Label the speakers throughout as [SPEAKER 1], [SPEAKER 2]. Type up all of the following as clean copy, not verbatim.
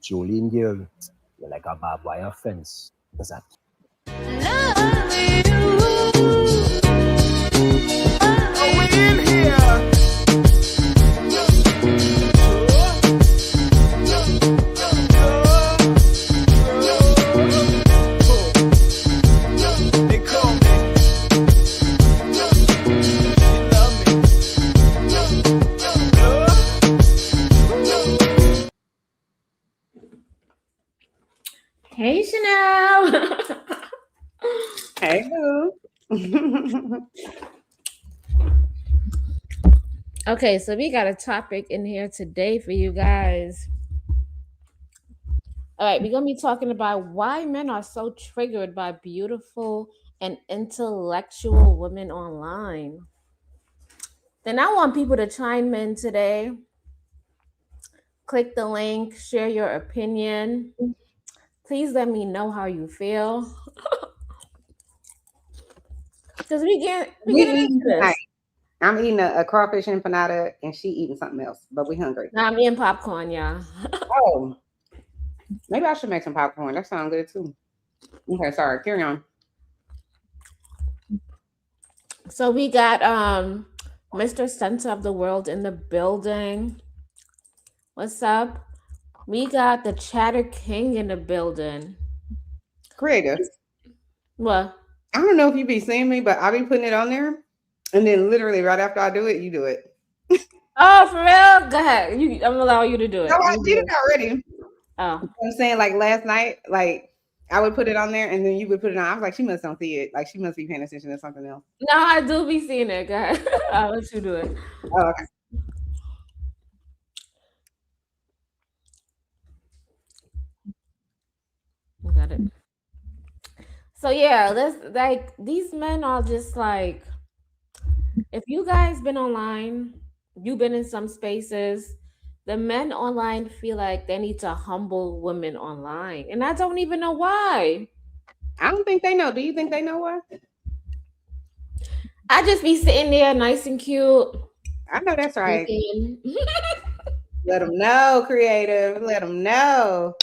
[SPEAKER 1] Jolene girl, you're like a barbed wire fence. What's that?
[SPEAKER 2] Hey, Chanel.
[SPEAKER 3] Hey, boo.
[SPEAKER 2] Okay, so we got a topic in here today for you guys. All right, we're going to be talking about why men are so triggered by beautiful and intellectual women online. Then I want people to chime in today. Click the link, share your opinion. Please let me know how you feel. Because we get into this.
[SPEAKER 3] I'm eating a crawfish empanada and she eating something else, but we hungry.
[SPEAKER 2] Nah, I'm eating popcorn, y'all.
[SPEAKER 3] Oh, maybe I should make some popcorn. That sounds good too. Okay, sorry. Carry on.
[SPEAKER 2] So we got Mr. Center of the World in the building. What's up? We got the Chatter King in the building.
[SPEAKER 3] Creative.
[SPEAKER 2] What?
[SPEAKER 3] I don't know if you be seeing me, but I be putting it on there, and then literally right after I do it, you do it.
[SPEAKER 2] Oh, for real? Go ahead. I'm allowing you to do it.
[SPEAKER 3] No, I did it already.
[SPEAKER 2] Oh.
[SPEAKER 3] I'm saying like last night, like I would put it on there, and then you would put it on. I was like, she must don't see it. Like she must be paying attention to something else.
[SPEAKER 2] No, I do be seeing it. Go ahead. I'll let you do it.
[SPEAKER 3] Oh, okay.
[SPEAKER 2] Got it. So yeah, let's like these men are just like, if you guys been online, you've been in some spaces, the men online feel like they need to humble women online, and I don't even know why.
[SPEAKER 3] I don't think they know. Do you think they know why?
[SPEAKER 2] I just be sitting there nice and cute.
[SPEAKER 3] I know that's right.
[SPEAKER 2] Looking.
[SPEAKER 3] Let them know, creative. Let them know.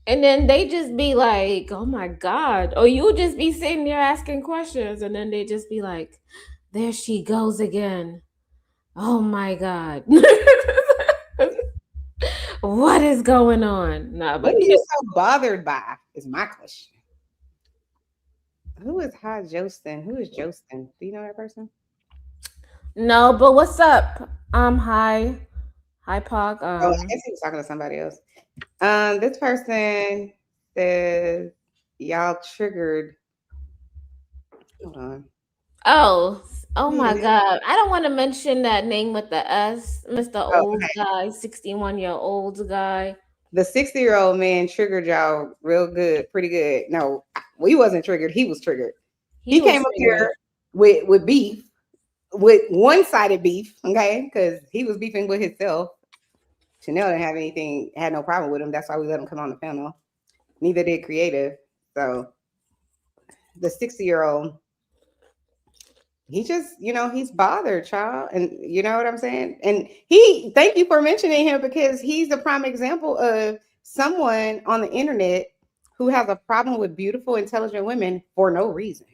[SPEAKER 2] And then they just be like, oh my God. Or you just be sitting there asking questions, and then they just be like, there she goes again. Oh my God. What is going on? Nah, but
[SPEAKER 3] what are you so bothered by? Is my question. Who is Hi Jostin? Who is Jostin? Do you know that person?
[SPEAKER 2] no, but what's up? Hi. Hi, Park.
[SPEAKER 3] Oh, I guess he was talking to somebody else. This person says y'all triggered. Hold on.
[SPEAKER 2] Oh my God. I don't want to mention that name with the S. Mr. Old
[SPEAKER 3] Okay.
[SPEAKER 2] guy, 61-year-old guy.
[SPEAKER 3] The 60-year-old man triggered y'all real good, pretty good. No, we wasn't triggered. He was triggered. He came up here with beef, with one-sided beef, okay? Because he was beefing with himself. Chanel didn't have anything, had no problem with him. That's why we let him come on the panel. Neither did Creative. So the 60-year-old, he just, he's bothered, child. And you know what I'm saying? And thank you for mentioning him, because he's a prime example of someone on the internet who has a problem with beautiful, intelligent women for no reason.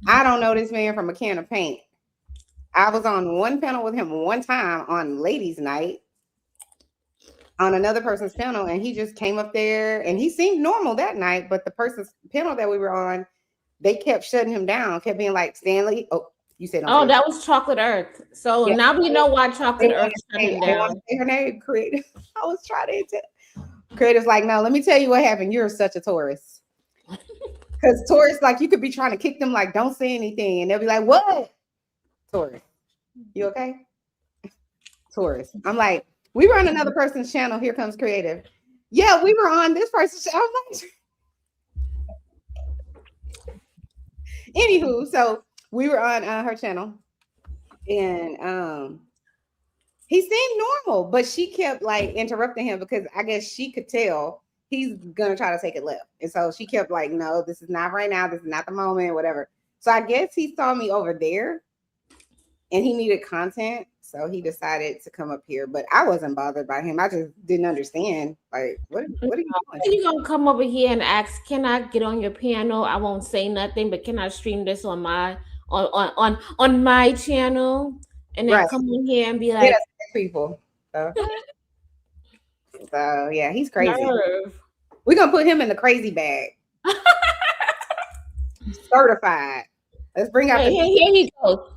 [SPEAKER 3] I don't know this man from a can of paint. I was on one panel with him one time on ladies' night on another person's panel, and he just came up there and he seemed normal that night, but the person's panel that we were on, they kept shutting him down, kept being like, Stanley, oh, you said
[SPEAKER 2] oh, that was Chocolate Earth. So
[SPEAKER 3] yeah.
[SPEAKER 2] Now we know why Chocolate Earth shut him down.
[SPEAKER 3] I say her name, Creative. I was trying to tell. Creative's like, no, let me tell you what happened. You're such a Taurus. Because Taurus, like, you could be trying to kick them, like, don't say anything, and they'll be like, what? Taurus, you okay? Taurus. I'm like, we were on another person's channel. Here comes Creative. Yeah, we were on this person's channel. Anywho, so we were on her channel, and he seemed normal, but she kept like interrupting him because I guess she could tell he's gonna try to take it left, and so she kept like, no, this is not right now. This is not the moment. Whatever. So I guess he saw me over there, and he needed content, So he decided to come up here, but I wasn't bothered by him. I just didn't understand. Like, what are you doing?
[SPEAKER 2] You gonna come over here and ask, can I get on your piano? I won't say nothing, but can I stream this on my on my channel? And then
[SPEAKER 3] Right.
[SPEAKER 2] come in here and be
[SPEAKER 3] Yeah,
[SPEAKER 2] like,
[SPEAKER 3] that's people. So yeah, he's crazy.
[SPEAKER 2] nerve.
[SPEAKER 3] We're gonna put him in the crazy bag. Certified. Let's bring out
[SPEAKER 2] Here
[SPEAKER 3] the
[SPEAKER 2] he goes.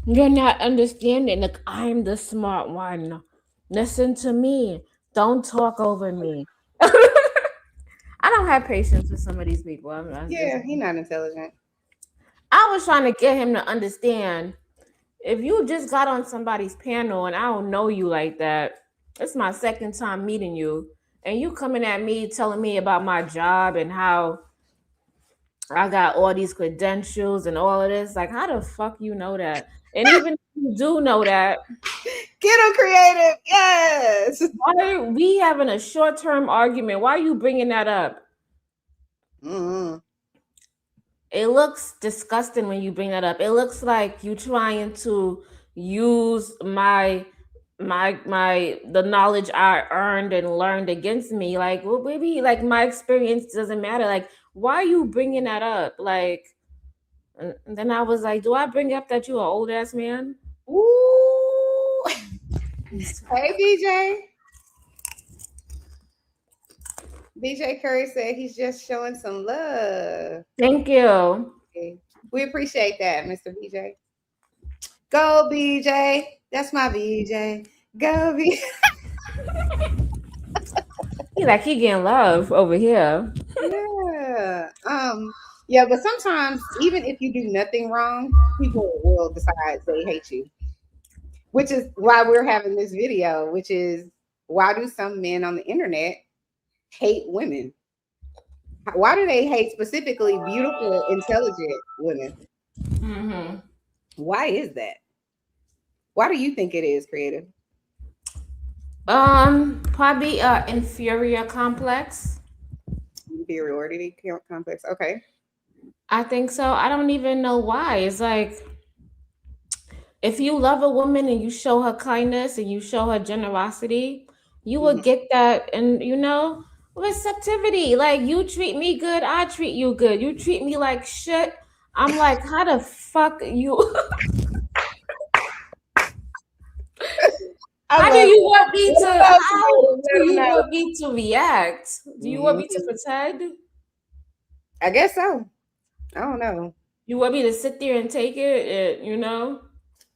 [SPEAKER 2] You're not understanding. Like, I'm the smart one. Listen to me. Don't talk over me. I don't have patience with some of these people.
[SPEAKER 3] yeah, he's not intelligent.
[SPEAKER 2] I was trying to get him to understand, if you just got on somebody's panel and I don't know you like that, it's my second time meeting you, and you coming at me telling me about my job and how I got all these credentials and all of this. Like, how the fuck you know that? And even if you do know that,
[SPEAKER 3] Get him creative. Yes.
[SPEAKER 2] why are we having a short-term argument? Why are you bringing that up?
[SPEAKER 3] Mm-hmm.
[SPEAKER 2] It looks disgusting when you bring that up. It looks like you trying to use the knowledge I earned and learned against me. Like, well, maybe like my experience doesn't matter. Like, why are you bringing that up? Like, and then I was like, do I bring up that you an old ass man?
[SPEAKER 3] Ooh. Hey, BJ. BJ Curry said he's just showing some love.
[SPEAKER 2] Thank you.
[SPEAKER 3] Okay. We appreciate that, Mr. BJ. Go, BJ. That's my BJ. Go, BJ.
[SPEAKER 2] He getting love over here.
[SPEAKER 3] Yeah. Yeah, but sometimes even if you do nothing wrong, people will decide they hate you. Which is why we're having this video, which is why do some men on the internet hate women? Why do they hate specifically beautiful, intelligent women?
[SPEAKER 2] Mm-hmm.
[SPEAKER 3] Why is that? Why do you think it is, creative?
[SPEAKER 2] Probably inferior complex.
[SPEAKER 3] Inferiority complex. Okay.
[SPEAKER 2] I think so. I don't even know why. It's like, if you love a woman and you show her kindness and you show her generosity, you will get that, and receptivity. Like, you treat me good, I treat you good. You treat me like shit, I'm like, how the fuck you how do you want me to react? Do you want me to pretend?
[SPEAKER 3] I guess so. I don't know.
[SPEAKER 2] You want me to sit there and take it?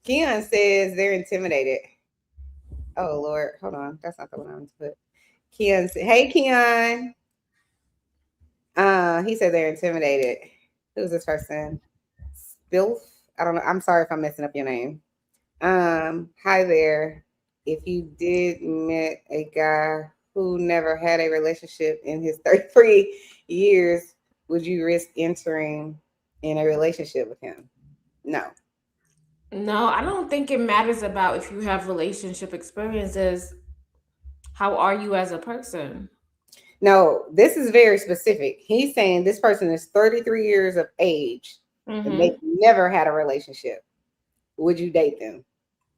[SPEAKER 3] Keon says they're intimidated. Oh Lord, hold on. That's not the one I want to put. Keon said, "Hey Keon." He said they're intimidated. Who's this person? Spilf. I don't know. I'm sorry if I'm messing up your name. Hi there. If you did meet a guy who never had a relationship in his 33 years, would you risk entering in a relationship with him? No.
[SPEAKER 2] No, I don't think it matters about if you have relationship experiences. How are you as a person?
[SPEAKER 3] No, this is very specific. He's saying this person is 33 years of age and they've never had a relationship. Would you date them?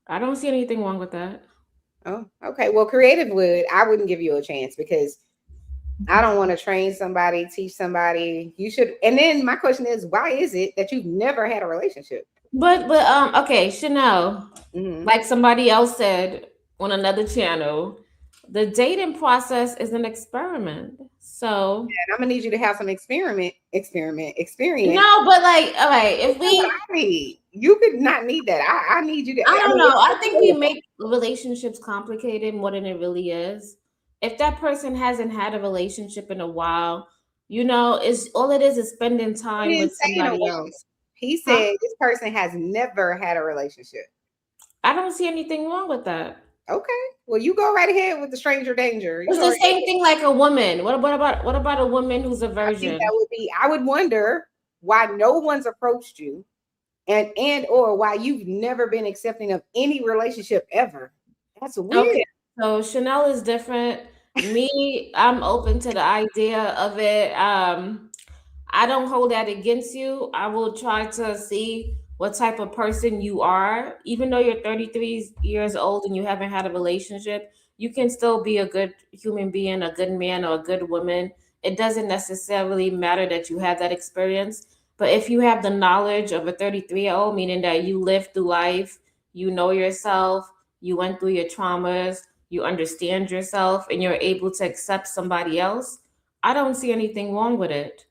[SPEAKER 2] I don't see anything wrong with that.
[SPEAKER 3] Oh, okay. Well, creative would. I wouldn't give you a chance because I don't want to train somebody, teach somebody. You should. And then my question is, why is it that you've never had a relationship?
[SPEAKER 2] But okay, Chanel, like somebody else said on another channel, the dating process is an experiment. So
[SPEAKER 3] I'm gonna need you to have some experience.
[SPEAKER 2] No, but like, all right, if
[SPEAKER 3] you could not need that. I need you to.
[SPEAKER 2] I don't know. I think we make relationships complicated more than it really is. If that person hasn't had a relationship in a while, it's all it is spending time with somebody else.
[SPEAKER 3] He said this person has never had a relationship.
[SPEAKER 2] I don't see anything wrong with that.
[SPEAKER 3] Okay. Well, you go right ahead with the stranger danger.
[SPEAKER 2] It's the same thing like a woman. What about a woman who's a virgin?
[SPEAKER 3] I would wonder why no one's approached you and or why you've never been accepting of any relationship ever. That's weird.
[SPEAKER 2] Okay. So Chanel is different. Me, I'm open to the idea of it. I don't hold that against you. I will try to see what type of person you are. Even though you're 33 years old and you haven't had a relationship, you can still be a good human being, a good man, or a good woman. It doesn't necessarily matter that you have that experience. But if you have the knowledge of a 33-year-old, meaning that you lived through life, you know yourself, you went through your traumas, you understand yourself, and you're able to accept somebody else, I don't see anything wrong with it.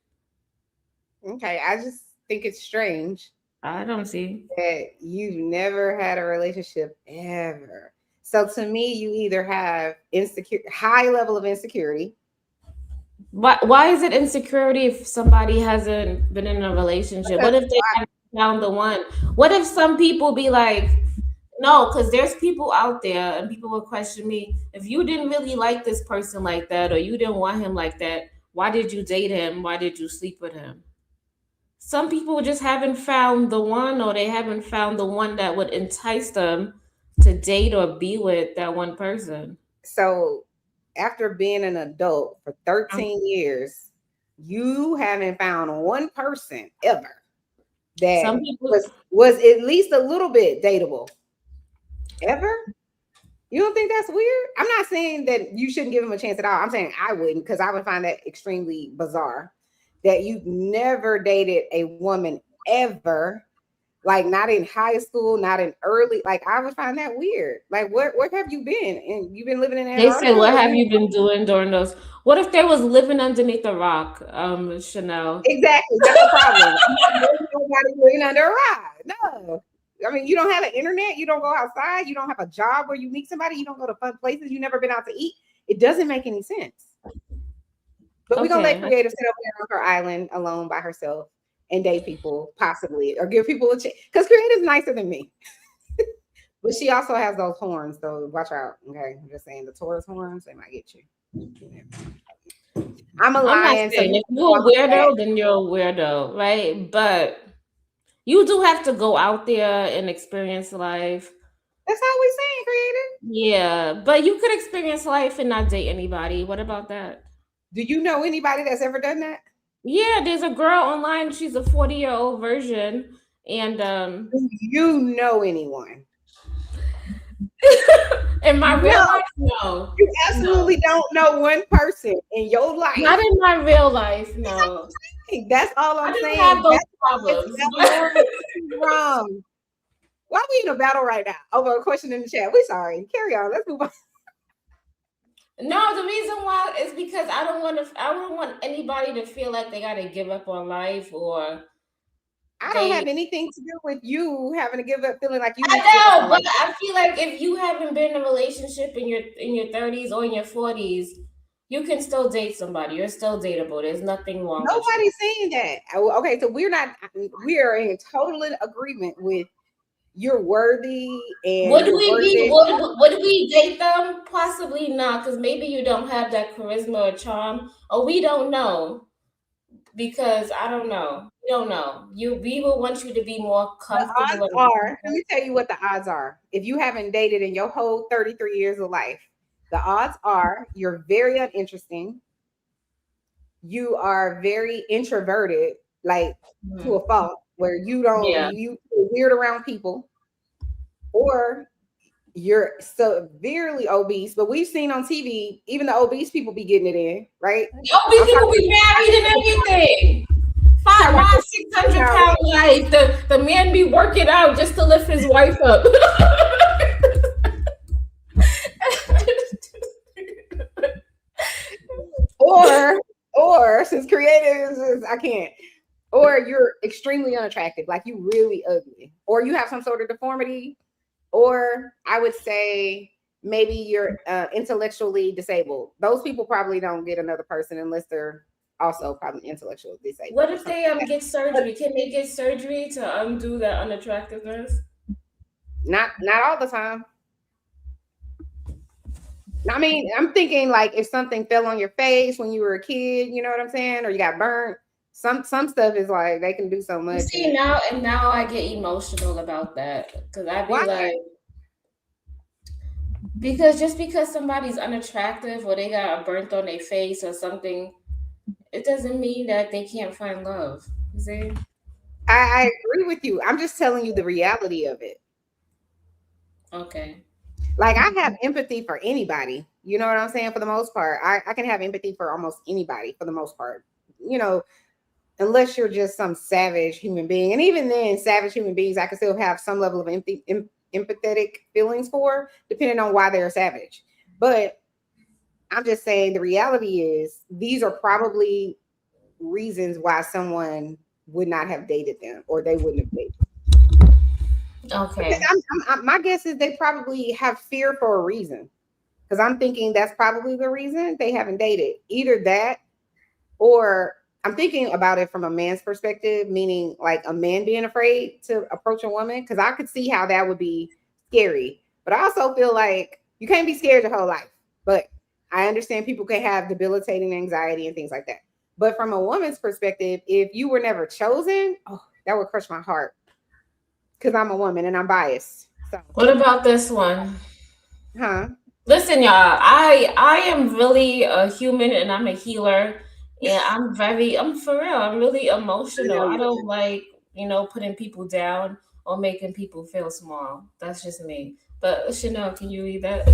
[SPEAKER 3] Okay, I just think it's strange
[SPEAKER 2] I don't see.
[SPEAKER 3] that you've never had a relationship ever. So to me, you either have high level of insecurity.
[SPEAKER 2] Why is it insecurity if somebody hasn't been in a relationship? What if they haven't found the one? What if some people be like, no, because there's people out there and people will question me, if you didn't really like this person like that or you didn't want him like that, why did you date him? Why did you sleep with him? Some people just haven't found the one, or they haven't found the one that would entice them to date or be with that one person.
[SPEAKER 3] So after being an adult for 13 years, you haven't found one person ever that
[SPEAKER 2] Some people
[SPEAKER 3] was at least a little bit dateable. Ever? You don't think that's weird? I'm not saying that you shouldn't give him a chance at all. I'm saying I wouldn't, because I would find that extremely bizarre that you've never dated a woman ever, like not in high school, not in early, like I would find that weird. Like where have you been? And you've been living in
[SPEAKER 2] They
[SPEAKER 3] Antarctica?
[SPEAKER 2] say, what have you been doing during those? What if they was living underneath a rock, Chanel?
[SPEAKER 3] Exactly. That's the problem. Nobody living under a rock. No. I mean, you don't have an internet. You don't go outside. You don't have a job where you meet somebody. You don't go to fun places. You never been out to eat. It doesn't make any sense. But we're going to let Creative sit over there on her island alone by herself and date people, possibly, or give people a chance. Because Creative's nicer than me. But she also has those horns, so watch out. Okay. I'm just saying the Taurus horns, they might get you. I'm a lion.
[SPEAKER 2] So if you're a weirdo, then you're a weirdo, right? But you do have to go out there and experience life.
[SPEAKER 3] That's all we're saying, Creative.
[SPEAKER 2] Yeah, but you could experience life and not date anybody. What about that?
[SPEAKER 3] Do you know anybody that's ever done that?
[SPEAKER 2] Yeah, there's a girl online. She's a 40-year-old version. And
[SPEAKER 3] do you know anyone?
[SPEAKER 2] In my real life, no.
[SPEAKER 3] You absolutely don't know one person in your life.
[SPEAKER 2] Not in my real life, no.
[SPEAKER 3] That's all I'm saying.
[SPEAKER 2] Have those problems.
[SPEAKER 3] Wrong. Why are we in a battle right now over a question in the chat? We're sorry. Carry on. Let's move on.
[SPEAKER 2] No, the reason why is because I don't want anybody to feel like they gotta give up on life, or
[SPEAKER 3] I don't have anything to do with you having to give up, feeling like you.
[SPEAKER 2] I know, but I feel like if you haven't been in a relationship in your 30s or in your 40s, you can still date somebody. You're still dateable. There's nothing wrong.
[SPEAKER 3] Nobody's saying that. Okay, so we are in total agreement with you're worthy. And
[SPEAKER 2] would we date them? Possibly not, because maybe you don't have that charisma or charm, or we don't know. Because I don't know. We don't know. We will want you to be more comfortable.
[SPEAKER 3] Let me tell you what the odds are. If you haven't dated in your whole 33 years of life, the odds are you're very uninteresting. You are very introverted, like to a fault, where you don't you weird around people, or you're severely obese. But we've seen on TV, even the obese people be getting it in, right?
[SPEAKER 2] Obese people be married and everything. 600-pound life. The man be working out just to lift his wife up.
[SPEAKER 3] or since Creative is, I can't. Or you're extremely unattractive, like you really ugly, or you have some sort of deformity. Or I would say maybe you're intellectually disabled. Those people probably don't get another person unless they're also probably intellectually disabled.
[SPEAKER 2] What if they get surgery? Can they get surgery to undo that unattractiveness?
[SPEAKER 3] Not all the time. I mean, I'm thinking like if something fell on your face when you were a kid, you know what I'm saying, or you got burnt. Some stuff is like they can do so much.
[SPEAKER 2] See, now I get emotional about that, because I be like, because just because somebody's unattractive or they got burnt on their face or something, it doesn't mean that they can't find love. See?
[SPEAKER 3] I agree with you. I'm just telling you the reality of it.
[SPEAKER 2] Okay.
[SPEAKER 3] Like I have empathy for anybody. You know what I'm saying? For the most part, I can have empathy for almost anybody for the most part. You know, unless you're just some savage human being. And even then, savage human beings, I can still have some level of empathetic feelings for, depending on why they're savage. But I'm just saying the reality is these are probably reasons why someone would not have dated them or they wouldn't have dated. Because
[SPEAKER 2] Okay.
[SPEAKER 3] my guess is they probably have fear for a reason. Because I'm thinking that's probably the reason they haven't dated. Either that, or I'm thinking about it from a man's perspective, meaning like a man being afraid to approach a woman. Because I could see how that would be scary. But I also feel like you can't be scared your whole life. But I understand people can have debilitating anxiety and things like that. But from a woman's perspective, if you were never chosen, oh, that would crush my heart because I'm a woman and I'm biased. So,
[SPEAKER 2] What about this one?
[SPEAKER 3] huh?
[SPEAKER 2] Listen, y'all, I am really a human and I'm a healer and I'm for real. I'm really
[SPEAKER 3] I know
[SPEAKER 2] emotional. I
[SPEAKER 3] you.
[SPEAKER 2] don't like, putting people down or making people feel small. That's just me. But Chanel, can you read that?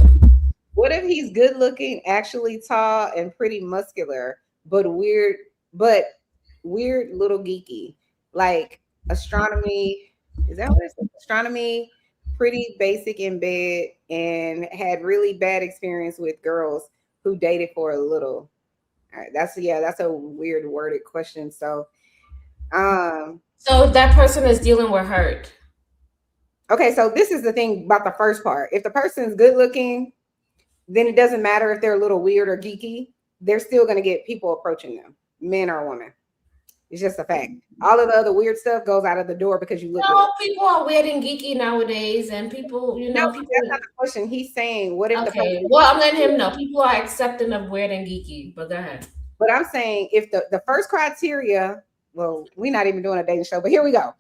[SPEAKER 3] What if he's good looking, actually tall and pretty muscular, but but weird little geeky, like astronomy? Is that what it's astronomy? Pretty basic in bed and had really bad experience with girls who dated for a little. All right, that's a weird worded question. So, um,
[SPEAKER 2] So that person is dealing with hurt.
[SPEAKER 3] okay, so this is the thing about the first part. If the person's good looking, then it doesn't matter if they're a little weird or geeky. They're still going to get people approaching them, men or women. It's just a fact. All of the other weird stuff goes out of the door because you look good.
[SPEAKER 2] No, people are weird and geeky nowadays, and people,
[SPEAKER 3] No,
[SPEAKER 2] people.
[SPEAKER 3] that's not the question. He's saying, what if the person?
[SPEAKER 2] Okay, well, I'm letting him know. People are accepting of weird and geeky, but go ahead.
[SPEAKER 3] But I'm saying if the first criteria, well, we're not even doing a dating show, but here we go.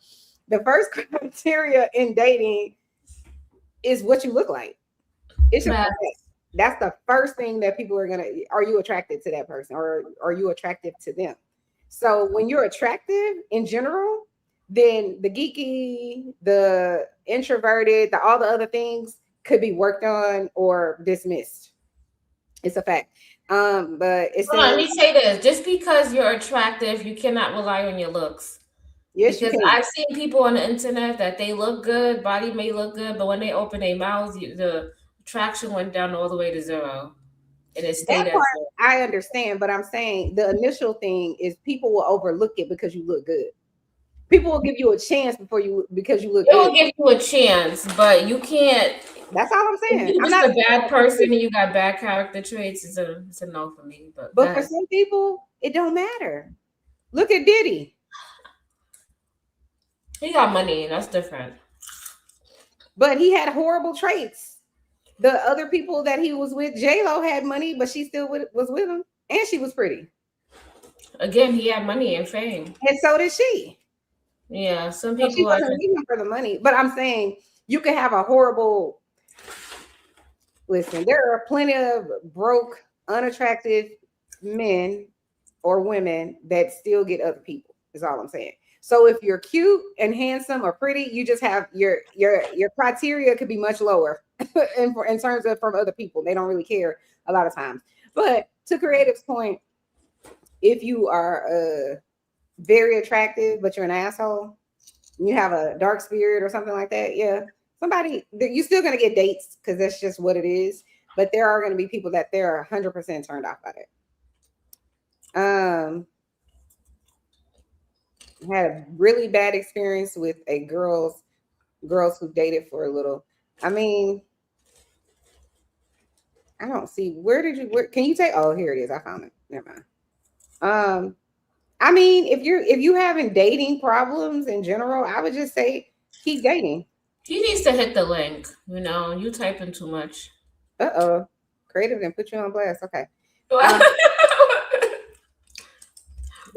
[SPEAKER 3] The first criteria in dating is what you look like. It's your
[SPEAKER 2] Matt,
[SPEAKER 3] that's the first thing that people are gonna. Are you attracted to that person, or are you attractive to them? So when you're attractive in general, then the geeky, the introverted, all the other things could be worked on or dismissed. It's a fact. But it
[SPEAKER 2] hold on, let
[SPEAKER 3] says
[SPEAKER 2] me say this. Just because you're attractive, you cannot rely on your looks.
[SPEAKER 3] yes, you
[SPEAKER 2] Because
[SPEAKER 3] can.
[SPEAKER 2] I've seen people on the internet that they look good, body may look good, but when they open their mouths, the attraction went down all the way to zero. And it
[SPEAKER 3] That
[SPEAKER 2] stayed at
[SPEAKER 3] part
[SPEAKER 2] zero.
[SPEAKER 3] I understand, but I'm saying the initial thing is people will overlook it because you look good. People will give you a chance before you because you look
[SPEAKER 2] It
[SPEAKER 3] good.
[SPEAKER 2] will give you a chance, but you can't.
[SPEAKER 3] That's all I'm
[SPEAKER 2] If
[SPEAKER 3] saying.
[SPEAKER 2] you're
[SPEAKER 3] I'm
[SPEAKER 2] just
[SPEAKER 3] not
[SPEAKER 2] a bad person and you got bad character traits, it's a no for me. But go
[SPEAKER 3] but for
[SPEAKER 2] ahead.
[SPEAKER 3] some people, it don't matter. Look at Diddy.
[SPEAKER 2] He got money, that's different.
[SPEAKER 3] But he had horrible traits. The other people that he was with, J Lo had money, but she still was with him, and she was pretty,
[SPEAKER 2] Again, he had money and fame.
[SPEAKER 3] and so did she.
[SPEAKER 2] Yeah, some
[SPEAKER 3] So she
[SPEAKER 2] people are
[SPEAKER 3] wasn't
[SPEAKER 2] just.
[SPEAKER 3] with him for the money. But I'm saying you can have a horrible. Listen, there are plenty of broke, unattractive men or women that still get other people. Is all I'm saying. So if you're cute and handsome or pretty, you just have your criteria could be much lower in terms of from other people. They don't really care a lot of times. But to Creative's point, if you are very attractive but you're an asshole, you have a dark spirit or something like that, yeah, you're still gonna get dates because that's just what it is. But there are gonna be people that they're 100% turned off by it. Had a really bad experience with a girls who dated for a little. I mean, I don't see where can you take? Oh, here it is. I found it. Never mind. I mean, if you having dating problems in general, I would just say keep dating.
[SPEAKER 2] He needs to hit the link. You typing too much.
[SPEAKER 3] Uh-oh. Creative and put you on blast. Okay. Um,
[SPEAKER 2] What?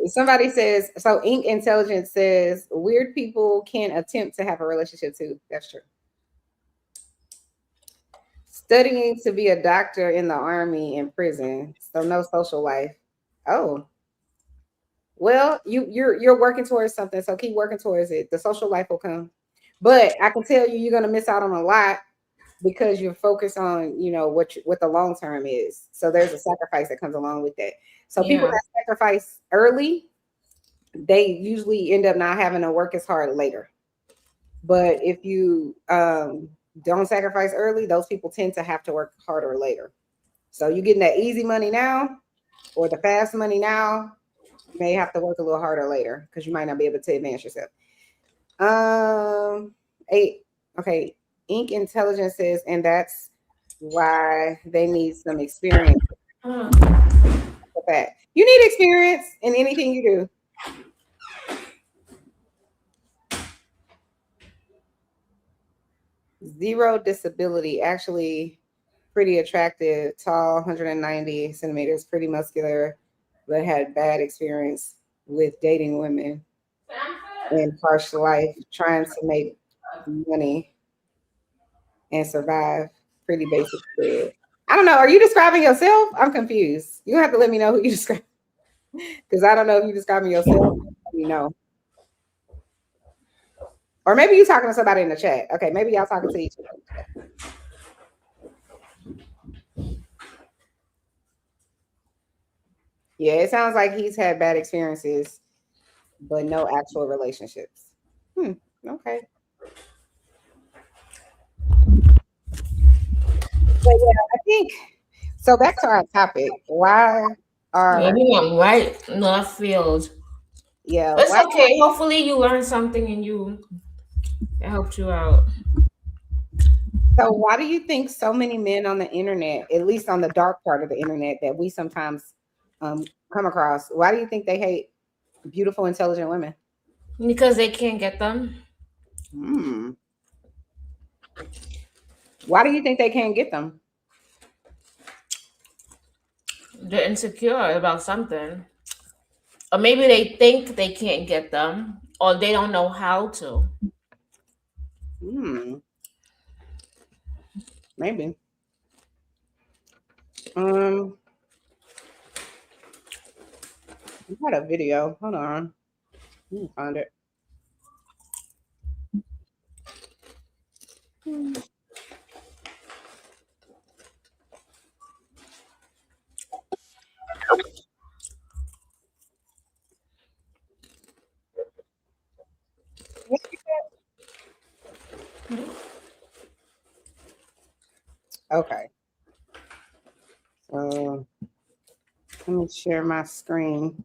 [SPEAKER 3] somebody says so. Ink Intelligence says weird people can attempt to have a relationship too. That's true. Studying to be a doctor in the army in prison, so no social life. Oh, Well, you're working towards something, so keep working towards it. The social life will come. But I can tell you, you're gonna miss out on a lot because you're focused on, what the long term is. So there's a sacrifice that comes along with that. So people
[SPEAKER 2] Yeah.
[SPEAKER 3] that sacrifice early, they usually end up not having to work as hard later. But if you don't sacrifice early, those people tend to have to work harder later. So you're getting that easy money now or the fast money now, you may have to work a little harder later because you might not be able to advance yourself. 8. Okay. Ink Intelligence says, and that's why they need some experience. With that. You need experience in anything you do. Zero disability, actually pretty attractive, tall, 190 centimeters, pretty muscular, but had bad experience with dating women in harsh life, trying to make money and survive. Pretty basic shit. I don't know. Are you describing yourself? I'm confused. You have to let me know who you describe, because I don't know if you're describing yourself. Let me know. Or maybe you're talking to somebody in the chat. Okay, maybe y'all talking to each other. Yeah, it sounds like he's had bad experiences, but no actual relationships. Okay. But yeah, I think so. Back to our topic. Why are
[SPEAKER 2] Maybe I'm right in left field.
[SPEAKER 3] yeah?
[SPEAKER 2] It's
[SPEAKER 3] Why,
[SPEAKER 2] okay. Hopefully you learned something and it helped you out.
[SPEAKER 3] so why do you think so many men on the internet, at least on the dark part of the internet that we sometimes come across, why do you think they hate beautiful, intelligent women?
[SPEAKER 2] Because they can't get them.
[SPEAKER 3] Why do you think they can't get them?
[SPEAKER 2] They're insecure about something. Or maybe they think they can't get them, or they don't know how to.
[SPEAKER 3] Maybe. I had a video. Hold on. Let me find it. Okay. So let me share my screen.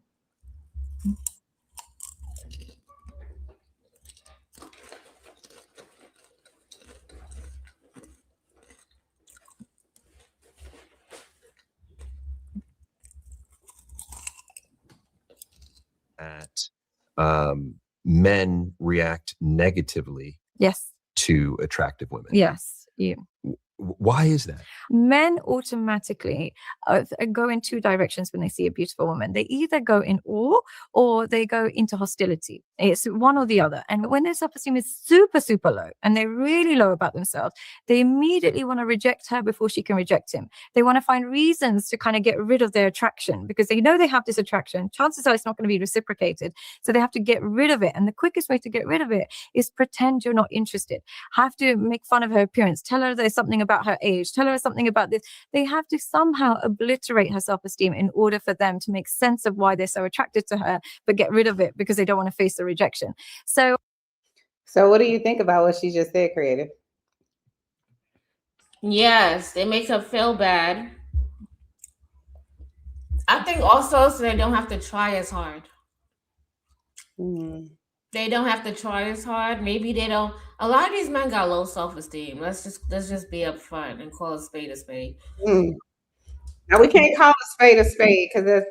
[SPEAKER 4] At men react negatively
[SPEAKER 5] Yes.
[SPEAKER 4] to attractive women.
[SPEAKER 5] Yes. Yeah.
[SPEAKER 4] Why is that?
[SPEAKER 5] Men automatically go in two directions when they see a beautiful woman. They either go in awe or they go into hostility. It's one or the other. And when their self-esteem is super, super low and they're really low about themselves, they immediately want to reject her before she can reject him. They want to find reasons to kind of get rid of their attraction because they know they have this attraction. Chances are it's not going to be reciprocated. So they have to get rid of it. And the quickest way to get rid of it is pretend you're not interested. Have to make fun of her appearance. Tell her there's something about her age. Tell her something about this. They have to somehow obliterate her self-esteem in order for them to make sense of why they're so attracted to her, but get rid of it because they don't want to face the rejection. So
[SPEAKER 3] what do you think about what she just said, Creative?
[SPEAKER 2] Yes, they make her feel bad. I think also so they don't have to try as hard. They don't have to try as hard. Maybe they don't. A lot of these men got low self-esteem. Let's just be upfront and call a spade a spade.
[SPEAKER 3] Now we can't call a spade because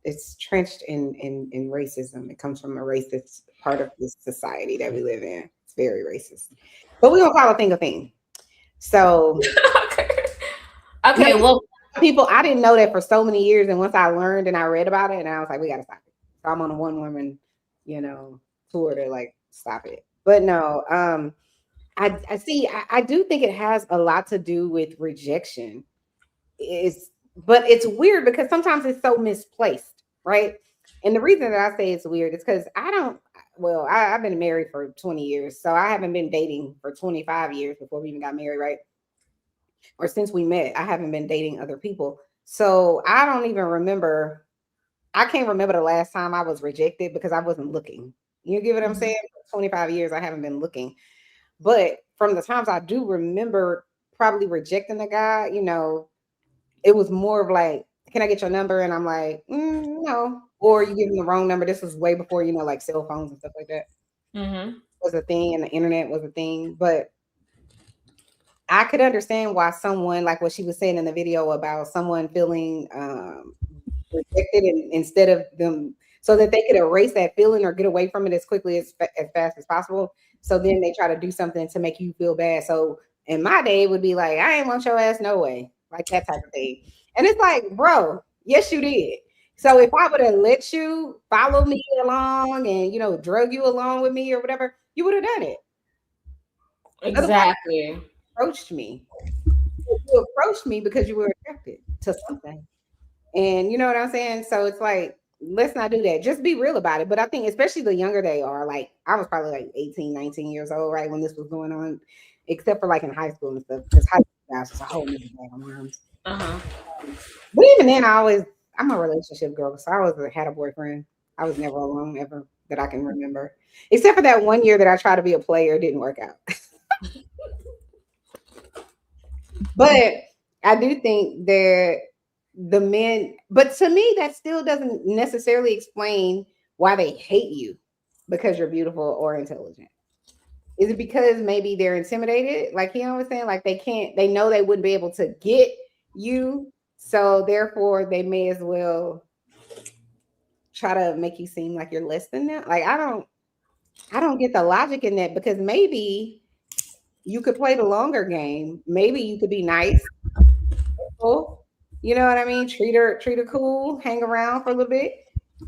[SPEAKER 3] it's trenched in racism. It comes from a racist part of this society that we live in. It's very racist. But we're gonna call a thing a thing. So
[SPEAKER 2] okay, well,
[SPEAKER 3] people, I didn't know that for so many years, and once I learned and I read about it, and I was like, we gotta stop it. So I'm on a one woman, tour to like stop it. But no, I see. I do think it has a lot to do with rejection. But it's weird because sometimes it's so misplaced, right? And the reason that I say it's weird is because I've been married for 20 years. So I haven't been dating for 25 years before we even got married, right? Or since we met, I haven't been dating other people. So I don't even remember. I can't remember the last time I was rejected because I wasn't looking. You get what I'm saying? For 25 years, I haven't been looking. But from the times I do remember probably rejecting a guy, it was more of like, can I get your number? And I'm like, no. Or you give him the wrong number. This was way before, like cell phones and stuff like that was a thing and the internet was a thing. But I could understand why someone, like what she was saying in the video about someone feeling rejected, and instead of them, so that they could erase that feeling or get away from it as quickly as fast as possible. So then they try to do something to make you feel bad. So in my day, it would be like, I ain't want your ass no way, like that type of thing. And it's like, bro, yes, you did. So if I would have let you follow me along and drug you along with me or whatever, you would have done it.
[SPEAKER 2] Exactly.
[SPEAKER 3] You approached me. You approached me because you were attracted to something. And you know what I'm saying? So it's like, let's not do that. Just be real about it. But I think especially the younger they are, like I was probably like 18, 19 years old, right, when this was going on, except for like in high school and stuff, because high school guys was a whole nother bag of worms. But even then, I'm a relationship girl, so I had a boyfriend. I was never alone ever that I can remember, except for that one year that I tried to be a player. It didn't work out. But I do think that the men, but to me, that still doesn't necessarily explain why they hate you because you're beautiful or intelligent. Is it because maybe they're intimidated? Like was saying, like they know they wouldn't be able to get you. So therefore they may as well try to make you seem like you're less than them. Like I don't get the logic in that, because maybe you could play the longer game. Maybe you could be nice. You know what I mean? Treat her cool, hang around for a little bit.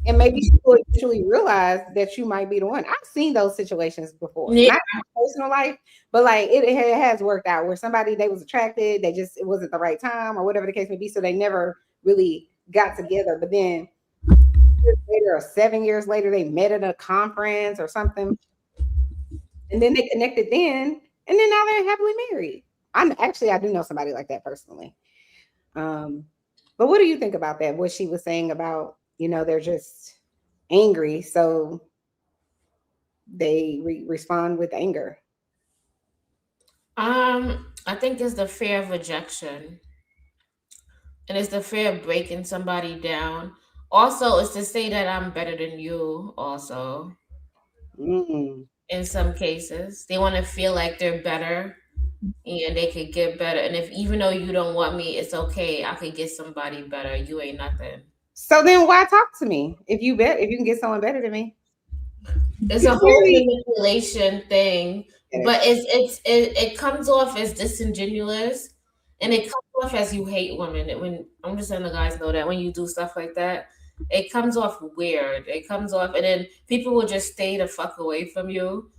[SPEAKER 3] And maybe she will eventually realize that you might be the one. I've seen those situations before.
[SPEAKER 2] Yeah.
[SPEAKER 3] Not in my personal life, but like it has worked out where they was attracted, it wasn't the right time or whatever the case may be. So they never really got together. But then years later or 7 years later, they met at a conference or something. And then they connected then. And then now they're happily married. I do know somebody like that personally. But what do you think about that? What she was saying about, they're just angry, so they respond with anger.
[SPEAKER 2] I think it's the fear of rejection, and it's the fear of breaking somebody down. Also, it's to say that I'm better than you. Also, in some cases, they want to feel like they're better and they could get better. And if even though you don't want me, it's okay. I could get somebody better. You ain't nothing.
[SPEAKER 3] So then why talk to me if you can get someone better than me?
[SPEAKER 2] It's a whole manipulation thing, but it comes off as disingenuous, and it comes off as you hate women. When I'm just letting the guys know that when you do stuff like that, it comes off weird. It comes off, and then people will just stay the fuck away from you,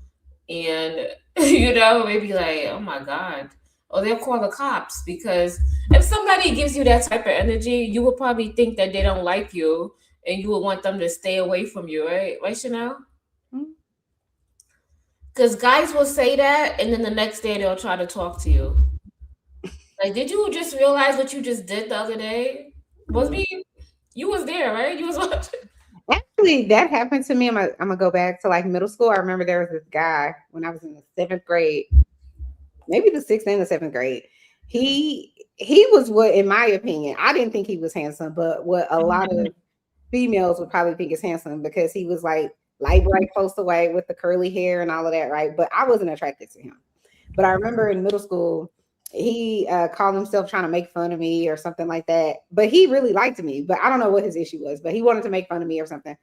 [SPEAKER 2] and maybe like, oh my god, or they'll call the cops, because if somebody gives you that type of energy, you would probably think that they don't like you, and you would want them to stay away from you, right, Chanel? Because guys will say that, and then the next day they'll try to talk to you. Like, did you just realize what you just did the other day? You was there, right? You was watching.
[SPEAKER 3] Actually, that happened to me. I'm gonna go back to like middle school. I remember there was this guy when I was in the 7th grade, maybe the 6th and the 7th grade. He was what, in my opinion, I didn't think he was handsome, but what a lot of females would probably think is handsome, because he was like light bright, close to white with the curly hair and all of that, right? But I wasn't attracted to him. But I remember in middle school, he called himself trying to make fun of me or something like that. But he really liked me, but I don't know what his issue was, but he wanted to make fun of me or something.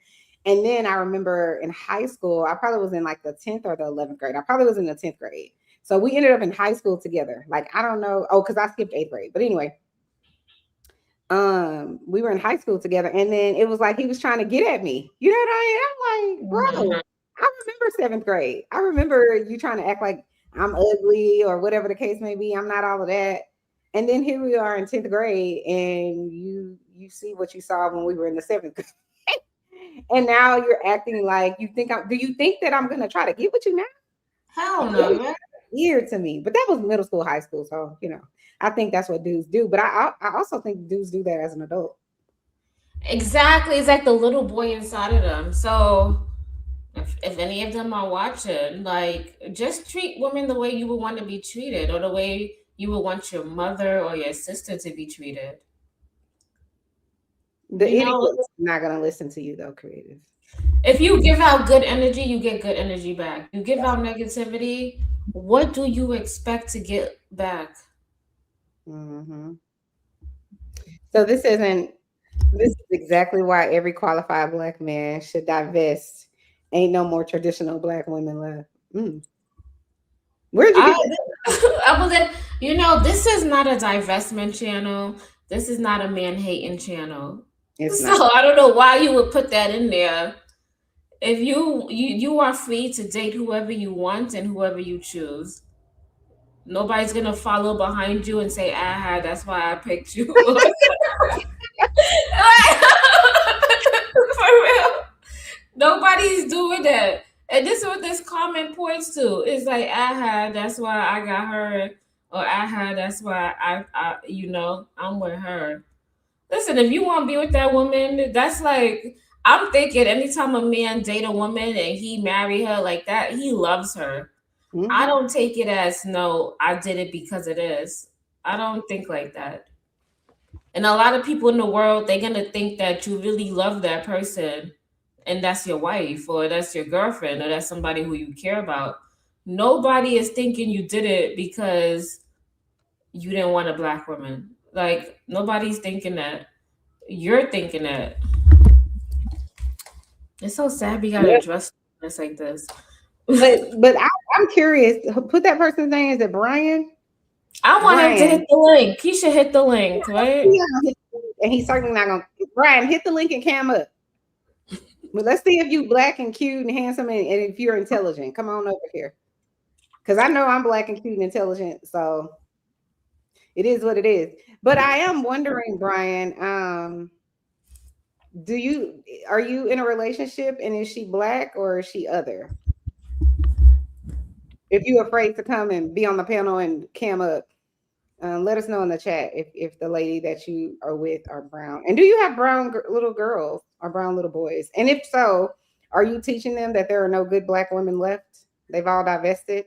[SPEAKER 3] And then I remember in high school, I probably was in like the 10th or the 11th grade. I probably was in the 10th grade. So we ended up in high school together. Like, I don't know. Oh, because I skipped 8th grade. But anyway, we were in high school together. And then it was like he was trying to get at me. You know what I mean? I'm like, bro, I remember 7th grade. I remember you trying to act like I'm ugly or whatever the case may be. I'm not all of that. And then here we are in 10th grade, and you see what you saw when we were in the 7th grade. And now you're acting like you think do you think that I'm gonna try to get with you now?
[SPEAKER 2] Hell no, man.
[SPEAKER 3] Weird to me. But that was middle school, high school. So, I think that's what dudes do. But I also think dudes do that as an adult.
[SPEAKER 2] Exactly. It's like the little boy inside of them. So if any of them are watching, like, just treat women the way you would want to be treated, or the way you would want your mother or your sister to be treated.
[SPEAKER 3] The idiot's not gonna listen to you though, creative.
[SPEAKER 2] If you give out good energy, you get good energy back. You give out negativity, what do you expect to get back?
[SPEAKER 3] Mm-hmm. So this is exactly why every qualified Black man should divest. Ain't no more traditional Black women left. Where'd you get that?
[SPEAKER 2] I believe, this is not a divestment channel. This is not a man hating channel. So I don't know why you would put that in there. If you are free to date whoever you want and whoever you choose. Nobody's gonna follow behind you and say, "Aha, that's why I picked you." For real, nobody's doing that. And this is what this comment points to. It's like, "Aha, that's why I got her," or "Aha, that's why I I'm with her." Listen, if you want to be with that woman, that's like, I'm thinking anytime a man date a woman and he marry her like that, he loves her. Mm-hmm. I don't take it as, no, I did it because it is. I don't think like that. And a lot of people in the world, they're going to think that you really love that person and that's your wife or that's your girlfriend or that's somebody who you care about. Nobody is thinking you did it because you didn't want a Black woman. Like, nobody's thinking that. You're thinking that. It's so sad we gotta address this like this.
[SPEAKER 3] But I'm curious. Put that person's name. Is it Brian?
[SPEAKER 2] I want him to hit the link. He should hit the link, right?
[SPEAKER 3] Yeah, and he's certainly not gonna. Brian, hit the link and cam up. But let's see if you Black and cute and handsome and if you're intelligent. Come on over here. Because I know I'm Black and cute and intelligent, so it is what it is. But I am wondering, Brian, are you in a relationship and is she Black or is she other? If you're afraid to come and be on the panel and cam up, let us know in the chat if the lady that you are with are brown. And do you have brown little girls or brown little boys? And if so, are you teaching them that there are no good Black women left? They've all divested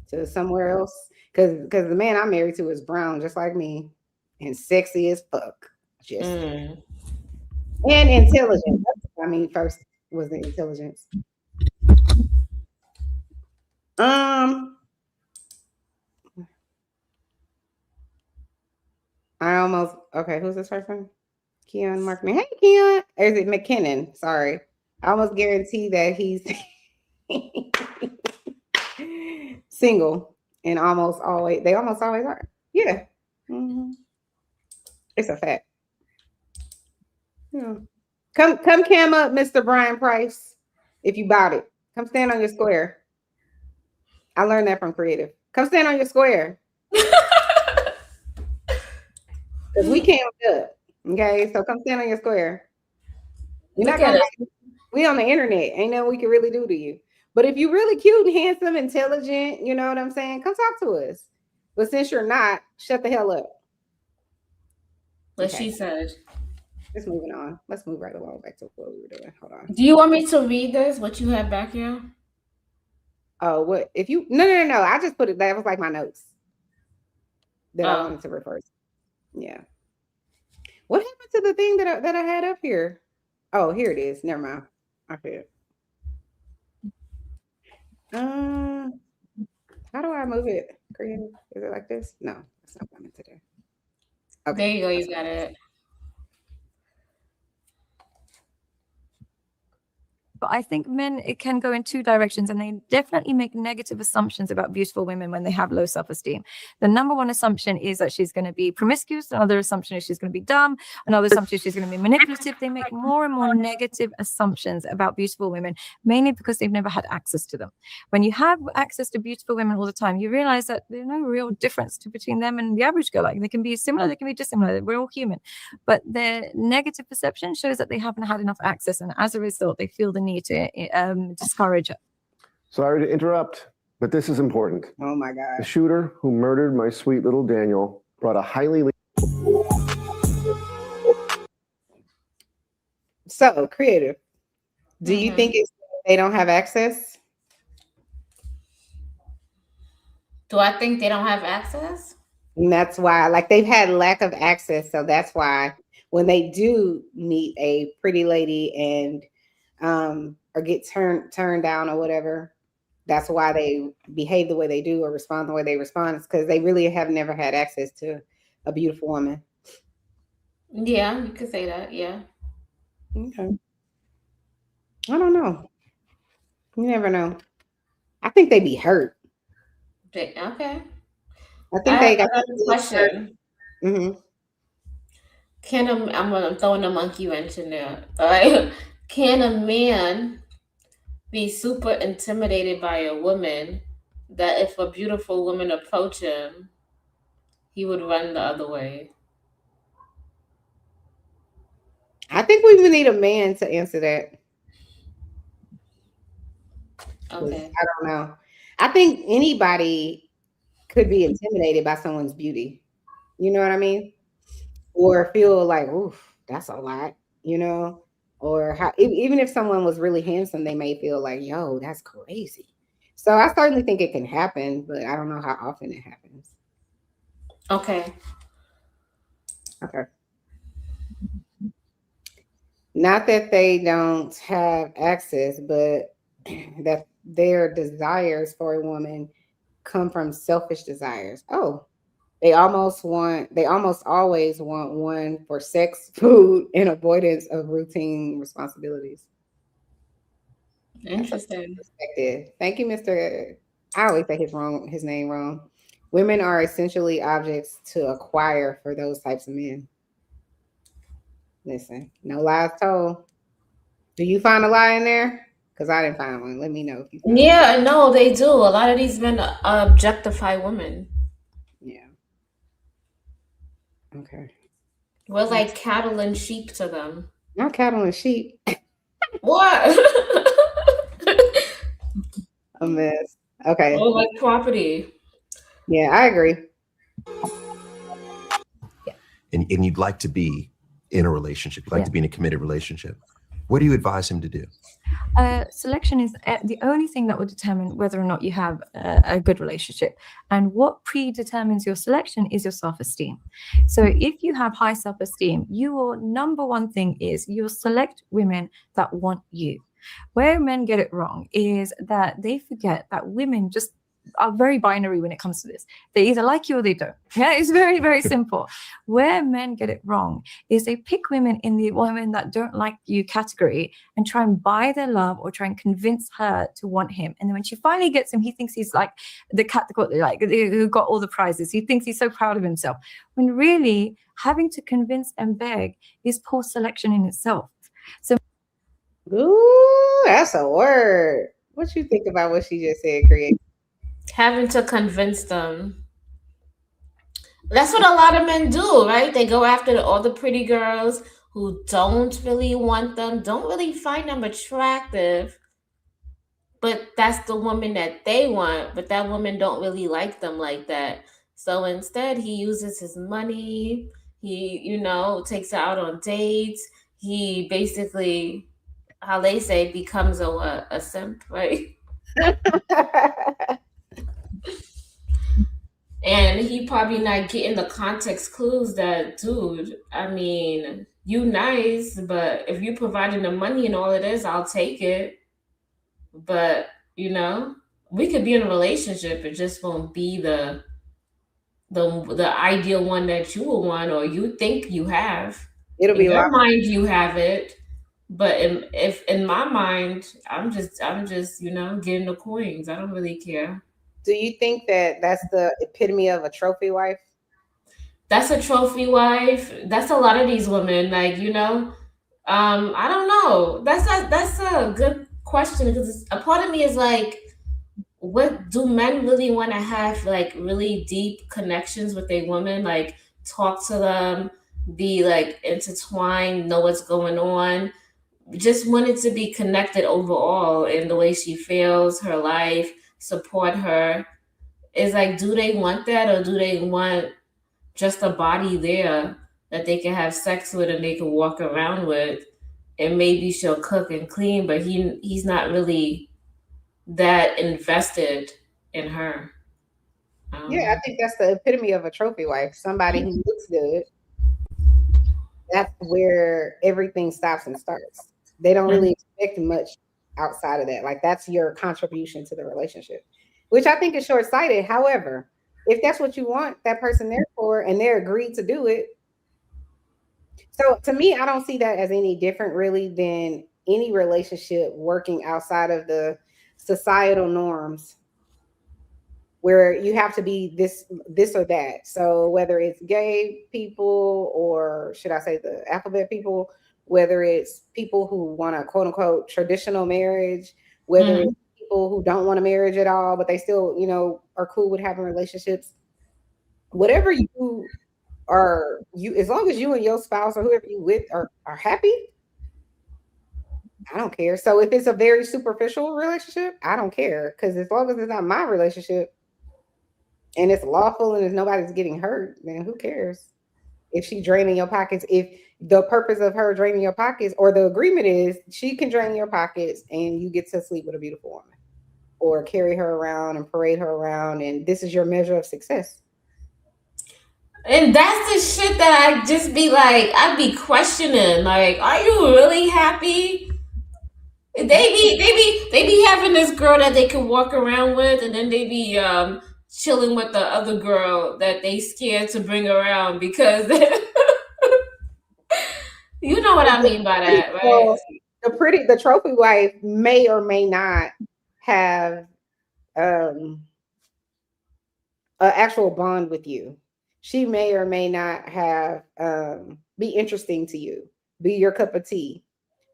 [SPEAKER 3] to somewhere else? Because the man I'm married to is brown, just like me, and sexy as fuck. And intelligent. I mean, first was the intelligence. Who's this person? Keon Markman. Hey, Keon. Or is it McKinnon? Sorry. I almost guarantee that he's single and they almost always are. Yeah. Mm-hmm. It's a fact. Yeah. Come cam up, Mr. Brian Price. If you bought it, come stand on your square. I learned that from Creative. Come stand on your square. Because we cammed up. Okay, so come stand on your square. You're not gonna. We on the internet. Ain't nothing we can really do to you. But if you're really cute and handsome, intelligent, you know what I'm saying? Come talk to us. But since you're not, shut the hell up.
[SPEAKER 2] What she said.
[SPEAKER 3] Just moving on. Let's move right along back to what we were doing. Hold on.
[SPEAKER 2] Do you want me to read this? What you have back here?
[SPEAKER 3] Oh, what if you? No. I just put it. That was like my notes that I wanted to refer to. Yeah. What happened to the thing that I had up here? Oh, here it is. Never mind. I feel. How do I move it? Creative? Is it like this? No, that's not what I meant to do.
[SPEAKER 2] Okay. There you go. You got it.
[SPEAKER 5] But I think men, it can go in two directions, and they definitely make negative assumptions about beautiful women when they have low self-esteem. The number one assumption is that she's going to be promiscuous. Another assumption is she's going to be dumb. Another assumption is she's going to be manipulative. They make more and more negative assumptions about beautiful women, mainly because they've never had access to them. When you have access to beautiful women all the time, you realize that there's no real difference between them and the average girl. Like, they can be similar, they can be dissimilar. We're all human. But their negative perception shows that they haven't had enough access, and as a result, they feel the need to discourage it.
[SPEAKER 6] Sorry to interrupt, but this is important.
[SPEAKER 3] Oh my
[SPEAKER 6] The
[SPEAKER 3] God.
[SPEAKER 6] shooter who murdered my sweet little Daniel brought a highly
[SPEAKER 3] So creative. Do you
[SPEAKER 2] Mhm.
[SPEAKER 3] think it's they don't have access?
[SPEAKER 2] Do I think they don't have access?
[SPEAKER 3] And that's why, like, they've had lack of access. So that's why when they do meet a pretty lady and or get turned down or whatever, that's why they behave the way they do or respond the way they respond. It's because they really have never had access to a beautiful woman.
[SPEAKER 2] Yeah, you could say that. Yeah.
[SPEAKER 3] Okay. I don't know. You never know. I think they be hurt.
[SPEAKER 2] Okay.
[SPEAKER 3] I think they got
[SPEAKER 2] have a question.
[SPEAKER 3] hmm
[SPEAKER 2] I'm throwing a monkey wrench in there. All right. Can a man be super intimidated by a woman that if a beautiful woman approach him, he would run the other way?
[SPEAKER 3] I think we would need a man to answer that. 'Cause
[SPEAKER 2] Okay.
[SPEAKER 3] I don't know. I think anybody could be intimidated by someone's beauty. You know what I mean? Or feel like, oof, that's a lot, you know? Or how, even if someone was really handsome, they may feel like, yo, that's crazy. So I certainly think it can happen, but I don't know how often it happens.
[SPEAKER 2] Okay.
[SPEAKER 3] Okay. Not that they don't have access, but that their desires for a woman come from selfish desires. Oh, they almost always want one for sex, food, and avoidance of routine responsibilities.
[SPEAKER 2] Interesting.
[SPEAKER 3] Perspective. Thank you, Mr. I always say his name wrong. Women are essentially objects to acquire for those types of men. Listen, no lies told. Do you find a lie in there? Because I didn't find one. Let me know if you found
[SPEAKER 2] Yeah, no, they do. A lot of these men objectify women.
[SPEAKER 3] one. Yeah. Okay.
[SPEAKER 2] We're like cattle and sheep to them.
[SPEAKER 3] Not cattle and sheep.
[SPEAKER 2] What?
[SPEAKER 3] A mess. Okay.
[SPEAKER 2] Or like property.
[SPEAKER 3] Yeah, I agree.
[SPEAKER 4] And you'd like to be in a relationship, you'd like to be in a committed relationship. What do you advise him to do?
[SPEAKER 5] Selection is the only thing that will determine whether or not you have a good relationship. And what predetermines your selection is your self-esteem. So if you have high self-esteem, your number one thing is you'll select women that want you. Where men get it wrong is that they forget that women just are very binary when it comes to this. They either like you or they don't. Yeah, it's very, very simple. Where men get it wrong is they pick women in the women that don't like you category and try and buy their love or try and convince her to want him. And then when she finally gets him, he thinks he's like the cat who got all the prizes. He thinks he's so proud of himself. When really having to convince and beg is poor selection in itself. So,
[SPEAKER 3] Ooh, that's a word. What you think about what she just said, Creative?
[SPEAKER 2] Having to convince them. That's what a lot of men do, right? They go after all the pretty girls who don't really want them, don't really find them attractive, but that's the woman that they want, but that woman don't really like them like that. So instead, he uses his money. He, takes her out on dates. He basically, how they say, becomes a simp, right? And he probably not getting the context clues that, dude, I mean, you nice, but if you providing the money and all of this, I'll take it. But, we could be in a relationship. It just won't be the ideal one that you will want or you think you have.
[SPEAKER 3] It'll
[SPEAKER 2] In
[SPEAKER 3] be
[SPEAKER 2] your
[SPEAKER 3] like,
[SPEAKER 2] mind, you have it, But if in my mind, I'm just getting the coins. I don't really care.
[SPEAKER 3] Do you think that that's the epitome of a trophy wife?
[SPEAKER 2] That's a trophy wife. That's a lot of these women, like, I don't know. That's a good question, because a part of me is like, what do men really want to have, like really deep connections with a woman, like talk to them, be like intertwined, know what's going on, just wanted to be connected overall in the way she feels, her life, support her. Is like, do they want that, or do they want just a body there that they can have sex with and they can walk around with, and maybe she'll cook and clean, but he's not really that invested in her.
[SPEAKER 3] Yeah, I think that's the epitome of a trophy wife. Somebody who looks good. That's where everything stops and starts. They don't really expect much outside of that. Like, that's your contribution to the relationship, which I think is short-sighted. However, if that's what you want that person there for, and they're agreed to do it. So to me, I don't see that as any different really than any relationship working outside of the societal norms, where you have to be this or that. So whether it's gay people, or should I say the alphabet people, whether it's people who want a quote unquote traditional marriage, whether it's people who don't want a marriage at all, but they still, are cool with having relationships. Whatever you are, as long as you and your spouse or whoever you with are happy, I don't care. So if it's a very superficial relationship, I don't care, because as long as it's not my relationship and it's lawful and if nobody's getting hurt, then who cares? If she's draining your pockets, if the purpose of her draining your pockets, or the agreement is she can drain your pockets and you get to sleep with a beautiful woman, or carry her around and parade her around, and this is your measure of success.
[SPEAKER 2] And that's the shit that I just be like, I'd be questioning, like, are you really happy? They be having this girl that they can walk around with, and then they be chilling with the other girl that they scared to bring around because you know what I mean by that, right?
[SPEAKER 3] Well, the trophy wife may or may not have an actual bond with you. She may or may not have be interesting to you, be your cup of tea,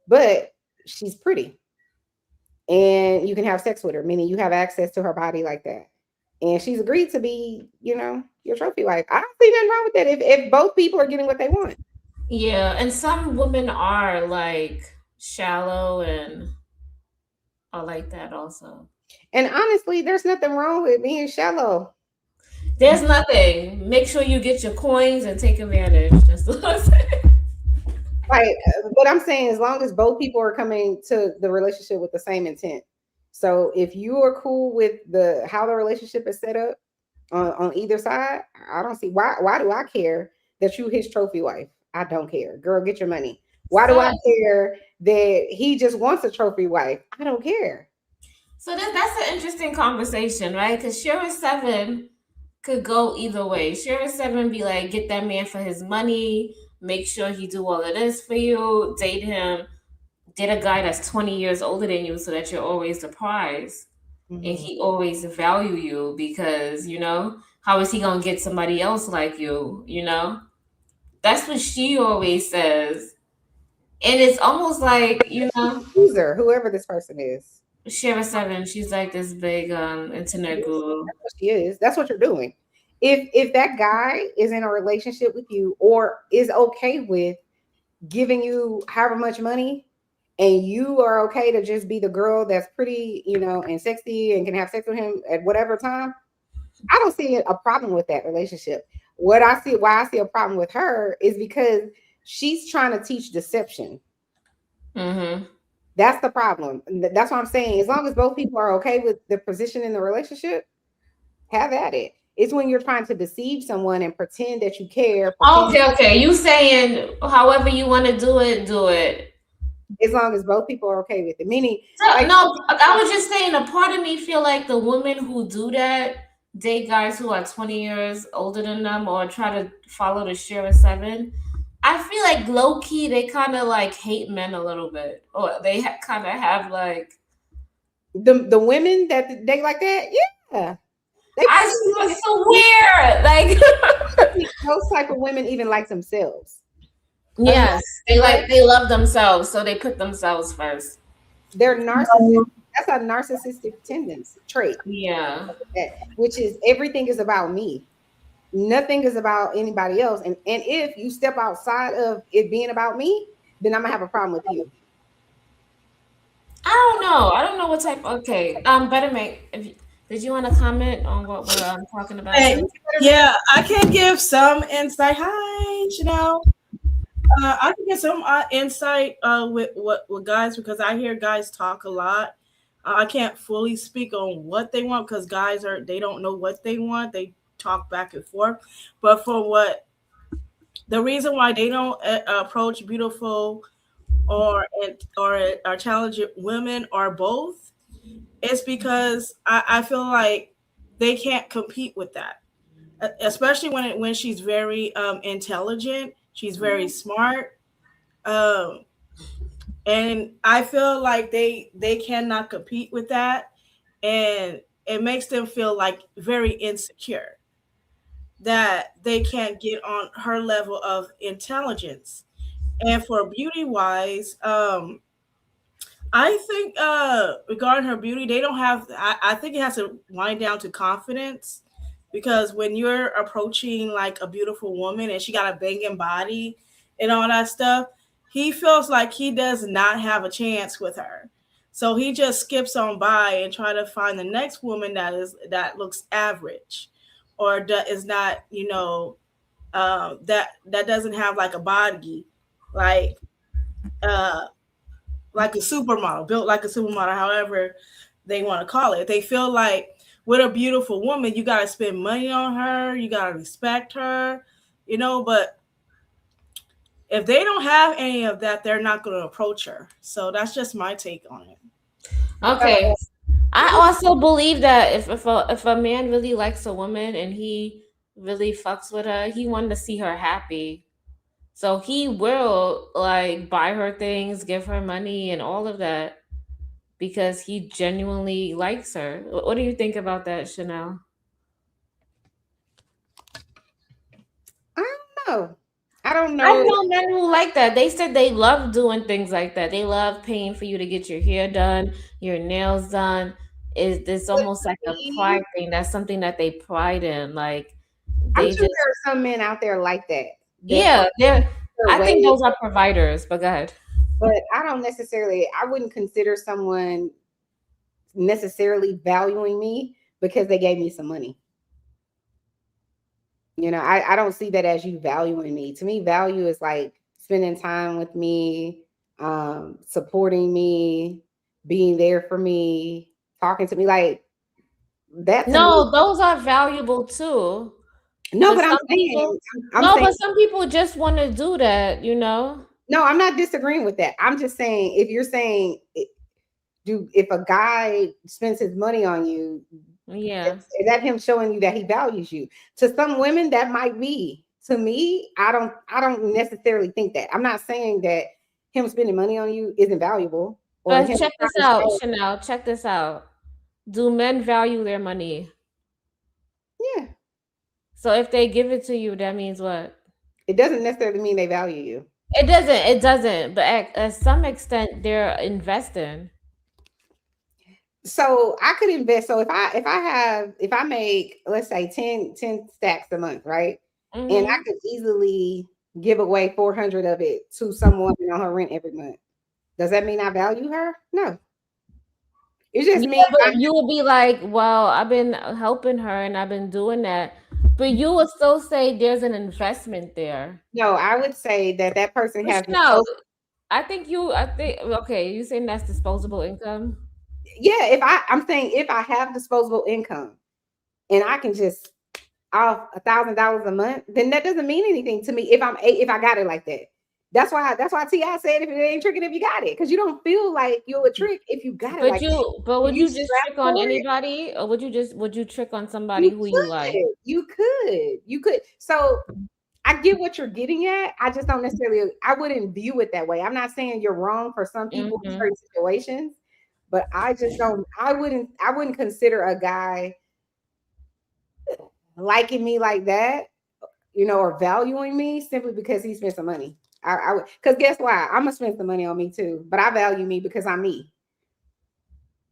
[SPEAKER 3] but she's pretty, and you can have sex with her, meaning you have access to her body like that, and she's agreed to be, your trophy wife. I don't see nothing wrong with that if both people are getting what they want.
[SPEAKER 2] Yeah, and some women are like shallow and are like that also.
[SPEAKER 3] And honestly, there's nothing wrong with being shallow.
[SPEAKER 2] There's nothing. Make sure you get your coins and take advantage. That's what I'm saying.
[SPEAKER 3] Like, what I'm saying, as long as both people are coming to the relationship with the same intent. So if you are cool with how the relationship is set up on either side, I don't see why do I care that you his trophy wife? I don't care. Girl, get your money. Why do I care that he just wants a trophy wife? I don't care.
[SPEAKER 2] So that's an interesting conversation, right? Because Shira 7 could go either way. Shira 7 be like, get that man for his money, make sure he do all of this for you, date him, date a guy that's 20 years older than you so that you're always the prize. And he always value you, because, how is he going to get somebody else like you, That's what she always says. And it's almost like,
[SPEAKER 3] user, whoever this person is.
[SPEAKER 2] Shira 7, she's like this big internet guru.
[SPEAKER 3] That's what she is. That's what you're doing. If that guy is in a relationship with you, or is okay with giving you however much money, and you are okay to just be the girl that's pretty, and sexy and can have sex with him at whatever time, I don't see a problem with that relationship. Why I see a problem with her is because she's trying to teach deception. That's the problem. That's what I'm saying. As long as both people are okay with the position in the relationship, have at it. It's when you're trying to deceive someone and pretend that you care.
[SPEAKER 2] Okay. You saying however you want to do it, do it.
[SPEAKER 3] As long as both people are okay with it. Meaning,
[SPEAKER 2] no, I was just saying, a part of me feel like the women who do that date guys who are 20 years older than them, or try to follow the Shira 7. I feel like low key they kind of like hate men a little bit, or they kind of have like
[SPEAKER 3] The women that they like that, yeah.
[SPEAKER 2] I just it's so weird. Like
[SPEAKER 3] those type of women even like themselves.
[SPEAKER 2] yes, they love themselves, so they put themselves first.
[SPEAKER 3] They're narcissistic. That's a narcissistic tendency trait.
[SPEAKER 2] Yeah.
[SPEAKER 3] Which is everything is about me. Nothing is about anybody else. And if you step outside of it being about me, then I'm gonna have a problem with you.
[SPEAKER 2] I don't know what type. Okay. Better make. Did you want to comment on what we're talking about?
[SPEAKER 7] Hey, yeah, I can give some insight. Hi, Chanel. I can get some insight with guys, because I hear guys talk a lot. I can't fully speak on what they want because guys they don't know what they want. They talk back and forth. But for the reason why they don't approach beautiful or challenging women or both is because I feel like they can't compete with that, especially when she's very intelligent. She's very smart. And I feel like they cannot compete with that. And it makes them feel like very insecure that they can't get on her level of intelligence. And for beauty wise, I think regarding her beauty, they don't have, I think it has to wind down to confidence, because when you're approaching like a beautiful woman and she got a banging body and all that stuff, he feels like he does not have a chance with her. So he just skips on by and try to find the next woman that looks average, or that is not, that doesn't have like a body like a supermodel, built like a supermodel, however they want to call it. They feel like with a beautiful woman, you got to spend money on her, you got to respect her, but if they don't have any of that, they're not going to approach her. So that's just my take on it.
[SPEAKER 2] Okay. I also believe that if a man really likes a woman and he really fucks with her, he wanted to see her happy. So he will like buy her things, give her money and all of that because he genuinely likes her. What do you think about that, Chanel?
[SPEAKER 3] I don't know. I don't know.
[SPEAKER 2] I know men who like that. They said they love doing things like that. They love paying for you to get your hair done, your nails done. It's almost like a pride thing. That's something that they pride in. Like
[SPEAKER 3] I'm sure there are some men out there like that.
[SPEAKER 2] Yeah, I think those are providers, but go ahead.
[SPEAKER 3] But I wouldn't consider someone necessarily valuing me because they gave me some money. I don't see that as you valuing me. To me, value is like spending time with me, supporting me, being there for me, talking to me. Like that.
[SPEAKER 2] No, those are valuable too.
[SPEAKER 3] No, but I'm saying,
[SPEAKER 2] but some people just want to do that,
[SPEAKER 3] No, I'm not disagreeing with that. I'm just saying, if you're saying, if a guy spends his money on you,
[SPEAKER 2] yeah,
[SPEAKER 3] is that him showing you that he values you? To some women, that might be. To me, I don't necessarily think that. I'm not saying that him spending money on you isn't valuable.
[SPEAKER 2] But check this out, Chanel. Check this out. Do men value their money?
[SPEAKER 3] Yeah.
[SPEAKER 2] So if they give it to you, that means what?
[SPEAKER 3] It doesn't necessarily mean they value you.
[SPEAKER 2] It doesn't. But at some extent, they're investing.
[SPEAKER 3] So I could invest. So if I make, let's say 10 stacks a month, right? Mm-hmm. And I could easily give away 400 of it to someone on her rent every month. Does that mean I value her? No. It's just me.
[SPEAKER 2] You will be like, well, I've been helping her and I've been doing that. But you would still say there's an investment there.
[SPEAKER 3] No, I would say that person has
[SPEAKER 2] no. I think okay, you saying that's disposable income?
[SPEAKER 3] Yeah, I'm saying if I have disposable income and I can just off $1,000 a month, then that doesn't mean anything to me if I got it like that. That's why T.I. said if it ain't tricking if you got it, because you don't feel like you're a trick if you got it.
[SPEAKER 2] But would you just trick on anybody, or would you trick on somebody who you like?
[SPEAKER 3] You could. So I get what you're getting at. I just don't necessarily, I wouldn't view it that way. I'm not saying you're wrong for some people in certain situations, but I just don't, I wouldn't consider a guy liking me like that, you know, or valuing me simply because he spent some money. Because guess why? I'm gonna spend some money on me too, but I value me because I'm me.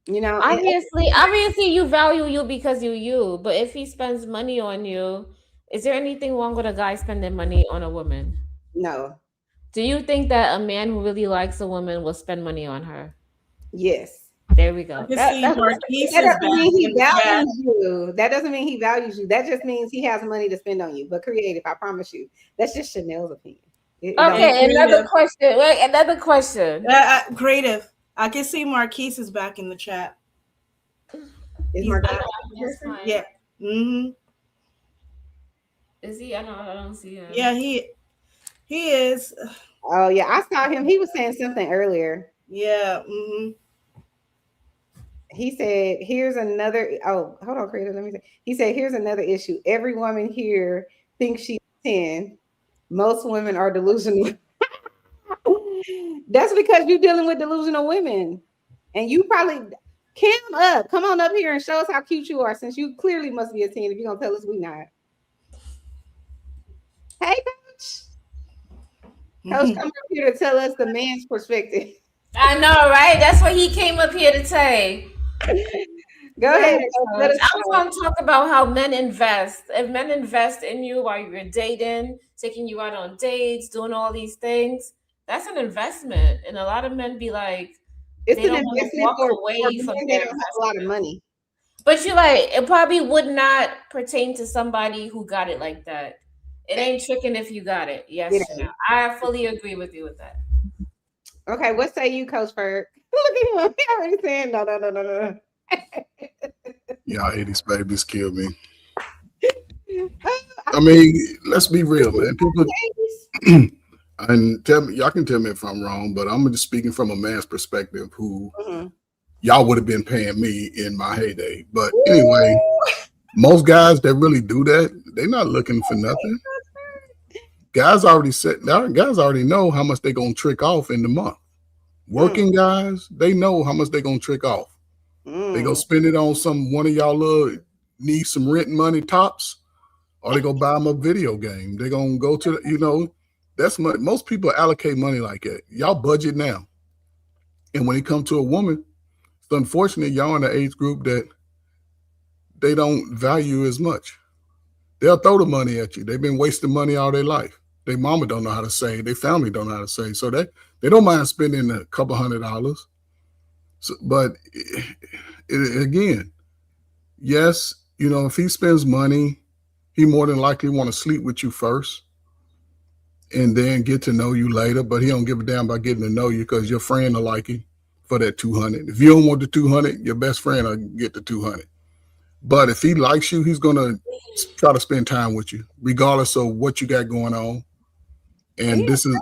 [SPEAKER 3] You know,
[SPEAKER 2] obviously you value you because you, but if he spends money on you, is there anything wrong with a guy spending money on a woman?
[SPEAKER 3] No.
[SPEAKER 2] Do you think that a man who really likes a woman will spend money on her?
[SPEAKER 3] Yes.
[SPEAKER 2] There we go.
[SPEAKER 3] That doesn't mean he values you. That doesn't mean he values you. That just means he has money to spend on you. But creative, I promise you, that's just Chanel's opinion.
[SPEAKER 2] Okay, another question. Wait, another question.
[SPEAKER 7] Creative. I can see Marquise is back in the chat.
[SPEAKER 3] Is Marquise?
[SPEAKER 7] Yeah. Mm-hmm.
[SPEAKER 2] Is he? I don't see him.
[SPEAKER 7] Yeah, he is.
[SPEAKER 3] Oh yeah, I saw him. He was saying something earlier.
[SPEAKER 7] Yeah. Mm-hmm.
[SPEAKER 3] He said, "Here's another." Oh, hold on, creator. Let me say. He said, "Here's another issue. Every woman here thinks she's 10. Most women are delusional." That's because you're dealing with delusional women, and you probably come on up here and show us how cute you are, since you clearly must be a 10 if you're gonna tell us we not. Hey, Coach. Coach, come up here to tell us the man's perspective.
[SPEAKER 2] I know, right? That's what he came up here to say.
[SPEAKER 3] Go ahead.
[SPEAKER 2] I was going to talk about how men invest. If men invest in you while you're dating, taking you out on dates, doing all these things, that's an investment. And a lot of men be like,
[SPEAKER 3] it's
[SPEAKER 2] they
[SPEAKER 3] an
[SPEAKER 2] don't want to walk away from
[SPEAKER 3] they don't have a lot of money.
[SPEAKER 2] But you're like, it probably would not pertain to somebody who got it like that. It ain't tricking if you got it. Yes, yeah. I fully agree with you with that.
[SPEAKER 3] Okay, what say you, Coach Ferg? Look at him. He already saying no.
[SPEAKER 8] Y'all 80s babies kill me. I mean, let's be real, man. People, and tell me, y'all can tell me if I'm wrong, but I'm just speaking from a man's perspective who y'all would have been paying me in my heyday. But anyway, most guys that really do that, they're not looking for nothing. Guys already know how much they're gonna trick off in the month. Working guys, they know how much they're gonna trick off. They go spend it on one of y'all need some rent money tops, or they go buy them a video game. They're gonna go to that's money. Most people allocate money like that. Y'all budget now. And when it comes to a woman, it's unfortunate y'all in the age group that they don't value as much. They'll throw the money at you. They've been wasting money all their life. Their mama don't know how to save. Their family don't know how to save. So they don't mind spending a couple $100. So, but again, yes, if he spends money, he more than likely want to sleep with you first and then get to know you later. But he don't give a damn about getting to know you because your friend will like you for that $200. If you don't want the $200, your best friend will get the $200. But if he likes you, he's going to try to spend time with you, regardless of what you got going on. And this is,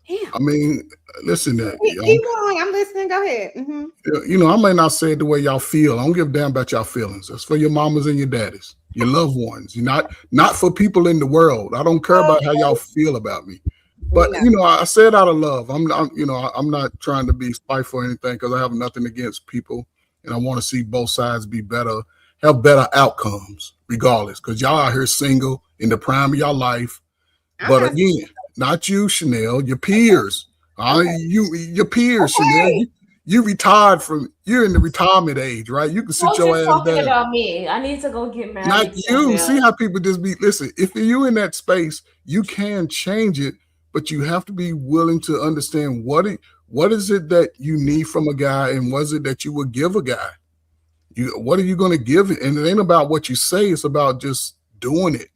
[SPEAKER 8] I mean, listen to
[SPEAKER 3] keep going. I'm listening. Go ahead.
[SPEAKER 8] I may not say it the way y'all feel. I don't give a damn about y'all feelings. That's for your mamas and your daddies, your loved ones. Not for people in the world. I don't care about how y'all feel about me. But I say it out of love. I'm not trying to be spiteful or anything, because I have nothing against people, and I want to see both sides be better, have better outcomes, regardless. Because y'all out here single in the prime of your life. But again, not you, Chanel, your peers. Your peers, Chanel. You retired you're in the retirement age, right? You can sit your ass down.
[SPEAKER 2] Talking about me. I need to go get married.
[SPEAKER 8] Not you. See how people just listen, if you're in that space, you can change it, but you have to be willing to understand what is it that you need from a guy, and what is it that you would give a guy? What are you going to give it? And it ain't about what you say, it's about just doing it.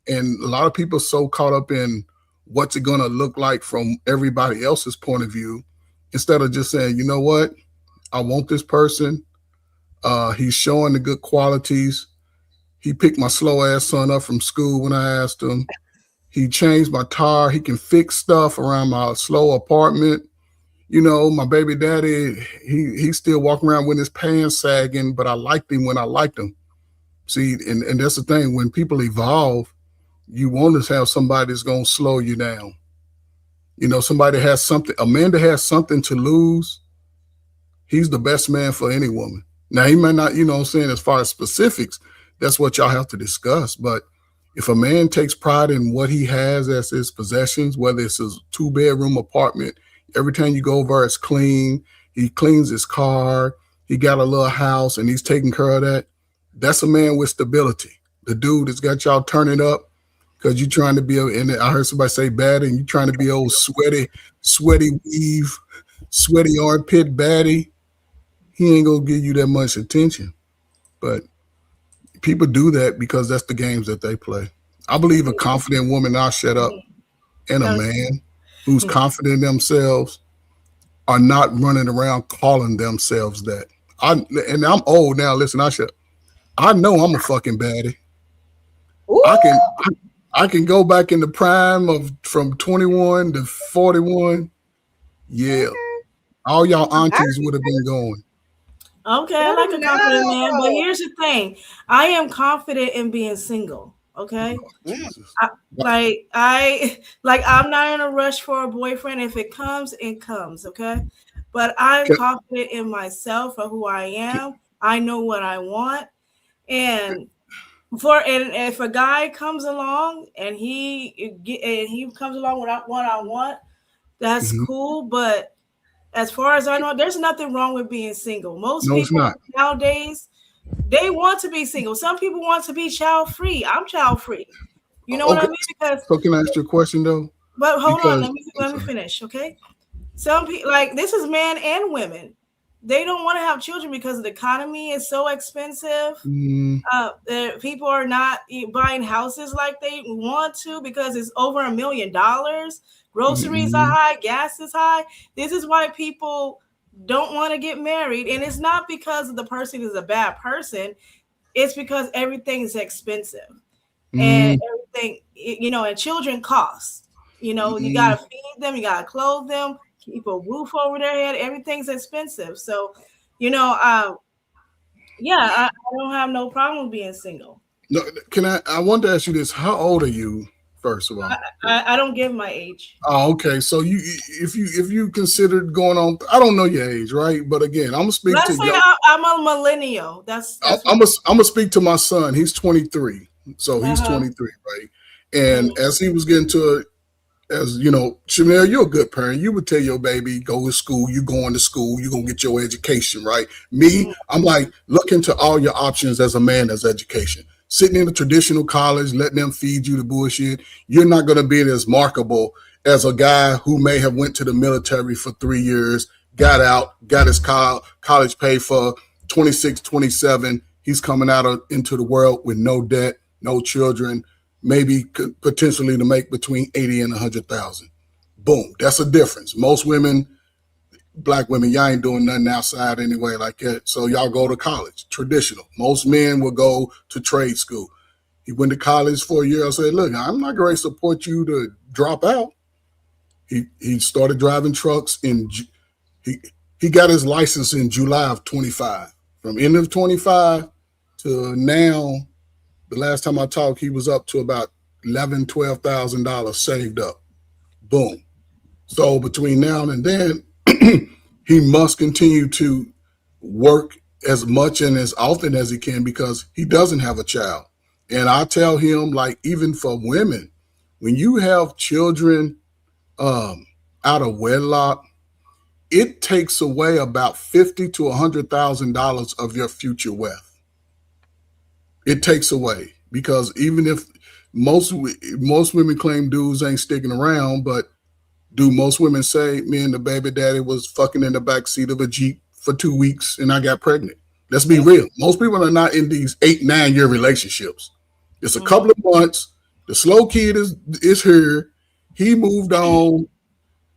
[SPEAKER 8] And a lot of people are so caught up in what's it going to look like from everybody else's point of view, instead of just saying, you know what, I want this person. He's showing the good qualities. He picked my slow ass son up from school when I asked him. He changed my tire. He can fix stuff around my slow apartment. My baby daddy, he's still walking around with his pants sagging, but I liked him when I liked him. See, and that's the thing. When people evolve, you want to have somebody that's going to slow you down. You know, somebody has something, a man that has something to lose, he's the best man for any woman. Now, he may not, you know what I'm saying, as far as specifics, that's what y'all have to discuss. But if a man takes pride in what he has as his possessions, whether it's his 2-bedroom apartment, every time you go over, it's clean, he cleans his car, he got a little house, and he's taking care of that, that's a man with stability. The dude that's got y'all turning up because you're trying to be, and I heard somebody say baddie, and you're trying to be old sweaty weave, sweaty armpit baddie, he ain't going to give you that much attention. But people do that because that's the games that they play. I believe a confident woman, I'll shut up, and a man who's confident in themselves are not running around calling themselves that. And I'm old now. Listen, I know I'm a fucking baddie.
[SPEAKER 3] Ooh.
[SPEAKER 8] I can go back in the prime of from 21 to 41. Yeah. All y'all aunties would have been going.
[SPEAKER 7] Okay, I like a confident man, but here's the thing: I am confident in being single. Okay, I'm not in a rush for a boyfriend. If it comes, it comes. Okay, but I'm confident in myself for who I am. I know what I want, and if a guy comes along and he comes along with what I want, that's cool. But as far as I know, there's nothing wrong with being single. Most people nowadays, they want to be single. Some people want to be child free. I'm child free. You know what I mean? Because
[SPEAKER 8] so can I ask you a question though?
[SPEAKER 7] But hold on, let me finish, okay? Some people, like, this is men and women. They don't want to have children because the economy is so expensive. People are not buying houses like they want to because it's over $1 million. Groceries are high, gas is high. This is why people don't want to get married. And it's not because the person is a bad person. It's because everything is expensive. And everything, and children cost. You got to feed them, you got to clothe them, keep a roof over their head. Everything's expensive. So, I don't have no problem being single.
[SPEAKER 8] No, I want to ask you this. How old are you? First of all,
[SPEAKER 7] I don't give my age.
[SPEAKER 8] Oh, okay. So if you considered going on, I don't know your age, right? But again, I'm gonna speak to you.
[SPEAKER 7] I'm a millennial.
[SPEAKER 8] I'm gonna speak to my son. He's 23, so he's 23, right? And as he was getting to, as you know, Chanel, you're a good parent. You would tell your baby, go to school. You going to school. You're gonna get your education, right? Me, I'm like, look into all your options as a man that's education. Sitting in a traditional college, letting them feed you the bullshit, you're not going to be as marketable as a guy who may have went to the military for 3 years, got out, got his college paid for, 26, 27. He's coming out into the world with no debt, no children, maybe potentially to make between 80 and 100,000. Boom. That's a difference. Most women, Black women, y'all ain't doing nothing outside anyway like that. So y'all go to college, traditional. Most men will go to trade school. He went to college for a year. I said, look, I'm not going to support you to drop out. He started driving trucks he got his license in July of 25. From end of 25 to now, the last time I talked, he was up to about $11,000, $12,000 saved up. Boom. So between now and then, he must continue to work as much and as often as he can because he doesn't have a child. And I tell him, like, even for women, when you have children out of wedlock, it takes away about $50,000 to $100,000 of your future wealth. It takes away because even if most women claim dudes ain't sticking around, but do most women say, me and the baby daddy was fucking in the backseat of a Jeep for 2 weeks and I got pregnant? Let's be real. Most people are not in these 8-9 year relationships. It's a couple of months. The slow kid is here. He moved on.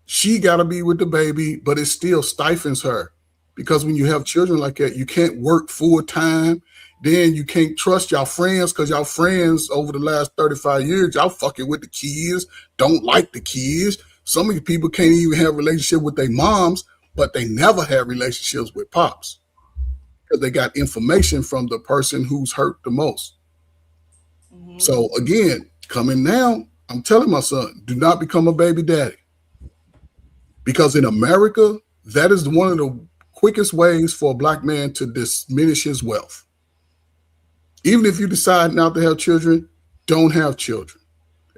[SPEAKER 8] She got to be with the baby, but it still stifles her because when you have children like that, you can't work full time. Then you can't trust y'all friends because y'all friends over the last 35 years, y'all fucking with the kids, don't like the kids. Some of you people can't even have a relationship with their moms, but they never had relationships with pops because they got information from the person who's hurt the most. So again, coming now, I'm telling my son, do not become a baby daddy. Because in America, that is one of the quickest ways for a black man to diminish his wealth. Even if you decide not to have children, don't have children.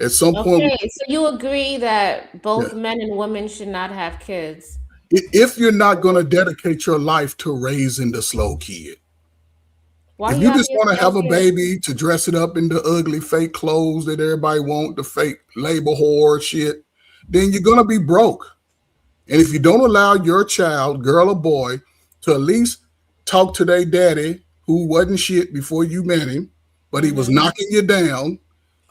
[SPEAKER 8] At some point.
[SPEAKER 2] Okay, so you agree that both men and women should not have kids?
[SPEAKER 8] If you're not going to dedicate your life to raising the slow kid.
[SPEAKER 2] Why
[SPEAKER 8] if you just want to have a baby to dress it up in the ugly fake clothes that everybody want, the fake label whore shit, then you're going to be broke. And if you don't allow your child, girl or boy, to at least talk to their daddy, who wasn't shit before you met him, but he was knocking you down,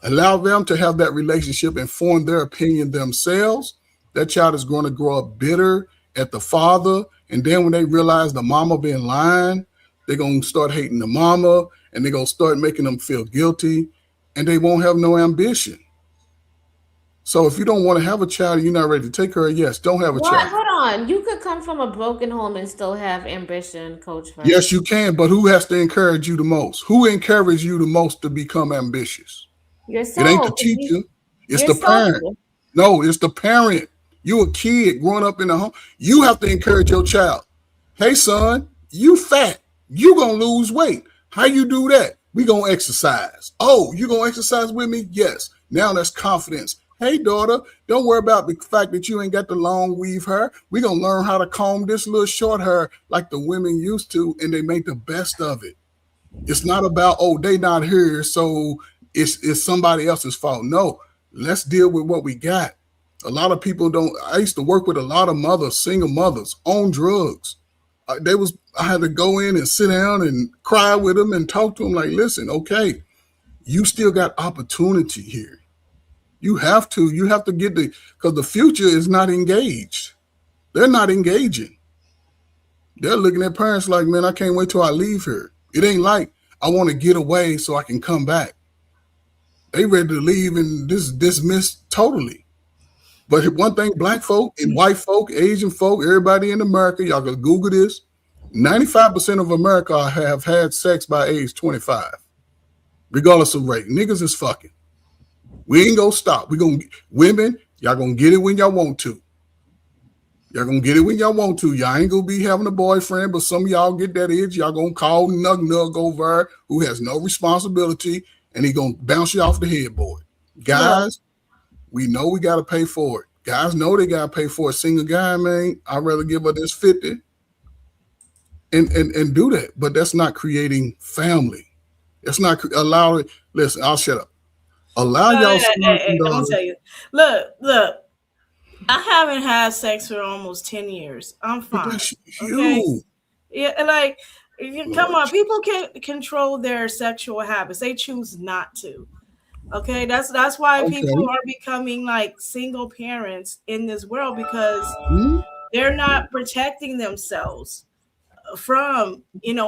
[SPEAKER 8] allow them to have that relationship and form their opinion themselves, that child is going to grow up bitter at the father. And then when they realize the mama been lying, they're going to start hating the mama, and they're going to start making them feel guilty, and they won't have no ambition. So if you don't want to have a child, you're not ready to take her, yes, don't have a child.
[SPEAKER 2] Hold on. You could come from a broken home and still have ambition, Coach Frank.
[SPEAKER 8] Yes, you can, but who has to encourage you the most? Who encourages you the most to become ambitious?
[SPEAKER 2] Yourself.
[SPEAKER 8] It ain't the teacher. It's the parent. No, it's the parent. You a kid growing up in the home. You have to encourage your child. Hey, son, you fat. You going to lose weight. How you do that? We going to exercise. Oh, you going to exercise with me? Yes. Now that's confidence. Hey, daughter, don't worry about the fact that you ain't got the long weave hair. We're going to learn how to comb this little short hair like the women used to, and they make the best of it. It's not about, oh, they not here, so it's somebody else's fault. No, let's deal with what we got. A lot of people don't. I used to work with a lot of mothers, single mothers, on drugs. I had to go in and sit down and cry with them and talk to them like, listen, okay, you still got opportunity here. You have to get because the future is not engaged. They're not engaging. They're looking at parents like, man, I can't wait till I leave here. It ain't like I want to get away so I can come back. They ready to leave and dismiss totally. But one thing, black folk and white folk, Asian folk, everybody in America, y'all can Google this. 95% of America have had sex by age 25, regardless of rate. Niggas is fucking. We ain't gonna stop. Women, y'all gonna get it when y'all want to. Y'all gonna get it when y'all want to. Y'all ain't gonna be having a boyfriend, but some of y'all get that itch. Y'all gonna call Nug over who has no responsibility, and he gonna bounce you off the headboard. Guys, we know we gotta pay for it. Guys know they gotta pay for a single guy, man. I'd rather give her this 50 and do that. But that's not creating family. That's not allowing. Listen, I'll shut up. Allow y'all.
[SPEAKER 7] Let me tell you. Look. I haven't had sex for almost 10 years. I'm fine. Okay? Yeah, like, come on. People can control their sexual habits. They choose not to. Okay, that's why people are becoming like single parents in this world because they're not protecting themselves from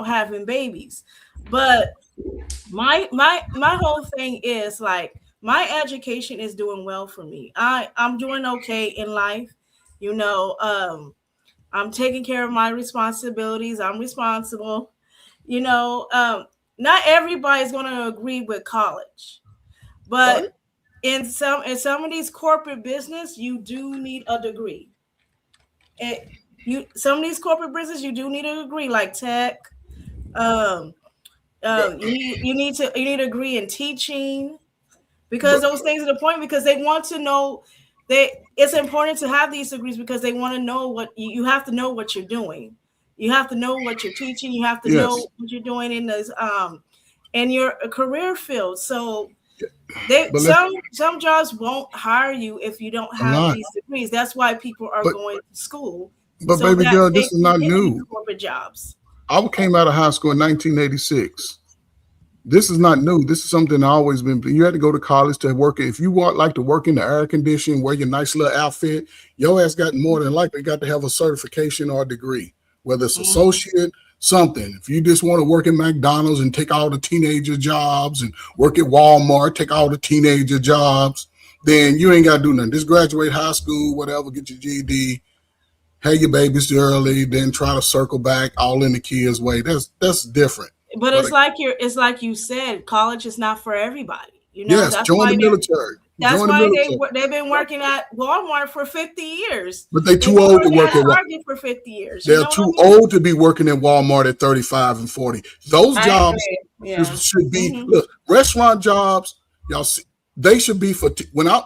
[SPEAKER 7] having babies. But my whole thing is like my education is doing well for me. I'm doing okay in life. I'm taking care of my responsibilities. I'm responsible. Not everybody's going to agree with college, but in some of these corporate business, you do need a degree. Some of these corporate business, you do need a degree, like tech. You need a degree in teaching. Because those things are the point, because they want to know it's important to have these degrees because they want to know what you have to know what you're doing. You have to know what you're teaching. You have to know what you're doing in this in your career field. So some jobs won't hire you if you don't have these degrees. That's why people are going to school.
[SPEAKER 8] But so baby girl, this is not new.
[SPEAKER 7] Corporate jobs.
[SPEAKER 8] I came out of high school in 1986. This is not new. This is something I always been. You had to go to college to work. If you like to work in the air conditioning, wear your nice little outfit, your ass got more than likely got to have a certification or a degree, whether it's associate, something. If you just want to work in McDonald's and take all the teenager jobs and work at Walmart, take all the teenager jobs, then you ain't got to do nothing. Just graduate high school, whatever, get your GED, have your babies early, then try to circle back all in the kids' way. That's different.
[SPEAKER 7] But it's like you said, college is not for everybody. You know,
[SPEAKER 8] Yes, join the military.
[SPEAKER 7] That's
[SPEAKER 8] Join the
[SPEAKER 7] why
[SPEAKER 8] military.
[SPEAKER 7] they've been working at Walmart for 50 years.
[SPEAKER 8] But they too old to work at Walmart.
[SPEAKER 7] Target for 50 years.
[SPEAKER 8] They're too old to be working at Walmart at 35 and 40. Those jobs should be look, restaurant jobs. Y'all see, they should be for when I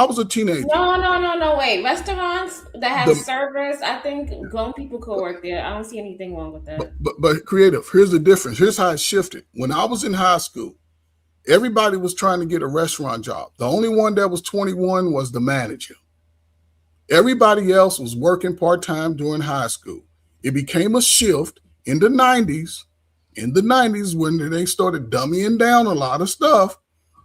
[SPEAKER 8] was a teenager.
[SPEAKER 2] No, wait. Restaurants that have servers, I think grown people could work there. I don't see anything wrong with that.
[SPEAKER 8] But creative, here's the difference. Here's how it shifted. When I was in high school, everybody was trying to get a restaurant job. The only one that was 21 was the manager. Everybody else was working part-time during high school. It became a shift in the 90s. In the 90s, when they started dumbing down a lot of stuff,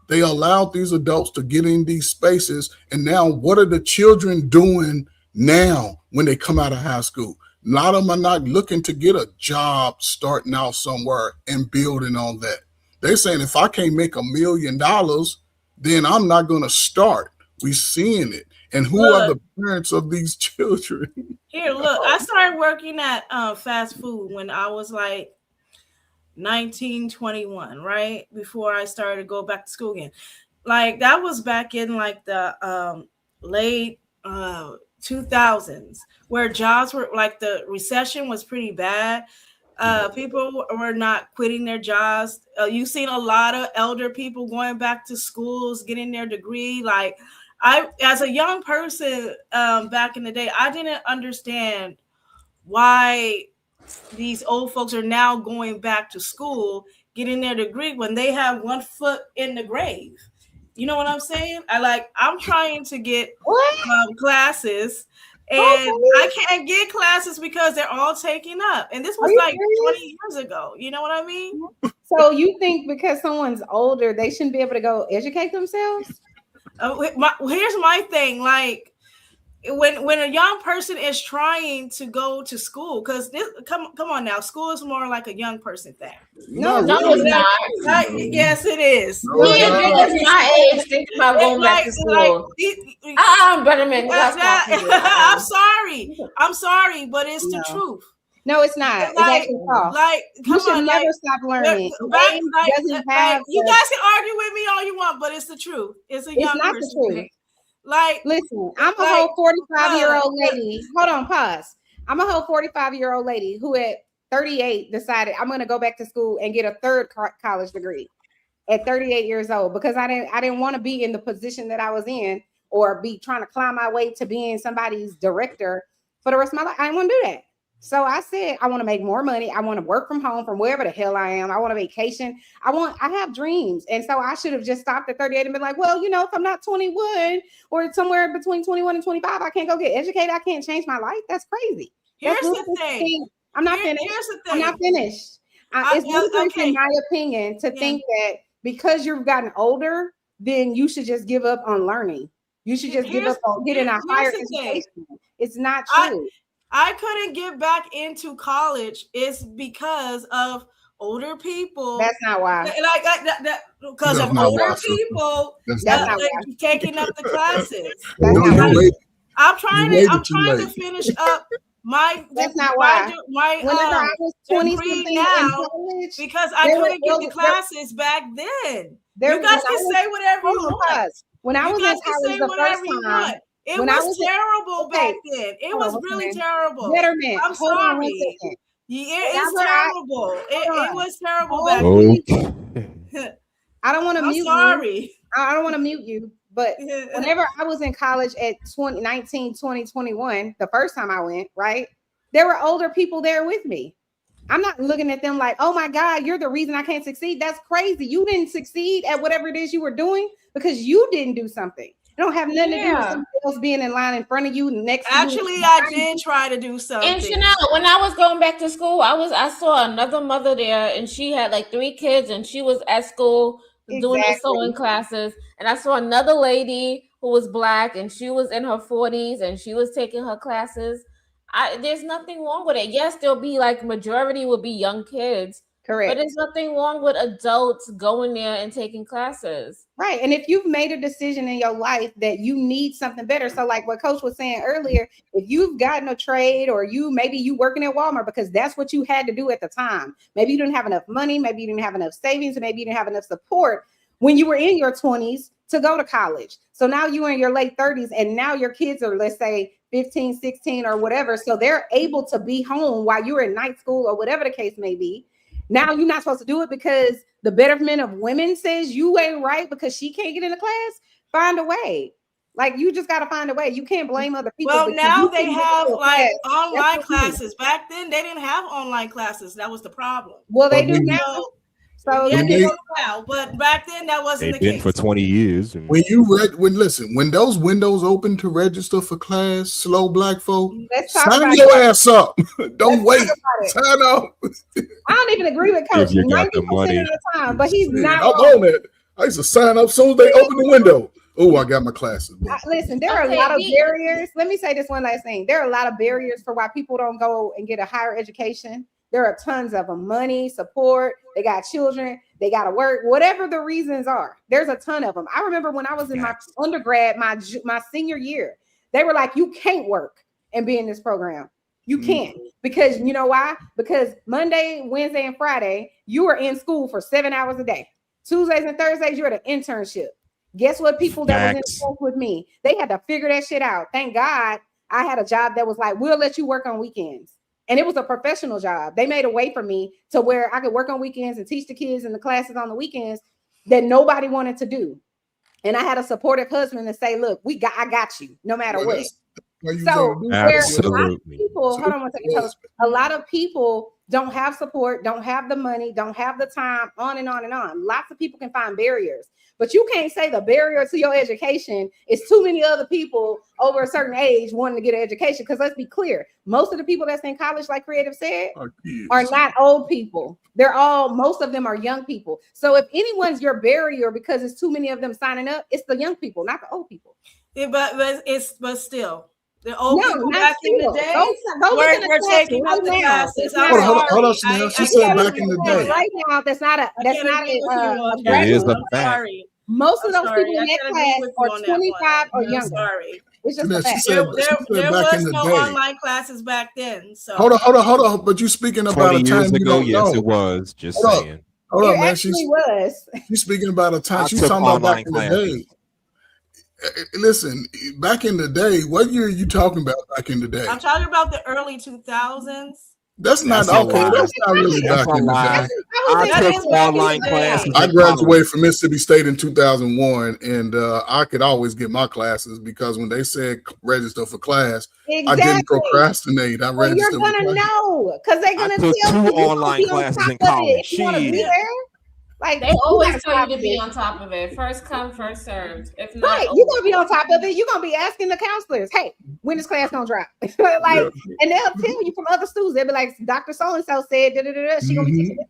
[SPEAKER 8] they allowed these adults to get in these spaces. And now what are the children doing now when they come out of high school? A lot of them are not looking to get a job starting out somewhere and building on that. They're saying, if I can't make $1 million, then I'm not going to start. We're seeing it. And who are the parents of these children?
[SPEAKER 7] Here, look, I started working at fast food when I was like 19, 21, right? Before I started to go back to school again. Like that was back in like the late 2000s, where jobs were like, the recession was pretty bad. People were not quitting their jobs. You've seen a lot of elder people going back to schools, getting their degree. Like I, as a young person back in the day, I didn't understand why these old folks are now going back to school, getting their degree when they have one foot in the grave. You know what I'm saying? I'm trying to get classes. And I can't get classes because they're all taken up. And this was like 20 years ago. You know what I mean?
[SPEAKER 3] So you think because someone's older, they shouldn't be able to go educate themselves?
[SPEAKER 7] Here's my thing. Like when a young person is trying to go to school, because come on now, school is more like a young person thing.
[SPEAKER 2] No, it's not.
[SPEAKER 7] Yes, it is.
[SPEAKER 2] It's my age. Think about going back to school. I'm
[SPEAKER 7] sorry, but it's the truth.
[SPEAKER 3] No, it's not. You should never stop learning.
[SPEAKER 7] You guys can argue with me all you want, but it's the truth. It's not the truth. Like,
[SPEAKER 3] listen, I'm a whole 45-year-old lady. Hold on, pause. I'm a whole 45-year-old lady who at 38 decided I'm going to go back to school and get a third college degree at 38 years old because I didn't want to be in the position that I was in or be trying to climb my way to being somebody's director for the rest of my life. I didn't want to do that. So I said, I want to make more money. I want to work from home from wherever the hell I am. I want a vacation. I have dreams. And so I should have just stopped at 38 and been like, well, if I'm not 21 or somewhere between 21 and 25, I can't go get educated. I can't change my life. That's crazy.
[SPEAKER 7] Here's the thing.
[SPEAKER 3] I'm not finished. I'm not finished. It's ludicrous in my opinion to think that because you've gotten older, then you should just give up on learning. You should just give up on getting a higher education. It's not true.
[SPEAKER 7] I couldn't get back into college. It's because of older people.
[SPEAKER 3] That's not why.
[SPEAKER 7] Because of older people taking up the classes. I'm trying to finish up my.
[SPEAKER 3] That's not why.
[SPEAKER 7] Whenever I was 20 now, because I couldn't get the classes back then. You guys can say whatever you want.
[SPEAKER 3] When I was in college the first time.
[SPEAKER 7] It was terrible back then. It was really terrible. I'm sorry. It's terrible. It was terrible back then.
[SPEAKER 3] I don't want to mute you. I don't want to mute you. But whenever I was in college at 2019, 2021, the first time I went, right, there were older people there with me. I'm not looking at them like, oh my God, you're the reason I can't succeed. That's crazy. You didn't succeed at whatever it is you were doing because you didn't do something. It don't have nothing to do with somebody else being in line in front of you next to you.
[SPEAKER 7] Actually, I did try to do something.
[SPEAKER 2] And when I was going back to school, I saw another mother there, and she had like 3 kids, and she was at school doing the sewing classes. And I saw another lady who was Black, and she was in her 40s, and she was taking her classes. There's nothing wrong with it. Yes, there'll be like majority will be young kids.
[SPEAKER 3] Correct.
[SPEAKER 2] But there's nothing wrong with adults going there and taking classes.
[SPEAKER 3] Right. And if you've made a decision in your life that you need something better. So like what Coach was saying earlier, if you've gotten a trade or maybe you working at Walmart because that's what you had to do at the time. Maybe you didn't have enough money. Maybe you didn't have enough savings. Maybe you didn't have enough support. when you were in your 20s to go to college. So now you're in your late 30s and now your kids are, let's say, 15, 16 or whatever. So they're able to be home while you're in night school or whatever the case may be. Now you're not supposed to do it because the betterment of women says you ain't right because she can't get into class. Find a way. Like, you just got to find a way. You can't blame other people.
[SPEAKER 7] Well, now they have like
[SPEAKER 3] class.
[SPEAKER 7] online classes. Back then, they didn't have online classes. That was the problem.
[SPEAKER 3] Well, they
[SPEAKER 8] But
[SPEAKER 3] do
[SPEAKER 8] when
[SPEAKER 3] now. So
[SPEAKER 7] Yeah,
[SPEAKER 8] When
[SPEAKER 7] they
[SPEAKER 8] they-
[SPEAKER 7] do now, but back then that wasn't
[SPEAKER 9] They've
[SPEAKER 7] the
[SPEAKER 9] been
[SPEAKER 7] case.
[SPEAKER 9] for 20 years. And
[SPEAKER 8] when those windows open to register for class, slow black folk,
[SPEAKER 3] let's talk
[SPEAKER 8] sign
[SPEAKER 3] about
[SPEAKER 8] your
[SPEAKER 3] it.
[SPEAKER 8] ass up. Don't
[SPEAKER 3] Let's
[SPEAKER 8] wait.
[SPEAKER 3] talk about it.
[SPEAKER 8] Sign up.
[SPEAKER 3] I don't even agree with Coach
[SPEAKER 9] If you got the
[SPEAKER 3] 90%
[SPEAKER 9] money.
[SPEAKER 3] of the time, but he's
[SPEAKER 8] I'm
[SPEAKER 3] not
[SPEAKER 8] on
[SPEAKER 3] wrong.
[SPEAKER 8] it. I used to sign up as soon as they open the window. Oh, I got my classes. booked.
[SPEAKER 3] Listen, there are a
[SPEAKER 2] Okay,
[SPEAKER 3] lot of
[SPEAKER 2] we-
[SPEAKER 3] barriers. Let me say this one last thing. There are a lot of barriers for why people don't go and get a higher education. There are tons of them. Money, support, they got children, they got to work, whatever the reasons are. There's a ton of them. I remember when I was in my undergrad, my senior year, they were like, you can't work and be in this program. You can't. Because you know why? Because Monday, Wednesday, and Friday, you are in school for 7 hours a day. Tuesdays and Thursdays, you're at an internship. Guess what? People that was in
[SPEAKER 9] Facts.
[SPEAKER 3] school with me, they had to figure that shit out. Thank God I had a job that was like, we'll let you work on weekends. And it was a professional job. They made a way for me to where I could work on weekends and teach the kids in the classes on the weekends that nobody wanted to do. And I had a supportive husband to say, look, I got you no matter
[SPEAKER 8] Well,
[SPEAKER 3] what.
[SPEAKER 8] that's what you
[SPEAKER 3] So
[SPEAKER 8] gonna do.
[SPEAKER 3] where a lot of
[SPEAKER 9] Absolutely.
[SPEAKER 3] people, hold on one second, Coach. A lot of people don't have support, don't have the money, don't have the time, on and on and on. Lots of people can find barriers, but you can't say the barrier to your education is too many other people over a certain age wanting to get an education. Because let's be clear, most of the people that's in college, like Creative said,
[SPEAKER 8] Our kids.
[SPEAKER 3] are not old people. Most of them are young people. So if anyone's your barrier because it's too many of them signing up, it's the young people, not the old people.
[SPEAKER 7] Yeah, but still, the old
[SPEAKER 3] No,
[SPEAKER 7] people
[SPEAKER 3] not
[SPEAKER 7] back in the
[SPEAKER 3] still.
[SPEAKER 7] day
[SPEAKER 3] Go look in the
[SPEAKER 7] we're
[SPEAKER 3] class
[SPEAKER 7] taking
[SPEAKER 3] right
[SPEAKER 7] up the
[SPEAKER 3] now.
[SPEAKER 7] classes.
[SPEAKER 3] It's
[SPEAKER 7] I'm
[SPEAKER 3] not
[SPEAKER 8] Hold on,
[SPEAKER 7] sorry.
[SPEAKER 8] Chanel. She
[SPEAKER 7] I
[SPEAKER 8] said
[SPEAKER 7] can't
[SPEAKER 8] back
[SPEAKER 7] agree
[SPEAKER 8] in the
[SPEAKER 7] with
[SPEAKER 8] day.
[SPEAKER 7] you.
[SPEAKER 3] right now, that's not
[SPEAKER 7] I can't agree with you on that.
[SPEAKER 9] It is a
[SPEAKER 7] I'm
[SPEAKER 9] fact.
[SPEAKER 7] sorry.
[SPEAKER 3] most of
[SPEAKER 7] I'm
[SPEAKER 3] those
[SPEAKER 7] sorry.
[SPEAKER 3] people
[SPEAKER 7] I
[SPEAKER 3] in that
[SPEAKER 7] can't agree
[SPEAKER 3] class
[SPEAKER 7] with you
[SPEAKER 3] are
[SPEAKER 7] on that one.
[SPEAKER 3] 25 or
[SPEAKER 7] I'm
[SPEAKER 3] younger.
[SPEAKER 7] sorry.
[SPEAKER 3] It's just
[SPEAKER 8] Chanel,
[SPEAKER 3] a
[SPEAKER 8] she
[SPEAKER 3] fact.
[SPEAKER 8] said,
[SPEAKER 7] There
[SPEAKER 8] back in
[SPEAKER 7] was
[SPEAKER 8] the
[SPEAKER 7] no
[SPEAKER 8] day.
[SPEAKER 7] online classes back then. So
[SPEAKER 8] Hold on. But you speaking about
[SPEAKER 9] 20
[SPEAKER 8] a time
[SPEAKER 9] years
[SPEAKER 8] you
[SPEAKER 9] ago,
[SPEAKER 8] don't
[SPEAKER 9] yes,
[SPEAKER 8] know.
[SPEAKER 9] it was. Just
[SPEAKER 8] Hold up.
[SPEAKER 9] saying.
[SPEAKER 8] Hold
[SPEAKER 3] It
[SPEAKER 8] on, man.
[SPEAKER 3] actually was.
[SPEAKER 8] She's speaking about a time.
[SPEAKER 9] I
[SPEAKER 8] She's
[SPEAKER 9] took
[SPEAKER 8] talking about
[SPEAKER 9] online
[SPEAKER 8] back in the
[SPEAKER 9] classes.
[SPEAKER 8] day. Listen, back in the day, what year are you talking about back in the day?
[SPEAKER 7] I'm talking about the early 2000s.
[SPEAKER 8] That's not
[SPEAKER 9] That's a
[SPEAKER 8] okay.
[SPEAKER 9] lie.
[SPEAKER 8] That's not really
[SPEAKER 9] That's
[SPEAKER 8] back
[SPEAKER 9] a
[SPEAKER 8] in the
[SPEAKER 9] lie.
[SPEAKER 8] day.
[SPEAKER 9] I
[SPEAKER 7] That
[SPEAKER 9] took
[SPEAKER 7] is back in the
[SPEAKER 9] online
[SPEAKER 7] day.
[SPEAKER 9] classes.
[SPEAKER 8] I
[SPEAKER 9] in
[SPEAKER 8] graduated
[SPEAKER 9] college.
[SPEAKER 8] from Mississippi State in 2001, and I could always get my classes because when they said register for class, I didn't
[SPEAKER 3] Exactly.
[SPEAKER 8] procrastinate. I
[SPEAKER 3] Well, you're
[SPEAKER 8] registered.
[SPEAKER 3] gonna
[SPEAKER 8] for class.
[SPEAKER 3] know because they're
[SPEAKER 9] I
[SPEAKER 3] gonna
[SPEAKER 9] took
[SPEAKER 3] tell
[SPEAKER 9] 2
[SPEAKER 3] you. You gonna
[SPEAKER 9] online
[SPEAKER 3] be on
[SPEAKER 9] classes
[SPEAKER 3] top
[SPEAKER 9] in
[SPEAKER 3] of it
[SPEAKER 9] college.
[SPEAKER 3] if you want to be
[SPEAKER 9] Shit.
[SPEAKER 3] there. Like
[SPEAKER 2] They
[SPEAKER 3] you
[SPEAKER 2] always
[SPEAKER 3] gotta
[SPEAKER 2] tell you
[SPEAKER 3] stop
[SPEAKER 2] to be
[SPEAKER 3] this.
[SPEAKER 2] on top of it. First come, first served. If not,
[SPEAKER 3] Right, you're gonna be on top of it. You're gonna be asking the counselors, "Hey, when is class gonna drop?" like,
[SPEAKER 8] Yeah.
[SPEAKER 3] and they'll tell you from other students. They'll be like, "Dr. So and so said, da da da da. She gonna be teaching this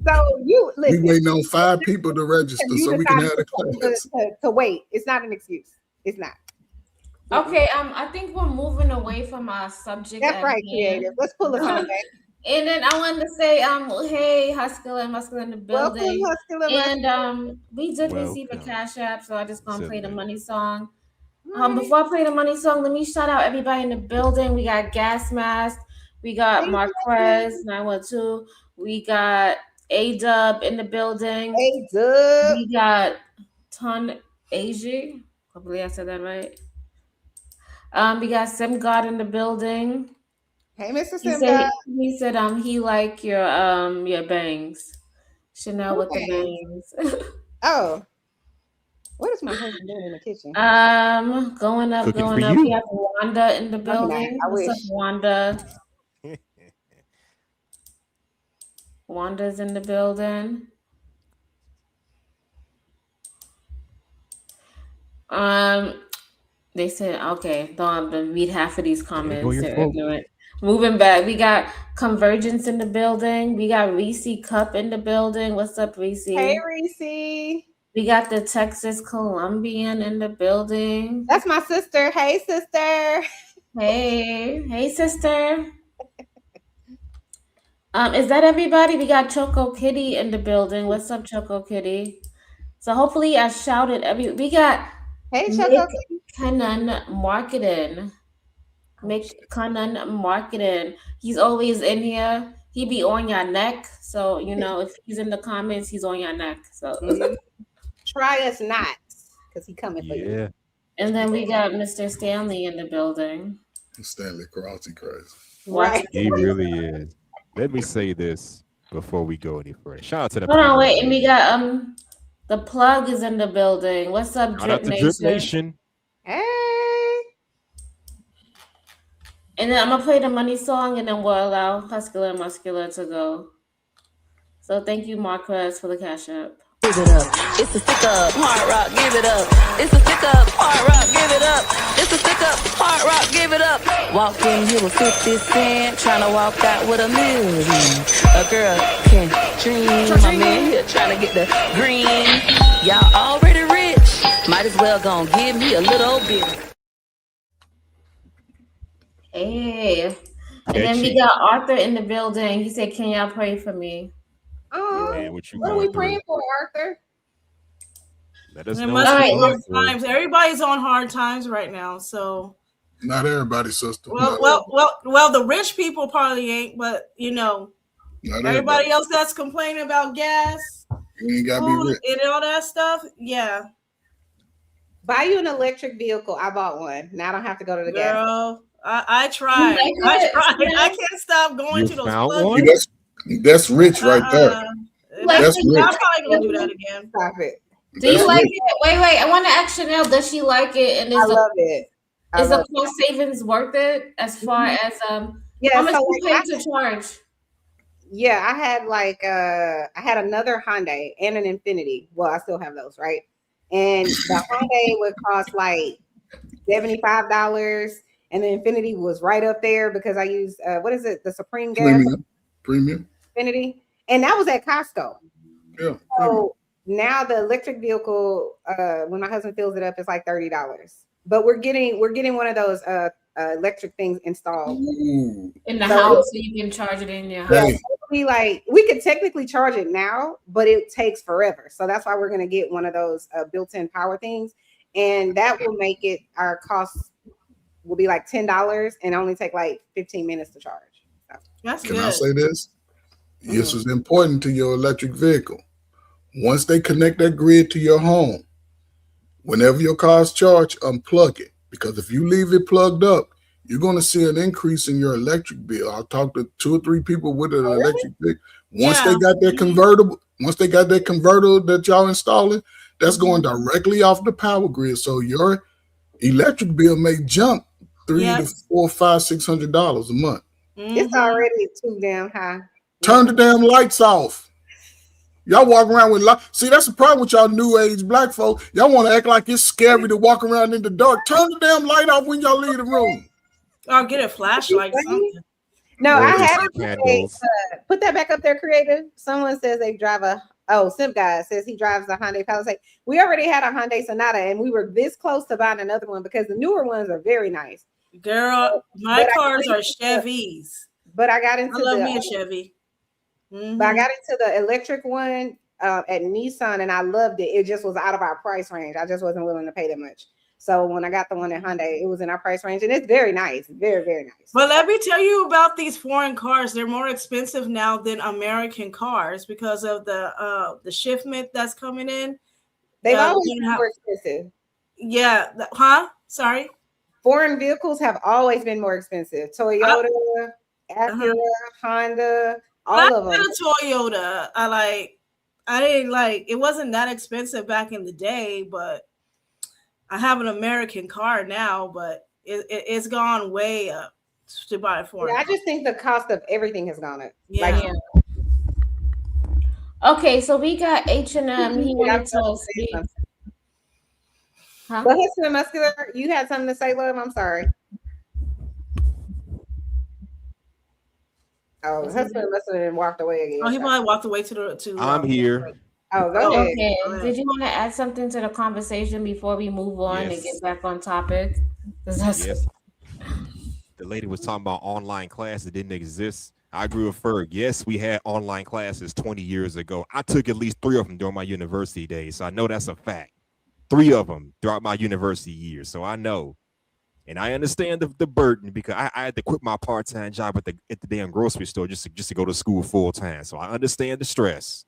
[SPEAKER 3] class." So you
[SPEAKER 8] We
[SPEAKER 3] listen.
[SPEAKER 8] waiting on 5 people to register
[SPEAKER 3] You
[SPEAKER 8] so we can
[SPEAKER 3] decided
[SPEAKER 8] have the class.
[SPEAKER 3] to wait. It's not an excuse. It's not.
[SPEAKER 2] Okay, I think we're moving away from our subject.
[SPEAKER 3] That's
[SPEAKER 2] at
[SPEAKER 3] right,
[SPEAKER 2] hand.
[SPEAKER 3] creative. Let's pull us on back.
[SPEAKER 2] And then I wanted to say, hey, Husky and Muscle in the
[SPEAKER 3] Welcome,
[SPEAKER 2] building.
[SPEAKER 3] Husky.
[SPEAKER 2] And we did receive a
[SPEAKER 9] Welcome.
[SPEAKER 2] cash app, so I just gonna play the
[SPEAKER 9] Certainly.
[SPEAKER 2] money song. Before I play the money song, let me shout out everybody in the building. We got Gas Mask, we got Marquez 912, we got A-Dub in the building.
[SPEAKER 3] Hey, Dub.
[SPEAKER 2] We got Ton Asia. Hopefully I said that right. We got Sim God in the building.
[SPEAKER 3] Hey, Mr.
[SPEAKER 2] He
[SPEAKER 3] Simba.
[SPEAKER 2] said he like your bangs. Chanel with the bangs.
[SPEAKER 3] Oh, what is my husband doing in the kitchen?
[SPEAKER 2] Going up.
[SPEAKER 9] Cooking for
[SPEAKER 2] We
[SPEAKER 9] you.
[SPEAKER 2] have Wanda in the building.
[SPEAKER 3] I
[SPEAKER 2] What's up,
[SPEAKER 3] wish.
[SPEAKER 2] Wanda? Wanda's in the building. They said, okay, don't have to read half of these comments.
[SPEAKER 9] go your
[SPEAKER 2] They're
[SPEAKER 9] fault.
[SPEAKER 2] ignorant. Moving back, we got Convergence in the building. We got Reese Cup in the building. What's up, Reese?
[SPEAKER 3] Hey, Reese.
[SPEAKER 2] We got the Texas Colombian in the building.
[SPEAKER 3] That's my sister. Hey, sister.
[SPEAKER 2] Hey, sister. Is that everybody? We got Choco Kitty in the building. What's up, Choco Kitty? So hopefully I shouted we got
[SPEAKER 3] Hey,
[SPEAKER 2] Mick
[SPEAKER 3] Choco.
[SPEAKER 2] Cannon Marketing. Mick Cannon Marketing. He's always in here. He be on your neck. So, if he's in the comments, he's on your neck. So
[SPEAKER 3] Try us not, because he coming for you.
[SPEAKER 9] Yeah.
[SPEAKER 2] And then we got Mr. Stanley in the building.
[SPEAKER 8] Stanley Karate crazy.
[SPEAKER 3] Right.
[SPEAKER 9] He really is. Let me say this before we go any further. Shout out to the
[SPEAKER 2] Hold on,
[SPEAKER 9] people.
[SPEAKER 2] wait, and we got the plug is in the building. What's up,
[SPEAKER 9] Shout out
[SPEAKER 2] Drip
[SPEAKER 9] to Drip
[SPEAKER 2] Nation?
[SPEAKER 9] Nation.
[SPEAKER 3] Hey.
[SPEAKER 2] And then I'm gonna play the money song, and then we'll allow Huscular and Muscular to go. So thank you, Marquez, for the cash app.
[SPEAKER 10] Give it up. It's a stick up, hard rock, give it up. It's a stick up, hard rock, give it up. It's a stick up, hard rock, give it up. Walk in here with 50 Cent, trying to walk out with a million. A girl can dream. My man here trying to get the green. Y'all already rich. Might as well gon' give me a little bit.
[SPEAKER 2] Hey. And
[SPEAKER 9] Yeah,
[SPEAKER 2] then we
[SPEAKER 9] Chief.
[SPEAKER 2] got Arthur in the building. He said, "Can y'all pray for me?"
[SPEAKER 3] Oh,
[SPEAKER 9] Man, what you
[SPEAKER 3] what are we
[SPEAKER 9] going
[SPEAKER 3] praying
[SPEAKER 9] through?
[SPEAKER 3] for, Arthur?
[SPEAKER 9] Let us
[SPEAKER 7] There
[SPEAKER 9] know.
[SPEAKER 7] must
[SPEAKER 9] what
[SPEAKER 7] be
[SPEAKER 9] you're
[SPEAKER 7] hard
[SPEAKER 9] going through.
[SPEAKER 7] times. Everybody's on hard times right now. So,
[SPEAKER 8] Not everybody, sister.
[SPEAKER 7] well, the rich people probably ain't, but
[SPEAKER 8] Not
[SPEAKER 7] everybody else that's complaining about gas,
[SPEAKER 8] You ain't gotta be
[SPEAKER 7] food,
[SPEAKER 8] rich.
[SPEAKER 7] and all that stuff, yeah,
[SPEAKER 3] Buy you an electric vehicle. I bought one. Now I don't have to go to the gas.
[SPEAKER 7] girl. I tried.
[SPEAKER 2] like
[SPEAKER 7] I
[SPEAKER 2] it?
[SPEAKER 7] tried.
[SPEAKER 2] Yeah.
[SPEAKER 7] I can't stop going
[SPEAKER 9] You
[SPEAKER 7] to those
[SPEAKER 9] found
[SPEAKER 7] plug-ins.
[SPEAKER 9] one?
[SPEAKER 8] That's rich right there.
[SPEAKER 2] Like
[SPEAKER 8] That's
[SPEAKER 2] it?
[SPEAKER 8] rich.
[SPEAKER 7] I'm probably gonna do that again.
[SPEAKER 3] Stop it.
[SPEAKER 2] Do you
[SPEAKER 8] That's
[SPEAKER 2] like
[SPEAKER 8] rich.
[SPEAKER 2] it? Wait. I want to ask Chanel. Does she like it? And
[SPEAKER 3] I love it. I
[SPEAKER 2] is the
[SPEAKER 3] love it.
[SPEAKER 2] cost savings worth it as far as
[SPEAKER 3] Yeah,
[SPEAKER 2] how much
[SPEAKER 3] so
[SPEAKER 2] you
[SPEAKER 3] like,
[SPEAKER 2] pay to charge?
[SPEAKER 3] yeah, I had I had another Hyundai and an Infinity. Well, I still have those, right? And the Hyundai would cost like $75, and the Infinity was right up there because I used what is it, the Supreme gas
[SPEAKER 8] Premium.
[SPEAKER 3] Infinity, and that was at Costco.
[SPEAKER 8] Yeah.
[SPEAKER 3] So now the electric vehicle, when my husband fills it up, it's like $30. But we're getting one of those electric things installed.
[SPEAKER 8] Ooh.
[SPEAKER 2] In the
[SPEAKER 3] So-
[SPEAKER 2] house, so you can charge it in your house.
[SPEAKER 3] Yeah,
[SPEAKER 8] Hey,
[SPEAKER 3] we could technically charge it now, but it takes forever. So that's why we're gonna get one of those built-in power things, and that will make it our cost will be like $10 and only take like 15 minutes to charge. So,
[SPEAKER 7] That's
[SPEAKER 8] can
[SPEAKER 7] good.
[SPEAKER 8] I say this? This is important to your electric vehicle. Once they connect that grid to your home, whenever your car's charged, unplug it. Because if you leave it plugged up, you're going to see an increase in your electric bill. I'll talk to 2 or 3 people with an electric vehicle. Once
[SPEAKER 7] Yeah.
[SPEAKER 8] they got that convertible that y'all installing, that's going directly off the power grid. So your electric bill may jump $300 to $400, $500, $600 a month.
[SPEAKER 3] it's
[SPEAKER 7] Mhm.
[SPEAKER 3] already too damn high.
[SPEAKER 8] Turn the damn lights off. Y'all walk around with lights. See, that's the problem with y'all new age black folk. Y'all want to act like it's scary to walk around in the dark. Turn the damn light off when y'all leave the room.
[SPEAKER 7] Or get a flashlight or something.
[SPEAKER 3] No,
[SPEAKER 9] Or
[SPEAKER 3] I
[SPEAKER 9] just
[SPEAKER 3] have
[SPEAKER 9] the candles.
[SPEAKER 3] put that back up there, creative. Someone says they drive Simp Guy says he drives a Hyundai Palisade. We already had a Hyundai Sonata, and we were this close to buying another one because the newer ones are very nice.
[SPEAKER 7] Girl, my
[SPEAKER 3] But I
[SPEAKER 7] cars
[SPEAKER 3] think
[SPEAKER 7] are Chevys.
[SPEAKER 3] But I got
[SPEAKER 7] I
[SPEAKER 3] into
[SPEAKER 7] love me a Chevy.
[SPEAKER 3] but I got into the electric one at Nissan, and I loved it. It just was out of our price range. I just wasn't willing to pay that much. So when I got the one at Hyundai, it was in our price range, and it's very nice, very, very nice.
[SPEAKER 7] But let me tell you about these foreign cars. They're more expensive now than American cars because of the shipment that's coming in.
[SPEAKER 3] They've
[SPEAKER 7] Yeah,
[SPEAKER 3] always
[SPEAKER 7] you
[SPEAKER 3] been
[SPEAKER 7] know-
[SPEAKER 3] more expensive.
[SPEAKER 7] Yeah. Sorry.
[SPEAKER 3] Foreign vehicles have always been more expensive. Toyota, Acura, Honda, all of
[SPEAKER 7] I
[SPEAKER 3] them.
[SPEAKER 7] had a Toyota. I didn't like it wasn't that expensive back in the day, but I have an American car now, but it's gone way up to buy a foreign.
[SPEAKER 3] Yeah, I just think the cost of everything has gone up.
[SPEAKER 7] Yeah.
[SPEAKER 3] Like,
[SPEAKER 2] Okay, so we got H&M. He
[SPEAKER 3] Yeah,
[SPEAKER 2] wanted
[SPEAKER 3] I was
[SPEAKER 2] to
[SPEAKER 3] gonna say
[SPEAKER 2] speak.
[SPEAKER 3] something.
[SPEAKER 2] Huh?
[SPEAKER 3] But Husband Muscular, you had something to say, love? I'm sorry. Oh, Husband Muscular and walked away again.
[SPEAKER 7] Oh, he probably walked away to.
[SPEAKER 9] I'm here.
[SPEAKER 3] Oh, go ahead.
[SPEAKER 2] Okay.
[SPEAKER 7] Go ahead.
[SPEAKER 2] Did you want to add something to the conversation before we move on and
[SPEAKER 9] Yes.
[SPEAKER 2] get back on topic? 'Cause that's-
[SPEAKER 9] Yes. The lady was talking about online class that didn't exist. I agree with her. Yes, we had online classes 20 years ago. I took at least 3 of them during my university days, so I know that's a fact. 3 of them throughout my university years, so I know. And I understand the burden because I had to quit my part-time job at the damn grocery store just to go to school full time. So I understand the stress.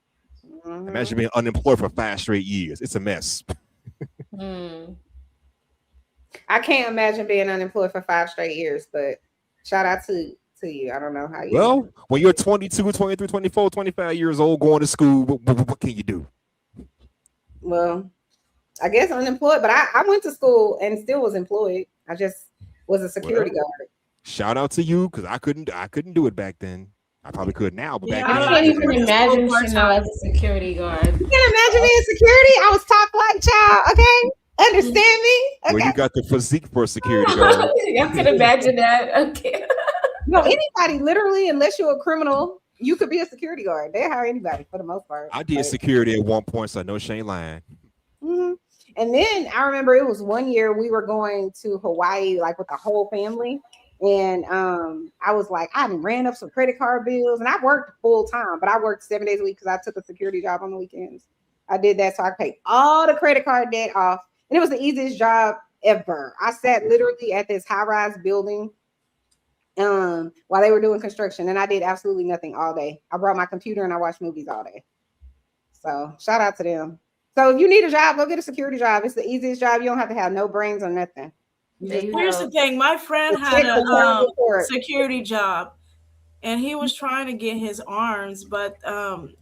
[SPEAKER 3] Mhm.
[SPEAKER 9] Imagine being unemployed for 5 straight years. It's a mess.
[SPEAKER 3] I can't imagine being unemployed for 5 straight years, but shout out to you. I don't know how you.
[SPEAKER 9] Well, when you're 22, 23, 24, 25 years old, going to school, what can you do?
[SPEAKER 3] Well, I guess unemployed, but I went to school and still was employed. I just was a security guard.
[SPEAKER 9] Shout out to you, because I couldn't do it back then. I probably could now, but back
[SPEAKER 2] I
[SPEAKER 9] then.
[SPEAKER 2] can't even imagine Chanel as a security guard.
[SPEAKER 3] You can't imagine being security. I was top flight child. Okay, understand me? Okay.
[SPEAKER 9] Well, you got the physique for a security guard.
[SPEAKER 2] I can imagine that. Okay.
[SPEAKER 3] No, anybody, literally, unless you're a criminal, you could be a security guard. They hire anybody for the most part.
[SPEAKER 9] I did security at one point, so I know she ain't lying.
[SPEAKER 3] Mm-hmm. And then I remember it was one year we were going to Hawaii, like with the whole family. And I was like, I ran up some credit card bills, and I worked full time, but I worked 7 days a week because I took a security job on the weekends. I did that, so I paid all the credit card debt off, and it was the easiest job ever. I sat literally at this high-rise building while they were doing construction, and I did absolutely nothing all day. I brought my computer and I watched movies all day. So shout out to them. So if you need a job, go get a security job. It's the easiest job. You don't have to have no brains or nothing.
[SPEAKER 7] Here's the thing. My friend had a security job, and he was trying to get his arms, but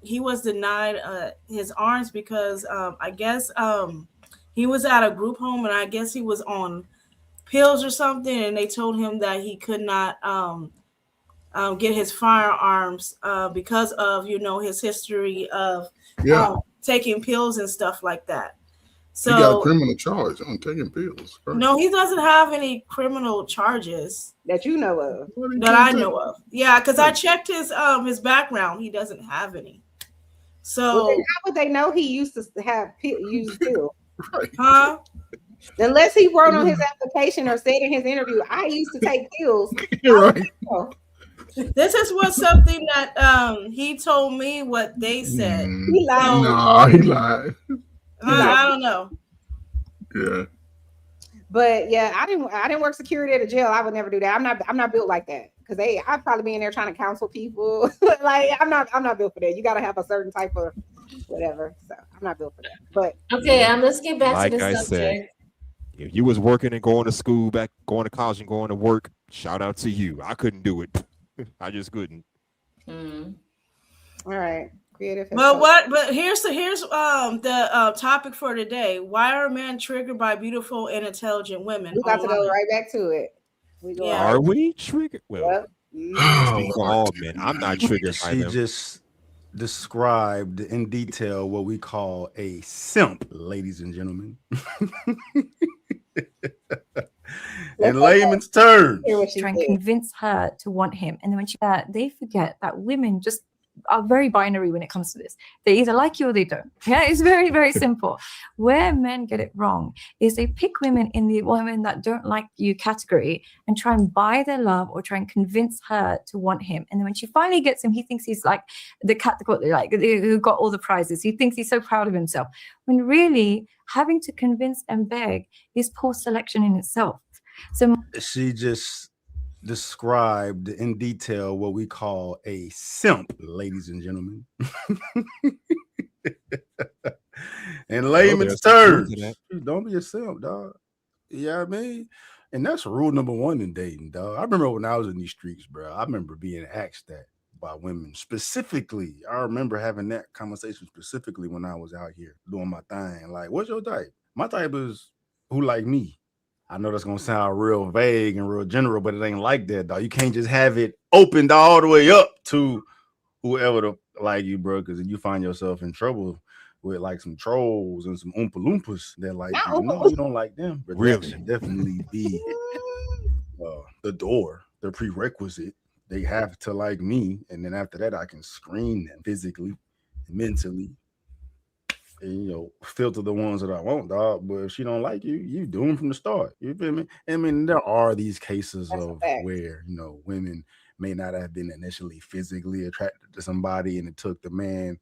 [SPEAKER 7] he was denied his arms because I guess he was at a group home, and I guess he was on pills or something, and they told him that he could not get his firearms because of, you know, his history of taking pills and stuff like that. So
[SPEAKER 8] he got a criminal charge on taking pills. Right?
[SPEAKER 7] No, he doesn't have any criminal charges
[SPEAKER 3] that you know of.
[SPEAKER 7] That I know of. Yeah, because I checked his background. He doesn't have any. So
[SPEAKER 3] how would they know he used to have used pills?
[SPEAKER 8] Right.
[SPEAKER 7] Huh?
[SPEAKER 3] Unless he wrote on his application or said in his interview, I used to take pills.
[SPEAKER 8] You're right.
[SPEAKER 7] This is what something that he told me what they said.
[SPEAKER 3] He lied.
[SPEAKER 8] No, he lied.
[SPEAKER 7] I don't know.
[SPEAKER 8] Yeah.
[SPEAKER 3] But yeah, I didn't work security at a jail. I would never do that. I'm not built like that. Because I'd probably be in there trying to counsel people. Like I'm not built for that. You gotta have a certain type of whatever. So I'm not built for that. But
[SPEAKER 2] okay, let's get back
[SPEAKER 9] like
[SPEAKER 2] to the
[SPEAKER 9] I
[SPEAKER 2] subject.
[SPEAKER 9] said, if you was working and going to school, going to college and going to work, shout out to you. I couldn't do it. I just couldn't.
[SPEAKER 3] All right. Creative.
[SPEAKER 7] But here's the topic for today. Why are men triggered by beautiful and intelligent women?
[SPEAKER 3] We got to go right back to it.
[SPEAKER 9] Are we triggered? Well, speak for all men. I'm not triggered by
[SPEAKER 11] She
[SPEAKER 9] them.
[SPEAKER 11] just described in detail what we call a simp, ladies and gentlemen. In layman's terms,
[SPEAKER 5] try and convince her to want him, and then when they forget that women just are very binary when it comes to this. They either like you or they don't. Yeah, it's very, very simple. Where men get it wrong is they pick women in the women that don't like you category and try and buy their love or try and convince her to want him. And then when she finally gets him, he thinks he's like the category, like who got all the prizes. He thinks he's so proud of himself. When really having to convince and beg is poor selection in itself. So
[SPEAKER 11] she just described in detail what we call a simp, ladies and gentlemen. In layman's terms, don't be a simp, dog. You know what I mean? And that's rule number one in dating, dog. I remember when I was in these streets, bro, I remember being asked that by women specifically. I remember having that conversation specifically when I was out here doing my thing. Like, what's your type? My type is who like me. I know that's gonna sound real vague and real general, but it ain't like that, dog. You can't just have it opened all the way up to whoever to like you, bro. Because if you find yourself in trouble with like some trolls and some Oompa Loompas that like you, no, you don't like them. But really, that should definitely be the door, the prerequisite. They have to like me, and then after that, I can screen them physically, mentally. And, you know, filter the ones that I want, dog. But if she don't like you, you do them from the start. You feel me? I mean, there are these cases of where, you know, women may not have been initially physically attracted to somebody, and it took the man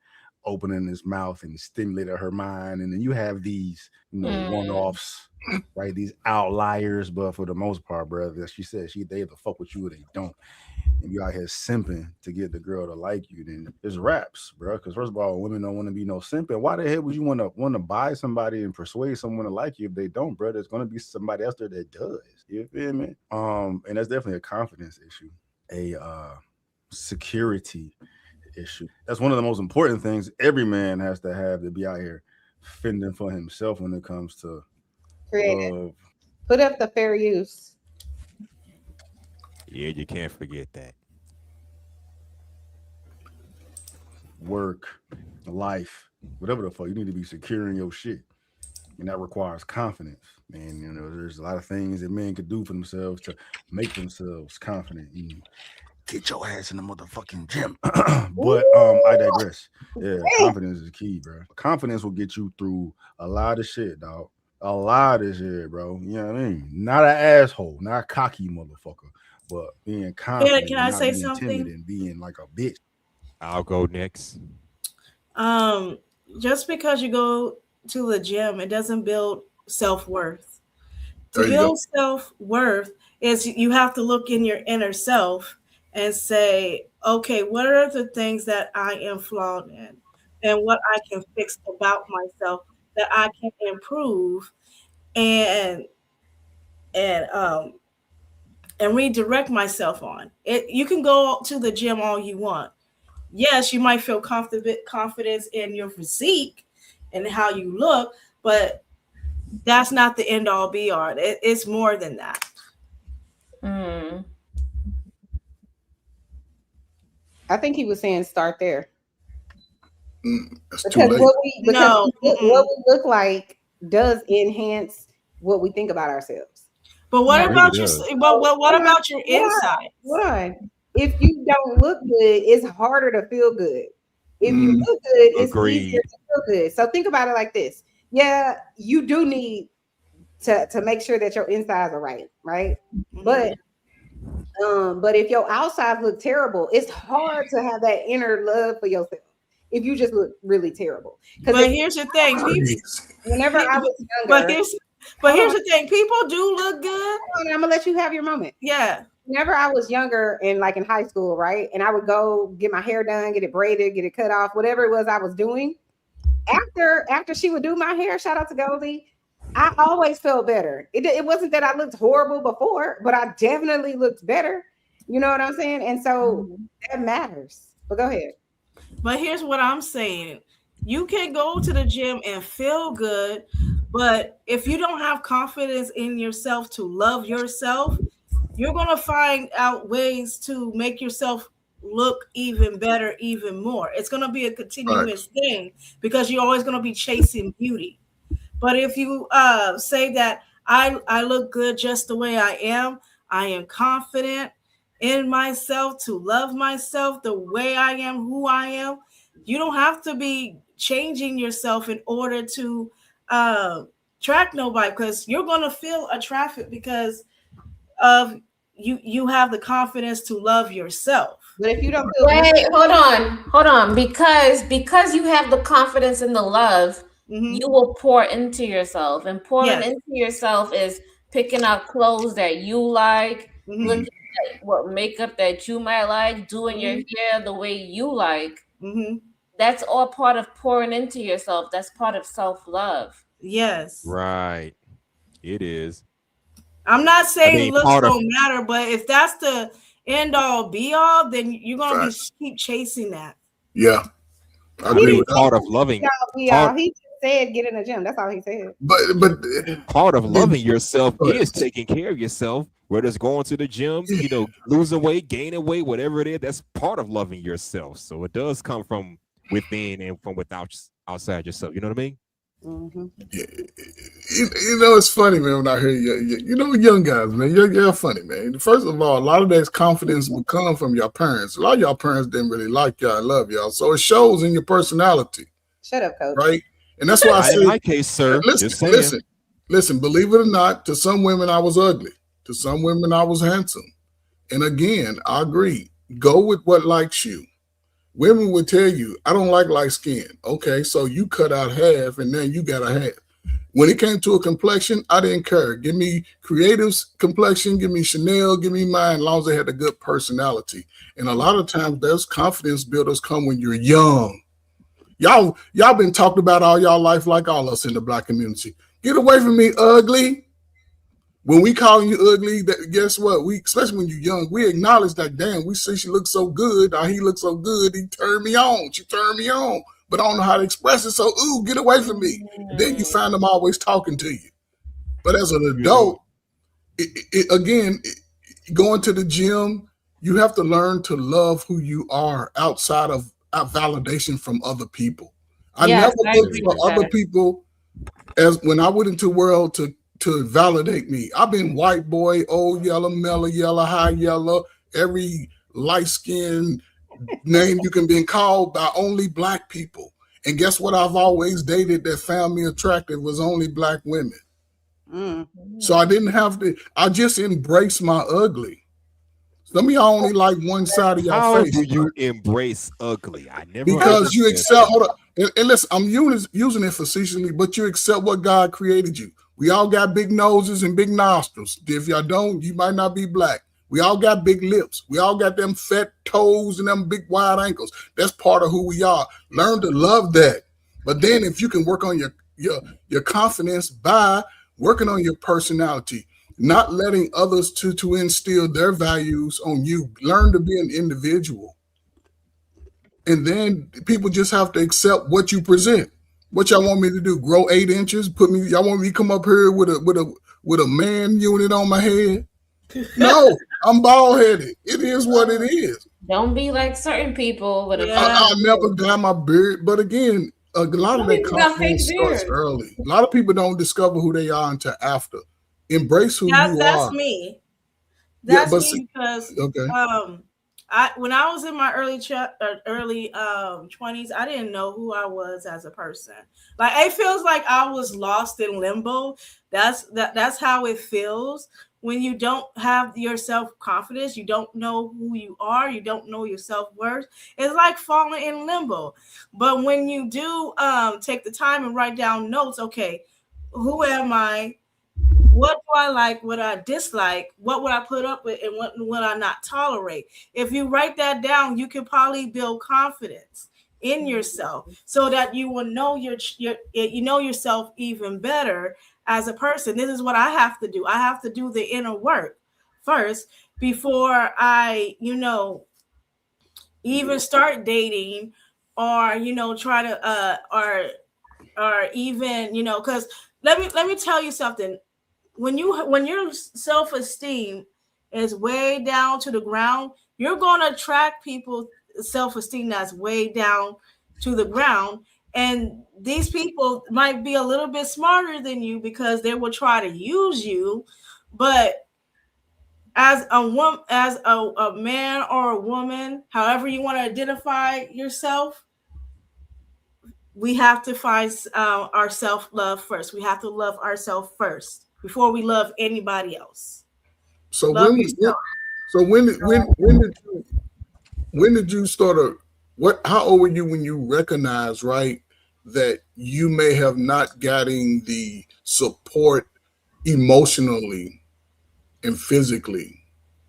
[SPEAKER 11] opening his mouth and stimulated her mind. And then you have these, one-offs, right? These outliers, but for the most part, brother, as she said, they either fuck with you or they don't. And you out here simping to get the girl to like you, then it's raps, bro. Because first of all, women don't want to be no simping. Why the hell would you want to buy somebody and persuade someone to like you if they don't, bro? There's gonna be somebody else there that does. You feel me? And that's definitely a confidence issue, a security issue. That's one of the most important things every man has to have to be out here fending for himself when it comes to
[SPEAKER 3] creative. Put up the fair use.
[SPEAKER 9] Yeah, you can't forget that.
[SPEAKER 11] Work, life, whatever the fuck, you need to be secure in your shit. And that requires confidence. And there's a lot of things that men could do for themselves to make themselves confident. And get your ass in the motherfucking gym. But I digress. Yeah, confidence is key, bro. Confidence will get you through a lot of shit, dog. A lot of shit, bro. You know what I mean? Not an asshole, not a cocky motherfucker, but being confident.
[SPEAKER 7] Can I say something?
[SPEAKER 11] And being like a bitch.
[SPEAKER 9] I'll go next.
[SPEAKER 7] Just because you go to the gym, it doesn't build self-worth. To build self-worth is you have to look in your inner self and say, okay, what are the things that I am flawed in and what I can fix about myself that I can improve and redirect myself on it. You can go to the gym all you want. Yes, you might feel confidence in your physique and how you look, but that's not the end all be all. It's more than that.
[SPEAKER 3] I think he was saying start there.
[SPEAKER 8] Because
[SPEAKER 3] what we look like does enhance what we think about ourselves.
[SPEAKER 7] But what about what about your inside?
[SPEAKER 3] Hold on. If you don't look good, it's harder to feel good. If you look good, it's easier to feel good. So think about it like this. Yeah, you do need to make sure that your insides are right? But if your outside look terrible, it's hard to have that inner love for yourself if you just look really terrible.
[SPEAKER 7] But here's the thing,
[SPEAKER 3] whenever I was younger,
[SPEAKER 7] here's the thing, people do look good.
[SPEAKER 3] I'm gonna let you have your moment.
[SPEAKER 7] Yeah.
[SPEAKER 3] Whenever I was younger and like in high school, right? And I would go get my hair done, get it braided, get it cut off, whatever it was I was doing. After she would do my hair, shout out to Goldie, I always felt better. It wasn't that I looked horrible before, but I definitely looked better. You know what I'm saying? And so that matters. But go ahead.
[SPEAKER 7] But here's what I'm saying. You can go to the gym and feel good, but if you don't have confidence in yourself to love yourself, you're going to find out ways to make yourself look even better, even more. It's going to be a continuous thing because you're always going to be chasing beauty. But if you say that I look good just the way I am confident in myself to love myself the way I am, who I am, you don't have to be changing yourself in order to track nobody, because you're going to feel attracted because of you have the confidence to love yourself.
[SPEAKER 3] But if you don't feel
[SPEAKER 2] hold on, because you have the confidence and the love, you will pour into yourself, and pouring into yourself is picking out clothes that you like, looking at what makeup that you might like, doing your hair the way you like. That's all part of pouring into yourself. That's part of self-love.
[SPEAKER 7] Yes.
[SPEAKER 9] Right. It is.
[SPEAKER 7] I'm not saying looks don't matter, but if that's the end all be all, then you're gonna keep chasing that.
[SPEAKER 8] Yeah. I agree with
[SPEAKER 9] part of loving.
[SPEAKER 3] He just said get in the gym. That's all he said.
[SPEAKER 8] But
[SPEAKER 9] part of loving yourself is taking care of yourself, whether it's going to the gym, losing weight, gaining weight, whatever it is. That's part of loving yourself. So it does come from within and from outside yourself. You know what I mean?
[SPEAKER 8] Yeah, it's funny, man. When I hear young guys, man, you're funny, man. First of all, a lot of that confidence will come from your parents. A lot of y'all parents didn't really like y'all, love y'all, so it shows in your personality.
[SPEAKER 3] Shut up, coach.
[SPEAKER 8] Right, and that's why I say,
[SPEAKER 9] in my case, sir.
[SPEAKER 8] Listen. Believe it or not, to some women I was ugly. To some women I was handsome. And again, I agree. Go with what likes you. women would tell you, I don't like light skin. Okay, so you cut out half and then you got a half. When it came to a complexion, I didn't care. Give me Creative's complexion, give me Chanel, give me mine, as long as they had a good personality. And a lot of times those confidence builders come when you're young. Y'all been talked about all y'all life like all us in the Black community. Get away from me, ugly. When we call you ugly, guess what? We, especially when you're young, we acknowledge that, damn, we see she looks so good, or he looks so good, he turned me on, she turned me on, but I don't know how to express it, so, ooh, get away from me. And then you find them always talking to you. But as an adult, going to the gym, you have to learn to love who you are outside of validation from other people. I never looked for other people as when I went into the world to validate me. I've been white boy, old yellow, mellow yellow, high yellow, every light skin name you can be called by only Black people. And guess what? I've always dated that found me attractive was only Black women. So I didn't have to, I just embraced my ugly. Some of y'all only like one side of your face.
[SPEAKER 9] How do you embrace ugly? I never.
[SPEAKER 8] Because you accept, hold up, and listen, I'm using it facetiously, but you accept what God created you. We all got big noses and big nostrils. If y'all don't, you might not be Black. We all got big lips. We all got them fat toes and them big wide ankles. That's part of who we are. Learn to love that. But then if you can work on your confidence by working on your personality, not letting others to instill their values on you. Learn to be an individual. And then people just have to accept what you present. What y'all want me to do? Grow 8 inches? Y'all want me to come up here with a man unit on my head? No, I'm bald headed. It is what it is.
[SPEAKER 2] Don't be like certain people with a.
[SPEAKER 8] I'll never dye my beard. But again, a lot of that confidence starts early. A lot of people don't discover who they are until after. Embrace who you are.
[SPEAKER 7] That's me. That's me because when I was in my early 20s, I didn't know who I was as a person. Like it feels like I was lost in limbo. That's how it feels when you don't have your self-confidence. You don't know who you are. You don't know your self-worth. It's like falling in limbo. But when you do take the time and write down notes, okay, who am I? What do I like? What I dislike? What would I put up with? And what would I not tolerate? If you write that down, you can probably build confidence in yourself so that you will know you know yourself even better as a person. This is what I have to do. I have to do the inner work first before I, even start dating or, try to or even, because let me tell you something. When your self-esteem is way down to the ground, you're going to attract people self-esteem that's way down to the ground. And these people might be a little bit smarter than you because they will try to use you. But as a man or a woman, however you want to identify yourself, we have to find our self-love first. We have to love ourselves first before we love anybody else.
[SPEAKER 8] So when did you start how old were you when you recognized, right, that you may have not gotten the support emotionally and physically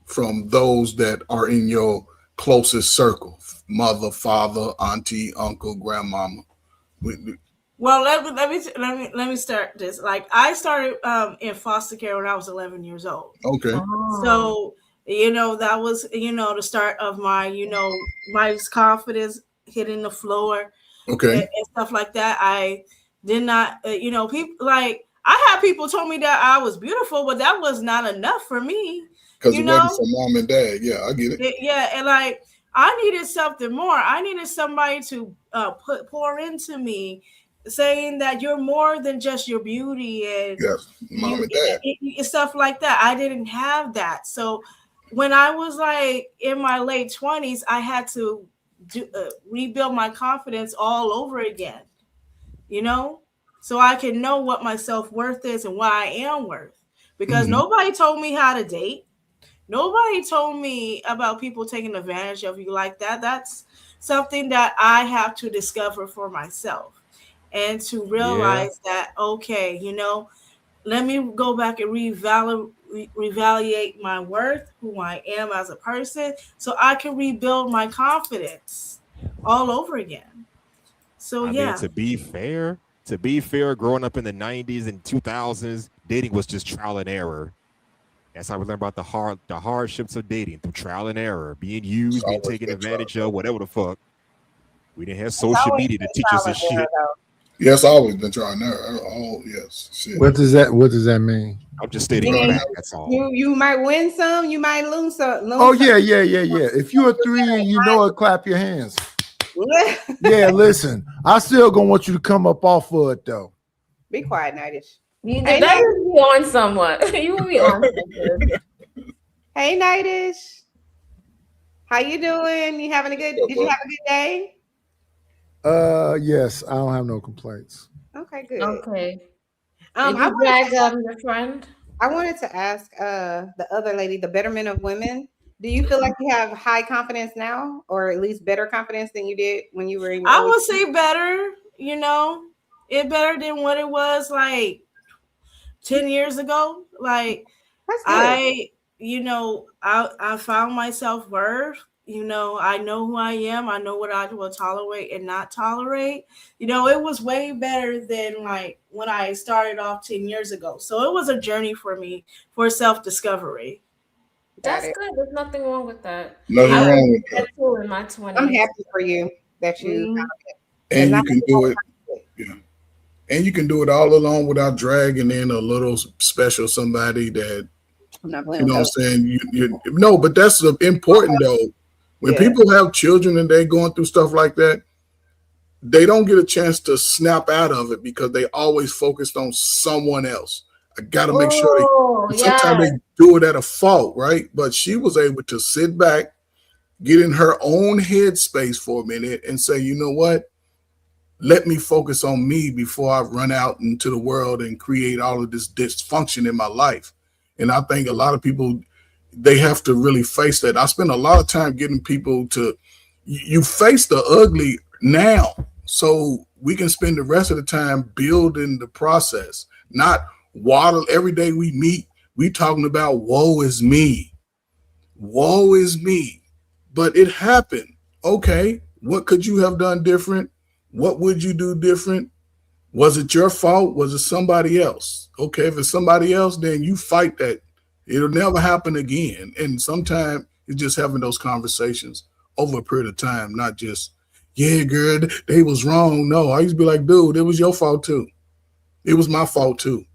[SPEAKER 8] from those that are in your closest circle, mother, father, auntie, uncle, grandmama?
[SPEAKER 7] Well, let me start this. Like I started in foster care when I was 11 years old.
[SPEAKER 8] Okay.
[SPEAKER 7] So, that was, the start of my, my confidence hitting the floor.
[SPEAKER 8] Okay.
[SPEAKER 7] And stuff like that. I did not, people like I had people told me that I was beautiful, but that was not enough for me.
[SPEAKER 8] Because it wasn't for mom and dad. Yeah, I get it.
[SPEAKER 7] Yeah, and like I needed something more. I needed somebody to pour into me, saying that you're more than just your beauty and
[SPEAKER 8] mom and dad.
[SPEAKER 7] Stuff like that. I didn't have that. So when I was like in my late 20s, I had to rebuild my confidence all over again, so I can know what my self-worth is and what I am worth. Because nobody told me how to date. Nobody told me about people taking advantage of you like that. something that I have to discover for myself and to realize that, okay, you know, let me go back and reevaluate my worth, who I am as a person, so I can rebuild my confidence all over again. So
[SPEAKER 9] I mean, to be fair, growing up in the 90s and 2000s, dating was just trial and error. That's how we learn about the hardships of dating, through trial and error, being used, being taken advantage of, whatever the fuck. We didn't have social media to teach us this shit.
[SPEAKER 8] Yes, always been trying there. Oh, yes. Shit.
[SPEAKER 12] What does that mean?
[SPEAKER 9] I'm just stating a fact. That's all.
[SPEAKER 3] You might win some, you might lose some.
[SPEAKER 12] Oh yeah. If you're a 3 and you know it, clap your hands. Yeah, listen. I still gonna want you to come up off of it though.
[SPEAKER 3] Be quiet, Nightish.
[SPEAKER 2] You better be on somewhat. You will be on something.
[SPEAKER 3] Hey, Nightish. How you doing? Did you have a good day?
[SPEAKER 12] Yes, I don't have no complaints.
[SPEAKER 3] Okay, good.
[SPEAKER 2] Okay.
[SPEAKER 3] I
[SPEAKER 2] Did you drag your friend?
[SPEAKER 3] I wanted to ask the other lady, the betterment of women. Do you feel like you have high confidence now, or at least better confidence than you did when you were in your
[SPEAKER 7] I would say better, you know, it better than what it was like 10 years ago. Like I found my self-worth. You know, I know who I am. I know what I will tolerate and not tolerate. You know, it was way better than like when I started off 10 years ago. So it was a journey for me for self-discovery.
[SPEAKER 2] That's good. There's nothing wrong with that.
[SPEAKER 8] Nothing wrong with that.
[SPEAKER 2] Too in my 20s.
[SPEAKER 3] I'm happy for you that you found it.
[SPEAKER 8] And you can do it. Yeah. And you can do it all alone without dragging in a little special somebody that,
[SPEAKER 3] I'm not
[SPEAKER 8] you know what I'm saying? No, but that's important though. When people have children and they're going through stuff like that, they don't get a chance to snap out of it because they always focused on someone else. I got to make sure sometimes they do it at a fault, right? But she was able to sit back, get in her own headspace for a minute and say, you know what? Let me focus on me before I run out into the world and create all of this dysfunction in my life. And I think a lot of people, they have to really face that. I spend a lot of time getting people to, you face the ugly now so we can spend the rest of the time building the process, not waddle. Every day we meet, we talking about woe is me. Woe is me. But it happened. Okay, what could you have done different? What would you do different? Was it your fault? Was it somebody else? Okay, if it's somebody else, then you fight that. It'll never happen again. And sometimes it's just having those conversations over a period of time, not just, yeah, girl, they was wrong. No, I used to be like, dude, it was your fault too. It was my fault too.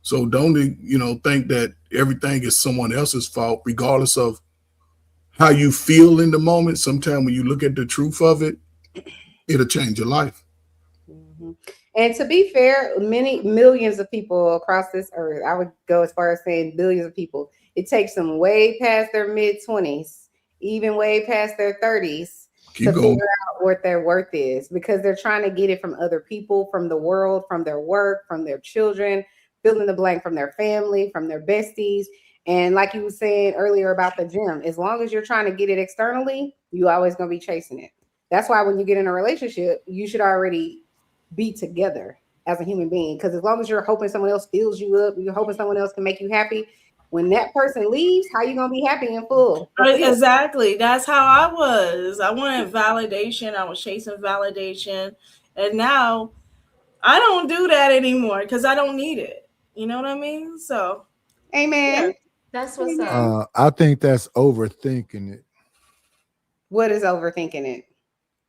[SPEAKER 8] So don't, think that everything is someone else's fault, regardless of how you feel in the moment. Sometimes when you look at the truth of it, it'll change your life.
[SPEAKER 3] Mm-hmm. And to be fair, many millions of people across this earth, I would go as far as saying billions of people, it takes them way past their mid-20s, even way past their 30s to figure out what their worth is, because they're trying to get it from other people, from the world, from their work, from their children, fill in the blank, from their family, from their besties. And like you were saying earlier about the gym, as long as you're trying to get it externally, you always going to be chasing it. That's why when you get in a relationship, you should already be together as a human being. Because as long as you're hoping someone else fills you up, you're hoping someone else can make you happy. When that person leaves, how you gonna be happy and full?
[SPEAKER 7] Exactly. That's how I was. I wanted validation. I was chasing validation. And now I don't do that anymore because I don't need it. You know what I mean? So,
[SPEAKER 3] amen.
[SPEAKER 7] Yeah.
[SPEAKER 2] That's what's up.
[SPEAKER 12] I think that's overthinking it.
[SPEAKER 3] What is overthinking it?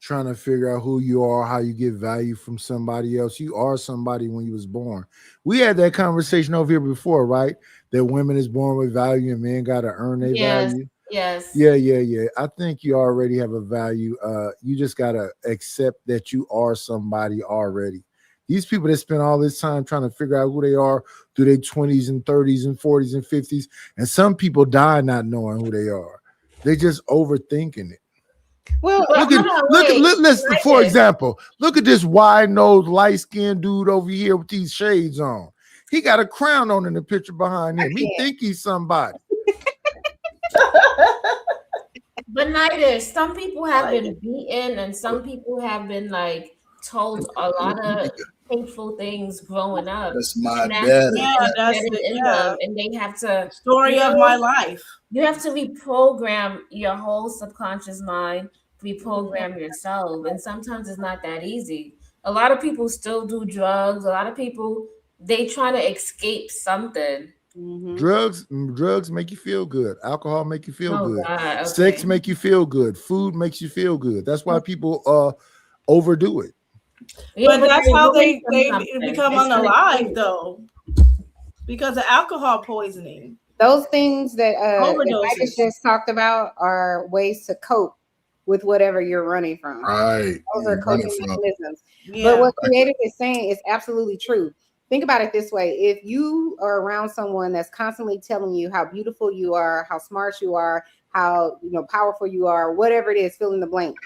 [SPEAKER 12] Trying to figure out who you are, how you get value from somebody else. You are somebody when you was born. We had that conversation over here before, right? That women is born with value and men got to earn their value.
[SPEAKER 2] Yes.
[SPEAKER 12] Yeah. I think you already have a value. You just got to accept that you are somebody already. These people that spend all this time trying to figure out who they are through their 20s and 30s and 40s and 50s. And some people die not knowing who they are. They're just overthinking it.
[SPEAKER 3] Well,
[SPEAKER 12] listen, for example, look at this wide-nosed, light-skinned dude over here with these shades on. He got a crown on in the picture behind him. He think he's somebody.
[SPEAKER 2] But Nightish, some people have been beaten and some people have been like told a lot of hateful things growing up.
[SPEAKER 8] That's my
[SPEAKER 2] And
[SPEAKER 8] daddy.
[SPEAKER 7] Yeah, that's
[SPEAKER 2] embedded
[SPEAKER 7] the
[SPEAKER 2] in them, and they have to
[SPEAKER 7] story of my life.
[SPEAKER 2] You have to reprogram your whole subconscious mind, reprogram yourself, and sometimes it's not that easy. A lot of people still do drugs. A lot of people they try to escape something.
[SPEAKER 12] Drugs make you feel good. Alcohol make you feel
[SPEAKER 2] Oh,
[SPEAKER 12] good.
[SPEAKER 2] God, okay.
[SPEAKER 12] Sex make you feel good. Food makes you feel good. That's why people overdo it.
[SPEAKER 7] But that's how they
[SPEAKER 2] something.
[SPEAKER 7] become
[SPEAKER 2] It's gonna
[SPEAKER 7] unalive,
[SPEAKER 2] kill you.
[SPEAKER 7] though, because of alcohol poisoning.
[SPEAKER 3] Those things that
[SPEAKER 7] Overdoses.
[SPEAKER 3] Titus just talked about are ways to cope with whatever you're running from.
[SPEAKER 8] Right.
[SPEAKER 3] Those are
[SPEAKER 8] You're running
[SPEAKER 3] coping
[SPEAKER 8] from.
[SPEAKER 3] mechanisms.
[SPEAKER 7] Yeah.
[SPEAKER 3] But what creative is saying is absolutely true. Think about it this way. If you are around someone that's constantly telling you how beautiful you are, how smart you are, how powerful you are, whatever it is, fill in the blank,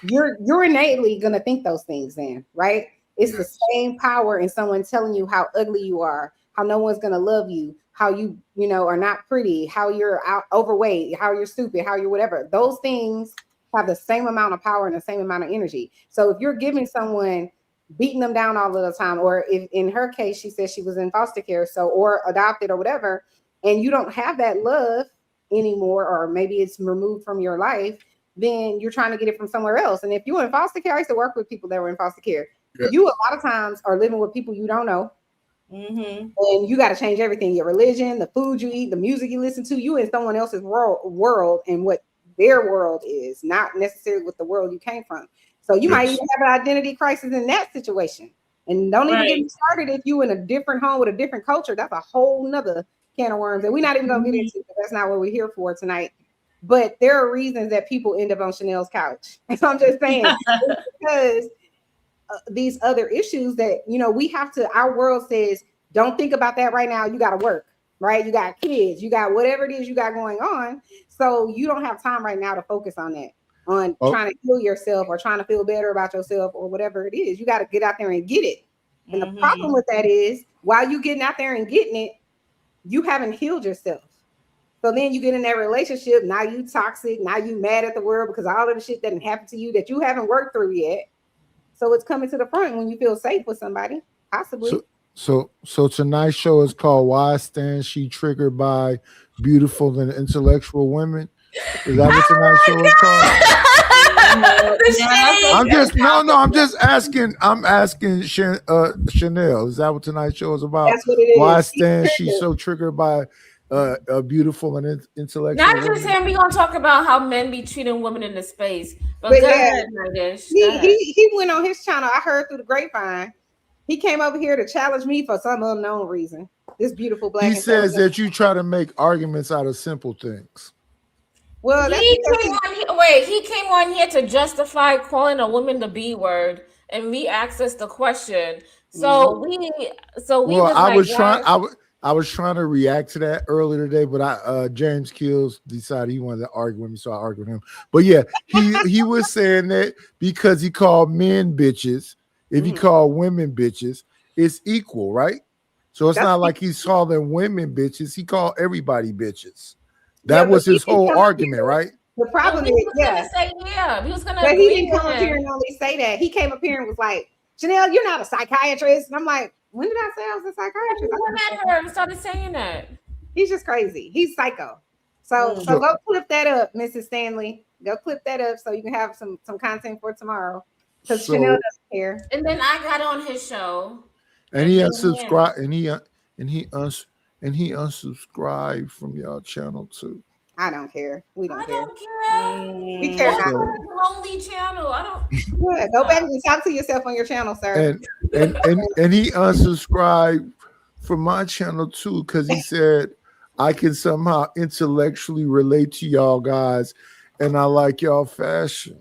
[SPEAKER 3] you're innately gonna think those things then, right? It's the same power in someone telling you how ugly you are, how no one's gonna love you, how you are not pretty, how you're overweight, how you're stupid, how you're whatever. Those things have the same amount of power and the same amount of energy. So if you're giving someone, beating them down all of the time, or if in her case she said she was in foster care, or adopted or whatever, and you don't have that love anymore, or maybe it's removed from your life, then you're trying to get it from somewhere else. And if you're in foster care, I used to work with people that were in foster care.
[SPEAKER 8] Yeah.
[SPEAKER 3] You a lot of times are living with people you don't know. And you got to change everything: your religion, the food you eat, the music you listen to. You in someone else's world and what their world is, not necessarily with the world you came from. So you might even have an identity crisis in that situation. And don't even get me started if you in a different home with a different culture. That's a whole nother can of worms that we're not even gonna get into, because that's not what we're here for tonight. But there are reasons that people end up on Chanel's couch. So I'm just saying, because these other issues that we have to, our world says, don't think about that right now. You got to work, right? You got kids, you got whatever it is you got going on. So you don't have time right now to focus on that, on trying to heal yourself or trying to feel better about yourself or whatever it is. You got to get out there and get it. And the problem with that is, while you getting out there and getting it, you haven't healed yourself. So then you get in that relationship. Now you toxic. Now you mad at the world because all of the shit that didn't happen to you that you haven't worked through yet. So it's coming to the front when you feel safe with somebody, possibly.
[SPEAKER 12] So tonight's show is called "Why Stand She Triggered by Beautiful and Intellectual Women?" Is that what tonight's show is called? I'm just asking. I'm asking Chanel. Is that what tonight's show is about?
[SPEAKER 3] That's what it is.
[SPEAKER 12] Why stand she so triggered by a beautiful and intellectual?
[SPEAKER 2] Not just him. We gonna talk about how men be treating women in the space. But go ahead, Nightish.
[SPEAKER 3] He went on his channel. I heard through the grapevine. He came over here to challenge me for some unknown reason. This beautiful black.
[SPEAKER 12] He says that you try to make arguments out of simple things.
[SPEAKER 3] Well,
[SPEAKER 2] he came on here to justify calling a woman the B word, and we asked us the question. So
[SPEAKER 12] I was trying to react to that earlier today, but James Kills decided he wanted to argue with me, so I argued with him. But yeah, he was saying that because he called men bitches, if you call women bitches, it's equal, right? So it's not like he's calling women bitches; he called everybody bitches. That was his whole argument, right?
[SPEAKER 3] The problem is,
[SPEAKER 2] he was gonna.
[SPEAKER 3] But he didn't come up here and only say that. He came up here and was like, "Chanel, you're not a psychiatrist." And I'm like, when did I say I was a psychiatrist?
[SPEAKER 2] I met her and started saying that.
[SPEAKER 3] He's just crazy. He's psycho. So go clip that up, Mrs. Stanley. Go clip that up so you can have some content for tomorrow. Because Chanel doesn't care.
[SPEAKER 2] And then I got on his show.
[SPEAKER 12] And he unsubscribed, and he unsubscribed from y'all channel too.
[SPEAKER 3] I don't care. We don't care.
[SPEAKER 2] We
[SPEAKER 3] care.
[SPEAKER 2] Lonely channel. I don't.
[SPEAKER 3] Yeah, go back and talk to yourself on your channel, sir.
[SPEAKER 12] And he unsubscribed from my channel too because he said I can somehow intellectually relate to y'all guys, and I like y'all fashion.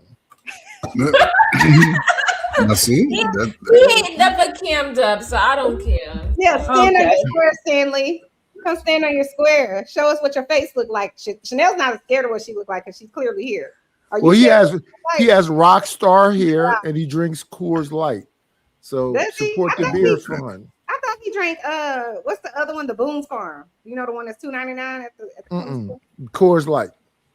[SPEAKER 8] I see.
[SPEAKER 2] He never cammed up, so I don't care.
[SPEAKER 3] Yeah, stand on your square, Stanley. Come stand on your square. Show us what your face look like. Chanel's not scared of what she look like because she's clearly here.
[SPEAKER 12] Well, he has rock star hair and he drinks Coors Light. So support the beer fund.
[SPEAKER 3] I thought he drank what's the other one? The Boone's Farm. You know the one that's $2.99 at the
[SPEAKER 12] Coors Light.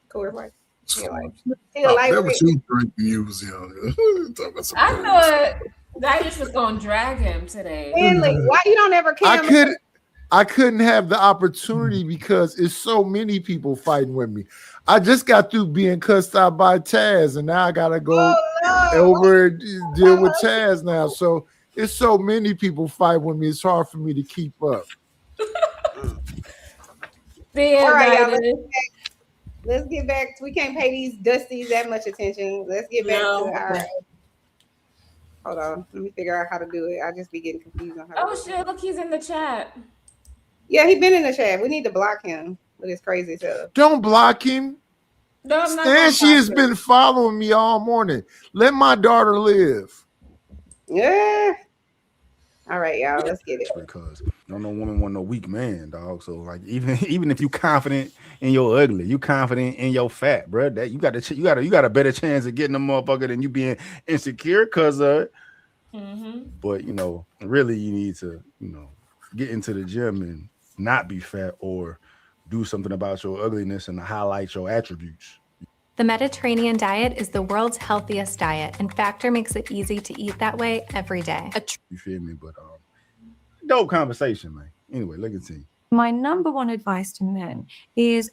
[SPEAKER 3] Coors Light.
[SPEAKER 8] That was you drinking. You was young. Talking about some
[SPEAKER 2] I
[SPEAKER 8] booze.
[SPEAKER 2] thought Dias was gonna drag him today.
[SPEAKER 3] Stanley, why you don't ever care?
[SPEAKER 12] I couldn't have the opportunity because it's so many people fighting with me. I just got through being cussed out by Taz, and now I gotta go over and deal with Taz now. So it's so many people fighting with me. It's hard for me to keep up.
[SPEAKER 2] Damn,
[SPEAKER 3] All right, y'all,
[SPEAKER 2] Dias.
[SPEAKER 3] let's get back. We can't pay these Dusties that much attention. Let's get back to our. Hold on, let me figure out how to do it. I just be getting confused on how.
[SPEAKER 2] Oh shit! Look, he's in the chat.
[SPEAKER 3] Yeah, he been in the chat. We need to block him with his crazy stuff.
[SPEAKER 12] Don't block him.
[SPEAKER 2] No, I'm not.
[SPEAKER 12] Stan, she has
[SPEAKER 2] him.
[SPEAKER 12] been following me all morning. Let my daughter live.
[SPEAKER 3] Yeah. All right, y'all. Let's get it.
[SPEAKER 11] Because no woman want no weak man, dog. So like even if you confident in your ugly, you confident in your fat, bro. That you got a better chance of getting a motherfucker than you being insecure because of it.
[SPEAKER 2] Mm-hmm.
[SPEAKER 11] But really you need to get into the gym and not be fat or do something about your ugliness and highlight your attributes.
[SPEAKER 13] The Mediterranean diet is the world's healthiest diet, and Factor makes it easy to eat that way every day.
[SPEAKER 11] You feel me? But dope conversation, man. Anyway, look at see.
[SPEAKER 5] My number one advice to men is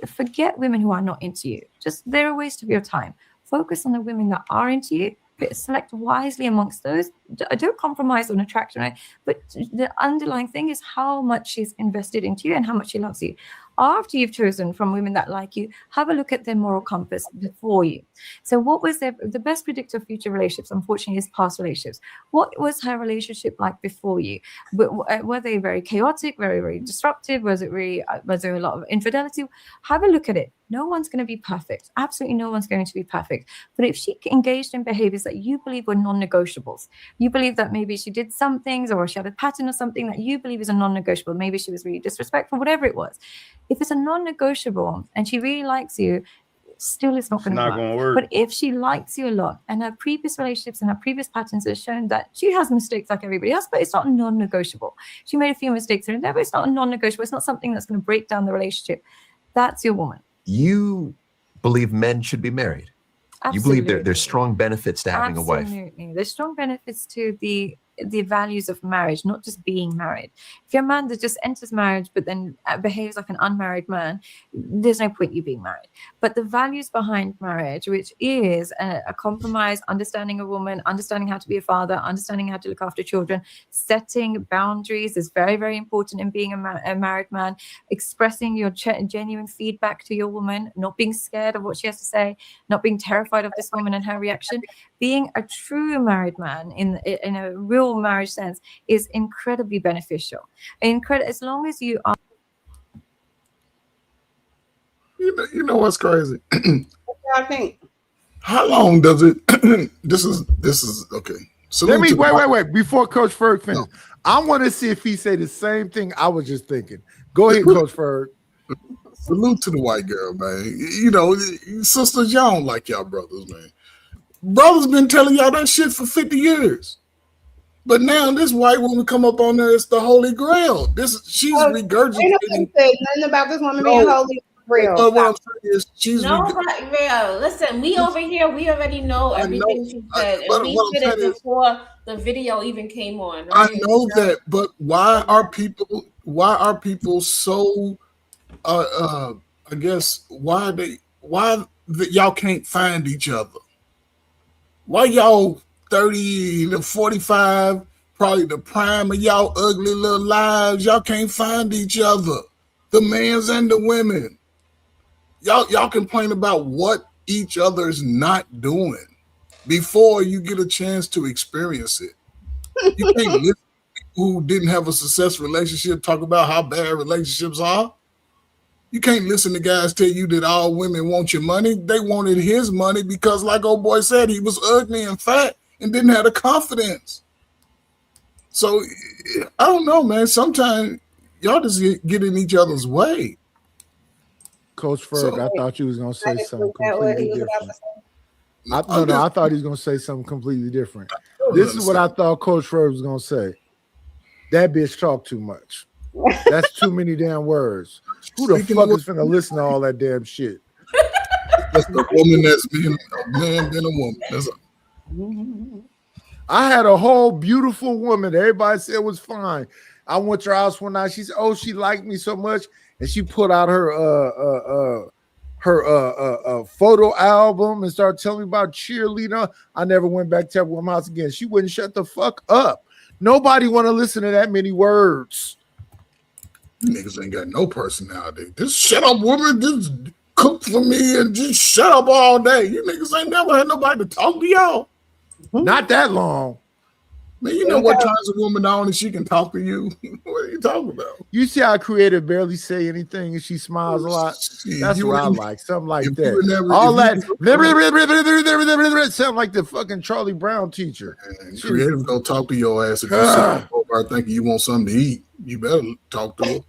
[SPEAKER 5] forget women who are not into you. Just they're a waste of your time. Focus on the women that are into you. But select wisely amongst those. Don't compromise on attraction, right? But the underlying thing is how much she's invested into you and how much she loves you. After you've chosen from women that like you, have a look at their moral compass before you. So what was the best predictor of future relationships, unfortunately, is past relationships. What was her relationship like before you? Were they very chaotic, very, very disruptive? Was there a lot of infidelity? Have a look at it. No one's going to be perfect. Absolutely no one's going to be perfect. But if she engaged in behaviors that you believe were non-negotiables, you believe that maybe she did some things or she had a pattern or something that you believe is a non-negotiable, maybe she was really disrespectful, whatever it was. If it's a non-negotiable and she really likes you, still it's not going to work. But if she likes you a lot and her previous relationships and her previous patterns have shown that she has mistakes like everybody else, but it's not non-negotiable. She made a few mistakes here and there, but it's not a non-negotiable. It's not something that's going to break down the relationship. That's your woman.
[SPEAKER 4] You believe men should be married.
[SPEAKER 5] Absolutely.
[SPEAKER 4] You believe there's strong benefits to having a wife.
[SPEAKER 5] Absolutely. There's strong benefits to the values of marriage, not just being married. If you're a man that just enters marriage but then behaves like an unmarried man, there's no point you being married. But the values behind marriage, which is a compromise, understanding a woman, understanding how to be a father, understanding how to look after children, setting boundaries is very, very important in being a married man, expressing your genuine feedback to your woman, not being scared of what she has to say, not being terrified of this woman and her reaction. Being a true married man in a real marriage sense is incredibly beneficial. As long as you are.
[SPEAKER 8] You know what's crazy?
[SPEAKER 3] What do y'all think?
[SPEAKER 8] How long does it? This is okay. So
[SPEAKER 12] Let me wait. Before Coach Ferg finish, I want to see if he say the same thing I was just thinking. Go ahead, Coach Ferg.
[SPEAKER 8] Salute to the white girl, man. Sisters, y'all don't like y'all brothers, man. Brothers been telling y'all that shit for 50 years. But now this white woman come up on there, it's the Holy Grail. She's regurgitating.
[SPEAKER 3] Ain't nobody said nothing about this woman being Holy Grail.
[SPEAKER 8] What I'm saying is she's
[SPEAKER 2] Real. Listen, we over here, we already know everything she said. And we said it before the video even came on. Right?
[SPEAKER 8] I know that, but why are people so I guess why y'all can't find each other? Why y'all 30 to 45, probably the prime of y'all ugly little lives, y'all can't find each other, the men's and the women. Y'all complain about what each other's not doing before you get a chance to experience it. You can't listen to people who didn't have a successful relationship talk about how bad relationships are. You can't listen to guys tell you that all women want your money. They wanted his money because, like old boy said, he was ugly and fat and didn't have the confidence. So I don't know, man. Sometimes y'all just get in each other's way.
[SPEAKER 12] Coach Ferg, I thought you was gonna say something completely different. I thought he was gonna say something completely different. This is what I thought Coach Ferg was gonna say. That bitch talk too much. That's too many damn words. Who the fuck is finna listen to all that damn shit?
[SPEAKER 8] just a woman that's been a man, been a woman. That's all.
[SPEAKER 12] I had a whole beautiful woman. Everybody said was fine. I went to her house one night. She said, "Oh, she liked me so much," and she put out her photo album and started telling me about cheerleading. I never went back to her woman's house again. She wouldn't shut the fuck up. Nobody want to listen to that many words.
[SPEAKER 8] You niggas ain't got no personality. Just shut up, woman. Just cook for me and just shut up all day. You niggas ain't never had nobody to talk to y'all.
[SPEAKER 12] Not that long.
[SPEAKER 8] Man, you know what kinds of woman only she can talk to you? What are you talking about?
[SPEAKER 12] You see how creative barely say anything and she smiles a lot? That's what I like. Something like that. All that sound like the fucking Charlie Brown teacher.
[SPEAKER 8] Creative gonna talk to your ass if you sit over thinking you want something to eat. You better talk to her.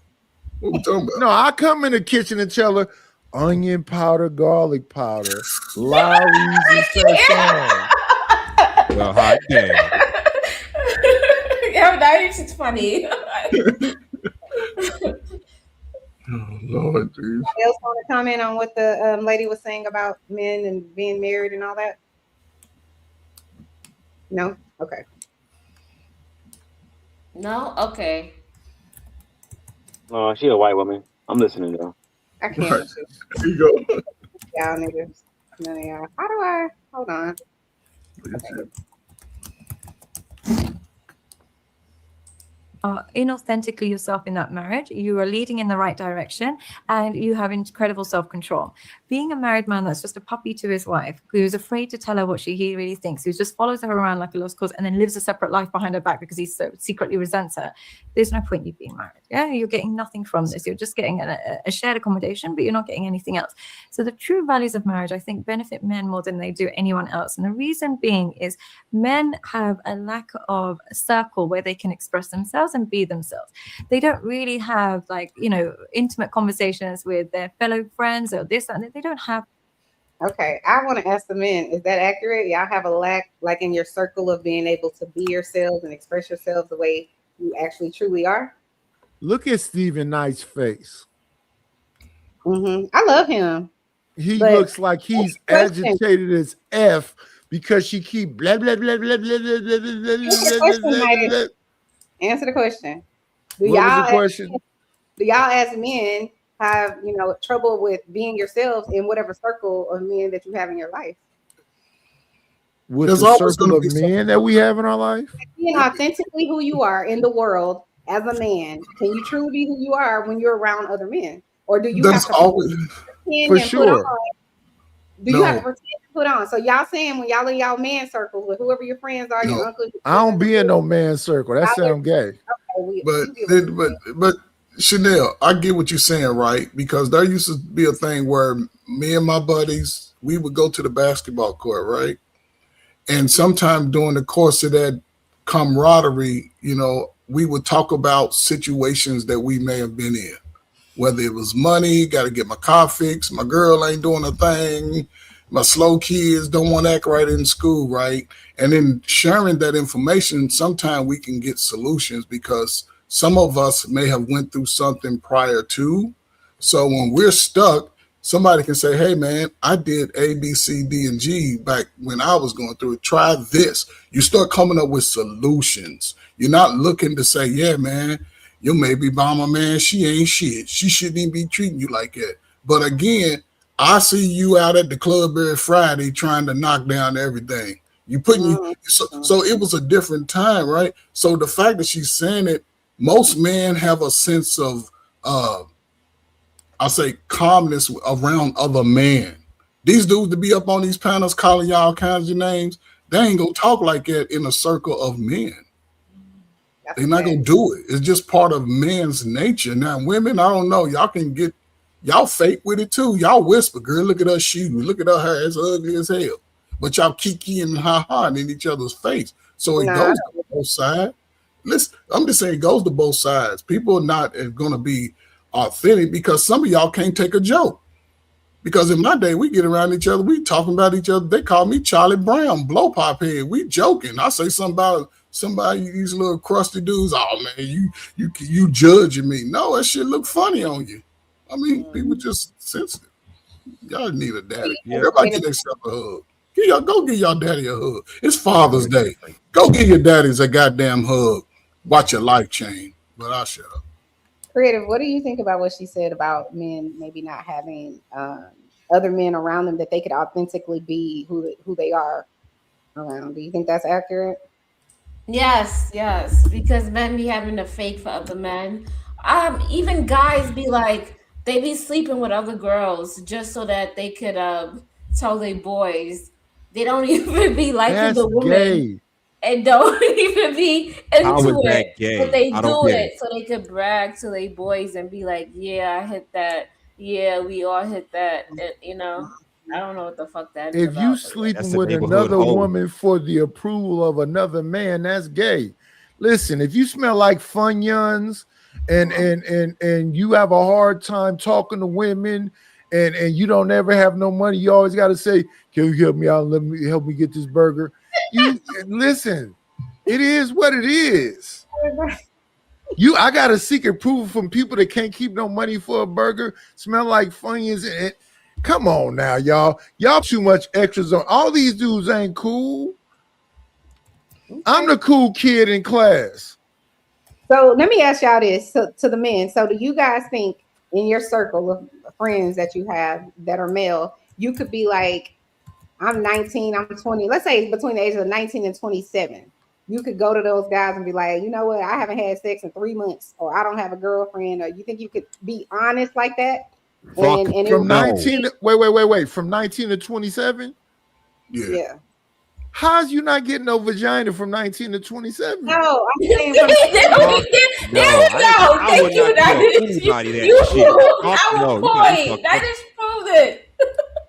[SPEAKER 8] What we talking about?
[SPEAKER 12] No, I come in the kitchen and tell her onion powder, garlic powder, Lawry's and sesame.
[SPEAKER 9] Well, hot damn.
[SPEAKER 2] Yeah, that is funny.
[SPEAKER 8] Oh, Lord, dude.
[SPEAKER 3] Anybody else want to comment on what the lady was saying about men and being married and all that? No? Okay.
[SPEAKER 2] No? Okay.
[SPEAKER 14] Oh, she a white woman. I'm listening though.
[SPEAKER 3] I can't.
[SPEAKER 8] There you go.
[SPEAKER 3] Y'all niggas. None of y'all. How do I? Hold on.
[SPEAKER 5] Inauthentically yourself in that marriage, you are leading in the right direction, and you have incredible self-control. Being a married man that's just a puppy to his wife, who's afraid to tell her what he really thinks, who just follows her around like a lost cause and then lives a separate life behind her back because he so secretly resents her, there's no point in you being married. Yeah, you're getting nothing from this. You're just getting a shared accommodation, but you're not getting anything else. So the true values of marriage, I think, benefit men more than they do anyone else. And the reason being is men have a lack of a circle where they can express themselves and be themselves. They don't really have, like, you know, intimate conversations with their fellow friends or this and that. They don't have.
[SPEAKER 3] Okay, I want to ask the men, is that accurate? Y'all have a lack, like in your circle, of being able to be yourselves and express yourselves the way you actually truly are?
[SPEAKER 12] Look at Stephen Knight's face.
[SPEAKER 3] I love him.
[SPEAKER 12] He looks like he's agitated as F because she keep blah blah blah blah blah blah blah blah blah.
[SPEAKER 3] Answer the question. Do
[SPEAKER 12] What was the question?
[SPEAKER 3] Do y'all as men have, you know, trouble with being yourselves in whatever circle of men that you have in your life?
[SPEAKER 12] With the circle of men that we have in our life?
[SPEAKER 3] Being authentically who you are in the world as a man, can you truly be who you are when you're around other men? Or do you have to pretend
[SPEAKER 12] for
[SPEAKER 3] and
[SPEAKER 12] sure.
[SPEAKER 3] put on? Do you have to pretend to put on? So y'all saying when y'all in y'all man circles with whoever your friends are, your uncle.
[SPEAKER 12] I don't be in no man circle. That sound gay.
[SPEAKER 8] But Chanel, I get what you're saying, right? Because there used to be a thing where me and my buddies, we would go to the basketball court, right? And sometime during the course of that camaraderie, you know, we would talk about situations that we may have been in. Whether it was money, got to get my car fixed, my girl ain't doing a thing, my slow kids don't want to act right in school, right? And then sharing that information, sometimes we can get solutions because some of us may have went through something prior to. So when we're stuck, somebody can say, hey, man, I did A, B, C, D, and G back when I was going through it. Try this. You start coming up with solutions. You're not looking to say, yeah, man, your baby mama, man, she ain't shit. She shouldn't even be treating you like that. But again, I see you out at the club every Friday trying to knock down everything. You putting you so it was a different time, right? So the fact that she's saying it, most men have a sense of I'll say calmness around other men. These dudes to be up on these panels calling y'all all kinds of names, they ain't gonna talk like that in a circle of men. They're not gonna do it. It's just part of men's nature. Now, women, I don't know. Y'all can get y'all fake with it too. Y'all whisper, girl, look at her shoes, look at her hair, it's ugly as hell. But y'all kiki and ha-ha in each other's face. So it goes to both sides. Listen, I'm just saying it goes to both sides. People are not gonna be authentic because some of y'all can't take a joke. Because in my day, we get around each other, we talking about each other. They call me Charlie Brown, blow pop head. We joking. I say something about somebody, these little crusty dudes. Oh man, you judging me? No, that shit look funny on you. I mean, people just sensitive. Y'all need a daddy.
[SPEAKER 9] Yeah.
[SPEAKER 8] Everybody get themselves a hug. Go give y'all daddy a hug. It's Father's Day. Go give your daddies a goddamn hug. Watch your life change. But I'll shut up.
[SPEAKER 3] Creative, what do you think about what she said about men maybe not having other men around them that they could authentically be who they are around? Do you think that's accurate?
[SPEAKER 2] Yes, because men be having to fake for other men. Even guys be like, they be sleeping with other girls just so that they could tell their boys. They don't even be liking
[SPEAKER 12] That's
[SPEAKER 2] the woman
[SPEAKER 12] gay.
[SPEAKER 2] and don't even be
[SPEAKER 9] How is
[SPEAKER 2] into
[SPEAKER 9] that
[SPEAKER 2] it.
[SPEAKER 9] gay?
[SPEAKER 2] But they
[SPEAKER 9] I don't
[SPEAKER 2] do
[SPEAKER 9] get
[SPEAKER 2] it so they could brag to their boys and be like, yeah, I hit that. Yeah, we all hit that. And, I don't know what the fuck that is
[SPEAKER 12] If
[SPEAKER 2] about.
[SPEAKER 12] you
[SPEAKER 2] but
[SPEAKER 12] sleeping
[SPEAKER 9] That's a
[SPEAKER 12] with
[SPEAKER 9] neighborhood
[SPEAKER 12] another
[SPEAKER 9] hoe.
[SPEAKER 12] woman for the approval of another man, that's gay. Listen, if you smell like Funyuns and you have a hard time talking to women and you don't ever have no money, you always got to say, can you help me out and help me get this burger? You listen, it is what it is. I got to seek approval from people that can't keep no money for a burger, smell like Funyuns and come on now, y'all. Y'all too much extras on. All these dudes ain't cool. I'm the cool kid in class.
[SPEAKER 3] So let me ask y'all this to the men. So do you guys think in your circle of friends that you have that are male, you could be like, I'm 19, I'm 20, let's say between the ages of 19 and 27. You could go to those guys and be like, you know what, I haven't had sex in 3 months, or I don't have a girlfriend, or you think you could be honest like that?
[SPEAKER 9] Fuck
[SPEAKER 3] And
[SPEAKER 12] From
[SPEAKER 9] no.
[SPEAKER 12] 19 to, wait. From 19 to 27?
[SPEAKER 3] Yeah.
[SPEAKER 12] How's you not getting no vagina from 19 to 27?
[SPEAKER 3] No, I'm saying from
[SPEAKER 9] I would not tell anybody that shit.
[SPEAKER 2] Our point. That just proves it.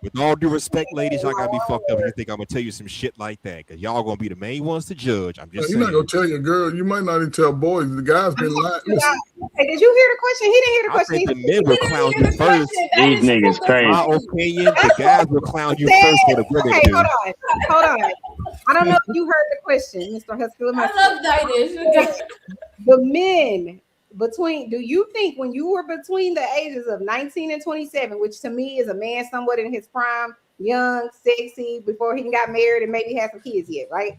[SPEAKER 9] With all due respect, ladies, y'all gotta be fucked up if you think I'm gonna tell you some shit like that, because y'all gonna be the main ones to judge. I'm just
[SPEAKER 8] You're
[SPEAKER 9] saying.
[SPEAKER 8] not gonna tell your girl. You might not even tell boys. The guy's been lying. Listen,
[SPEAKER 3] Hey, did you hear the question? He didn't hear the
[SPEAKER 9] I
[SPEAKER 3] question.
[SPEAKER 9] think the men will clown you first.
[SPEAKER 14] These niggas crazy.
[SPEAKER 9] My opinion, the guys will clown you
[SPEAKER 3] Said-
[SPEAKER 9] first for the women
[SPEAKER 3] Okay,
[SPEAKER 9] do.
[SPEAKER 3] hold on. I don't know if you heard the question, Mr. Huskell.
[SPEAKER 2] I love Didish.
[SPEAKER 3] The men do you think when you were between the ages of 19 and 27, which to me is a man somewhat in his prime, young, sexy, before he got married and maybe had some kids yet, right?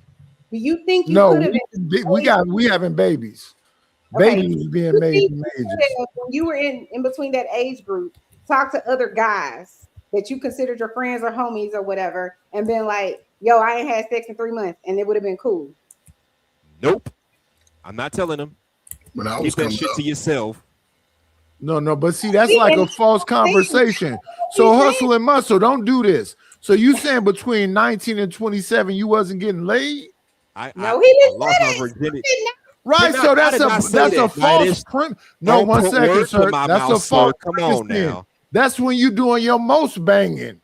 [SPEAKER 3] Do you think you
[SPEAKER 12] No,
[SPEAKER 3] could have
[SPEAKER 12] we having babies.
[SPEAKER 3] Okay.
[SPEAKER 12] Babies being made in
[SPEAKER 3] when
[SPEAKER 12] ages.
[SPEAKER 3] you were in between that age group, talk to other guys that you considered your friends or homies or whatever, and been like, yo, I ain't had sex in 3 months, and it would have been cool?
[SPEAKER 9] Nope. I'm not telling them.
[SPEAKER 8] when I
[SPEAKER 9] Keep
[SPEAKER 8] was
[SPEAKER 9] that
[SPEAKER 8] coming
[SPEAKER 9] shit
[SPEAKER 8] up,
[SPEAKER 9] to yourself.
[SPEAKER 12] No, but see, that's like a false conversation. So hustle and muscle, don't do this. So you saying between 19 and 27, you wasn't getting laid?
[SPEAKER 9] I
[SPEAKER 3] didn't
[SPEAKER 9] lost
[SPEAKER 3] say
[SPEAKER 9] my
[SPEAKER 3] that.
[SPEAKER 9] virginity.
[SPEAKER 12] Right,
[SPEAKER 9] Did
[SPEAKER 12] so
[SPEAKER 9] not- I did not say
[SPEAKER 12] that's a
[SPEAKER 9] that.
[SPEAKER 12] false premise. No,
[SPEAKER 9] Don't
[SPEAKER 12] one
[SPEAKER 9] put
[SPEAKER 12] second,
[SPEAKER 9] words
[SPEAKER 12] sir.
[SPEAKER 9] in my
[SPEAKER 12] That's a
[SPEAKER 9] mouth, sir.
[SPEAKER 12] false
[SPEAKER 9] Come
[SPEAKER 12] premise
[SPEAKER 9] on
[SPEAKER 12] then.
[SPEAKER 9] now.
[SPEAKER 12] That's when you doing your most banging.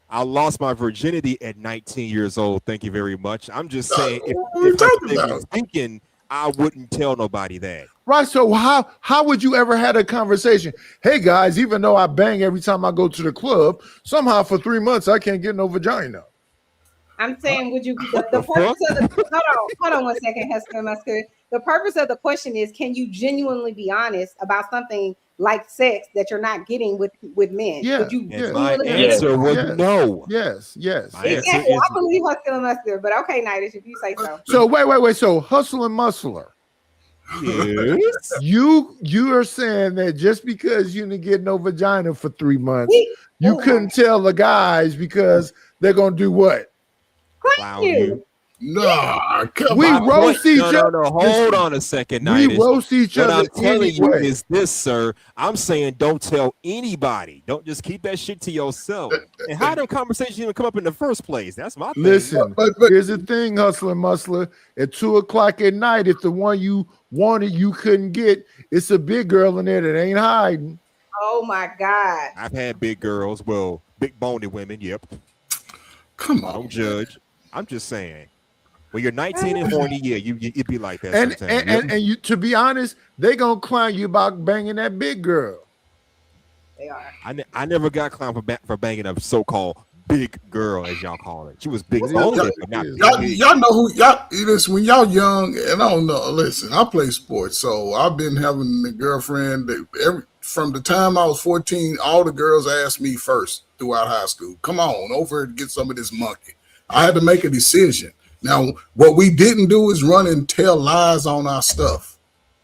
[SPEAKER 9] I lost my virginity at 19 years old. Thank you very much. I'm just saying,
[SPEAKER 8] what are you
[SPEAKER 9] if I
[SPEAKER 8] talking
[SPEAKER 9] was
[SPEAKER 8] about?
[SPEAKER 9] thinking, I wouldn't tell nobody that.
[SPEAKER 12] Right. So how would you ever had a conversation? Hey guys, even though I bang every time I go to the club, somehow for 3 months I can't get no vagina.
[SPEAKER 3] I'm saying, would you? The purpose of the hold on 1 second, Hester Musker. The purpose of the question is, can you genuinely be honest about something like sex that you're not getting with men?
[SPEAKER 12] Yeah.
[SPEAKER 3] Would you?
[SPEAKER 9] And my
[SPEAKER 3] genuinely-
[SPEAKER 9] answer was no.
[SPEAKER 12] Yes.
[SPEAKER 9] My answer
[SPEAKER 3] Exactly.
[SPEAKER 9] is
[SPEAKER 3] I believe Hester Musker, but okay, Nidish, if you say so.
[SPEAKER 12] So wait. So hustle and muscler.
[SPEAKER 9] yes.
[SPEAKER 12] You are saying that just because you didn't get no vagina for 3 months, you couldn't tell the guys because they're gonna do what?
[SPEAKER 9] Clown you.
[SPEAKER 8] Nah, come
[SPEAKER 12] We
[SPEAKER 8] on.
[SPEAKER 12] roast each other.
[SPEAKER 9] No, hold on a second,
[SPEAKER 12] We
[SPEAKER 9] Nidish.
[SPEAKER 12] roast each
[SPEAKER 9] What
[SPEAKER 12] other
[SPEAKER 9] I'm telling you
[SPEAKER 12] anyway.
[SPEAKER 9] is this, sir. I'm saying don't tell anybody. Don't just keep that shit to yourself. And how them conversations even come up in the first place? That's my thing.
[SPEAKER 12] Listen, here's the thing, hustler and muscler. At 2 o'clock at night, if the one you wanted you couldn't get, it's a big girl in there that ain't hiding.
[SPEAKER 3] Oh my God.
[SPEAKER 9] I've had big girls, well, big boned women. Yep.
[SPEAKER 8] Come
[SPEAKER 9] I
[SPEAKER 8] on.
[SPEAKER 9] don't judge. I'm just saying. When you're 19 and horny, yeah, it'd be like that
[SPEAKER 12] And
[SPEAKER 9] sometimes.
[SPEAKER 12] and you, to be honest, they gonna clown you about banging that big girl.
[SPEAKER 3] They are.
[SPEAKER 9] I never got clowned for banging a so-called big girl, as y'all call it. She was big boned, but not big.
[SPEAKER 8] Y'all know who y'all it is when y'all young, and I don't know. Listen, I play sports, so I've been having a girlfriend that from the time I was 14, all the girls asked me first. throughout high school. Come on, over and get some of this monkey. I had to make a decision. Now, what we didn't do is run and tell lies on our stuff.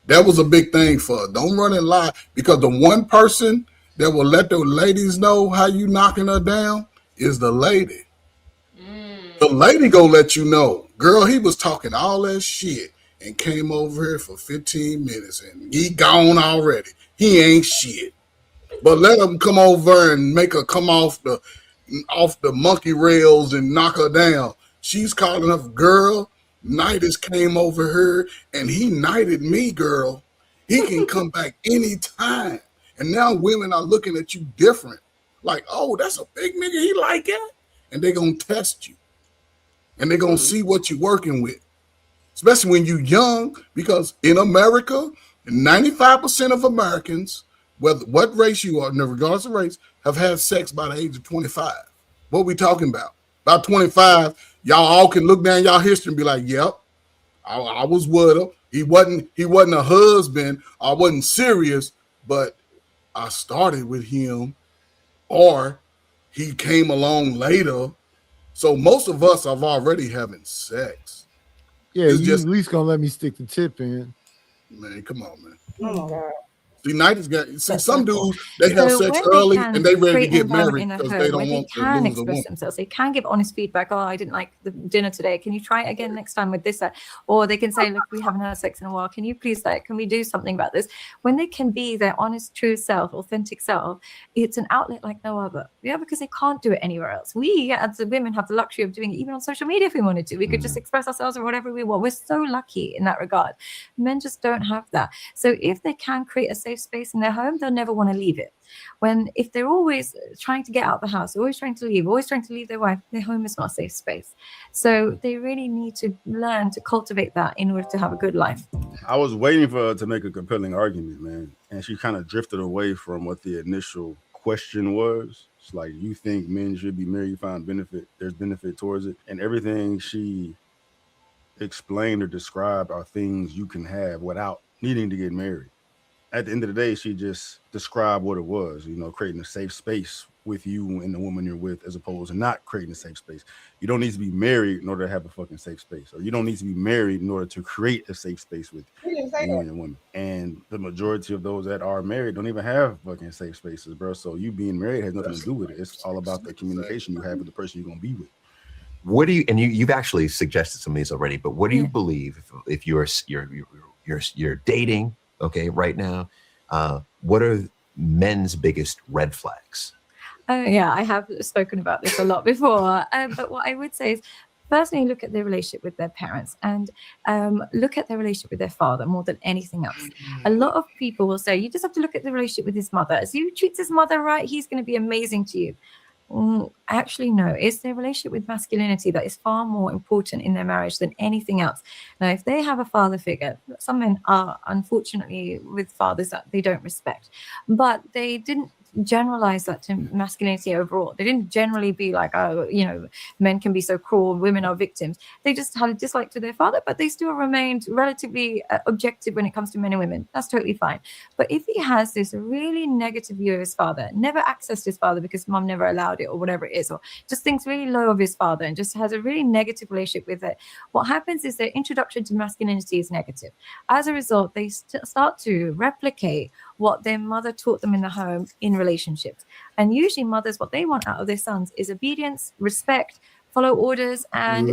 [SPEAKER 8] That was a big thing for us. Don't run and lie, because the one person that will let the ladies know how you knocking her down is the lady. The lady gonna let you know, girl, he was talking all that shit and came over here for 15 minutes and he gone already. He ain't shit. But let him come over and make her come off the monkey rails and knock her down. She's calling her, girl, Nidus came over here and he knighted me, girl. He can come back anytime. And now women are looking at you different. Like, oh, that's a big nigga, he like it? And they're going to test you. And they're going to see what you're working with. Especially when you're young, because in America, 95% of Americans, whether what race you are, regardless of race, have had sex by the age of 25. What we talking about? About 25, y'all all can look down y'all history and be like, yep, I was with him. He wasn't a husband. I wasn't serious, but I started with him, or he came along later. So most of us are already having sex.
[SPEAKER 12] Yeah,
[SPEAKER 8] it's
[SPEAKER 12] you
[SPEAKER 8] just
[SPEAKER 12] at least gonna let me stick the tip in.
[SPEAKER 8] Man, come on, man.
[SPEAKER 3] Oh my God.
[SPEAKER 8] See, some dudes, they have sex early and they ready to get married because they don't want to lose a woman.
[SPEAKER 5] Themselves. They can give honest feedback. Oh, I didn't like the dinner today. Can you try it again next time with this? Or they can say, look, we haven't had sex in a while. Can you please, can we do something about this? When they can be their honest, true self, authentic self, it's an outlet like no other. Yeah, because they can't do it anywhere else. We, as the women, have the luxury of doing it even on social media if we wanted to. We could just express ourselves or whatever we want. We're so lucky in that regard. Men just don't have that. So if they can create a safe space in their home, they'll never want to leave it. If they're always trying to get out of the house, always trying to leave their wife, their home is not a safe space. So they really need to learn to cultivate that in order to have a good life.
[SPEAKER 11] I was waiting for her to make a compelling argument, man, and she kind of drifted away from what the initial question was. It's like, you think men should be married, you find benefit, there's benefit towards it, and everything she explained or described are things you can have without needing to get married. At the end of the day, she just described what it was, creating a safe space with you and the woman you're with, as opposed to not creating a safe space. You don't need to be married in order to have a fucking safe space, or you don't need to be married in order to create a safe space with you and your woman. And the majority of those that are married don't even have fucking safe spaces, bro. So you being married has nothing to do with it. It's all about the communication you have with the person you're gonna be with.
[SPEAKER 4] What do you, and you've actually suggested some of these already, but what do you believe if you're dating, okay, right now, what are men's biggest red flags?
[SPEAKER 5] Yeah, I have spoken about this a lot before. But what I would say is, personally, look at their relationship with their parents and look at their relationship with their father more than anything else. A lot of people will say, you just have to look at the relationship with his mother. As you treat his mother right, he's going to be amazing to you. Actually, no, it's their relationship with masculinity that is far more important in their marriage than anything else. Now, if they have a father figure, some men are unfortunately with fathers that they don't respect, but they didn't generalize that to masculinity overall. They didn't generally be like, oh, men can be so cruel, women are victims. They just had a dislike to their father, but they still remained relatively objective when it comes to men and women. That's totally fine. But if he has this really negative view of his father, never accessed his father because mom never allowed it or whatever it is, or just thinks really low of his father and just has a really negative relationship with it, what happens is their introduction to masculinity is negative. As a result, they start to replicate what their mother taught them in the home in relationships. And usually mothers, what they want out of their sons is obedience, respect, follow orders, and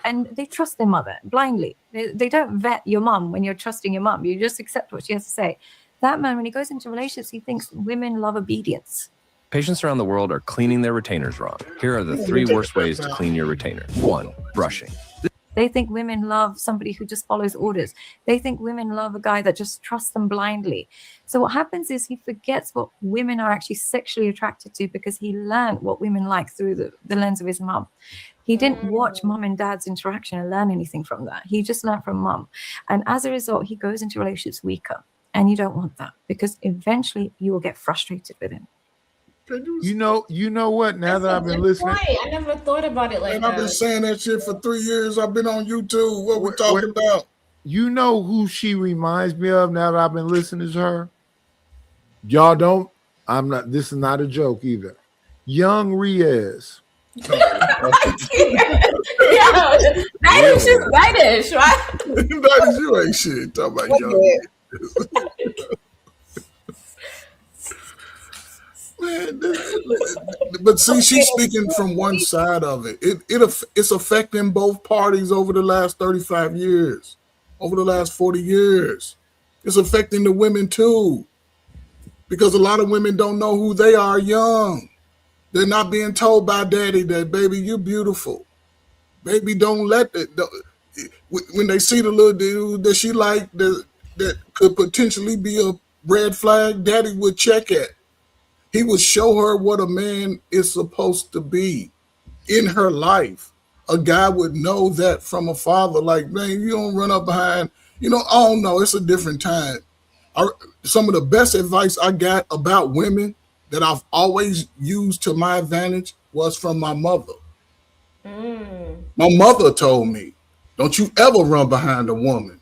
[SPEAKER 5] and they trust their mother blindly. They don't vet your mom when you're trusting your mom. You just accept what she has to say. That man, when he goes into relationships, he thinks women love obedience.
[SPEAKER 15] Patients around the world are cleaning their retainers wrong. Here are the 3 worst ways to clean your retainer. 1, brushing.
[SPEAKER 5] They think women love somebody who just follows orders. They think women love a guy that just trusts them blindly. So what happens is he forgets what women are actually sexually attracted to because he learned what women like through the lens of his mom. He didn't watch mom and dad's interaction and learn anything from that. He just learned from mom. And as a result, he goes into relationships weaker. And you don't want that because eventually you will get frustrated with him.
[SPEAKER 12] You know what? Now that I've been listening,
[SPEAKER 2] I never thought about it like that.
[SPEAKER 8] I've been saying that shit for 3 years. I've been on YouTube. What we're talking about?
[SPEAKER 12] You know who she reminds me of now that I've been listening to her? Y'all don't. I'm not. This is not a joke either. Young Riaz.
[SPEAKER 2] Yeah, Nightish is Nightish, right?
[SPEAKER 8] Nightish, you ain't shit. Talking about young. Man, but see, she's speaking from one side of it. It's affecting both parties over the last 35 years, over the last 40 years. It's affecting the women too, because a lot of women don't know who they are young. They're not being told by daddy that, baby, you're beautiful. Baby, don't let it. When they see the little dude that she like that could potentially be a red flag, daddy would check it. He would show her what a man is supposed to be in her life. A guy would know that from a father, like, man, you don't run up behind, I don't know, it's a different time. Some of the best advice I got about women that I've always used to my advantage was from my mother. My mother told me, don't you ever run behind a woman,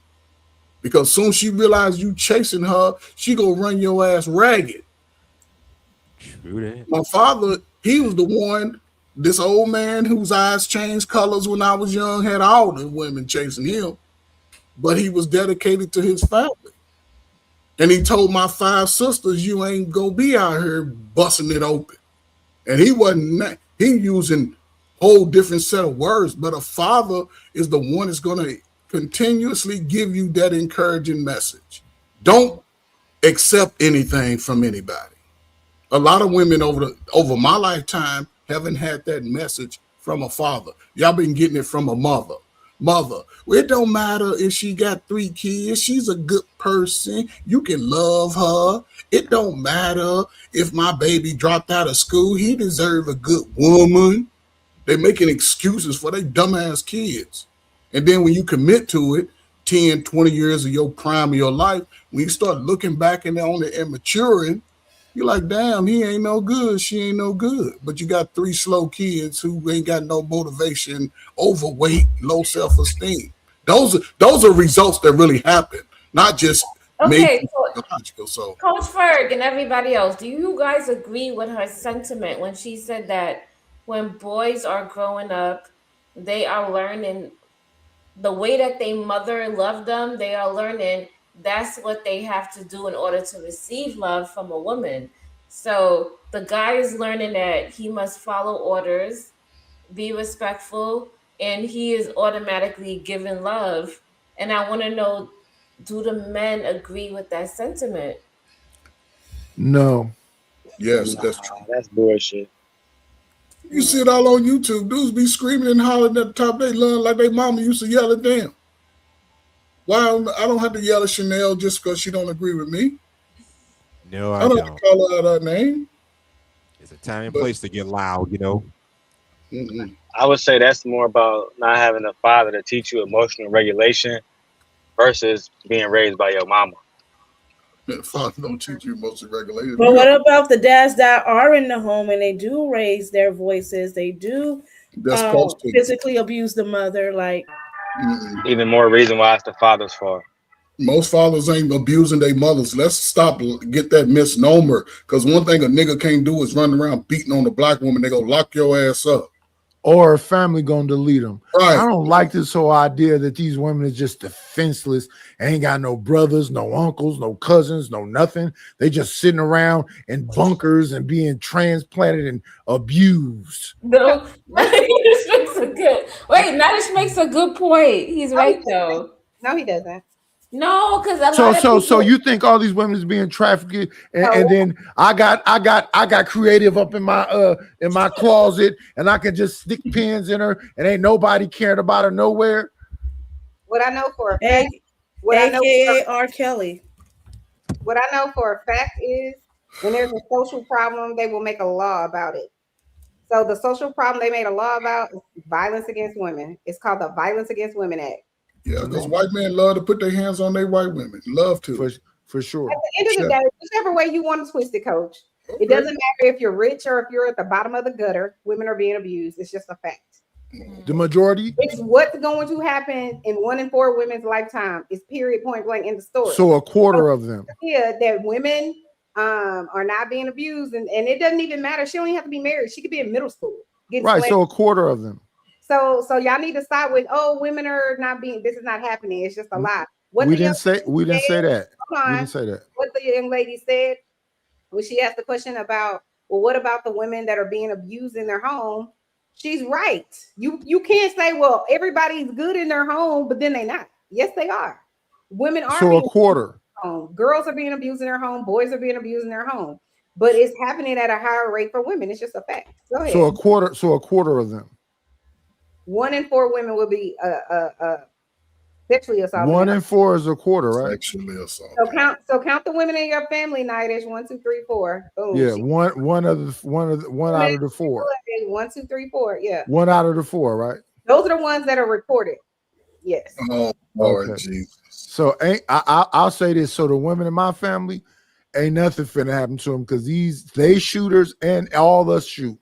[SPEAKER 8] because soon she realized you chasing her, she gonna run your ass ragged.
[SPEAKER 9] True that.
[SPEAKER 8] My father, he was the one, this old man whose eyes changed colors when I was young, had all the women chasing him, but he was dedicated to his family. And he told my 5 sisters, you ain't gonna be out here busting it open. And he wasn't, he using a whole different set of words, but a father is the one that's gonna continuously give you that encouraging message. Don't accept anything from anybody. A lot of women over my lifetime haven't had that message from a father. Y'all been getting it from a mother. Well, it don't matter if she got 3 kids. She's a good person. You can love her. It don't matter if my baby dropped out of school. He deserves a good woman. They're making excuses for their dumbass kids. And then when you commit to it, 10, 20 years of your prime of your life, when you start looking back on it and maturing, you're like, damn, he ain't no good. She ain't no good. But you got 3 slow kids who ain't got no motivation, overweight, low self-esteem. Those are results that really happen, not just
[SPEAKER 2] Okay,
[SPEAKER 8] logical. So,
[SPEAKER 2] Coach Ferg and everybody else, do you guys agree with her sentiment when she said that when boys are growing up, they are learning the way that their mother loved them, they are learning that's what they have to do in order to receive love from a woman. So the guy is learning that he must follow orders, be respectful, and he is automatically given love. And I want to know, do the men agree with that sentiment?
[SPEAKER 12] No.
[SPEAKER 8] Yes, that's true.
[SPEAKER 14] That's bullshit.
[SPEAKER 8] You see it all on YouTube. Dudes be screaming and hollering at the top of their lungs like their mama used to yell at them. Why I don't have to yell at Chanel just because she don't agree with me?
[SPEAKER 9] No,
[SPEAKER 8] I don't have to call her out her name.
[SPEAKER 9] It's a time and place to get loud,
[SPEAKER 14] I would say that's more about not having a father to teach you emotional regulation versus being raised by your mama.
[SPEAKER 8] Father don't teach you emotional regulation.
[SPEAKER 7] But what about the dads that are in the home and they do raise their voices? They do physically abuse the mother, like.
[SPEAKER 14] Even more reason why it's the father's fault.
[SPEAKER 8] Most fathers ain't abusing their mothers. Let's get that misnomer. Because one thing a nigga can't do is run around beating on a black woman. They go lock your ass up.
[SPEAKER 12] Or a family gonna delete them.
[SPEAKER 8] Right.
[SPEAKER 12] I don't like this whole idea that these women are just defenseless, ain't got no brothers, no uncles, no cousins, no nothing. They just sitting around in bunkers and being transplanted and abused.
[SPEAKER 2] No, Nadish makes a good point. He's right though.
[SPEAKER 3] No, he doesn't.
[SPEAKER 2] No, because
[SPEAKER 12] so you think all these women is being trafficked, and then I got creative up in my closet, and I can just stick pins in her, and ain't nobody caring about her nowhere.
[SPEAKER 3] What I know for a fact,
[SPEAKER 7] R. Kelly.
[SPEAKER 3] What I know for a fact is when there's a social problem, they will make a law about it. So the social problem they made a law about is violence against women. It's called the Violence Against Women Act.
[SPEAKER 8] Yeah, because white men love to put their hands on their white women. Love to.
[SPEAKER 12] For sure.
[SPEAKER 3] At the end of the day, whichever way you want to twist it, Coach, it doesn't matter if you're rich or if you're at the bottom of the gutter, women are being abused. It's just a fact.
[SPEAKER 12] The majority?
[SPEAKER 3] It's what's going to happen in 1 in 4 women's lifetime. It's period, point blank in the story.
[SPEAKER 12] So a quarter of them.
[SPEAKER 3] Yeah, that women are not being abused, and it doesn't even matter. She don't even have to be married. She could be in middle school.
[SPEAKER 12] Right. So a quarter of them.
[SPEAKER 3] So y'all need to stop with, oh, women are not being, this is not happening. It's just a lie.
[SPEAKER 12] We didn't say that. We didn't say that.
[SPEAKER 3] What the young lady said when she asked the question about, well, what about the women that are being abused in their home? She's right. You can't say, well, everybody's good in their home, but then they not. Yes, they are. Women are.
[SPEAKER 12] So a quarter.
[SPEAKER 3] Girls are being abused in their home. Boys are being abused in their home. But it's happening at a higher rate for women. It's just a fact. Go ahead.
[SPEAKER 12] So a quarter of them.
[SPEAKER 3] 1 in 4 women will be sexually assaulted.
[SPEAKER 12] 1 in 4 is a quarter, right?
[SPEAKER 8] Sexually assaulted.
[SPEAKER 3] So count the women in your family, Nighters. 1, 2, 3, 4. Boom.
[SPEAKER 12] Yeah, one out of the 4.
[SPEAKER 3] 1, 2, 3, 4. Yeah.
[SPEAKER 12] 1 out of the 4, right?
[SPEAKER 3] Those are the ones that are reported. Yes.
[SPEAKER 8] Oh, Lord Jesus.
[SPEAKER 12] So I'll say this. So the women in my family, ain't nothing finna happen to them because they shooters and all us shoot.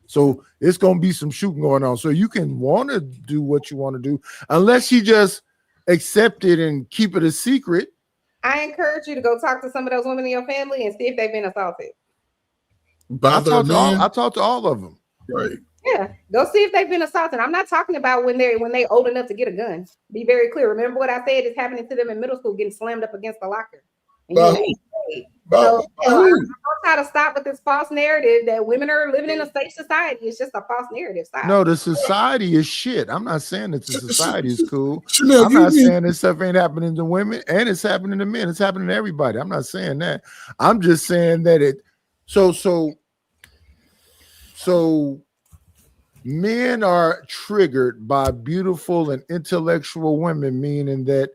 [SPEAKER 12] So it's gonna be some shooting going on. So you can want to do what you want to do, unless you just accept it and keep it a secret.
[SPEAKER 3] I encourage you to go talk to some of those women in your family and see if they've been assaulted.
[SPEAKER 12] I talked to all of them.
[SPEAKER 8] Right.
[SPEAKER 3] Yeah, go see if they've been assaulted. I'm not talking about when they old enough to get a gun. Be very clear. Remember what I said is happening to them in middle school, getting slammed up against the locker. So I'm trying to stop with this false narrative that women are living in a safe society. It's just a false narrative. Stop.
[SPEAKER 12] No, the society is shit. I'm not saying that the society is cool.
[SPEAKER 8] Chanel,
[SPEAKER 12] I'm not saying this stuff ain't happening to women and it's happening to men. It's happening to everybody. I'm not saying that. I'm just saying that it. So men are triggered by beautiful and intellectual women, meaning that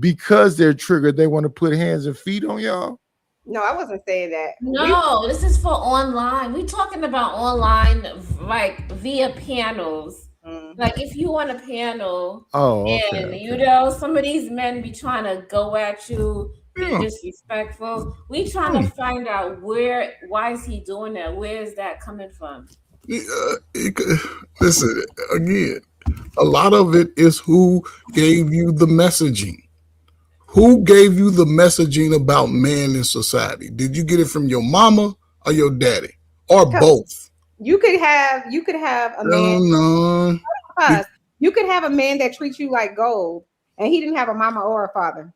[SPEAKER 12] because they're triggered, they want to put hands and feet on y'all.
[SPEAKER 3] No, I wasn't saying that.
[SPEAKER 2] No, this is for online. We talking about online, like via panels. Like if you want a panel, and some of these men be trying to go at you, be disrespectful. We trying to find out why is he doing that? Where is that coming from?
[SPEAKER 8] Listen, again, a lot of it is who gave you the messaging. Who gave you the messaging about man in society? Did you get it from your mama or your daddy, or both?
[SPEAKER 3] You could have a man. You could have a man that treats you like gold, and he didn't have a mama or a father.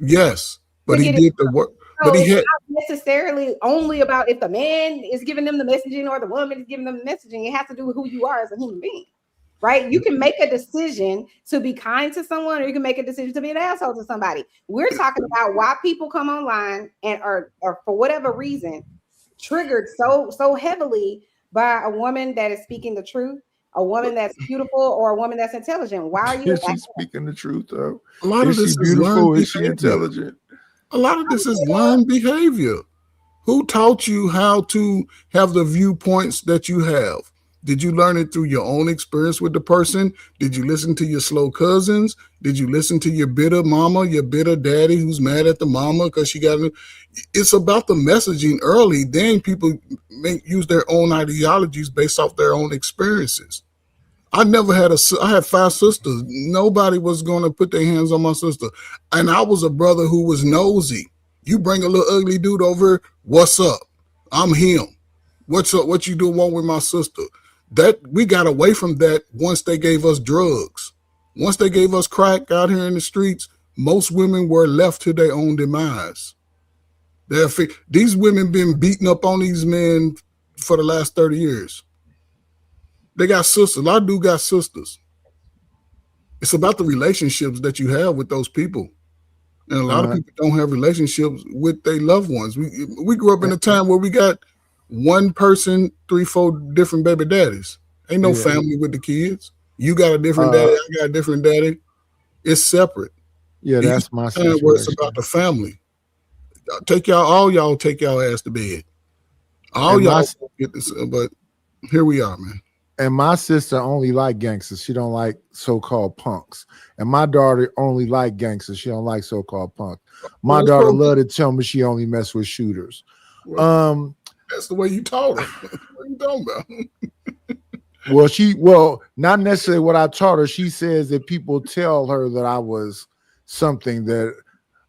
[SPEAKER 8] Yes, but he did the work.
[SPEAKER 3] So
[SPEAKER 8] but he had
[SPEAKER 3] not necessarily only about if the man is giving them the messaging or the woman is giving them the messaging. It has to do with who you are as a human being. Right? You can make a decision to be kind to someone, or you can make a decision to be an asshole to somebody. We're talking about why people come online and are for whatever reason triggered so heavily by a woman that is speaking the truth, a woman that's beautiful, or a woman that's intelligent. Why are you?
[SPEAKER 12] Is she speaking the truth though?
[SPEAKER 8] A lot of this is
[SPEAKER 12] beautiful. Is she
[SPEAKER 8] behavior.
[SPEAKER 12] intelligent?
[SPEAKER 8] A lot of this is learned behavior. Who taught you how to have the viewpoints that you have? Did you learn it through your own experience with the person? Did you listen to your slow cousins? Did you listen to your bitter mama, your bitter daddy who's mad at the mama because she got it? It's about the messaging early. Then people use their own ideologies based off their own experiences. I had 5 sisters. Nobody was going to put their hands on my sister. And I was a brother who was nosy. You bring a little ugly dude over, what's up? I'm him. What's up? What you doing with my sister? That we got away from that once they gave us drugs. Once they gave us crack out here in the streets, most women were left to their own demise. These women been beating up on these men for the last 30 years. They got sisters. A lot of dudes got sisters. It's about the relationships that you have with those people. And a lot of people don't have relationships with their loved ones. We grew up in a time where we got one person, 3-4 different baby daddies. Ain't no family with the kids. You got a different daddy, I got a different daddy. It's separate.
[SPEAKER 12] Yeah, that's my situation.
[SPEAKER 8] Where it's about the family. All y'all take y'all ass to bed. All y'all get this, but here we are, man.
[SPEAKER 12] And my sister only like gangsters. She don't like so-called punks. And my daughter only like gangsters. She don't like so-called punks. My daughter love to tell me she only mess with shooters.
[SPEAKER 8] That's the way you taught her. What are you talking about?
[SPEAKER 12] Well, not necessarily what I taught her. She says that people tell her that I was something that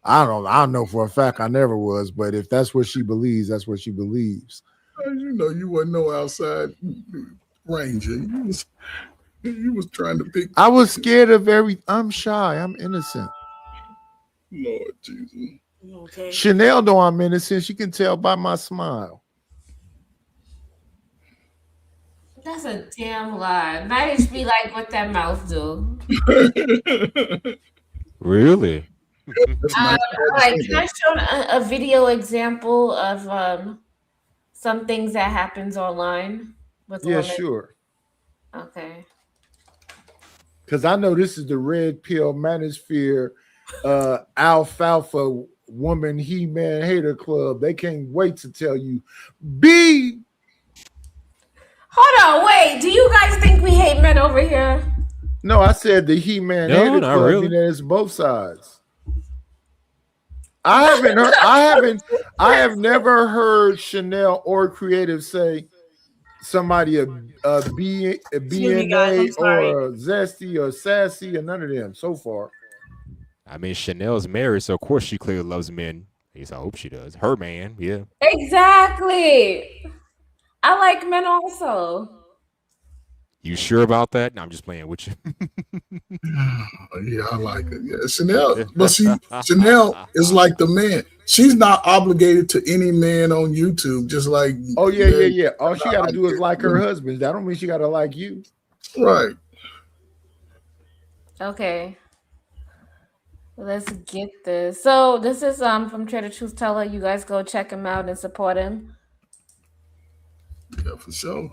[SPEAKER 12] I don't know for a fact I never was, but if that's what she believes, that's what she believes.
[SPEAKER 8] You know, you wasn't no outside ranger. You was trying to pick.
[SPEAKER 12] I was scared of I'm shy. I'm innocent.
[SPEAKER 8] Lord Jesus.
[SPEAKER 7] Okay.
[SPEAKER 12] Chanel know I'm innocent. She can tell by my smile.
[SPEAKER 2] That's a damn lie. Nice be like what that mouth do.
[SPEAKER 9] Really?
[SPEAKER 2] Like, can I show a video example of some things that happens online with
[SPEAKER 12] Yeah,
[SPEAKER 2] women?
[SPEAKER 12] sure.
[SPEAKER 2] Okay.
[SPEAKER 12] Because I know this is the red pill manosphere alfalfa woman He-Man hater club. They can't wait to tell you be.
[SPEAKER 2] Hold on, wait. Do you guys think we hate men over here?
[SPEAKER 12] No, I said the He-Man
[SPEAKER 9] No,
[SPEAKER 12] hater
[SPEAKER 9] not
[SPEAKER 12] club.
[SPEAKER 9] really.
[SPEAKER 12] It's both sides. I haven't heard. I have never heard Chanel or Creative say somebody a
[SPEAKER 7] me, guys, I'm
[SPEAKER 12] BNA
[SPEAKER 7] sorry.
[SPEAKER 12] or a Zesty or Sassy or none of them so far.
[SPEAKER 9] I mean, Chanel's married, so of course she clearly loves men. At least I hope she does. Her man, yeah.
[SPEAKER 2] Exactly. I like men also.
[SPEAKER 9] You sure about that? No, I'm just playing with you.
[SPEAKER 8] Yeah, I like it. Yeah, Chanel, but Chanel is like the man. She's not obligated to any man on YouTube, just like
[SPEAKER 12] Oh yeah. All she got to do is like her husband. That don't mean she got to like you.
[SPEAKER 8] Right.
[SPEAKER 2] Okay. Let's get this. So this is from Trader Truth Teller. You guys go check him out and support him.
[SPEAKER 8] Yeah, for sure.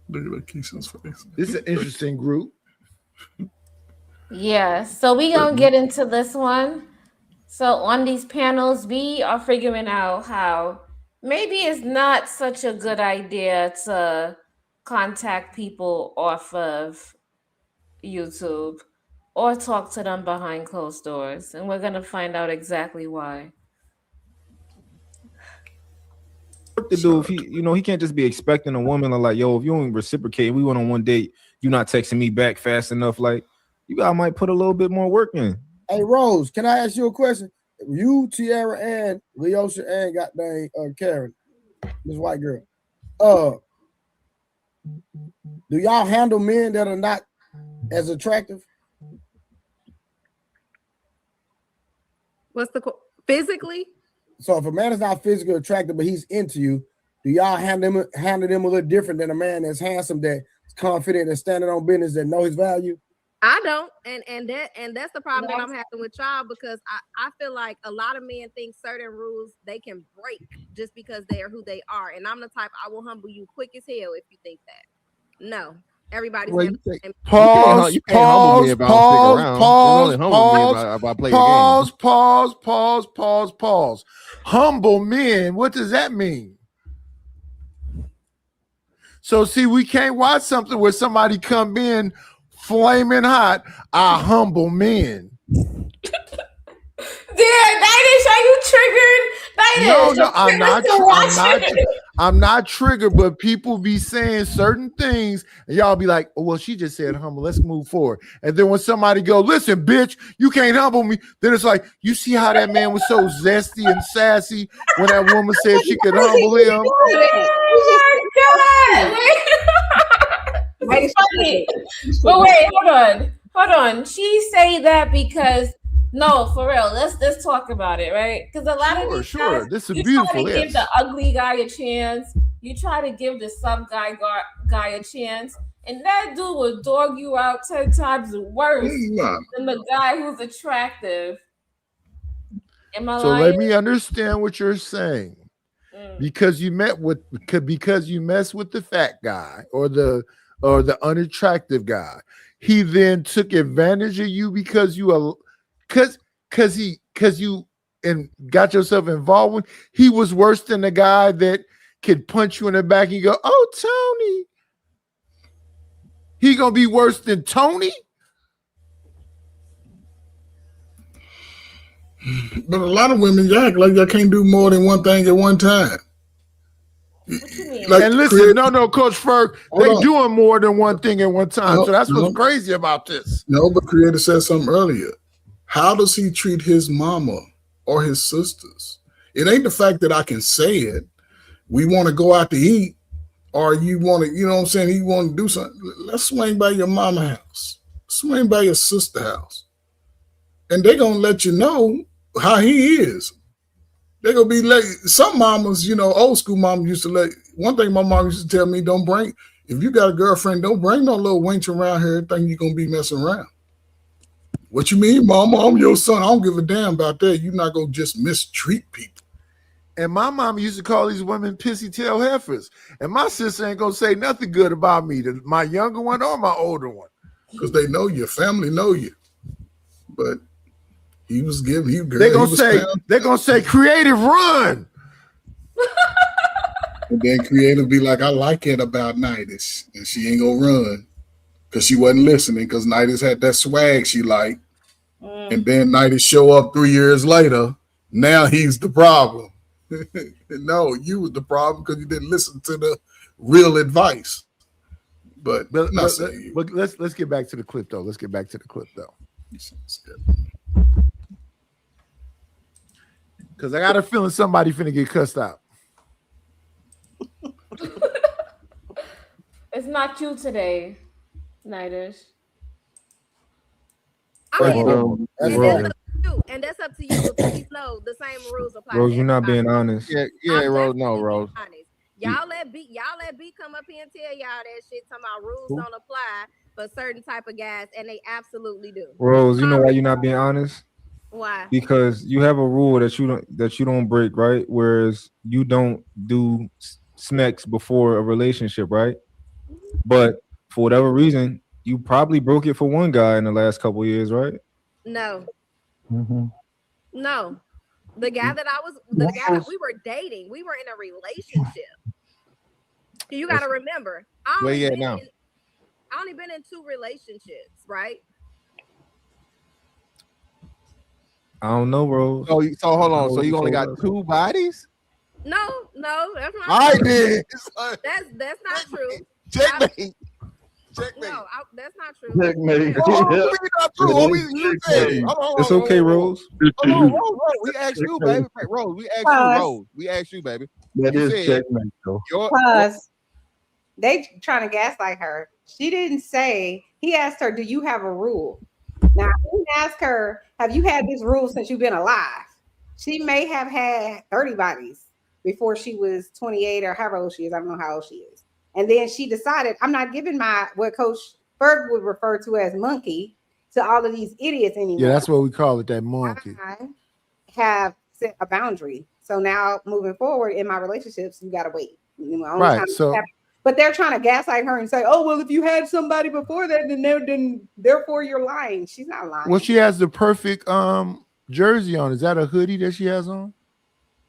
[SPEAKER 8] Look at Keisha's face.
[SPEAKER 12] This is an interesting group.
[SPEAKER 2] Yeah. So we gonna get into this one. So on these panels, we are figuring out how maybe it's not such a good idea to contact people off of YouTube or talk to them behind closed doors. And we're going to find out exactly why.
[SPEAKER 16] What to do if he can't just be expecting a woman like, yo, if you don't reciprocate, we went on one date, you not texting me back fast enough, like you guys might put a little bit more work in.
[SPEAKER 17] Hey Rose, can I ask you a question? You, Tiara, and Leosha, and goddamn Karen, this white girl, do y'all handle men that are not as attractive?
[SPEAKER 18] What's the physically?
[SPEAKER 17] So if a man is not physically attractive but he's into you, do y'all handle them a little different than a man that's handsome, that's confident and standing on business, that know his value?
[SPEAKER 18] I don't, and that's the problem that I'm having with y'all, because I feel like a lot of men think certain rules they can break just because they are who they are, and I'm the type I will humble you quick as hell if you think that. No, everybody's
[SPEAKER 12] Pause. Humble men. What does that mean? So see, we can't watch something where somebody come in flaming hot. I humble men.
[SPEAKER 2] Nidish, are you triggered? Nidish,
[SPEAKER 12] No, I'm not triggered, but people be saying certain things, and y'all be like, oh, well, she just said humble. Let's move forward. And then when somebody go, listen, bitch, you can't humble me. Then it's like, you see how that man was so zesty and sassy when that woman said she could humble him.
[SPEAKER 2] It's funny. But wait, hold on. She say that because no, for real. Let's talk about it, right? Because a lot of these guys,
[SPEAKER 12] this is
[SPEAKER 2] you
[SPEAKER 12] beautiful.
[SPEAKER 2] try to give the ugly guy a chance. You try to give the sub guy a chance, and that dude will dog you out 10 times worse than the guy who's attractive. Am I
[SPEAKER 12] So
[SPEAKER 2] lying?
[SPEAKER 12] let me understand what you're saying. Because you mess with the fat guy or the unattractive guy, he then took advantage of you because you and got yourself involved with. He was worse than the guy that could punch you in the back and go, oh, Tony. He gonna be worse than Tony?
[SPEAKER 8] But a lot of women act like they can't do more than one thing at one time.
[SPEAKER 2] What you mean?
[SPEAKER 12] And listen, no, Coach Ferg, they
[SPEAKER 8] on.
[SPEAKER 12] doing more than one thing at one time.
[SPEAKER 8] No,
[SPEAKER 12] so that's
[SPEAKER 8] no.
[SPEAKER 12] what's crazy about this.
[SPEAKER 8] No, but Creator said something earlier. How does he treat his mama or his sisters? It ain't the fact that I can say it. We want to go out to eat, or you want to, you know what I'm saying? You want to do something. Let's swing by your mama house. Swing by your sister house. And they're going to let you know how he is. They're going to be like, some mamas, you know, old school mamas used to let, one thing my mom used to tell me, don't bring, if you got a girlfriend, don't bring no little wench around here thinking you're going to be messing around. What you mean, mama? I'm your son. I don't give a damn about that. You're not going to just mistreat people.
[SPEAKER 12] And my mom used to call these women pissy tail heifers. And my sister ain't going to say nothing good about me, my younger one or my older one.
[SPEAKER 8] Because they know your family know you. But he was giving you.
[SPEAKER 12] They're gonna say creative run.
[SPEAKER 8] And then creative be like, I like it about Nidus, and she ain't gonna run because she wasn't listening. Because Nidus had that swag she liked, and then Nidus show up 3 years later. Now he's the problem. No, you was the problem because you didn't listen to the real advice. But let's
[SPEAKER 12] get back to the clip though. Let's get back to the clip though. Because I got a feeling somebody finna get cussed out.
[SPEAKER 2] It's not you today, Nidus.
[SPEAKER 18] And that's up to you. But please know the same rules apply.
[SPEAKER 16] Rose, you're not being honest.
[SPEAKER 18] I'm
[SPEAKER 16] Rose. No, Rose.
[SPEAKER 18] Y'all let B come up here and tell y'all that shit. Talking about rules don't apply for certain type of guys, and they absolutely do.
[SPEAKER 16] Rose, you know why you're not being honest?
[SPEAKER 18] Why?
[SPEAKER 16] Because you have a rule that you don't break, right? Whereas you don't do smacks before a relationship, right? But for whatever reason, you probably broke it for one guy in the last couple of years, right?
[SPEAKER 18] No.
[SPEAKER 16] Mm-hmm.
[SPEAKER 18] No. The guy that we were dating, we were in a relationship. You got to remember, I only been in 2 relationships, right?
[SPEAKER 16] I don't know, Rose.
[SPEAKER 19] So hold on. So you only got 2 bodies?
[SPEAKER 18] No, that's not.
[SPEAKER 19] I
[SPEAKER 18] true.
[SPEAKER 19] did.
[SPEAKER 18] That's not true.
[SPEAKER 19] Checkmate.
[SPEAKER 18] No, that's not true.
[SPEAKER 19] Checkmate.
[SPEAKER 16] It's okay, Rose.
[SPEAKER 19] Hold on, Rose. We asked you, baby. Rose, we asked you, Rose. We asked you, baby.
[SPEAKER 1] That is checkmate, though.
[SPEAKER 3] Because they trying to gaslight her. She didn't say. He asked her, "Do you have a rule?" Now he didn't ask her, "Have you had this rule since you've been alive?" She may have had 30 bodies before she was 28 or however old she is. I don't know how old she is. And then she decided, I'm not giving what Coach Ferg would refer to as monkey to all of these idiots anymore.
[SPEAKER 12] Yeah, that's what we call it, that monkey.
[SPEAKER 3] I have set a boundary. So now moving forward in my relationships, you got to wait.
[SPEAKER 12] Right. So,
[SPEAKER 3] but they're trying to gaslight her and say, oh, well, if you had somebody before that, then therefore you're lying. She's not lying.
[SPEAKER 12] Well, she has the perfect jersey on. Is that a hoodie that she has on?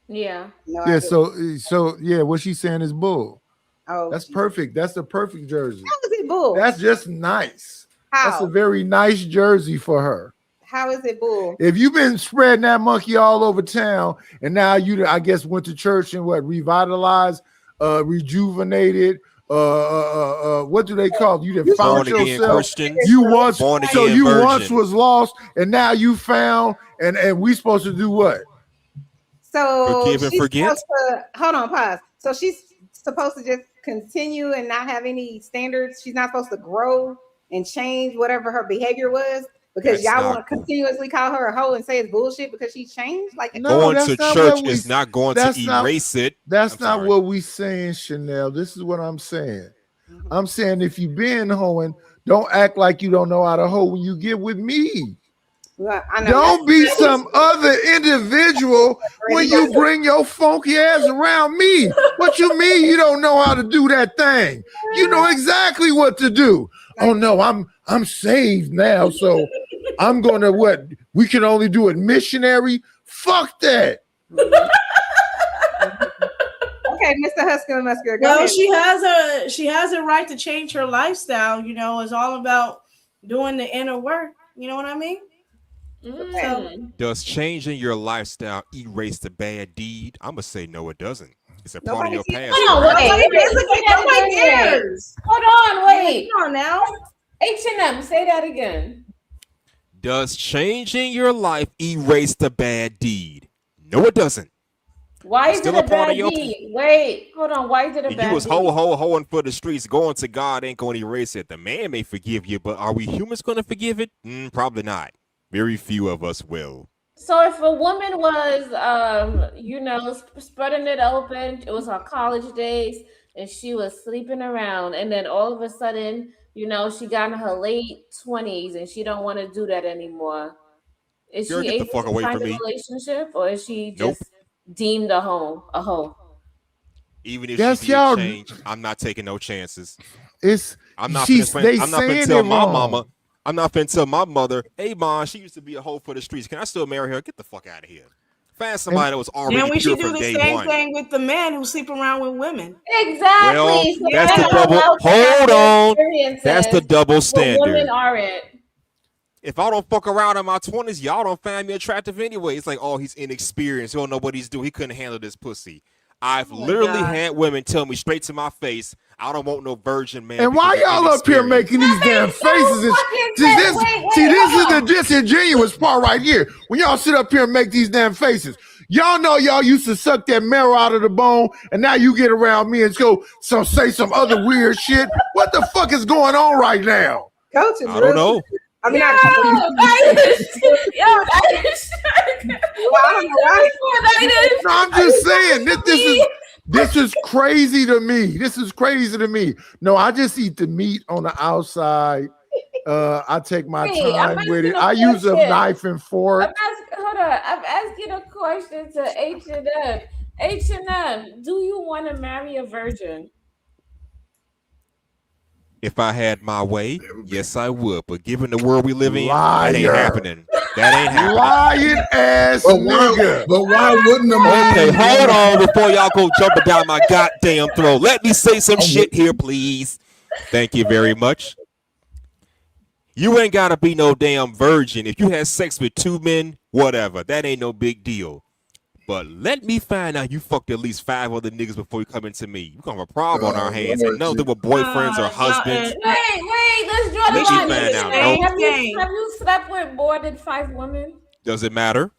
[SPEAKER 2] Yeah.
[SPEAKER 3] No,
[SPEAKER 12] yeah. So yeah, what she's saying is bull.
[SPEAKER 3] Oh,
[SPEAKER 12] that's perfect. That's the perfect jersey.
[SPEAKER 3] How is it bull?
[SPEAKER 12] That's just nice.
[SPEAKER 3] How?
[SPEAKER 12] That's a very nice jersey for her.
[SPEAKER 3] How is it bull?
[SPEAKER 12] If you've been spreading that monkey all over town, and now you, I guess, went to church and revitalized, rejuvenated. What do they call it? You done found yourself. You once was lost, and now you found. And we supposed to do what?
[SPEAKER 3] So
[SPEAKER 9] forgive and forget.
[SPEAKER 3] Hold on, pause. So she's supposed to just continue and not have any standards. She's not supposed to grow and change whatever her behavior was because y'all want to continuously call her a hoe and say it's bullshit because she changed. Like
[SPEAKER 9] going to church is not going to erase it.
[SPEAKER 12] That's not what we saying, Chanel. This is what I'm saying. I'm saying if you been hoeing, don't act like you don't know how to hoe when you get with me.
[SPEAKER 3] Well,
[SPEAKER 12] don't be some other individual when you bring your funky ass around me. What you mean you don't know how to do that thing? You know exactly what to do. Oh no, I'm saved now, so I'm gonna what? We can only do it missionary. Fuck that.
[SPEAKER 3] Okay, Mr. Husker Musker.
[SPEAKER 7] Well, ahead. she has a right to change her lifestyle. You know, it's all about doing the inner work. You know what I mean?
[SPEAKER 9] Does changing your lifestyle erase the bad deed? I'm gonna say no, it doesn't. It's a part of your past.
[SPEAKER 2] Hold on, wait.
[SPEAKER 7] Nobody cares.
[SPEAKER 2] Hold on, wait.
[SPEAKER 7] Come on now.
[SPEAKER 2] H&M, say that again.
[SPEAKER 9] Does changing your life erase the bad deed? No, it doesn't.
[SPEAKER 2] Why is it
[SPEAKER 9] Still
[SPEAKER 2] a
[SPEAKER 9] a part
[SPEAKER 2] bad
[SPEAKER 9] of your-
[SPEAKER 2] deed? Wait, hold on. Why is it a
[SPEAKER 9] If
[SPEAKER 2] bad
[SPEAKER 9] you was
[SPEAKER 2] deed?
[SPEAKER 9] hoeing for the streets, going to God ain't going to erase it. The man may forgive you, but are we humans going to forgive it? Probably not. Very few of us will.
[SPEAKER 2] So if a woman was, spreading it open, it was her college days, and she was sleeping around, and then all of a sudden, she got in her late 20s, and she don't want to do that anymore. Is
[SPEAKER 9] Girl,
[SPEAKER 2] she
[SPEAKER 9] get the
[SPEAKER 2] able
[SPEAKER 9] fuck
[SPEAKER 2] to
[SPEAKER 9] away
[SPEAKER 2] find
[SPEAKER 9] from
[SPEAKER 2] a
[SPEAKER 9] me.
[SPEAKER 2] relationship, or is she
[SPEAKER 9] Nope.
[SPEAKER 2] just deemed a hoe?
[SPEAKER 9] Even if
[SPEAKER 12] That's
[SPEAKER 9] she did
[SPEAKER 12] y'all-
[SPEAKER 9] change, I'm not taking no chances.
[SPEAKER 12] It's
[SPEAKER 9] I'm not
[SPEAKER 12] she's
[SPEAKER 9] finna,
[SPEAKER 12] they
[SPEAKER 9] I'm not finna
[SPEAKER 12] saying
[SPEAKER 9] tell
[SPEAKER 12] it
[SPEAKER 9] my
[SPEAKER 12] wrong.
[SPEAKER 9] mama. I'm not finna tell my mother, hey, mom, she used to be a hoe for the streets. Can I still marry her? Get the fuck out of here. Find somebody that was already
[SPEAKER 7] Then we
[SPEAKER 9] pure
[SPEAKER 7] should do
[SPEAKER 9] from
[SPEAKER 7] the
[SPEAKER 9] day
[SPEAKER 7] same
[SPEAKER 9] one.
[SPEAKER 7] thing with the men who sleep around with women.
[SPEAKER 2] Exactly.
[SPEAKER 9] Well,
[SPEAKER 2] So
[SPEAKER 9] that's
[SPEAKER 2] men
[SPEAKER 9] the
[SPEAKER 2] are
[SPEAKER 9] double.
[SPEAKER 2] allowed to have
[SPEAKER 9] Hold
[SPEAKER 2] their
[SPEAKER 9] on. That's the
[SPEAKER 2] experiences,
[SPEAKER 9] double
[SPEAKER 2] but
[SPEAKER 9] standard.
[SPEAKER 2] women aren't.
[SPEAKER 9] If I don't fuck around in my 20s, y'all don't find me attractive anyway. It's like, oh, he's inexperienced. He don't know what he's doing. He couldn't handle this pussy. I've literally
[SPEAKER 7] God.
[SPEAKER 9] had women tell me straight to my face, I don't want no virgin man.
[SPEAKER 12] And why
[SPEAKER 9] because you're
[SPEAKER 12] y'all up here
[SPEAKER 9] inexperienced."
[SPEAKER 12] making these damn faces? And this is the disingenuous part right here. When y'all sit up here and make these damn faces, y'all know y'all used to suck that marrow out of the bone, and now you get around me and say some other weird shit. What the fuck is going on right now?
[SPEAKER 3] Coach is
[SPEAKER 9] I don't know.
[SPEAKER 3] I mean,
[SPEAKER 2] Yo,
[SPEAKER 3] I don't know why.
[SPEAKER 12] No, I'm just saying this is crazy to me. This is crazy to me. No, I just eat the meat on the outside. I take my
[SPEAKER 2] Wait, I'm
[SPEAKER 12] time with it.
[SPEAKER 2] asking a
[SPEAKER 12] I use a
[SPEAKER 2] question.
[SPEAKER 12] knife and fork.
[SPEAKER 2] I'm asking a question to H&M. H&M, do you want to marry a virgin?
[SPEAKER 9] If I had my way, yes, I would. But given the world we live in,
[SPEAKER 12] Liar.
[SPEAKER 9] that ain't happening. That ain't happening.
[SPEAKER 12] Lying ass nigga.
[SPEAKER 8] But why wouldn't a man?
[SPEAKER 9] Okay, hold on before y'all go jumping down my goddamn throat. Let me say some shit here, please. Thank you very much. You ain't gotta be no damn virgin. If you had sex with 2 men, whatever. That ain't no big deal. But let me find out you fucked at least 5 other niggas before you come into me. We're gonna have a problem on our hands. And none of them were boyfriends or husbands.
[SPEAKER 2] Wait, let's draw the
[SPEAKER 9] Let me
[SPEAKER 2] line.
[SPEAKER 9] find out. Nope.
[SPEAKER 2] Have you slept with more than 5 women?
[SPEAKER 9] Does it matter?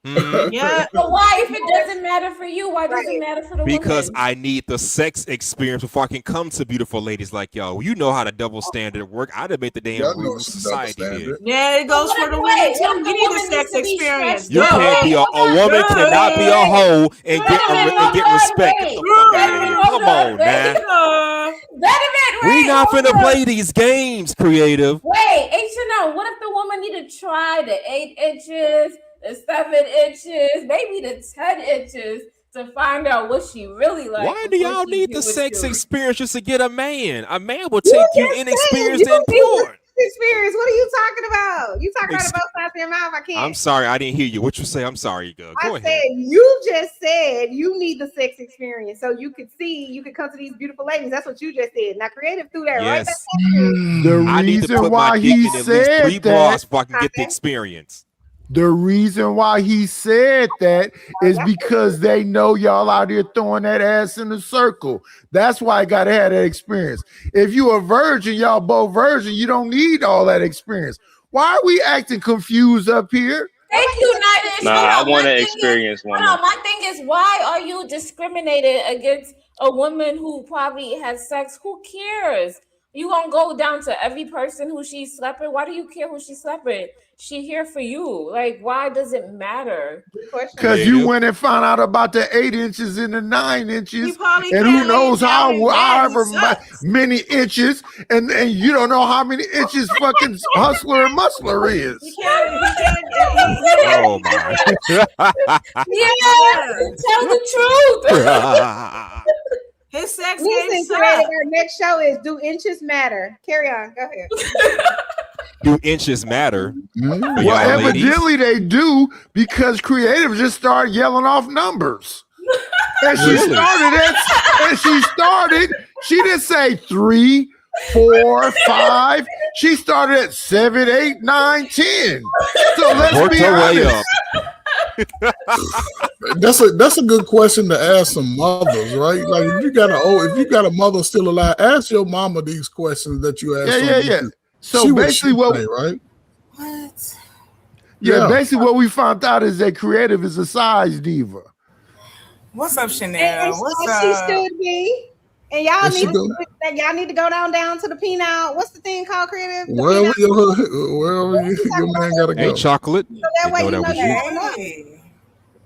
[SPEAKER 7] Yeah.
[SPEAKER 2] But why, if it doesn't matter for you, why does it matter for the
[SPEAKER 9] Because
[SPEAKER 2] women?
[SPEAKER 9] I need the sex experience before I can come to beautiful ladies like y'all. You know how the double standard work. I'd have made the damn
[SPEAKER 8] Y'all know
[SPEAKER 9] rules
[SPEAKER 8] it's a double
[SPEAKER 9] society did.
[SPEAKER 7] Yeah, it goes for the women too. We need the sex experience.
[SPEAKER 9] You can't be a woman cannot be a hoe and get respect. Get the fuck out of here. Come on, man. We not finna play these games, creative.
[SPEAKER 2] Wait, H&M, what if the woman need to try the 8 inches, the 7 inches, maybe the 10 inches to find out what she really likes?
[SPEAKER 9] Why do y'all need the
[SPEAKER 2] with
[SPEAKER 9] sex
[SPEAKER 2] you?
[SPEAKER 9] experience just to get a man? A man will take you inexperienced and pure.
[SPEAKER 3] Experience. What are you talking about? You talking out of both sides of your mouth? I can't.
[SPEAKER 9] I'm sorry, I didn't hear you. What you say? I'm sorry, girl. Go
[SPEAKER 3] I
[SPEAKER 9] ahead.
[SPEAKER 3] said you just said you need the sex experience so you could come to these beautiful ladies. That's what you just said. Now, creative through that, right?
[SPEAKER 9] Yes.
[SPEAKER 12] The
[SPEAKER 9] I need to
[SPEAKER 12] reason
[SPEAKER 9] put
[SPEAKER 12] why
[SPEAKER 9] my dick
[SPEAKER 12] he
[SPEAKER 9] in at least 3
[SPEAKER 12] said
[SPEAKER 9] bras
[SPEAKER 12] that,
[SPEAKER 9] before I can get the experience.
[SPEAKER 12] the reason why he said that is because they know y'all out here throwing that ass in a circle. That's why I gotta have that experience. If you a virgin, y'all both virgin, you don't need all that experience. Why are we acting confused up here?
[SPEAKER 2] Thank you, Nightlish.
[SPEAKER 14] Nah,
[SPEAKER 2] Hold
[SPEAKER 14] I
[SPEAKER 2] on,
[SPEAKER 14] want
[SPEAKER 2] my
[SPEAKER 14] to
[SPEAKER 2] thing
[SPEAKER 14] experience
[SPEAKER 2] is-
[SPEAKER 14] one.
[SPEAKER 2] Hold on, my thing is, why are you discriminated against a woman who probably has sex? Who cares? You gonna go down to every person who she slept with? Why do you care who she slept with? She here for you. Like, why does it matter?
[SPEAKER 12] Because you went and found out about the 8 inches and the 9 inches,
[SPEAKER 2] probably
[SPEAKER 12] and who
[SPEAKER 2] can't lay
[SPEAKER 12] knows
[SPEAKER 2] down in bed,
[SPEAKER 12] however
[SPEAKER 2] he sucks.
[SPEAKER 12] many inches, and you don't know how many inches fucking Hustler and Muscler is.
[SPEAKER 9] Oh my.
[SPEAKER 2] Yeah, tell the truth.
[SPEAKER 7] His sex
[SPEAKER 3] Listen,
[SPEAKER 7] game sucks.
[SPEAKER 3] creative. Our next show is Do Inches Matter? Carry on. Go ahead.
[SPEAKER 9] Do inches matter? For
[SPEAKER 12] Well,
[SPEAKER 9] y'all ladies?
[SPEAKER 12] evidently they do, because creative just started yelling off numbers. And she
[SPEAKER 9] Really?
[SPEAKER 12] she didn't say 3, 4, 5. She started at 7, 8, 9, 10. So let's
[SPEAKER 9] Worked
[SPEAKER 12] be
[SPEAKER 9] her way
[SPEAKER 12] honest.
[SPEAKER 9] up.
[SPEAKER 8] That's a good question to ask some mothers, right? Like if you got a mother still alive, ask your mama these questions that you ask.
[SPEAKER 20] Yeah. So basically,
[SPEAKER 8] right?
[SPEAKER 20] What? Yeah, basically what we found out is that Creative is a size diva.
[SPEAKER 21] What's up, Chanel?
[SPEAKER 3] And
[SPEAKER 21] What's
[SPEAKER 3] she
[SPEAKER 21] up?
[SPEAKER 3] should be. And y'all
[SPEAKER 8] Yes, she
[SPEAKER 3] need to go down to the penile. What's the thing called, Creative? The
[SPEAKER 8] Wherever
[SPEAKER 3] penile.
[SPEAKER 8] your man gotta go.
[SPEAKER 9] Hey, Chocolate.
[SPEAKER 3] So that way you know you're going up. Hey,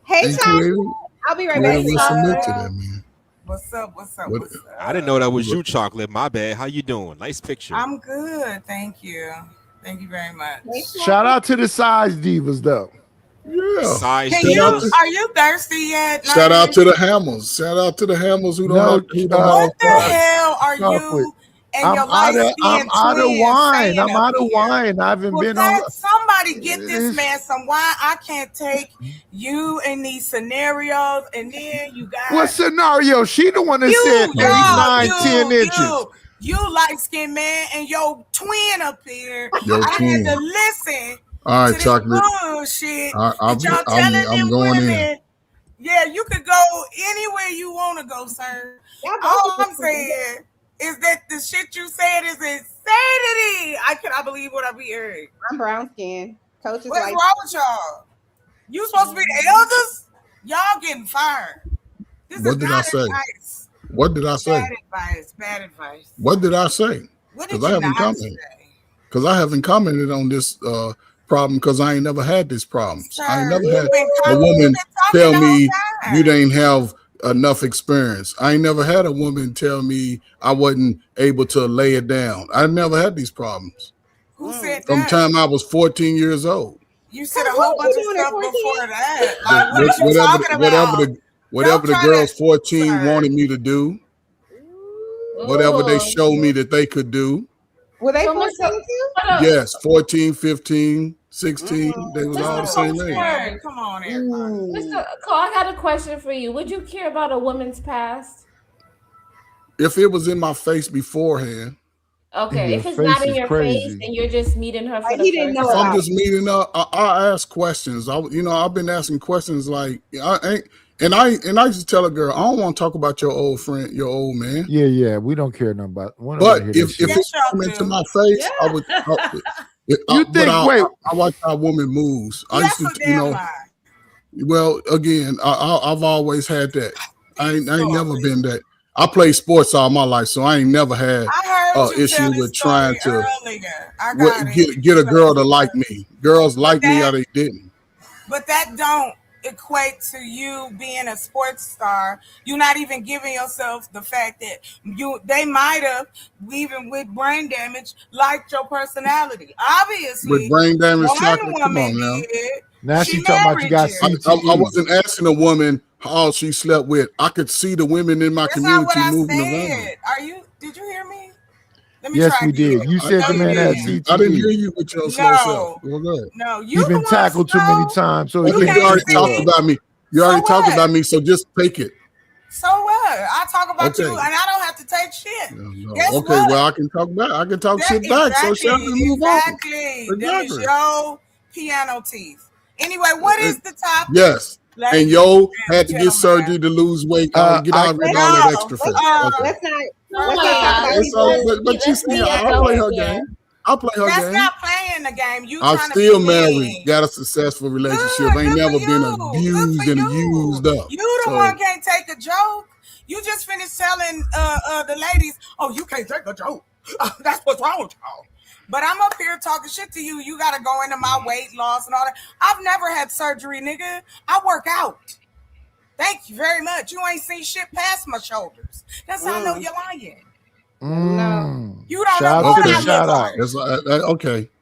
[SPEAKER 8] Creative.
[SPEAKER 3] Chocolate. I'll be right
[SPEAKER 8] Creative will
[SPEAKER 3] back.
[SPEAKER 8] submit to that, man.
[SPEAKER 21] What's up? What's up?
[SPEAKER 8] What-
[SPEAKER 21] What's up?
[SPEAKER 9] I didn't know that was you, Chocolate. My bad. How you doing? Nice picture.
[SPEAKER 21] I'm good. Thank you. Thank you very much.
[SPEAKER 20] Shout out to the size divas, though.
[SPEAKER 8] Yeah.
[SPEAKER 9] Size
[SPEAKER 21] Are you thirsty yet?
[SPEAKER 8] Shout out to the Hammers. Shout out to the Hammers who don't
[SPEAKER 20] No,
[SPEAKER 8] have who don't
[SPEAKER 21] What the
[SPEAKER 8] have
[SPEAKER 21] hell are
[SPEAKER 20] Chocolate.
[SPEAKER 21] you and
[SPEAKER 20] I'm
[SPEAKER 21] your
[SPEAKER 20] out of
[SPEAKER 21] light-skinned
[SPEAKER 20] wine.
[SPEAKER 21] twins
[SPEAKER 20] I'm
[SPEAKER 21] saying
[SPEAKER 20] out of
[SPEAKER 21] up here?
[SPEAKER 20] wine. I haven't
[SPEAKER 21] Well,
[SPEAKER 20] been on.
[SPEAKER 21] somebody get this man some wine. I can't take you in these scenarios, and then you got
[SPEAKER 20] What scenario? She the one that said 9, 10 inches.
[SPEAKER 21] You light skinned man and your twin up here.
[SPEAKER 8] Your
[SPEAKER 21] I
[SPEAKER 8] twin.
[SPEAKER 21] had to listen
[SPEAKER 8] All right,
[SPEAKER 21] to this
[SPEAKER 8] Chocolate.
[SPEAKER 21] bullshit.
[SPEAKER 8] I'm
[SPEAKER 21] that y'all telling them
[SPEAKER 8] going
[SPEAKER 21] women.
[SPEAKER 8] in.
[SPEAKER 21] Yeah, you could go anywhere you want to go, sir. All I'm saying is that the shit you said is insanity. I cannot believe what I'm hearing.
[SPEAKER 3] I'm brown skin. Coach is
[SPEAKER 21] What's
[SPEAKER 3] like,
[SPEAKER 21] wrong with y'all? You supposed to be the elders? Y'all getting fired. This
[SPEAKER 8] What
[SPEAKER 21] is
[SPEAKER 8] did I
[SPEAKER 21] not
[SPEAKER 8] say?
[SPEAKER 21] advice.
[SPEAKER 8] What did I say?
[SPEAKER 21] Bad advice. Bad advice.
[SPEAKER 8] What did I say?
[SPEAKER 21] What did
[SPEAKER 8] Because I
[SPEAKER 21] you
[SPEAKER 8] haven't
[SPEAKER 21] not
[SPEAKER 8] commented. Because I haven't commented on this problem because I ain't never had this problem. I ain't never had a woman tell me you didn't have enough experience. I ain't never had a woman tell me I wasn't able to lay it down. I never had these problems.
[SPEAKER 21] Who said
[SPEAKER 8] From the
[SPEAKER 21] that?
[SPEAKER 8] time I was 14 years old.
[SPEAKER 21] You said a whole bunch of stuff before that. Like, what are you talking about?
[SPEAKER 8] Whatever the girls 14 wanted me to do, whatever they showed me that they could do.
[SPEAKER 3] were they
[SPEAKER 2] So,
[SPEAKER 3] 14
[SPEAKER 2] Mr.
[SPEAKER 3] too?
[SPEAKER 2] Hold up.
[SPEAKER 8] Yes, 14, 15, 16. They was all the same age.
[SPEAKER 21] Hey, come on, everybody.
[SPEAKER 2] Mr. Cole, I got a question for you. Would you care about a woman's past?
[SPEAKER 8] If it was in my face beforehand,
[SPEAKER 2] Okay,
[SPEAKER 20] Your
[SPEAKER 2] if it's
[SPEAKER 20] face
[SPEAKER 2] not in
[SPEAKER 20] is
[SPEAKER 2] your
[SPEAKER 20] crazy.
[SPEAKER 2] face and you're just meeting her for
[SPEAKER 3] Like,
[SPEAKER 2] the
[SPEAKER 3] he didn't
[SPEAKER 2] first
[SPEAKER 3] know
[SPEAKER 8] if
[SPEAKER 2] time.
[SPEAKER 8] I'm just meeting up, I ask questions. I've been asking questions like I just tell a girl, I don't want to talk about your old friend, your old man.
[SPEAKER 20] Yeah, we don't care nothing about. we don't
[SPEAKER 8] But
[SPEAKER 20] wanna hear
[SPEAKER 8] if
[SPEAKER 20] that shit.
[SPEAKER 8] it come into my face, I would. I watch how a woman moves. I used to, Well, again, I've always had that. I ain't never been that. I played sports all my life, so I ain't never had issue with trying to get a girl to like me. Girls like me or they didn't.
[SPEAKER 21] But that don't equate to you being a sports star. You're not even giving yourself the fact that they might have, even with brain damage, liked your personality. Obviously,
[SPEAKER 8] With brain damage,
[SPEAKER 21] one
[SPEAKER 8] Chocolate, come
[SPEAKER 21] woman
[SPEAKER 8] on now.
[SPEAKER 21] did.
[SPEAKER 20] Now
[SPEAKER 21] She
[SPEAKER 20] she talking about you got
[SPEAKER 21] married
[SPEAKER 20] CTE.
[SPEAKER 8] I wasn't asking a woman how she slept with. I could see the women in my
[SPEAKER 21] That's not
[SPEAKER 8] community
[SPEAKER 21] what I
[SPEAKER 8] moving around.
[SPEAKER 21] said. Did you hear me? Let me
[SPEAKER 20] Yes,
[SPEAKER 21] try
[SPEAKER 20] we
[SPEAKER 21] again.
[SPEAKER 20] did. You said the man had CTE.
[SPEAKER 8] I didn't hear you with your slow self. Well, go ahead.
[SPEAKER 21] No,
[SPEAKER 20] He's been tackled too many times, so he
[SPEAKER 8] You
[SPEAKER 20] can't
[SPEAKER 8] already
[SPEAKER 20] see
[SPEAKER 8] talked
[SPEAKER 20] it.
[SPEAKER 8] about me. You already talked about me, so just take it.
[SPEAKER 21] So what? I talk about
[SPEAKER 8] Okay.
[SPEAKER 21] you, and I don't have to take shit.
[SPEAKER 8] No.
[SPEAKER 21] Guess
[SPEAKER 8] Okay,
[SPEAKER 21] what?
[SPEAKER 8] well, I can talk back. I can talk shit back. So shall we move
[SPEAKER 21] Exactly.
[SPEAKER 8] on?
[SPEAKER 21] That is your piano teeth. Anyway, what is the topic?
[SPEAKER 8] Yes.
[SPEAKER 21] Ladies
[SPEAKER 8] And yo had to
[SPEAKER 21] and
[SPEAKER 8] get surgery to lose weight. Get out of all that extra fat. Okay.
[SPEAKER 3] Let's not
[SPEAKER 21] No,
[SPEAKER 3] talk about
[SPEAKER 8] It's all- but you see, I play her game. I play her
[SPEAKER 21] That's
[SPEAKER 8] game.
[SPEAKER 21] not playing the game. You
[SPEAKER 8] I'm
[SPEAKER 21] trying
[SPEAKER 8] still
[SPEAKER 21] to be
[SPEAKER 8] married,
[SPEAKER 21] mean.
[SPEAKER 8] got a successful relationship. Ain't never been abused and used up.
[SPEAKER 21] You the
[SPEAKER 8] So,
[SPEAKER 21] one can't take a joke. You just finished telling the ladies, oh, you can't take a joke. That's what's wrong with y'all. But I'm up here talking shit to you. You got to go into my weight loss and all that. I've never had surgery, nigga. I work out. Thank you very much. You ain't seen shit past my shoulders. That's how I know you're lying. You don't
[SPEAKER 20] Shout
[SPEAKER 21] know
[SPEAKER 20] out
[SPEAKER 21] what
[SPEAKER 20] to the
[SPEAKER 21] I
[SPEAKER 20] shout
[SPEAKER 21] look
[SPEAKER 20] out.
[SPEAKER 21] like.
[SPEAKER 8] It's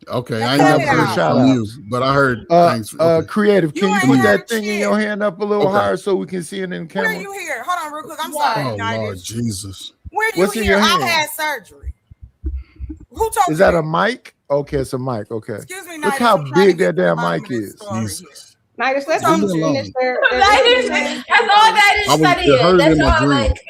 [SPEAKER 8] okay. I ain't
[SPEAKER 20] Shout
[SPEAKER 8] never heard
[SPEAKER 20] out.
[SPEAKER 8] from you, but I heard things. Okay.
[SPEAKER 20] Creative, can you
[SPEAKER 21] ain't
[SPEAKER 20] put
[SPEAKER 21] heard
[SPEAKER 20] that thing in your hand up a little
[SPEAKER 8] Okay.
[SPEAKER 20] higher so we can see it in the
[SPEAKER 21] Where
[SPEAKER 20] camera?
[SPEAKER 21] you here? Hold on real quick. I'm sorry.
[SPEAKER 8] Oh
[SPEAKER 21] United.
[SPEAKER 8] Lord Jesus.
[SPEAKER 21] Where you
[SPEAKER 20] What's in
[SPEAKER 21] here?
[SPEAKER 20] your
[SPEAKER 21] I've
[SPEAKER 20] hand?
[SPEAKER 21] had surgery. Who told
[SPEAKER 20] Is
[SPEAKER 21] you?
[SPEAKER 20] that a mic? Okay, it's a mic. Okay.
[SPEAKER 21] Excuse me,
[SPEAKER 20] Look
[SPEAKER 21] Nidus,
[SPEAKER 20] how
[SPEAKER 21] I'm trying
[SPEAKER 20] big
[SPEAKER 21] to
[SPEAKER 20] that
[SPEAKER 21] get to the
[SPEAKER 20] damn
[SPEAKER 21] bottom
[SPEAKER 20] mic
[SPEAKER 21] of this
[SPEAKER 20] is.
[SPEAKER 21] story.
[SPEAKER 8] Jesus.
[SPEAKER 3] Nidus, let's
[SPEAKER 21] Leave
[SPEAKER 3] finish
[SPEAKER 21] me
[SPEAKER 8] alone.
[SPEAKER 3] their
[SPEAKER 2] That's all that is
[SPEAKER 8] I was
[SPEAKER 2] studying.
[SPEAKER 8] heard
[SPEAKER 2] That's
[SPEAKER 8] in my
[SPEAKER 2] all
[SPEAKER 8] dream.
[SPEAKER 2] like.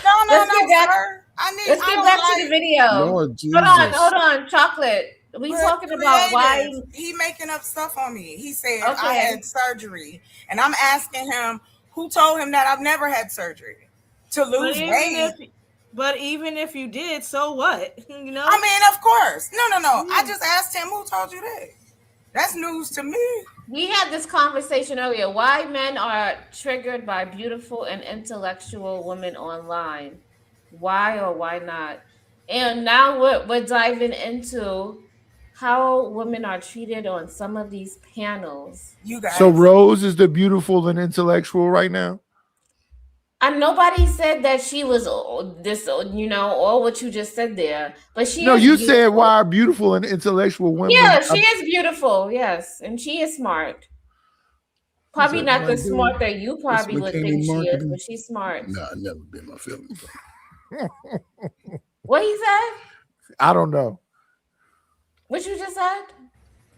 [SPEAKER 21] No,
[SPEAKER 2] Let's get back.
[SPEAKER 21] sir.
[SPEAKER 2] Let's get back to the video.
[SPEAKER 8] Lord Jesus.
[SPEAKER 2] Hold on, chocolate. We
[SPEAKER 21] But
[SPEAKER 2] talking about why
[SPEAKER 21] creative, he making up stuff on me. He said I
[SPEAKER 2] Okay.
[SPEAKER 21] had surgery, and I'm asking him who told him that I've never had surgery to lose weight.
[SPEAKER 7] But even if you did, so what? You know?
[SPEAKER 21] I mean, of course. No. I just asked him who told you that. That's news to me.
[SPEAKER 2] we had this conversation earlier. Why men are triggered by beautiful and intellectual women online? Why or why not? And now we're diving into how women are treated on some of these panels.
[SPEAKER 21] You guys.
[SPEAKER 20] So Rose is the beautiful and intellectual right now.
[SPEAKER 2] And nobody said that she was this, all what you just said there. But she
[SPEAKER 20] No,
[SPEAKER 2] is
[SPEAKER 20] you
[SPEAKER 2] beautiful.
[SPEAKER 20] said why are beautiful and intellectual women?
[SPEAKER 2] Yeah, she is beautiful. Yes, and she is smart. Probably
[SPEAKER 8] that
[SPEAKER 2] not the
[SPEAKER 8] right there?
[SPEAKER 2] smart that you probably would
[SPEAKER 8] McKinney
[SPEAKER 2] think she is,
[SPEAKER 8] marketing?
[SPEAKER 2] but she's smart.
[SPEAKER 8] Nah, I never been my feelings.
[SPEAKER 2] What he said?
[SPEAKER 20] I don't know.
[SPEAKER 2] What you just said?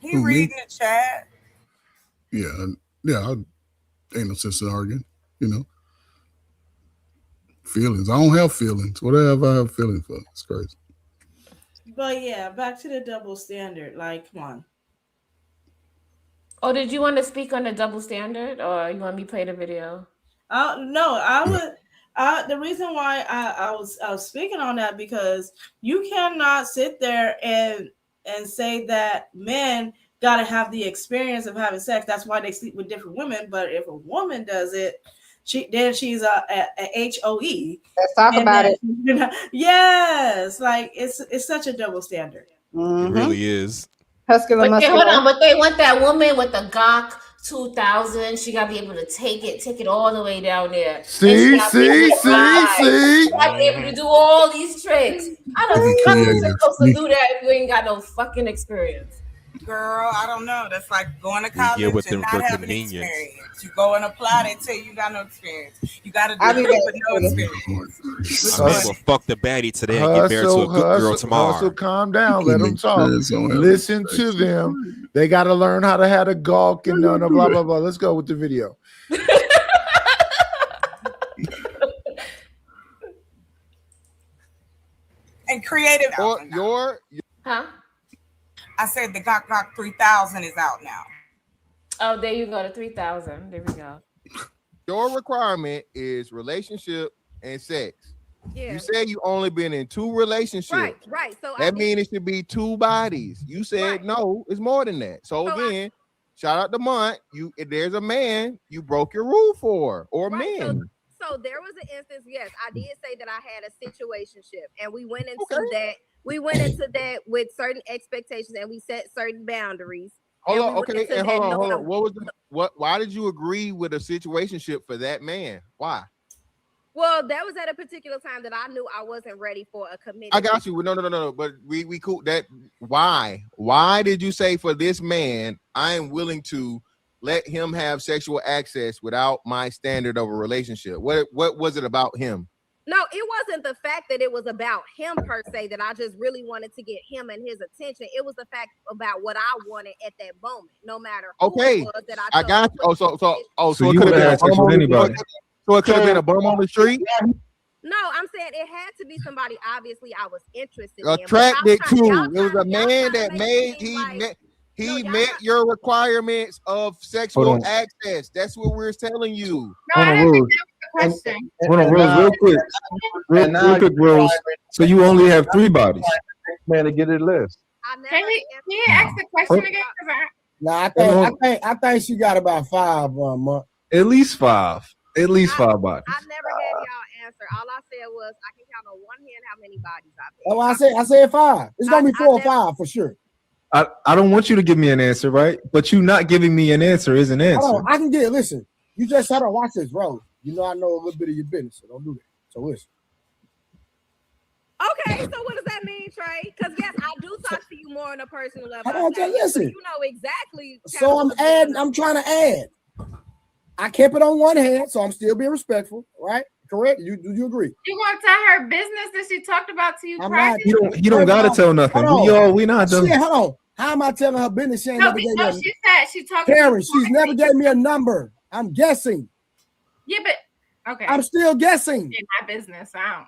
[SPEAKER 21] He
[SPEAKER 8] Who, me?
[SPEAKER 21] reading the chat.
[SPEAKER 8] Yeah, ain't no sense in arguing, Feelings. I don't have feelings. Whatever I have feelings for, it's crazy.
[SPEAKER 7] But yeah, back to the double standard. Like, come on.
[SPEAKER 2] Oh, did you want to speak on the double standard, or you want me to play the video?
[SPEAKER 7] No, I would. The reason why I was speaking on that, because you cannot sit there and say that men got to have the experience of having sex. That's why they sleep with different women. But if a woman does it, she's a HOE.
[SPEAKER 3] Let's talk about it.
[SPEAKER 7] Yes, like it's such a double standard.
[SPEAKER 9] It really is.
[SPEAKER 3] Muscular.
[SPEAKER 2] Hold on, but they want that woman with the Gok 2000. She gotta be able to take it all the way down there.
[SPEAKER 20] See.
[SPEAKER 2] She gotta be able to do all these tricks. How the fuck you supposed to do that if you ain't got no fucking experience?
[SPEAKER 21] Girl, I don't know. That's like going to college
[SPEAKER 9] with
[SPEAKER 21] and
[SPEAKER 9] them
[SPEAKER 21] not
[SPEAKER 9] for
[SPEAKER 21] having
[SPEAKER 9] convenience.
[SPEAKER 21] experience. You go and apply, they tell you got no experience. You got to do
[SPEAKER 3] I mean,
[SPEAKER 21] it with no experience.
[SPEAKER 9] I may as well fuck the baddie today and get married to a good girl tomorrow.
[SPEAKER 20] Hustle, calm down. Let them talk. Listen to them. They got to learn how to have a gawk and blah, blah, blah. Let's go with the video.
[SPEAKER 21] And creative.
[SPEAKER 2] Huh?
[SPEAKER 21] I said the Gok 3000 is out now.
[SPEAKER 2] Oh, there you go. The 3000. There we go.
[SPEAKER 19] Your requirement is relationship and sex.
[SPEAKER 18] Yeah.
[SPEAKER 19] You said you only been in 2 relationships.
[SPEAKER 18] Right. So
[SPEAKER 19] that means it should be 2 bodies. You said no, it's more than that. So again, shout out to Mont. If there's a man you broke your rule for, or men.
[SPEAKER 18] So there was an instance, yes, I did say that I had a situationship, and we went into that. We went into that with certain expectations, and we set certain boundaries.
[SPEAKER 19] Hold on, okay, and hold on. Why did you agree with a situationship for that man? Why?
[SPEAKER 18] Well, that was at a particular time that I knew I wasn't ready for a commitment.
[SPEAKER 19] I got you. No. But we cool that. Why? Why did you say for this man, I am willing to let him have sexual access without my standard of a relationship? What was it about him?
[SPEAKER 18] No, it wasn't the fact that it was about him per se, that I just really wanted to get him and his attention. It was the fact about what I wanted at that moment, no matter who it was that I
[SPEAKER 19] got you. So
[SPEAKER 16] So
[SPEAKER 19] it
[SPEAKER 16] you
[SPEAKER 19] could
[SPEAKER 16] would
[SPEAKER 19] have
[SPEAKER 16] have
[SPEAKER 19] been a
[SPEAKER 16] sex
[SPEAKER 19] bum
[SPEAKER 16] with
[SPEAKER 19] on
[SPEAKER 16] anybody.
[SPEAKER 19] So it could have been a bum on the street.
[SPEAKER 18] No, I'm saying it had to be somebody obviously I was interested in.
[SPEAKER 19] Attracted to. It was a man that met your requirements of sexual access. That's what we're telling you.
[SPEAKER 16] Hold on, Rose. Hold on, Rose, real quick. Real quick, Rose. So you only have 3 bodies.
[SPEAKER 1] Man, to get it list.
[SPEAKER 6] Can you ask the question again?
[SPEAKER 17] Nah, I think she got about 5 month.
[SPEAKER 16] At least 5. At least 5 bodies.
[SPEAKER 18] I never had y'all answer. All I said was I can count on one hand how many bodies I've
[SPEAKER 17] That's why I said 5. It's gonna be 4 or 5 for sure.
[SPEAKER 16] I don't want you to give me an answer, right? But you not giving me an answer is an answer.
[SPEAKER 17] Hold on, I can get it. Listen, you just hold on, watch this, bro. You know I know a little bit of your business, so don't do that. So listen.
[SPEAKER 18] Okay, so what does that mean, Trey? Because yes, I do talk to you more on a personal level.
[SPEAKER 17] Hold on, just listen.
[SPEAKER 18] You know exactly.
[SPEAKER 17] So I'm trying to add. I kept it on one hand, so I'm still being respectful, right? Correct? Do you agree?
[SPEAKER 6] You gonna tell her business that she talked about to you?
[SPEAKER 17] I'm
[SPEAKER 6] private?
[SPEAKER 17] not.
[SPEAKER 16] You don't gotta tell nothing. We not done.
[SPEAKER 17] Shit, hold on. How am I telling her business? She ain't never gave me a
[SPEAKER 6] she said she talked.
[SPEAKER 17] Karen, she's never gave me a number. I'm guessing.
[SPEAKER 6] Yeah, but okay.
[SPEAKER 17] I'm still guessing.
[SPEAKER 6] In my business, I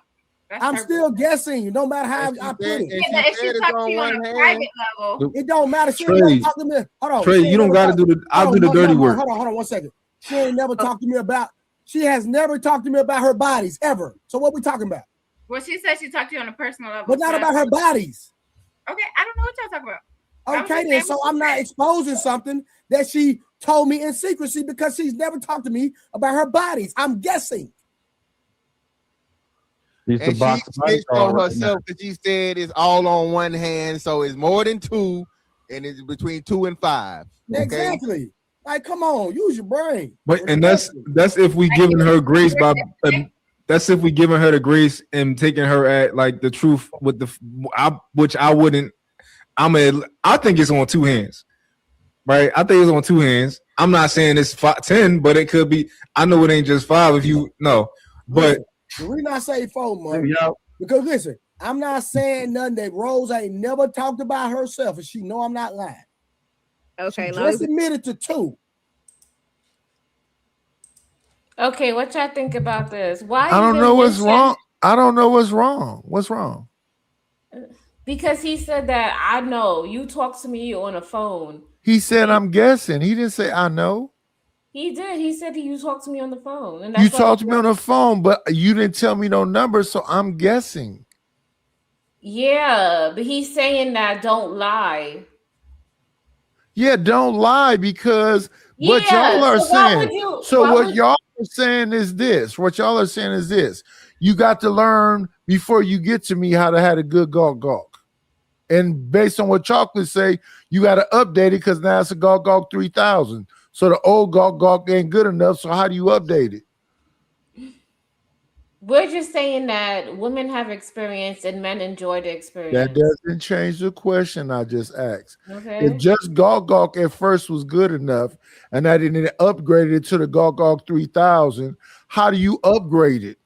[SPEAKER 17] I'm still guessing. No matter how I put it.
[SPEAKER 6] If she talked to you on a private level,
[SPEAKER 17] It don't matter. She
[SPEAKER 16] Trey,
[SPEAKER 17] ain't never talked to me. Hold on.
[SPEAKER 16] Trey,
[SPEAKER 17] She ain't
[SPEAKER 16] you don't
[SPEAKER 17] never
[SPEAKER 16] got to
[SPEAKER 17] talked-
[SPEAKER 16] do the. I'll
[SPEAKER 17] Hold
[SPEAKER 16] do the
[SPEAKER 17] on,
[SPEAKER 16] dirty
[SPEAKER 17] no,
[SPEAKER 16] work.
[SPEAKER 17] Hold on 1 second. She ain't never talked to me about. She has never talked to me about her bodies ever. So what we talking about?
[SPEAKER 6] well, she said she talked to you on a personal level,
[SPEAKER 17] But not
[SPEAKER 6] so
[SPEAKER 17] about her bodies.
[SPEAKER 6] Okay, I don't know what y'all talking about. I was
[SPEAKER 17] Okay,
[SPEAKER 6] just
[SPEAKER 17] then.
[SPEAKER 6] saying
[SPEAKER 17] So
[SPEAKER 6] what she
[SPEAKER 17] I'm not
[SPEAKER 6] said.
[SPEAKER 17] exposing something that she told me in secrecy because she's never talked to me about her bodies. I'm guessing.
[SPEAKER 16] It's
[SPEAKER 19] And she snitched on herself because she said it's all on one hand, so it's more than two, and it's between 2 and 5. Okay?
[SPEAKER 17] Exactly. Like, come on, use your brain.
[SPEAKER 16] But and that's if we giving her grace by that's if we giving her the grace and taking her at like the truth with which I wouldn't. I think it's on 2 hands, right? I think it's on 2 hands. I'm not saying it's 10, but it could be. I know it ain't just 5 if you know, but
[SPEAKER 17] The reason I say 4 months,
[SPEAKER 16] Yeah.
[SPEAKER 17] because listen, I'm not saying nothing that Rose ain't never talked about herself, and she know I'm not lying.
[SPEAKER 18] Okay,
[SPEAKER 17] She
[SPEAKER 18] long as
[SPEAKER 17] just admitted to 2.
[SPEAKER 2] Okay, what y'all think about this? Why
[SPEAKER 20] I don't
[SPEAKER 2] even
[SPEAKER 20] know what's
[SPEAKER 2] mention-
[SPEAKER 20] wrong. I don't know what's wrong. What's wrong?
[SPEAKER 2] Because he said that I know you talk to me on a phone.
[SPEAKER 20] He said, I'm guessing. He didn't say, I know.
[SPEAKER 2] He did. He said you talked to me on the phone, and
[SPEAKER 20] You
[SPEAKER 2] that's why-
[SPEAKER 20] talked to me on the phone, but you didn't tell me no number, so I'm guessing.
[SPEAKER 2] Yeah, but he's saying that don't lie.
[SPEAKER 20] Yeah, don't lie because what
[SPEAKER 2] Yeah,
[SPEAKER 20] y'all are
[SPEAKER 2] so why would
[SPEAKER 20] saying.
[SPEAKER 2] you-
[SPEAKER 20] So
[SPEAKER 2] why
[SPEAKER 20] what
[SPEAKER 2] would-
[SPEAKER 20] y'all are saying is this. What y'all are saying is this. You got to learn before you get to me how to have a good gawk. And based on what Chocolate say, you got to update it because now it's a gawk 3000. So the old gawk ain't good enough. So how do you update it?
[SPEAKER 2] We're just saying that women have experience and men enjoy the experience.
[SPEAKER 20] That doesn't change the question I just asked.
[SPEAKER 2] Okay.
[SPEAKER 20] If just gawk at first was good enough and I didn't upgrade it to the gawk 3000, how do you upgrade it?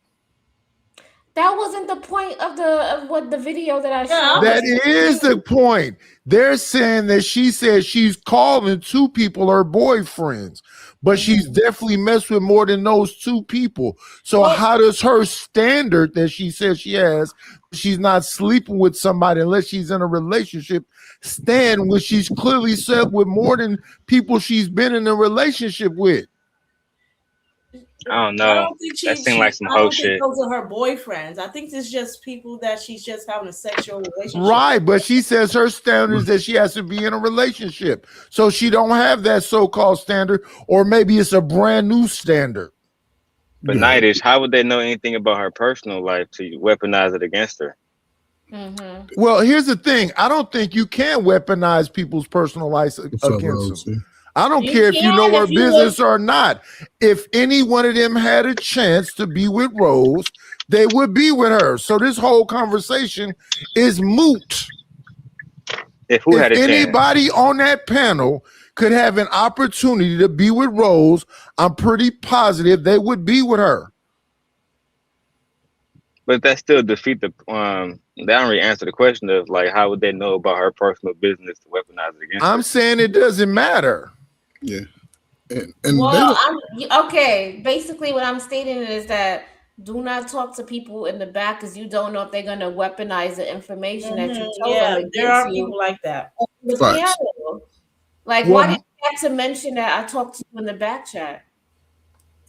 [SPEAKER 2] That wasn't the point of what the video that I showed.
[SPEAKER 20] That is the point. They're saying that she said she's calling 2 people her boyfriends, but she's definitely messed with more than those 2 people. So how does her standard that she says she has, she's not sleeping with somebody unless she's in a relationship, stand when she's clearly slept with more than people she's been in a relationship with?
[SPEAKER 14] I don't know.
[SPEAKER 7] I don't think
[SPEAKER 14] That seemed like some
[SPEAKER 7] I
[SPEAKER 14] hoe
[SPEAKER 7] don't think
[SPEAKER 14] shit.
[SPEAKER 7] those are her boyfriends. I think it's just people that she's just having a sexual relationship.
[SPEAKER 20] Right, but she says her standard is that she has to be in a relationship. So she don't have that so-called standard, or maybe it's a brand new standard.
[SPEAKER 14] But Nightish, how would they know anything about her personal life to weaponize it against her?
[SPEAKER 20] Well, here's the thing. I don't think you can weaponize people's personal lives against them. I don't
[SPEAKER 12] You
[SPEAKER 20] care if you
[SPEAKER 12] can
[SPEAKER 20] know her
[SPEAKER 12] if you
[SPEAKER 20] business
[SPEAKER 12] was-
[SPEAKER 20] or not. If any one of them had a chance to be with Rose, they would be with her. So this whole conversation is moot.
[SPEAKER 14] If who had a chance?
[SPEAKER 20] Anybody on that panel could have an opportunity to be with Rose, I'm pretty positive they would be with her.
[SPEAKER 14] But that still defeat the they don't really answer the question of like how would they know about her personal business to weaponize it against her?
[SPEAKER 20] I'm saying it doesn't matter.
[SPEAKER 8] Yeah.
[SPEAKER 2] Well, okay. Basically, what I'm stating is that do not talk to people in the back because you don't know if they're going to weaponize the information that you told
[SPEAKER 7] Yeah,
[SPEAKER 2] them.
[SPEAKER 7] there are
[SPEAKER 2] against you
[SPEAKER 7] people like that.
[SPEAKER 2] on the
[SPEAKER 8] Facts.
[SPEAKER 2] panel. Like,
[SPEAKER 8] Well,
[SPEAKER 2] why did you have to mention that I talked to you in the back chat?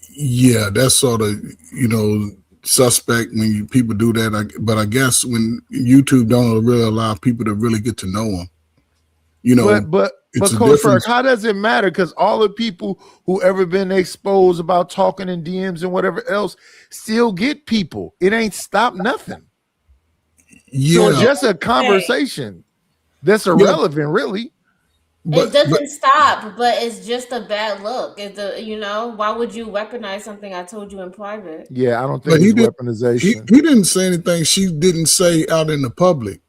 [SPEAKER 8] Yeah, that's sort of, suspect when people do that. But I guess when YouTube don't really allow people to really get to know them,
[SPEAKER 20] But
[SPEAKER 8] it's a
[SPEAKER 20] Coach
[SPEAKER 8] difference.
[SPEAKER 20] Ferg, how does it matter? Because all the people who ever been exposed about talking in DMs and whatever else still get people. It ain't stopped nothing. So it's
[SPEAKER 8] Yeah.
[SPEAKER 20] just a conversation that's irrelevant, really.
[SPEAKER 2] It doesn't stop, but it's just a bad look. It's why would you weaponize something I told you in private?
[SPEAKER 20] Yeah, I don't
[SPEAKER 8] But
[SPEAKER 20] think
[SPEAKER 8] he
[SPEAKER 20] it's
[SPEAKER 8] did-
[SPEAKER 20] weaponization.
[SPEAKER 8] He didn't say anything she didn't say out in the public.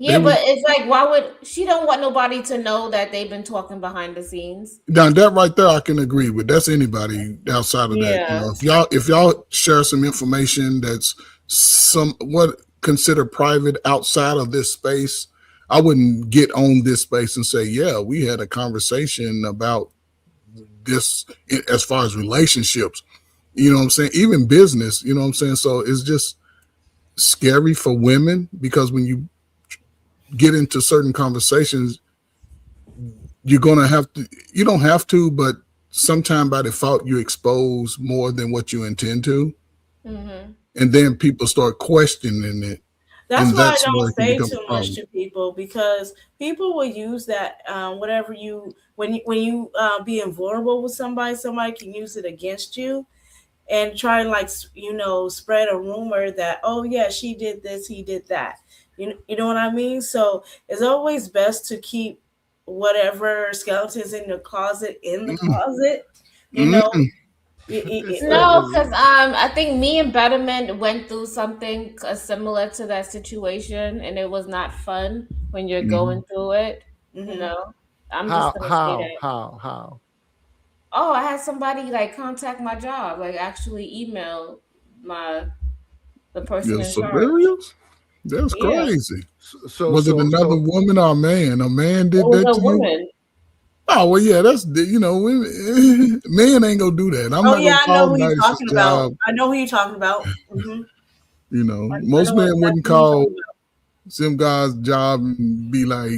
[SPEAKER 2] Yeah,
[SPEAKER 8] They
[SPEAKER 2] but it's like, why would she don't want nobody to know that they've been talking behind the scenes?
[SPEAKER 8] Now that right there, I can agree with. That's anybody outside of
[SPEAKER 2] Yeah.
[SPEAKER 8] that. If y'all share some information that's somewhat considered private outside of this space, I wouldn't get on this space and say, "Yeah, we had a conversation about this as far as relationships." You know what I'm saying? Even business. You know what I'm saying? So it's just scary for women because when you get into certain conversations, you're gonna have to. You don't have to, but sometime by default you expose more than what you intend to, and then people start questioning it.
[SPEAKER 7] That's
[SPEAKER 8] and
[SPEAKER 7] why
[SPEAKER 8] that's
[SPEAKER 7] I
[SPEAKER 8] where
[SPEAKER 7] don't
[SPEAKER 8] it can
[SPEAKER 7] say
[SPEAKER 8] become a
[SPEAKER 7] too much
[SPEAKER 8] problem.
[SPEAKER 7] to people, because people will use that whatever you when you being vulnerable with somebody can use it against you and try and like spread a rumor that, oh yeah, she did this, he did that. You know what I mean? So it's always best to keep whatever skeletons in the closet in the closet. You know.
[SPEAKER 2] No, because I think me and Betterment went through something similar to that situation, and it was not fun when you're going through it. You know, I'm just gonna say that.
[SPEAKER 20] How?
[SPEAKER 2] Oh, I had somebody like contact my job, like actually email the person
[SPEAKER 8] You're
[SPEAKER 2] in charge.
[SPEAKER 8] serious? That's
[SPEAKER 2] Yeah.
[SPEAKER 8] crazy.
[SPEAKER 20] So
[SPEAKER 8] was it another woman or a man? A man did
[SPEAKER 2] It was
[SPEAKER 8] that
[SPEAKER 2] a
[SPEAKER 8] to you?
[SPEAKER 2] woman.
[SPEAKER 8] Oh well, yeah, that's women, men ain't gonna do that. I'm
[SPEAKER 7] Oh
[SPEAKER 8] not
[SPEAKER 7] yeah,
[SPEAKER 8] gonna
[SPEAKER 7] I know
[SPEAKER 8] call
[SPEAKER 7] who you're
[SPEAKER 8] Night's
[SPEAKER 7] talking about.
[SPEAKER 8] job.
[SPEAKER 7] I know who you're talking about. Mhm.
[SPEAKER 8] Most men wouldn't
[SPEAKER 7] exactly who you're
[SPEAKER 8] call some guy's job and be like,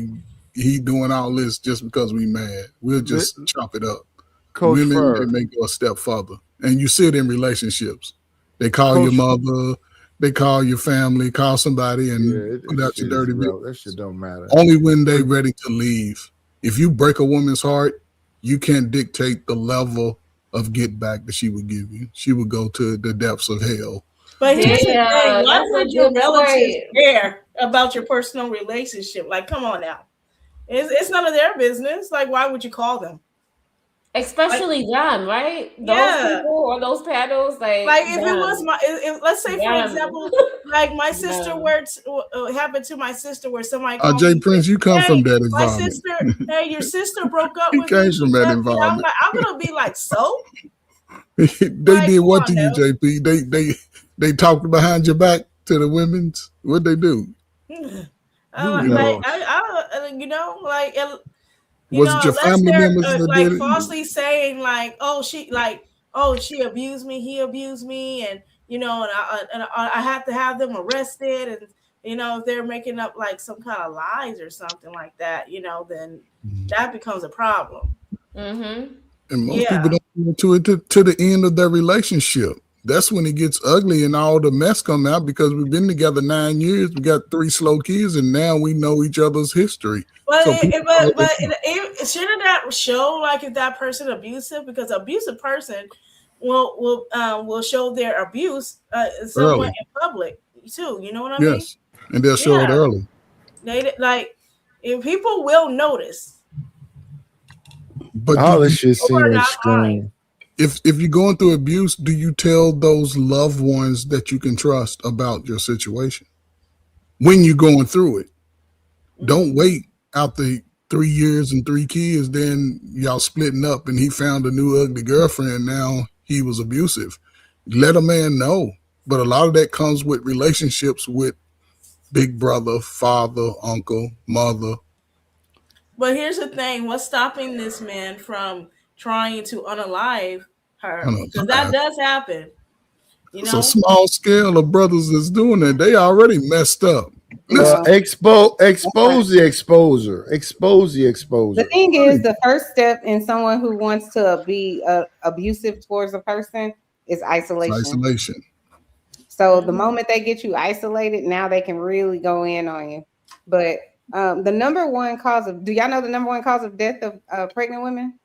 [SPEAKER 8] he doing all this just because we mad. We'll just chop it up.
[SPEAKER 20] Coach
[SPEAKER 8] Women,
[SPEAKER 20] Fur.
[SPEAKER 8] they may go a step further. And you see it in relationships. They call your
[SPEAKER 20] Coach-
[SPEAKER 8] mother, they call your family, call somebody and put out your dirty business.
[SPEAKER 20] That shit don't matter.
[SPEAKER 8] Only when they ready to leave. If you break a woman's heart, you can't dictate the level of get back that she would give you. She would go to the depths of hell.
[SPEAKER 7] But here's the thing: why
[SPEAKER 2] that's a
[SPEAKER 7] would your
[SPEAKER 2] good
[SPEAKER 7] relatives
[SPEAKER 2] point.
[SPEAKER 7] care about your personal relationship? Like, come on now, it's none of their business. Like, why would you call them?
[SPEAKER 2] Especially them, right? Those
[SPEAKER 7] Yeah.
[SPEAKER 2] people or those panels, like
[SPEAKER 7] Like if it
[SPEAKER 2] them.
[SPEAKER 7] was let's say for
[SPEAKER 2] Them.
[SPEAKER 7] example, like my sister,
[SPEAKER 2] Them.
[SPEAKER 7] where happened to my sister, where somebody
[SPEAKER 8] Jay
[SPEAKER 7] called me,
[SPEAKER 8] Prince, you come
[SPEAKER 7] hey,
[SPEAKER 8] from that
[SPEAKER 7] my
[SPEAKER 8] environment.
[SPEAKER 7] sister, hey, your sister broke up
[SPEAKER 8] He
[SPEAKER 7] with
[SPEAKER 8] came
[SPEAKER 7] me.
[SPEAKER 8] from
[SPEAKER 7] she
[SPEAKER 8] that
[SPEAKER 7] left me. I'm
[SPEAKER 8] environment.
[SPEAKER 7] like, I'm gonna be like, so
[SPEAKER 8] They did what to you, JP? They talked behind your back to the women's. What'd they do?
[SPEAKER 7] like
[SPEAKER 8] know.
[SPEAKER 7] I you know, like
[SPEAKER 8] Was it your
[SPEAKER 7] unless
[SPEAKER 8] family
[SPEAKER 7] they're
[SPEAKER 8] members that
[SPEAKER 7] like
[SPEAKER 8] did it?
[SPEAKER 7] falsely saying like, oh, she abused me, he abused me, and and I have to have them arrested, and if they're making up like some kind of lies or something like that, then that becomes a problem.
[SPEAKER 2] Mm-hmm.
[SPEAKER 8] And most people don't go to the end of their relationship. That's when it gets ugly and all the mess come out because we've been together 9 years. We got 3 slow kids, and now we know each other's history.
[SPEAKER 7] But
[SPEAKER 8] So
[SPEAKER 7] shouldn't that show like if that person abusive? Because abusive person will show their abuse somewhat
[SPEAKER 8] Early.
[SPEAKER 7] in public too. You know what I mean?
[SPEAKER 8] Yes, and they'll show it
[SPEAKER 7] Yeah.
[SPEAKER 8] early.
[SPEAKER 7] They like if people will notice.
[SPEAKER 8] But
[SPEAKER 12] all
[SPEAKER 8] do
[SPEAKER 12] this
[SPEAKER 8] you-
[SPEAKER 12] shit seems extreme.
[SPEAKER 8] if you're going through abuse, do you tell those loved ones that you can trust about your situation when you're going through it? Don't wait out the 3 years and 3 kids, then y'all splitting up and he found a new ugly girlfriend. Now he was abusive. Let a man know. But a lot of that comes with relationships with big brother, father, uncle, mother.
[SPEAKER 7] But here's the thing: what's stopping this man from trying to unalive her? Because that does happen.
[SPEAKER 8] It's a small scale of brothers that's doing that. They already messed up.
[SPEAKER 12] Expose the exposure. Expose the exposure.
[SPEAKER 3] The thing is, the first step in someone who wants to be abusive towards a person is isolation.
[SPEAKER 8] It's isolation.
[SPEAKER 3] So the moment they get you isolated, now they can really go in on you. But the number one cause of, do y'all know the number one cause of death of pregnant women?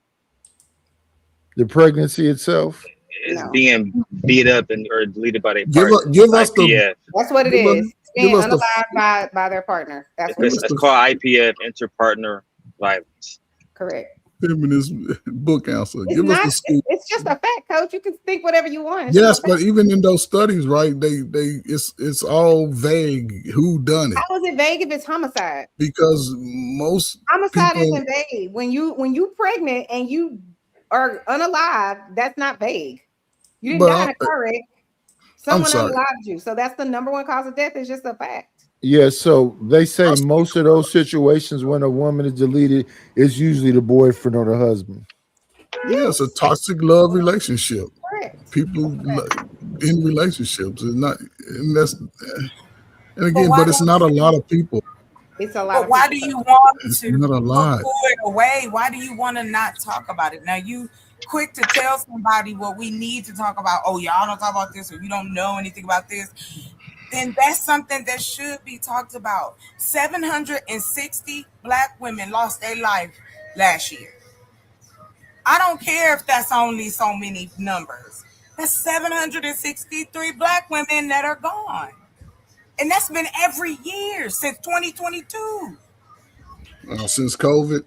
[SPEAKER 12] The pregnancy itself.
[SPEAKER 14] It's being beat up or deleted by their
[SPEAKER 8] Give
[SPEAKER 14] partner.
[SPEAKER 8] us- give us the-
[SPEAKER 14] IPF.
[SPEAKER 3] That's what it
[SPEAKER 8] Give us-
[SPEAKER 3] is. Being
[SPEAKER 8] give us the-
[SPEAKER 3] unalived by their partner. That's what
[SPEAKER 14] It's
[SPEAKER 3] it is.
[SPEAKER 14] called IPF, interpartner violence.
[SPEAKER 3] Correct.
[SPEAKER 8] Feminist book answer.
[SPEAKER 3] It's
[SPEAKER 8] Give us
[SPEAKER 3] not.
[SPEAKER 8] the scoop.
[SPEAKER 3] It's just a fact, coach. You can think whatever you want. It's
[SPEAKER 8] Yes,
[SPEAKER 3] just a
[SPEAKER 8] but
[SPEAKER 3] fact.
[SPEAKER 8] even in those studies, right? It's all vague. Who done it?
[SPEAKER 3] How is it vague if it's homicide?
[SPEAKER 8] Because most
[SPEAKER 3] Homicide
[SPEAKER 8] people,
[SPEAKER 3] isn't vague. When you pregnant and you are unalive, that's not vague. You didn't
[SPEAKER 8] But
[SPEAKER 3] die in a car wreck. Someone
[SPEAKER 12] sorry.
[SPEAKER 3] unalived you. So that's the number one cause of death. It's just a fact.
[SPEAKER 12] Yeah, so they say most of those situations when a woman is deleted, it's usually the boyfriend or the husband.
[SPEAKER 8] yeah, it's a toxic love relationship.
[SPEAKER 3] Correct.
[SPEAKER 8] People in relationships is not, and that's And again, but it's not a lot of people.
[SPEAKER 3] It's a lot.
[SPEAKER 21] But why do you want
[SPEAKER 8] It's
[SPEAKER 21] to
[SPEAKER 8] not a lot.
[SPEAKER 21] pull it away? Why do you want to not talk about it? Now you quick to tell somebody what we need to talk about. Oh, y'all don't talk about this, or you don't know anything about this. Then that's something that should be talked about. 760 Black women lost their life last year. I don't care if that's only so many numbers. That's 763 Black women that are gone. And that's been every year since 2022.
[SPEAKER 8] Since COVID.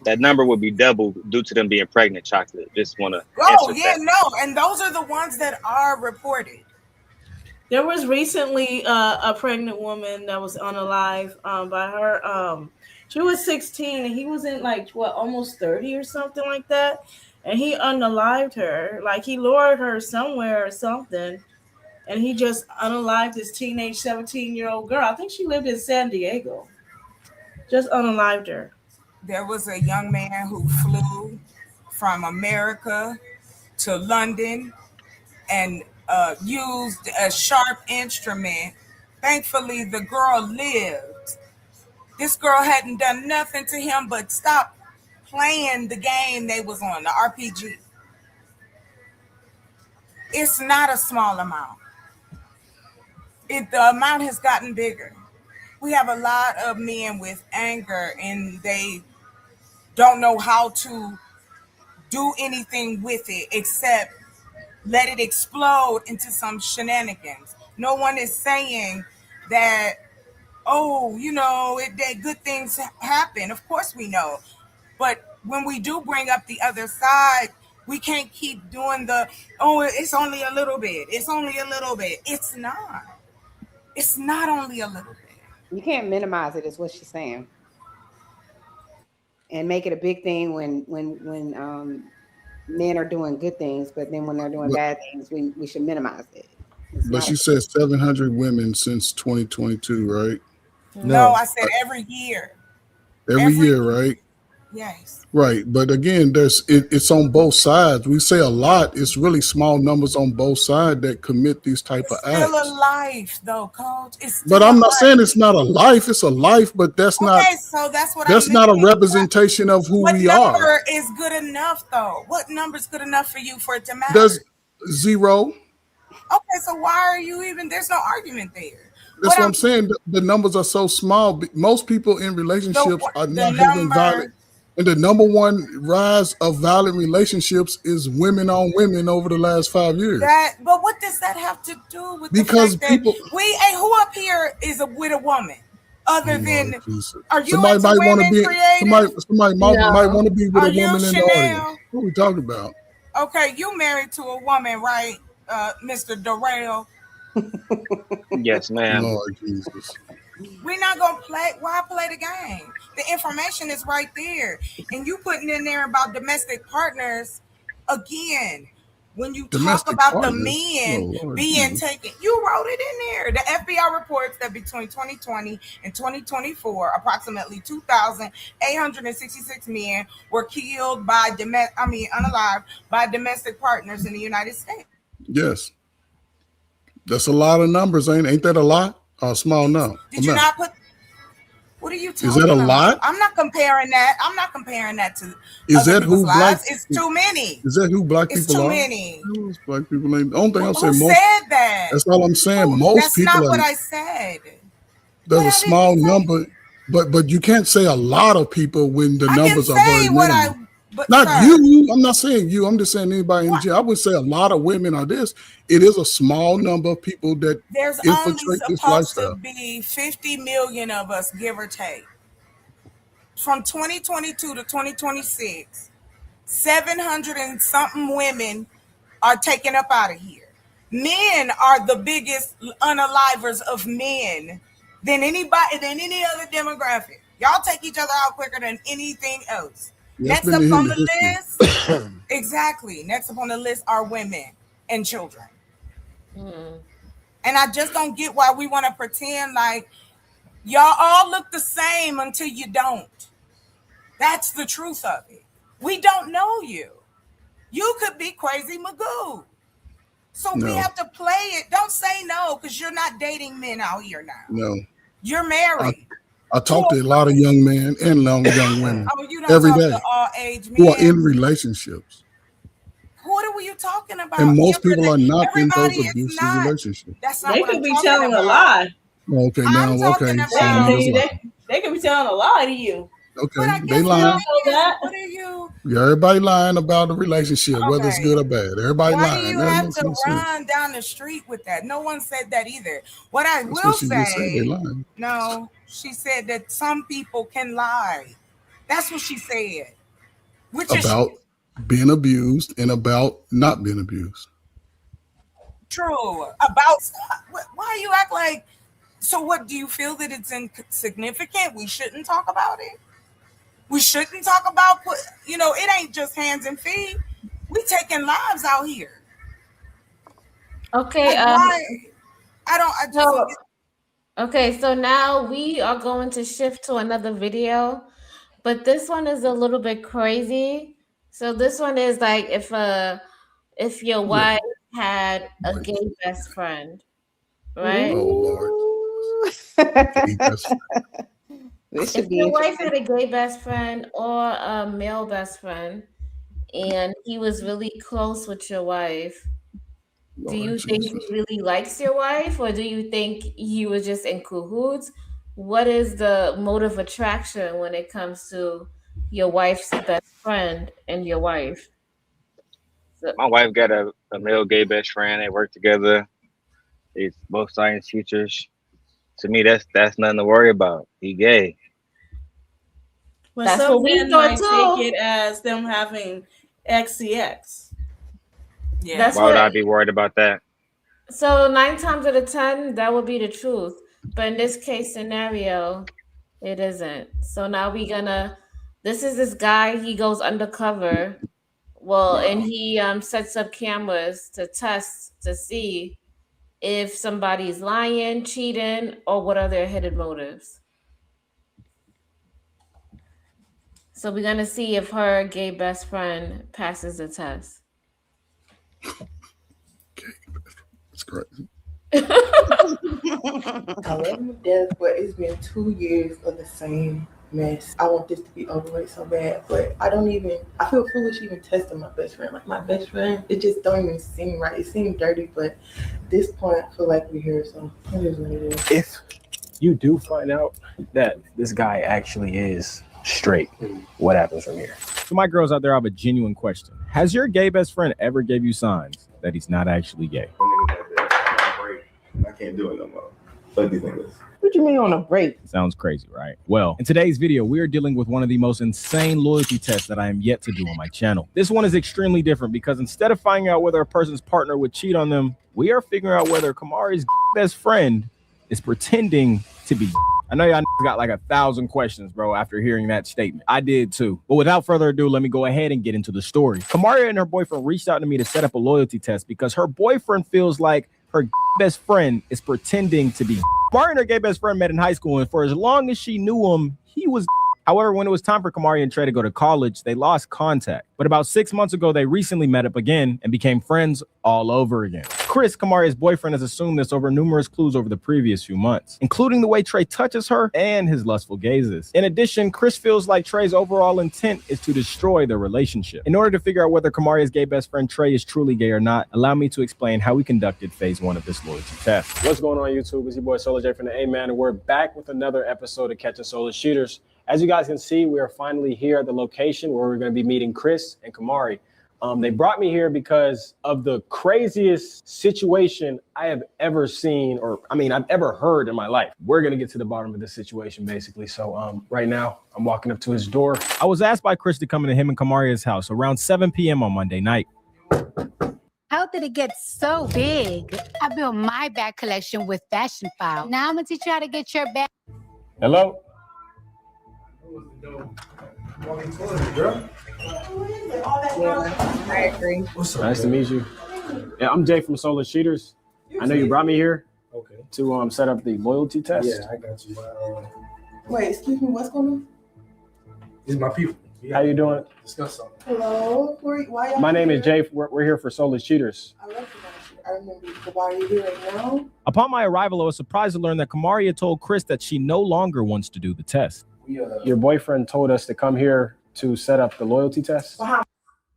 [SPEAKER 14] That number would be doubled due to them being pregnant, Chocolate. Just want to
[SPEAKER 21] Oh, yeah, no. And those are the ones that are reported.
[SPEAKER 7] There was recently a pregnant woman that was unalive by her. She was 16 and he was in like almost 30 or something like that. And he unalived her. Like he lured her somewhere or something. And he just unalived this teenage 17-year-old girl. I think she lived in San Diego. Just unalived her.
[SPEAKER 21] There was a young man who flew from America to London and used a sharp instrument. Thankfully, the girl lived. This girl hadn't done nothing to him but stop playing the game they was on, the RPG. It's not a small amount. The amount has gotten bigger. We have a lot of men with anger and they don't know how to do anything with it except let it explode into some shenanigans. No one is saying that, oh, that good things happen. Of course we know. But when we do bring up the other side, we can't keep doing it's only a little bit. It's only a little bit. It's not. It's not only a little bit.
[SPEAKER 3] You can't minimize it, is what she's saying. And make it a big thing when men are doing good things, but then when they're doing bad things, we should minimize it.
[SPEAKER 8] But she said 700 women since 2022, right?
[SPEAKER 21] No, I said every year.
[SPEAKER 8] Every year, right?
[SPEAKER 21] Yes.
[SPEAKER 8] Right. But again, it's on both sides. We say a lot. It's really small numbers on both sides that commit these type of acts.
[SPEAKER 21] Still a life, though, Coach.
[SPEAKER 8] But I'm not saying it's not a life. It's a life, but that's not.
[SPEAKER 21] Okay, so that's what.
[SPEAKER 8] That's not a representation of who we are.
[SPEAKER 21] What number is good enough, though? What number is good enough for you for it to matter?
[SPEAKER 8] There's 0.
[SPEAKER 21] Okay, so why are you even? There's no argument there.
[SPEAKER 8] That's what I'm saying. The numbers are so small. Most people in relationships are not having violent. And the number one rise of violent relationships is women on women over the last 5 years.
[SPEAKER 21] But what does that have to do with
[SPEAKER 8] because
[SPEAKER 21] the fact
[SPEAKER 8] people
[SPEAKER 21] that who up here is with a woman? Other than are you
[SPEAKER 8] somebody might want to be somebody might want to be with a woman in the audience. What are we talking about?
[SPEAKER 21] Okay, you married to a woman, right, Mr. Darrell?
[SPEAKER 14] Yes, ma'am.
[SPEAKER 8] Lord Jesus.
[SPEAKER 21] We're not gonna play. Why play the game? The information is right there, and you putting in there about domestic partners. Again, when you talk about the men being taken, you wrote it in there. The FBI reports that between 2020 and 2024, approximately 2,866 men were killed by unalived by domestic partners in the United States.
[SPEAKER 8] Yes, that's a lot of numbers. Ain't that a lot? Or a small number?
[SPEAKER 21] Did you not put? What are you talking about?
[SPEAKER 8] Is that a lot?
[SPEAKER 21] I'm not comparing that. I'm not comparing that to.
[SPEAKER 8] Is that who black?
[SPEAKER 21] It's too many.
[SPEAKER 8] Is that who black
[SPEAKER 21] it's
[SPEAKER 8] people are?
[SPEAKER 21] It's too many.
[SPEAKER 8] Black people ain't. The only thing I'm saying.
[SPEAKER 21] Who said that?
[SPEAKER 8] That's all I'm saying. Most people.
[SPEAKER 21] That's not what I said.
[SPEAKER 8] There's a small number, but you can't say a lot of people when the numbers are very minimal. Not you. I'm not saying you. I'm just saying anybody in jail. I would say a lot of women are this. It is a small number of people that infiltrate this lifestyle.
[SPEAKER 21] There's only supposed to be 50 million of us, give or take. From 2022 to 2026, 700 and something women are taken up out of here. Men are the biggest unalivers of men than any other demographic. Y'all take each other out quicker than anything else. Next up on the list, exactly. Next up on the list are women and children. And I just don't get why we want to pretend like y'all all look the same until you don't. That's the truth of it. We don't know you. You could be Crazy Magoo. So we have to play it. Don't say no, because you're not dating men out here now.
[SPEAKER 8] No.
[SPEAKER 21] You're married.
[SPEAKER 8] I talk to a lot of young men and young women
[SPEAKER 21] You don't
[SPEAKER 8] every
[SPEAKER 21] talk
[SPEAKER 8] day
[SPEAKER 21] to all age men.
[SPEAKER 8] who are in relationships.
[SPEAKER 21] What are you talking about?
[SPEAKER 8] And most people are not in those
[SPEAKER 21] Everybody is
[SPEAKER 8] abusive
[SPEAKER 21] not.
[SPEAKER 8] relationships.
[SPEAKER 21] That's not
[SPEAKER 7] They
[SPEAKER 21] what
[SPEAKER 7] could
[SPEAKER 21] I'm
[SPEAKER 7] be
[SPEAKER 21] talking
[SPEAKER 7] telling a
[SPEAKER 21] about.
[SPEAKER 7] lie.
[SPEAKER 8] Okay, now, okay. So
[SPEAKER 7] They could be telling a lie to you.
[SPEAKER 8] okay, they lying.
[SPEAKER 21] What are you?
[SPEAKER 8] Yeah, everybody lying about the relationship, whether it's good or bad. Everybody
[SPEAKER 21] Why
[SPEAKER 8] lying.
[SPEAKER 21] do you
[SPEAKER 8] That
[SPEAKER 21] have
[SPEAKER 8] makes
[SPEAKER 21] to
[SPEAKER 8] no sense.
[SPEAKER 21] run down the street with that? No one said that either. What I
[SPEAKER 8] That's
[SPEAKER 21] will
[SPEAKER 8] what she just said. They
[SPEAKER 21] say,
[SPEAKER 8] lying.
[SPEAKER 21] no, she said that some people can lie. That's what she said. Which is
[SPEAKER 8] About being abused and about not being abused.
[SPEAKER 21] true. About why you act like? So what, do you feel that it's insignificant? We shouldn't talk about it. We shouldn't talk about it ain't just hands and feet. We taking lives out here.
[SPEAKER 2] Okay.
[SPEAKER 21] Like, why? I just
[SPEAKER 2] Okay, so now we are going to shift to another video, but this one is a little bit crazy. So this one is like if your wife had a gay best friend, right?
[SPEAKER 8] Oh Lord.
[SPEAKER 3] This should
[SPEAKER 2] If
[SPEAKER 3] be
[SPEAKER 2] your wife
[SPEAKER 3] interesting.
[SPEAKER 2] had a gay best friend or a male best friend, and he was really close with your wife, do you think he really likes your wife, or do you think he was just in cahoots? What is the mode of attraction when it comes to your wife's best friend and your wife? So,
[SPEAKER 14] My wife got a male gay best friend. They work together. It's both science teachers. To me, that's nothing to worry about. He gay.
[SPEAKER 7] But
[SPEAKER 2] That's
[SPEAKER 7] some
[SPEAKER 2] what we
[SPEAKER 7] men
[SPEAKER 2] thought
[SPEAKER 7] might
[SPEAKER 2] too.
[SPEAKER 7] take it as them having XCX.
[SPEAKER 21] Yeah.
[SPEAKER 2] That's
[SPEAKER 14] Why would
[SPEAKER 2] what
[SPEAKER 14] I be worried about that?
[SPEAKER 2] So 9 times out of 10, that would be the truth. But in this case scenario, it isn't. So now this is this guy, he goes undercover. Well, and he sets up cameras to test to see if somebody's lying, cheating, or what are their hidden motives. So we're gonna see if her gay best friend passes the test.
[SPEAKER 8] It's crazy.
[SPEAKER 10] I love him to death, but it's been 2 years of the same mess. I want this to be over with so bad, but I feel foolish even testing my best friend. Like my best friend, it just don't even seem right. It seems dirty, but at this point, I feel like we're here, so it is what it is.
[SPEAKER 22] If you do find out that this guy actually is straight, what happens from here?
[SPEAKER 23] So my girls out there, I have a genuine question. Has your gay best friend ever gave you signs that he's not actually gay?
[SPEAKER 24] I can't do it no more. What do you think of this?
[SPEAKER 10] What you mean on a break?
[SPEAKER 23] Sounds crazy, right? Well, in today's video, we are dealing with one of the most insane loyalty tests that I am yet to do on my channel. This one is extremely different because instead of finding out whether a person's partner would cheat on them, we are figuring out whether Kamari's best friend is pretending to be. I know y'all got like 1,000 questions, bro, after hearing that statement. I did too. But without further ado, let me go ahead and get into the story. Kamaria and her boyfriend reached out to me to set up a loyalty test because her boyfriend feels like her best friend is pretending to be. Kamaria and her gay best friend met in high school, and for as long as she knew him, he was. However, when it was time for Kamaria and Trey to go to college, they lost contact. But about 6 months ago, they recently met up again and became friends all over again. Chris, Kamaria's boyfriend, has assumed this over numerous clues over the previous few months, including the way Trey touches her and his lustful gazes. In addition, Chris feels like Trey's overall intent is to destroy their relationship. In order to figure out whether Kamaria's gay best friend Trey is truly gay or not, allow me to explain how we conducted phase 1 of this loyalty test.
[SPEAKER 22] What's going on, YouTube? It's your boy Solar J from the A-Man, and we're back with another episode of Catching Solar Shooters. As you guys can see, we are finally here at the location where we're going to be meeting Chris and Kamari. They brought me here because of the craziest situation I have ever seen, or I've ever heard in my life. We're going to get to the bottom of this situation, basically. So right now, I'm walking up to his door.
[SPEAKER 23] I was asked by Chris to come into him and Kamaria's house around 7 p.m. on Monday night.
[SPEAKER 25] How did it get so big? I built my bag collection with Fashion File. Now I'm going to teach you how to get your bag.
[SPEAKER 22] Hello?
[SPEAKER 10] I agree.
[SPEAKER 22] Nice to meet you. Yeah, I'm Jay from Solar Shooters. I know you brought me here to set up the loyalty test.
[SPEAKER 24] Yeah, I got you.
[SPEAKER 10] Wait, excuse me, what's going on?
[SPEAKER 24] These are my people.
[SPEAKER 22] How you doing?
[SPEAKER 24] Discuss something.
[SPEAKER 10] Hello? Why y'all
[SPEAKER 22] My name is
[SPEAKER 10] here?
[SPEAKER 22] Jay. We're here for Solar Shooters.
[SPEAKER 10] I love you. I remember Kabari here right now.
[SPEAKER 23] Upon my arrival, I was surprised to learn that Kamari had told Chris that she no longer wants to do the test.
[SPEAKER 22] Your boyfriend told us to come here to set up the loyalty test.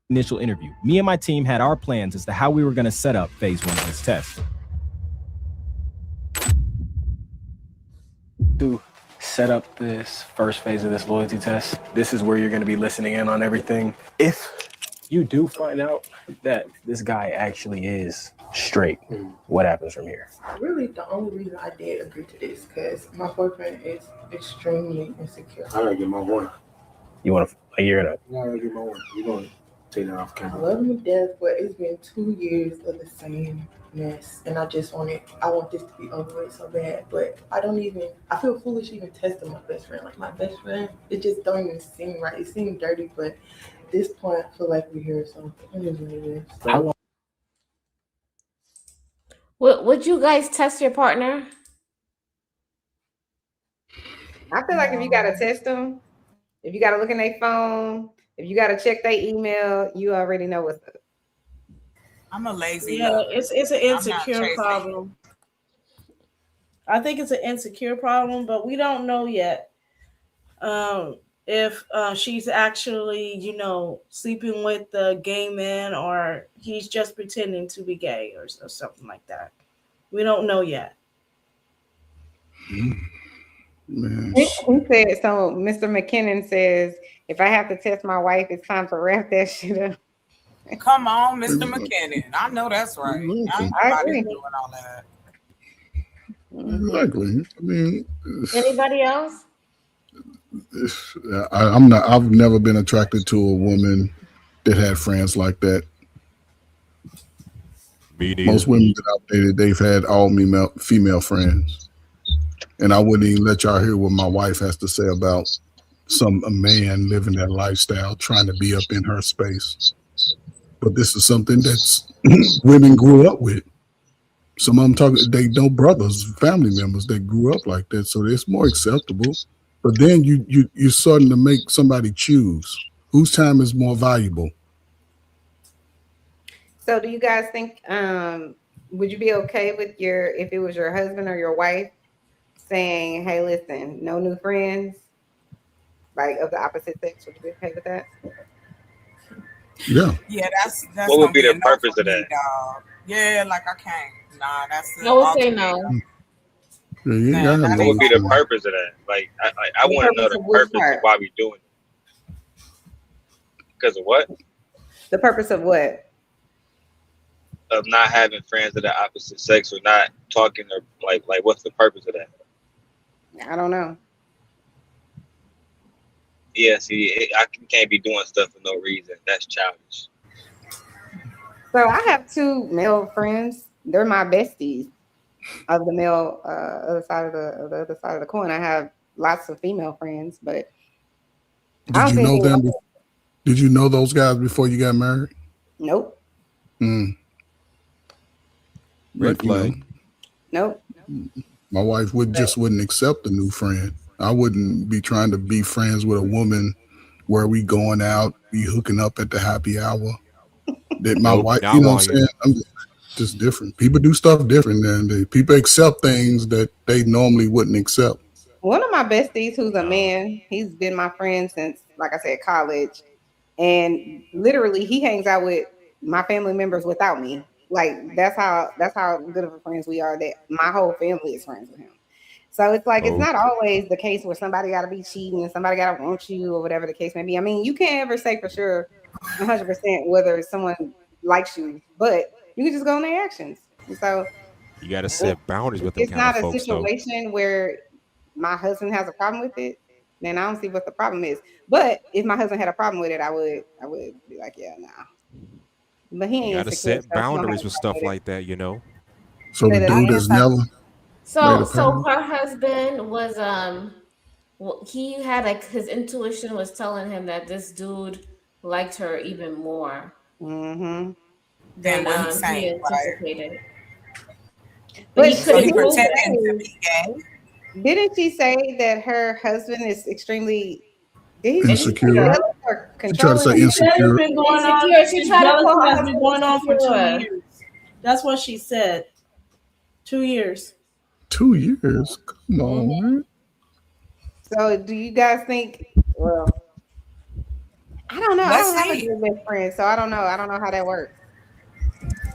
[SPEAKER 23] Initial interview. Me and my team had our plans as to how we were going to set up phase 1 of this test.
[SPEAKER 22] To set up this first phase of this loyalty test, this is where you're going to be listening in on everything. If you do find out that this guy actually is straight, what happens from here?
[SPEAKER 10] Really, the only reason I did agree to this because my boyfriend is extremely insecure.
[SPEAKER 24] I gotta get my one.
[SPEAKER 22] You want to, you're gonna.
[SPEAKER 24] I gotta get my one. You're gonna take that off
[SPEAKER 10] I
[SPEAKER 24] camera.
[SPEAKER 10] love him to death, but it's been 2 years of the same mess, and I want this to be over with so bad, but I feel foolish even testing my best friend. Like my best friend, it just don't even seem right. It seems dirty, but at this point, I feel like we're here, so it is what it is.
[SPEAKER 22] How long?
[SPEAKER 2] Would you guys test your partner?
[SPEAKER 3] I feel like if you gotta test them, if you gotta look in their phone, if you gotta check their email, you already know what's up.
[SPEAKER 21] I'm a lazy.
[SPEAKER 7] Yeah,
[SPEAKER 21] lover.
[SPEAKER 7] it's an
[SPEAKER 21] I'm not
[SPEAKER 7] insecure
[SPEAKER 21] chasing.
[SPEAKER 7] problem. I think it's an insecure problem, but we don't know yet if she's actually, sleeping with the gay man or he's just pretending to be gay or something like that. We don't know yet.
[SPEAKER 8] Man.
[SPEAKER 3] He said, so Mr. McKinnon says, if I have to test my wife, it's time to wrap that shit up.
[SPEAKER 21] Come on, Mr. McKinnon. I know that's right.
[SPEAKER 3] I agree.
[SPEAKER 21] Doing all that.
[SPEAKER 8] Exactly. I mean,
[SPEAKER 2] Anybody else?
[SPEAKER 8] I've never been attracted to a woman that had friends like that. Most women that I've dated, they've had all female friends. And I wouldn't even let y'all hear what my wife has to say about a man living that lifestyle, trying to be up in her space. But this is something that's women grew up with. Some of them they know brothers, family members that grew up like that, so it's more acceptable. But then you're starting to make somebody choose whose time is more valuable.
[SPEAKER 3] So do you guys think, would you be okay with if it was your husband or your wife saying, hey, listen, no new friends, like of the opposite sex? Would you be okay with that?
[SPEAKER 8] Yeah.
[SPEAKER 21] Yeah, that's
[SPEAKER 14] What would be the purpose of that?
[SPEAKER 21] dog. Yeah, like I can't. Nah, that's
[SPEAKER 2] I would say no.
[SPEAKER 14] What would be the purpose of that? Like, I want to know the purpose of why we doing it. Because of what?
[SPEAKER 3] The purpose of what?
[SPEAKER 14] Of not having friends of the opposite sex or not talking, or like what's the purpose of that?
[SPEAKER 3] I don't know.
[SPEAKER 14] Yeah, see, I can't be doing stuff for no reason. That's childish.
[SPEAKER 3] So I have 2 male friends. They're my besties of the male other side of the other side of the coin. I have lots of female friends, but
[SPEAKER 8] Did you know them? Did you know those guys before you got married?
[SPEAKER 3] Nope.
[SPEAKER 9] Red flag.
[SPEAKER 3] Nope.
[SPEAKER 8] My wife wouldn't accept a new friend. I wouldn't be trying to be friends with a woman where we going out, be hooking up at the happy hour. That my wife, you know what I'm saying? I'm just different. People do stuff different, and people accept things that they normally wouldn't accept.
[SPEAKER 3] One of my besties, who's a man, he's been my friend since, like I said, college, and literally he hangs out with my family members without me. Like that's how good of a friends we are. That my whole family is friends with him. So it's like it's not always the case where somebody got to be cheating and somebody got to want you or whatever the case may be. I mean, you can't ever say for sure 100% whether someone likes you, but you can just go on their actions. And so
[SPEAKER 9] you got to set boundaries with them.
[SPEAKER 3] It's not a situation where my husband has a problem with it. Then I don't see what the problem is. But if my husband had a problem with it, I would be like, yeah, nah. But he ain't.
[SPEAKER 9] You got to set boundaries with stuff like that, you know.
[SPEAKER 8] So the dude is never.
[SPEAKER 2] So her husband was he had his intuition was telling him that this dude liked her even more
[SPEAKER 21] Than
[SPEAKER 2] what
[SPEAKER 21] he
[SPEAKER 2] anticipated.
[SPEAKER 3] But
[SPEAKER 21] he pretended to be gay.
[SPEAKER 3] Didn't she say that her husband is extremely
[SPEAKER 8] insecure? She tried to say insecure.
[SPEAKER 7] She tried to call her husband going on for 2 years. That's what she said. 2 years.
[SPEAKER 8] 2 years. Come on, man.
[SPEAKER 3] So do you guys think? Well, I don't know.
[SPEAKER 21] Let's
[SPEAKER 3] I don't have a
[SPEAKER 21] see.
[SPEAKER 3] good best friend, so I don't know. I don't know how that works.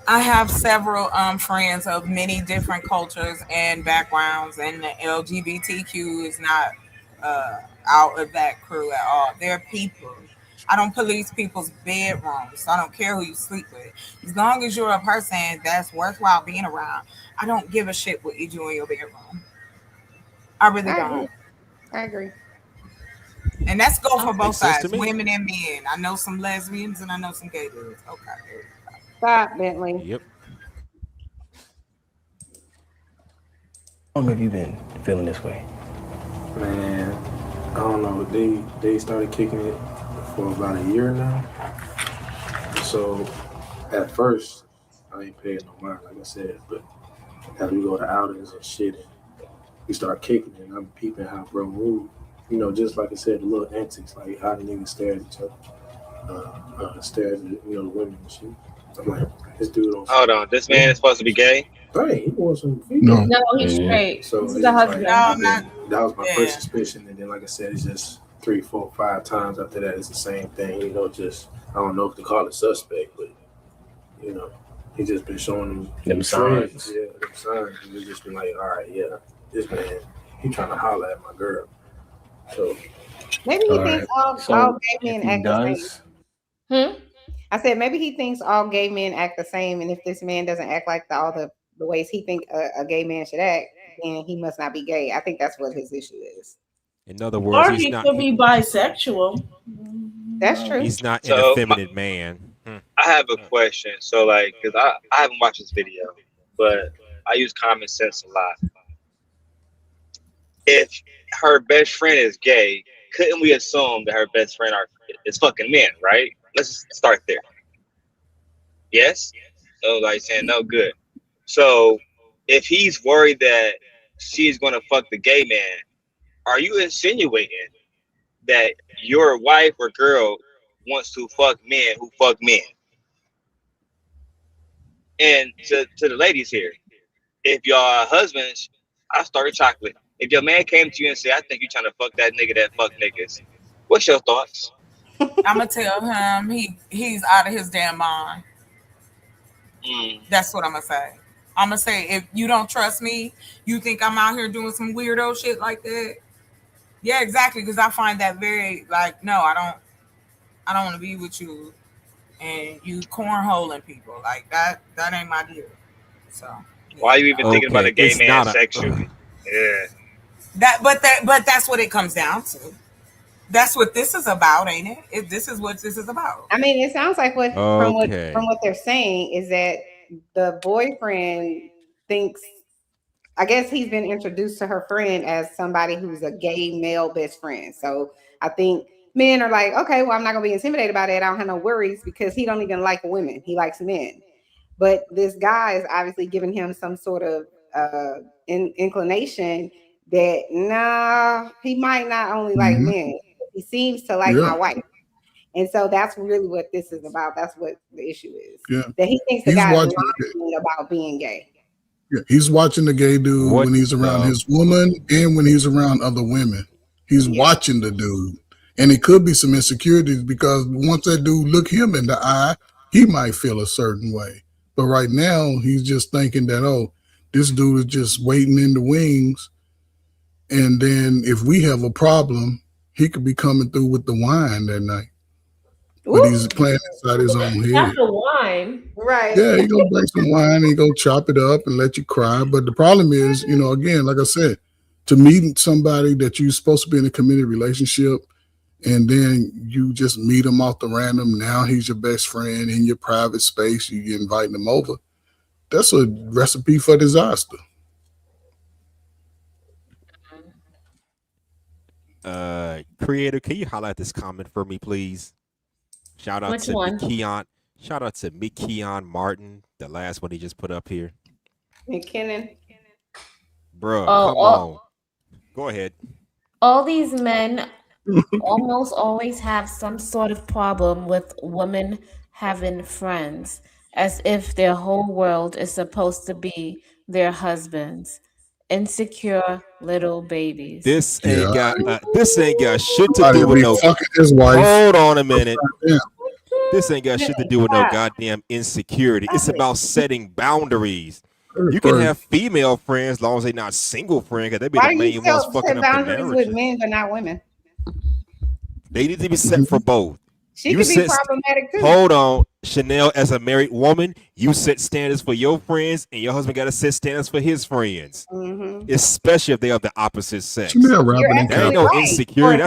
[SPEAKER 21] I have several friends of many different cultures and backgrounds, and the LGBTQ is not out of that crew at all. They're people. I don't police people's bedrooms. So I don't care who you sleep with. As long as you're a person that's worthwhile being around, I don't give a shit what you do in your bedroom. I really don't.
[SPEAKER 3] I agree.
[SPEAKER 21] And that's go for both
[SPEAKER 9] Makes sense to
[SPEAKER 21] sides,
[SPEAKER 9] me.
[SPEAKER 21] women and men. I know some lesbians and I know some gay dudes. Okay.
[SPEAKER 3] Stop, Bentley.
[SPEAKER 9] Yep.
[SPEAKER 24] How long have you been feeling this way? Man, I don't know. They started kicking it for about a year now. So at first, I ain't paying no mind, like I said, but as we go to outings and shit, and we start kicking it, and I'm peeping how bro move. You know, just like I said, the little antics, like how the niggas stare at each other, stare at the women and shit. I'm like, this dude don't.
[SPEAKER 14] Hold on, this man is supposed to be gay.
[SPEAKER 24] Hey, he wants some.
[SPEAKER 8] No.
[SPEAKER 7] No, he's straight.
[SPEAKER 24] So
[SPEAKER 7] This is
[SPEAKER 24] it's
[SPEAKER 7] a
[SPEAKER 24] like,
[SPEAKER 7] husband.
[SPEAKER 21] No, I'm not.
[SPEAKER 24] that was my first suspicion, and then like I said, it's just 3, 4, 5 times after that. It's the same thing. You know, just I don't know if to call it suspect, but you know, he just been showing them signs. signs. Yeah, them signs. And we just been like, all right, yeah, this man, he trying to holler at my girl. So
[SPEAKER 3] Maybe he thinks all gay men
[SPEAKER 24] he
[SPEAKER 3] act the
[SPEAKER 24] does.
[SPEAKER 3] same. I said maybe he thinks all gay men act the same, and if this man doesn't act like all the ways he think a gay man should act, then he must not be gay. I think that's what his issue is.
[SPEAKER 9] In other words,
[SPEAKER 7] Or
[SPEAKER 9] he's
[SPEAKER 7] he
[SPEAKER 9] not.
[SPEAKER 7] could be bisexual.
[SPEAKER 3] That's true.
[SPEAKER 9] He's not an
[SPEAKER 14] So,
[SPEAKER 9] effeminate man.
[SPEAKER 14] I have a question. So, like, because I haven't watched this video, but I use common sense a lot. If her best friend is gay, couldn't we assume that her best friend is fucking men, right? Let's just start there. Yes? So, like, saying no good. So, if he's worried that she's going to fuck the gay man, are you insinuating that your wife or girl wants to fuck men who fuck men? And to the ladies here, if your husbands, I started chocolate. If your man came to you and said, I think you're trying to fuck that nigga that fuck niggas, what's your thoughts?
[SPEAKER 21] I'm gonna tell him he's out of his damn mind. That's what I'm gonna say. I'm gonna say, if you don't trust me, you think I'm out here doing some weirdo shit like that? Yeah, exactly. Because I find that very like, no, I don't want to be with you, and you cornholing people like that. That ain't my deal. So
[SPEAKER 14] Why are you even thinking about a gay
[SPEAKER 9] it's
[SPEAKER 14] man
[SPEAKER 9] not a-
[SPEAKER 14] sexually? Yeah.
[SPEAKER 21] But that's what it comes down to. That's what this is about, ain't it? This is what this is about.
[SPEAKER 3] I mean, it sounds like
[SPEAKER 9] Okay.
[SPEAKER 3] from what they're saying is that the boyfriend thinks, I guess he's been introduced to her friend as somebody who's a gay male best friend. So I think men are like, okay, well, I'm not gonna be intimidated by that. I don't have no worries because he don't even like women. He likes men. But this guy is obviously giving him some sort of inclination that he might not only like men. He seems to like my wife. And so that's really what this is about. That's what the issue is.
[SPEAKER 8] Yeah.
[SPEAKER 3] That he thinks the
[SPEAKER 8] He's
[SPEAKER 3] guy is
[SPEAKER 8] watching
[SPEAKER 3] lying about being gay.
[SPEAKER 8] Yeah, he's watching the gay dude when he's around his woman and when he's around other women. He's watching the dude. And it could be some insecurities because once that dude look him in the eye, he might feel a certain way. But right now, he's just thinking that, oh, this dude is just waiting in the wings. And then if we have a problem, he could be coming through with the wine that night. But he's playing inside his own head.
[SPEAKER 2] Not the wine.
[SPEAKER 3] Right.
[SPEAKER 8] Yeah, he gonna bring some wine, he gonna chop it up and let you cry. But the problem is, again, like I said, to meet somebody that you're supposed to be in a committed relationship, and then you just meet him off the random. Now he's your best friend in your private space. You inviting him over. That's a recipe for disaster.
[SPEAKER 9] Creator, can you highlight this comment for me, please? Shout out
[SPEAKER 2] Which
[SPEAKER 9] to
[SPEAKER 2] one?
[SPEAKER 9] Keon. Shout out to Keon Martin, the last one he just put up here.
[SPEAKER 3] McKinnon.
[SPEAKER 9] Bro,
[SPEAKER 2] Oh,
[SPEAKER 9] come on. Go ahead.
[SPEAKER 2] All these men almost always have some sort of problem with women having friends. as if their whole world is supposed to be their husbands. Insecure little babies.
[SPEAKER 9] This ain't got shit to
[SPEAKER 8] Somebody
[SPEAKER 9] do with
[SPEAKER 8] be
[SPEAKER 9] no.
[SPEAKER 8] fucking his wife.
[SPEAKER 9] Hold on a minute.
[SPEAKER 8] Yeah.
[SPEAKER 9] This ain't got shit to do with no goddamn insecurity. It's about setting boundaries. You can have female friends as long as they're not single friends, because they be
[SPEAKER 3] Why
[SPEAKER 9] the
[SPEAKER 3] do you
[SPEAKER 9] main ones
[SPEAKER 3] set
[SPEAKER 9] fucking up the
[SPEAKER 3] boundaries with
[SPEAKER 9] marriage.
[SPEAKER 3] men but not women?
[SPEAKER 9] They need to be set for both.
[SPEAKER 3] She could be problematic too.
[SPEAKER 9] Hold on, Chanel, as a married woman, you set standards for your friends, and your husband got to set standards for his friends, especially if they are the opposite sex.
[SPEAKER 8] Chanel
[SPEAKER 9] That
[SPEAKER 8] rapping and
[SPEAKER 9] ain't no
[SPEAKER 8] capping.
[SPEAKER 9] insecurity.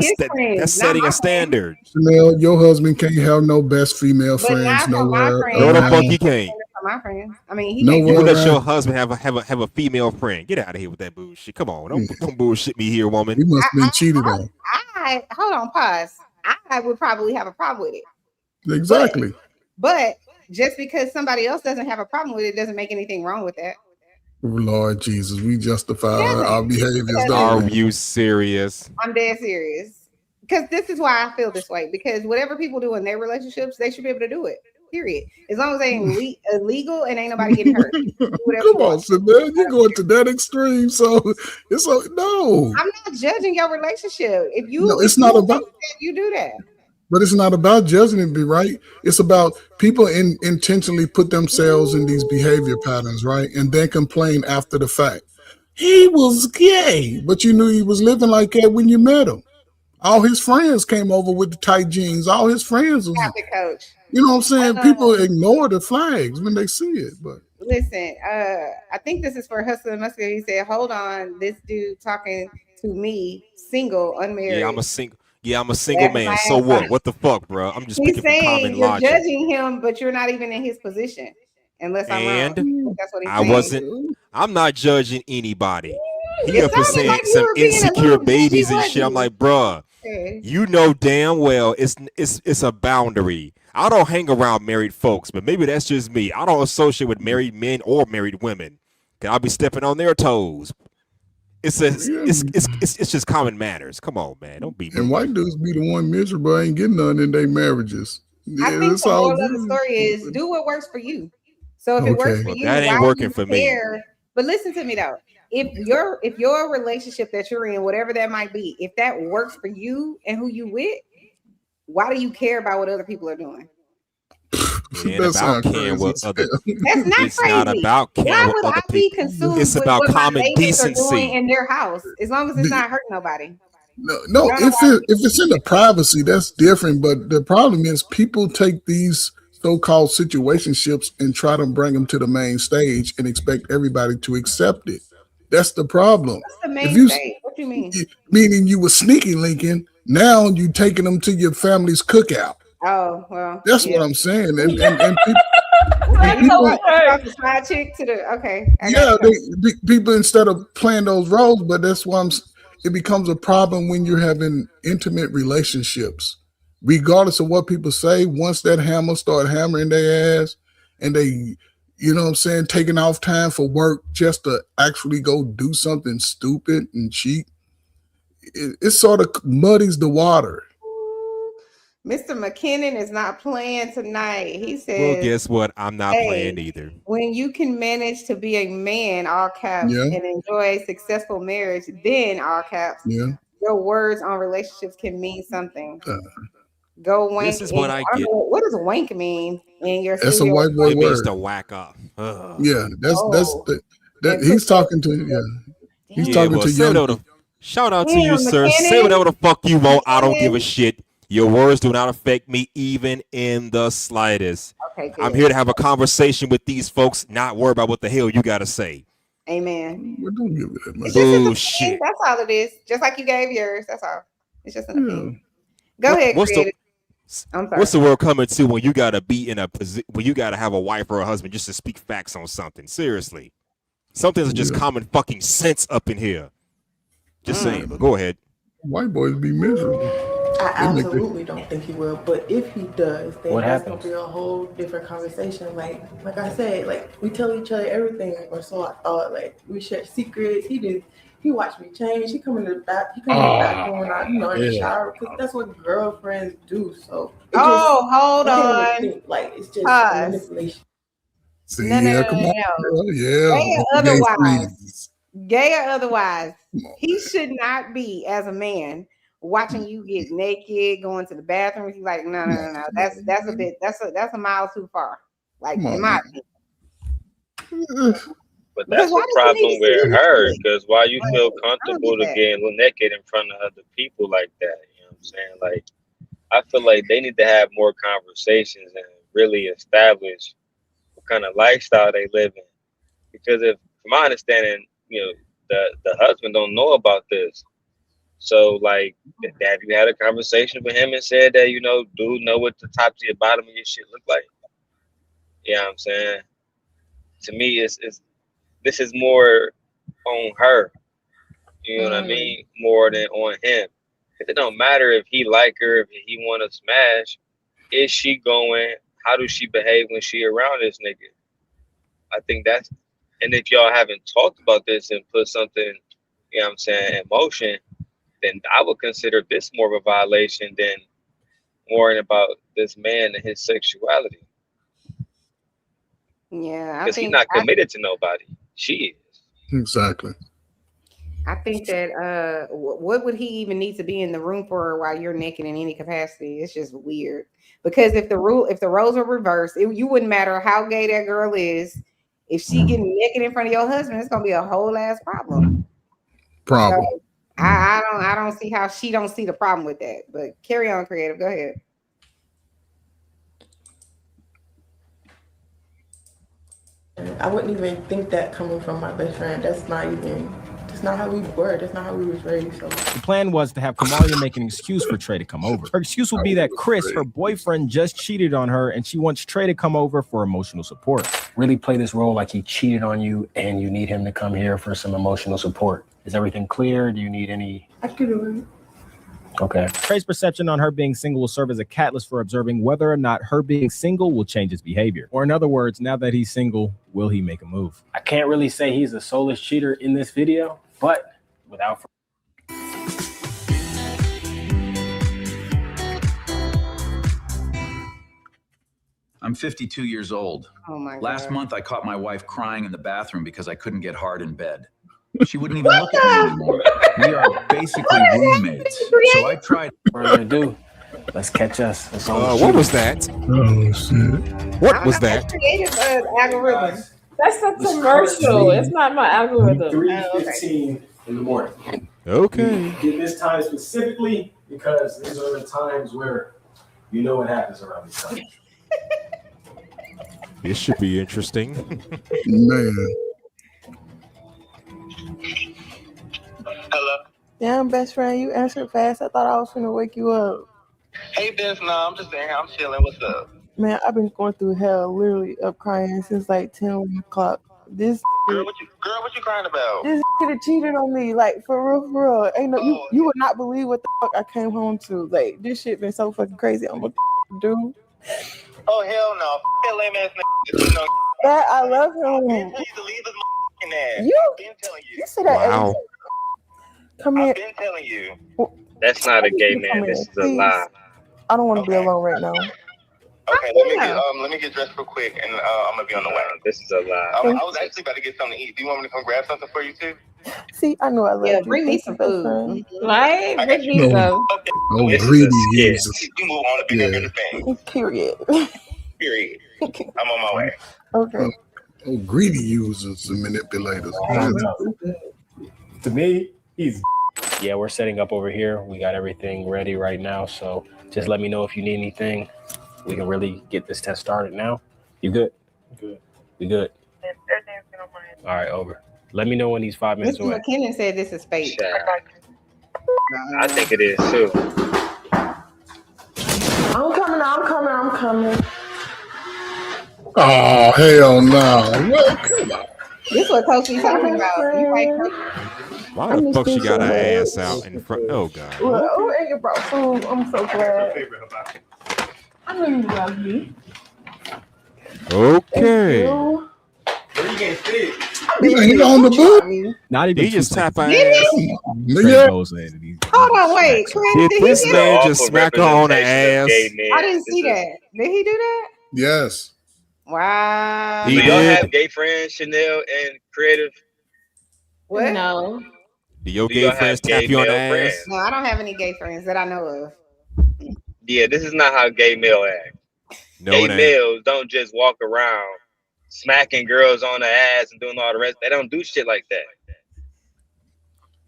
[SPEAKER 9] That's setting a standard.
[SPEAKER 8] Chanel, your husband can't have no best female
[SPEAKER 3] But
[SPEAKER 8] friends
[SPEAKER 3] not for my
[SPEAKER 8] nowhere.
[SPEAKER 3] friends.
[SPEAKER 9] No, the
[SPEAKER 8] around.
[SPEAKER 9] fuck he can't.
[SPEAKER 3] For my friends. I mean, he
[SPEAKER 8] No
[SPEAKER 3] can't
[SPEAKER 8] way.
[SPEAKER 9] You let
[SPEAKER 8] around.
[SPEAKER 9] your husband have a female friend. Get out of here with that bullshit. Come on, don't bullshit me here, woman.
[SPEAKER 8] He must have been cheated on.
[SPEAKER 3] Hold on, pause. I would probably have a problem with it.
[SPEAKER 8] Exactly.
[SPEAKER 3] But just because somebody else doesn't have a problem with it doesn't make anything wrong with that.
[SPEAKER 8] Lord Jesus, we justify our behaviors. Don't
[SPEAKER 9] Are
[SPEAKER 8] we?
[SPEAKER 9] you serious?
[SPEAKER 3] I'm dead serious. Because this is why I feel this way. Because whatever people do in their relationships, they should be able to do it. Period. As long as they ain't illegal and ain't nobody getting hurt.
[SPEAKER 8] Come on, Chanel, you're going to that extreme. So it's no.
[SPEAKER 3] I'm not judging your relationship. If you,
[SPEAKER 8] No, it's
[SPEAKER 3] if
[SPEAKER 8] not
[SPEAKER 3] you
[SPEAKER 8] about.
[SPEAKER 3] do that, you do that.
[SPEAKER 8] But it's not about judging it, right? It's about people intentionally put themselves in these behavior patterns, right? And then complain after the fact. He was gay, but you knew he was living like that when you met him. All his friends came over with the tight jeans. All his friends was,
[SPEAKER 3] Stop it, coach.
[SPEAKER 8] you know what I'm saying? People ignore the flags when they see it. But
[SPEAKER 3] Listen, I think this is for Hustler and Muscular. He said, hold on, this dude talking to me, single, unmarried.
[SPEAKER 9] Yeah, I'm a single
[SPEAKER 3] That's
[SPEAKER 9] man.
[SPEAKER 3] my
[SPEAKER 9] So what?
[SPEAKER 3] ass.
[SPEAKER 9] What the fuck, bro? I'm just
[SPEAKER 3] He's
[SPEAKER 9] speaking from
[SPEAKER 3] saying
[SPEAKER 9] common
[SPEAKER 3] you're
[SPEAKER 9] logic.
[SPEAKER 3] judging him, but you're not even in his position. Unless I'm wrong.
[SPEAKER 9] And
[SPEAKER 3] That's what he's
[SPEAKER 9] I
[SPEAKER 3] saying.
[SPEAKER 9] wasn't. I'm not judging anybody. He
[SPEAKER 3] It
[SPEAKER 9] up here
[SPEAKER 3] sounded
[SPEAKER 9] saying
[SPEAKER 3] like you
[SPEAKER 9] some
[SPEAKER 3] were being a
[SPEAKER 9] insecure
[SPEAKER 3] little
[SPEAKER 9] babies and
[SPEAKER 3] judgy,
[SPEAKER 9] shit. I'm
[SPEAKER 3] wasn't
[SPEAKER 9] like, bruh,
[SPEAKER 3] Okay.
[SPEAKER 9] you know damn well it's a boundary. I don't hang around married folks, but maybe that's just me. I don't associate with married men or married women. I'll be stepping on their toes. It's just common manners. Come on, man. Don't be
[SPEAKER 8] and white dudes be the one miserable, ain't getting none in their marriages.
[SPEAKER 3] I
[SPEAKER 8] Yeah,
[SPEAKER 3] think
[SPEAKER 8] it's
[SPEAKER 3] the
[SPEAKER 8] all
[SPEAKER 3] moral of the
[SPEAKER 8] good.
[SPEAKER 3] story is do what works for you. So if it works
[SPEAKER 8] Okay.
[SPEAKER 3] for
[SPEAKER 8] Well,
[SPEAKER 3] you,
[SPEAKER 9] that ain't
[SPEAKER 3] why do
[SPEAKER 9] working
[SPEAKER 3] you
[SPEAKER 9] for me.
[SPEAKER 3] care? But listen to me though. If your relationship that you're in, whatever that might be, if that works for you and who you with, why do you care about what other people are doing?
[SPEAKER 9] It ain't about caring what other.
[SPEAKER 3] That's not
[SPEAKER 9] It's
[SPEAKER 3] crazy.
[SPEAKER 9] not about
[SPEAKER 3] Why
[SPEAKER 9] caring what
[SPEAKER 3] would
[SPEAKER 9] other
[SPEAKER 3] I be
[SPEAKER 9] people.
[SPEAKER 3] consumed
[SPEAKER 9] It's
[SPEAKER 3] with
[SPEAKER 9] about
[SPEAKER 3] what my
[SPEAKER 9] common
[SPEAKER 3] neighbors are doing
[SPEAKER 9] decency.
[SPEAKER 3] in their house, as long as it's not hurting nobody?
[SPEAKER 8] No, if it's in the privacy, that's different. But the problem is people take these so-called situationships and try to bring them to the main stage and expect everybody to accept it. That's the problem.
[SPEAKER 3] What's the main
[SPEAKER 8] If you
[SPEAKER 3] stage? What do you mean?
[SPEAKER 8] meaning you were sneaky linking, now you taking them to your family's cookout.
[SPEAKER 3] Oh well,
[SPEAKER 8] That's
[SPEAKER 3] yeah.
[SPEAKER 8] what I'm saying. And people,
[SPEAKER 3] Okay,
[SPEAKER 8] people-
[SPEAKER 3] so what? From the side chick to the okay. I
[SPEAKER 8] yeah,
[SPEAKER 3] got you.
[SPEAKER 8] people instead of playing those roles, but that's why it becomes a problem when you're having intimate relationships. Regardless of what people say, once that hammer start hammering their ass and they, you know what I'm saying, taking off time for work just to actually go do something stupid and cheat, it sort of muddies the water.
[SPEAKER 3] Mr. McKinnon is not playing tonight. He said,
[SPEAKER 9] Well, guess what? I'm not
[SPEAKER 3] Hey.
[SPEAKER 9] playing either.
[SPEAKER 3] when you can manage to be a man, all caps,
[SPEAKER 8] Yeah.
[SPEAKER 3] and enjoy a successful marriage, then all caps,
[SPEAKER 8] Yeah.
[SPEAKER 3] your words on relationships can mean something. Go wank.
[SPEAKER 9] This is what
[SPEAKER 3] in-
[SPEAKER 9] I
[SPEAKER 3] don't
[SPEAKER 9] get.
[SPEAKER 3] know, what does wank mean in your
[SPEAKER 8] That's a
[SPEAKER 3] studio?
[SPEAKER 8] white boy
[SPEAKER 9] It means
[SPEAKER 8] word.
[SPEAKER 9] to whack up. Ugh.
[SPEAKER 8] Yeah, that's
[SPEAKER 3] Oh.
[SPEAKER 8] that
[SPEAKER 3] And
[SPEAKER 8] he's
[SPEAKER 3] put
[SPEAKER 8] talking to he's
[SPEAKER 9] Yeah,
[SPEAKER 8] talking
[SPEAKER 9] well,
[SPEAKER 8] to
[SPEAKER 9] say
[SPEAKER 8] young
[SPEAKER 9] whatever the- shout out to you,
[SPEAKER 3] Damn,
[SPEAKER 9] sir. Say
[SPEAKER 3] McKinnon.
[SPEAKER 9] whatever the fuck you want. I don't give a
[SPEAKER 3] McKinnon.
[SPEAKER 9] shit. Your words do not affect me even in the slightest.
[SPEAKER 3] Okay, good.
[SPEAKER 9] I'm here to have a conversation with these folks, not worry about what the hell you got to say.
[SPEAKER 3] Amen.
[SPEAKER 8] Well, don't give it that much.
[SPEAKER 3] It's just an
[SPEAKER 9] Bullshit.
[SPEAKER 3] opinion. That's all it is. Just like you gave yours. That's all. It's just an
[SPEAKER 8] Yeah.
[SPEAKER 3] opinion. Go ahead,
[SPEAKER 9] What's the
[SPEAKER 3] creative. I'm sorry.
[SPEAKER 9] What's the world coming to when you gotta be in a position when you gotta have a wife or a husband just to speak facts on something? Seriously, some things are just
[SPEAKER 8] Yeah.
[SPEAKER 9] common fucking sense up in here. Just saying. But go ahead.
[SPEAKER 8] White boys be miserable.
[SPEAKER 10] I
[SPEAKER 8] They make
[SPEAKER 10] absolutely don't think he will, but if he does, then
[SPEAKER 22] What
[SPEAKER 10] that's
[SPEAKER 22] happens?
[SPEAKER 10] gonna be a whole different conversation. Like I said, like we tell each other everything, or so I thought. Like we share secrets. He watched me change. He come in the bathroom when I, in the
[SPEAKER 8] yeah.
[SPEAKER 10] shower, because that's what girlfriends do. So
[SPEAKER 3] Oh, hold
[SPEAKER 10] I can't
[SPEAKER 3] on.
[SPEAKER 10] even think, like it's just
[SPEAKER 3] Pause.
[SPEAKER 10] manipulation.
[SPEAKER 8] See,
[SPEAKER 3] No, no,
[SPEAKER 8] yeah,
[SPEAKER 3] no,
[SPEAKER 8] come
[SPEAKER 3] no,
[SPEAKER 8] on.
[SPEAKER 3] no.
[SPEAKER 8] Yeah.
[SPEAKER 3] Gay or
[SPEAKER 8] Gay
[SPEAKER 3] otherwise, gay or otherwise, he should not be as a man watching you get naked, going to the bathroom. He's like, no, no, no, no. That's a bit. That's a mile too far. Like
[SPEAKER 8] Come on,
[SPEAKER 3] in my opinion.
[SPEAKER 14] But that's a problem with her, because why you feel comfortable to get naked in front of other people like that? You know what I'm saying? Like, I feel like they need to have more conversations and really establish what kind of lifestyle they live in. Because if, from my understanding, you know, the husband don't know about this. So, like, have you had a conversation with him and said that, you know, dude, know what the top to your bottom of your shit look like? You know what I'm saying? To me, it's this is more on her. You know what I mean? More than on him. It don't matter if he like her, if he want to smash. Is she going? How does she behave when she around this nigga? I think that's. And if y'all haven't talked about this and put something, you know what I'm saying, in motion, then I would consider this more of a violation than worrying about this man and his sexuality.
[SPEAKER 3] Yeah, I
[SPEAKER 14] Because he's
[SPEAKER 3] think
[SPEAKER 14] not committed to nobody. She is.
[SPEAKER 8] Exactly.
[SPEAKER 3] I think that what would he even need to be in the room for while you're naked in any capacity? It's just weird. Because if the roles are reversed, you wouldn't matter how gay that girl is. If she getting naked in front of your husband, it's gonna be a whole ass problem. So I don't see how she don't see the problem with that. But carry on, creative. Go ahead.
[SPEAKER 10] I wouldn't even think that coming from my best friend. That's not how we were. That's not how we was raised. So
[SPEAKER 23] The plan was to have Kamalia make an excuse for Trey to come over. Her excuse would be that Chris, her boyfriend, just cheated on her and she wants Trey to come over for emotional support.
[SPEAKER 4] Really play this role like he cheated on you and you need him to come here for some emotional support. Is everything clear? Do you need any?
[SPEAKER 10] I could do it.
[SPEAKER 23] Okay. Trey's perception on her being single will serve as a catalyst for observing whether or not her being single will change his behavior. Or in other words, now that he's single, will he make a move?
[SPEAKER 22] I can't really say he's a soulless cheater in this video, but without
[SPEAKER 5] I'm 52 years old.
[SPEAKER 3] Oh my God.
[SPEAKER 5] Last month, I caught my wife crying in the bathroom because I couldn't get hard in bed. She wouldn't even look at me anymore. We are basically roommates. So I tried.
[SPEAKER 22] What we're gonna do? Let's catch us.
[SPEAKER 9] What was that?
[SPEAKER 8] Oh shit!
[SPEAKER 9] What was that?
[SPEAKER 3] Creative algorithm.
[SPEAKER 2] That's a commercial. It's not my algorithm.
[SPEAKER 22] 3:15 in the morning.
[SPEAKER 9] Okay.
[SPEAKER 22] Get this time specifically because these are the times where you know what happens around these times.
[SPEAKER 9] This should be interesting.
[SPEAKER 8] Man.
[SPEAKER 11] Hello.
[SPEAKER 10] Damn, best friend, you answered fast. I thought I was gonna wake you up.
[SPEAKER 11] Hey, Vince. No, I'm just there. I'm chilling. What's up?
[SPEAKER 10] Man, I've been going through hell, literally up crying since like 10 o'clock. This
[SPEAKER 11] Girl, what you crying about?
[SPEAKER 10] this could have cheated on me, like for real. Ain't no, you would not believe what the fuck I came home to. Like this shit been so fucking crazy. I'm a dude.
[SPEAKER 11] Oh hell no! That lame ass nigga. You know.
[SPEAKER 10] That I love him.
[SPEAKER 11] He needs to leave his ass.
[SPEAKER 10] You,
[SPEAKER 11] I've been telling you.
[SPEAKER 10] you said that.
[SPEAKER 9] Wow.
[SPEAKER 10] Come here.
[SPEAKER 11] I've been telling you.
[SPEAKER 14] That's not a gay
[SPEAKER 10] Come
[SPEAKER 14] man.
[SPEAKER 10] here,
[SPEAKER 14] This is a
[SPEAKER 10] please.
[SPEAKER 14] lie.
[SPEAKER 10] I don't want to be alone right now.
[SPEAKER 11] Okay, let me get dressed real quick, and I'm gonna be on the way.
[SPEAKER 14] This is a lie.
[SPEAKER 11] I was actually about to get something to eat. Do you want me to come grab something for you too?
[SPEAKER 10] See, I know I love you.
[SPEAKER 3] bring me
[SPEAKER 10] Thank
[SPEAKER 3] some
[SPEAKER 10] you, best
[SPEAKER 3] food.
[SPEAKER 10] friend.
[SPEAKER 2] Right?
[SPEAKER 11] I got
[SPEAKER 2] Bring
[SPEAKER 11] you.
[SPEAKER 2] me some.
[SPEAKER 8] Oh,
[SPEAKER 14] This is
[SPEAKER 8] greedy
[SPEAKER 14] a skit.
[SPEAKER 8] users.
[SPEAKER 11] You move on to bigger and better things.
[SPEAKER 10] Period.
[SPEAKER 11] Period. I'm on my way.
[SPEAKER 10] Okay.
[SPEAKER 8] Oh, greedy users and manipulators.
[SPEAKER 22] To me, he's. Yeah, we're setting up over here. We got everything ready right now. So just let me know if you need anything. We can really get this test started now. You good? Good. We good? All right, over. Let me know when he's 5 minutes
[SPEAKER 3] Mr.
[SPEAKER 22] away.
[SPEAKER 3] McKinnon said this is fake.
[SPEAKER 14] I think it is too.
[SPEAKER 10] I'm coming.
[SPEAKER 8] Oh hell no! Well, come on.
[SPEAKER 3] This is what Coach be talking about. You right, Coach?
[SPEAKER 9] Why the fuck she got her ass out in front? Oh god.
[SPEAKER 10] Well, and you brought food. I'm so glad. I know you love me.
[SPEAKER 9] Okay.
[SPEAKER 10] You.
[SPEAKER 8] He on the boot.
[SPEAKER 23] Not even
[SPEAKER 9] He just tap her
[SPEAKER 3] Did
[SPEAKER 9] ass.
[SPEAKER 3] he?
[SPEAKER 8] Yeah.
[SPEAKER 3] Hold on, wait. Chris,
[SPEAKER 9] Did this
[SPEAKER 3] he
[SPEAKER 9] man
[SPEAKER 3] do
[SPEAKER 9] just smack her on the ass?
[SPEAKER 3] that? I didn't see that. Did he do that?
[SPEAKER 8] Yes.
[SPEAKER 3] Wow.
[SPEAKER 14] Do y'all have gay friends, Chanel and Creative?
[SPEAKER 3] What?
[SPEAKER 2] No.
[SPEAKER 9] Do your
[SPEAKER 14] Do
[SPEAKER 9] gay
[SPEAKER 14] y'all
[SPEAKER 9] friends
[SPEAKER 14] have gay
[SPEAKER 9] tap you on the
[SPEAKER 14] male
[SPEAKER 9] ass?
[SPEAKER 14] friends?
[SPEAKER 3] No, I don't have any gay friends that I know of.
[SPEAKER 14] Yeah, this is not how gay male act.
[SPEAKER 9] No,
[SPEAKER 14] Gay
[SPEAKER 9] it ain't.
[SPEAKER 14] males don't just walk around smacking girls on the ass and doing all the rest. They don't do shit like that.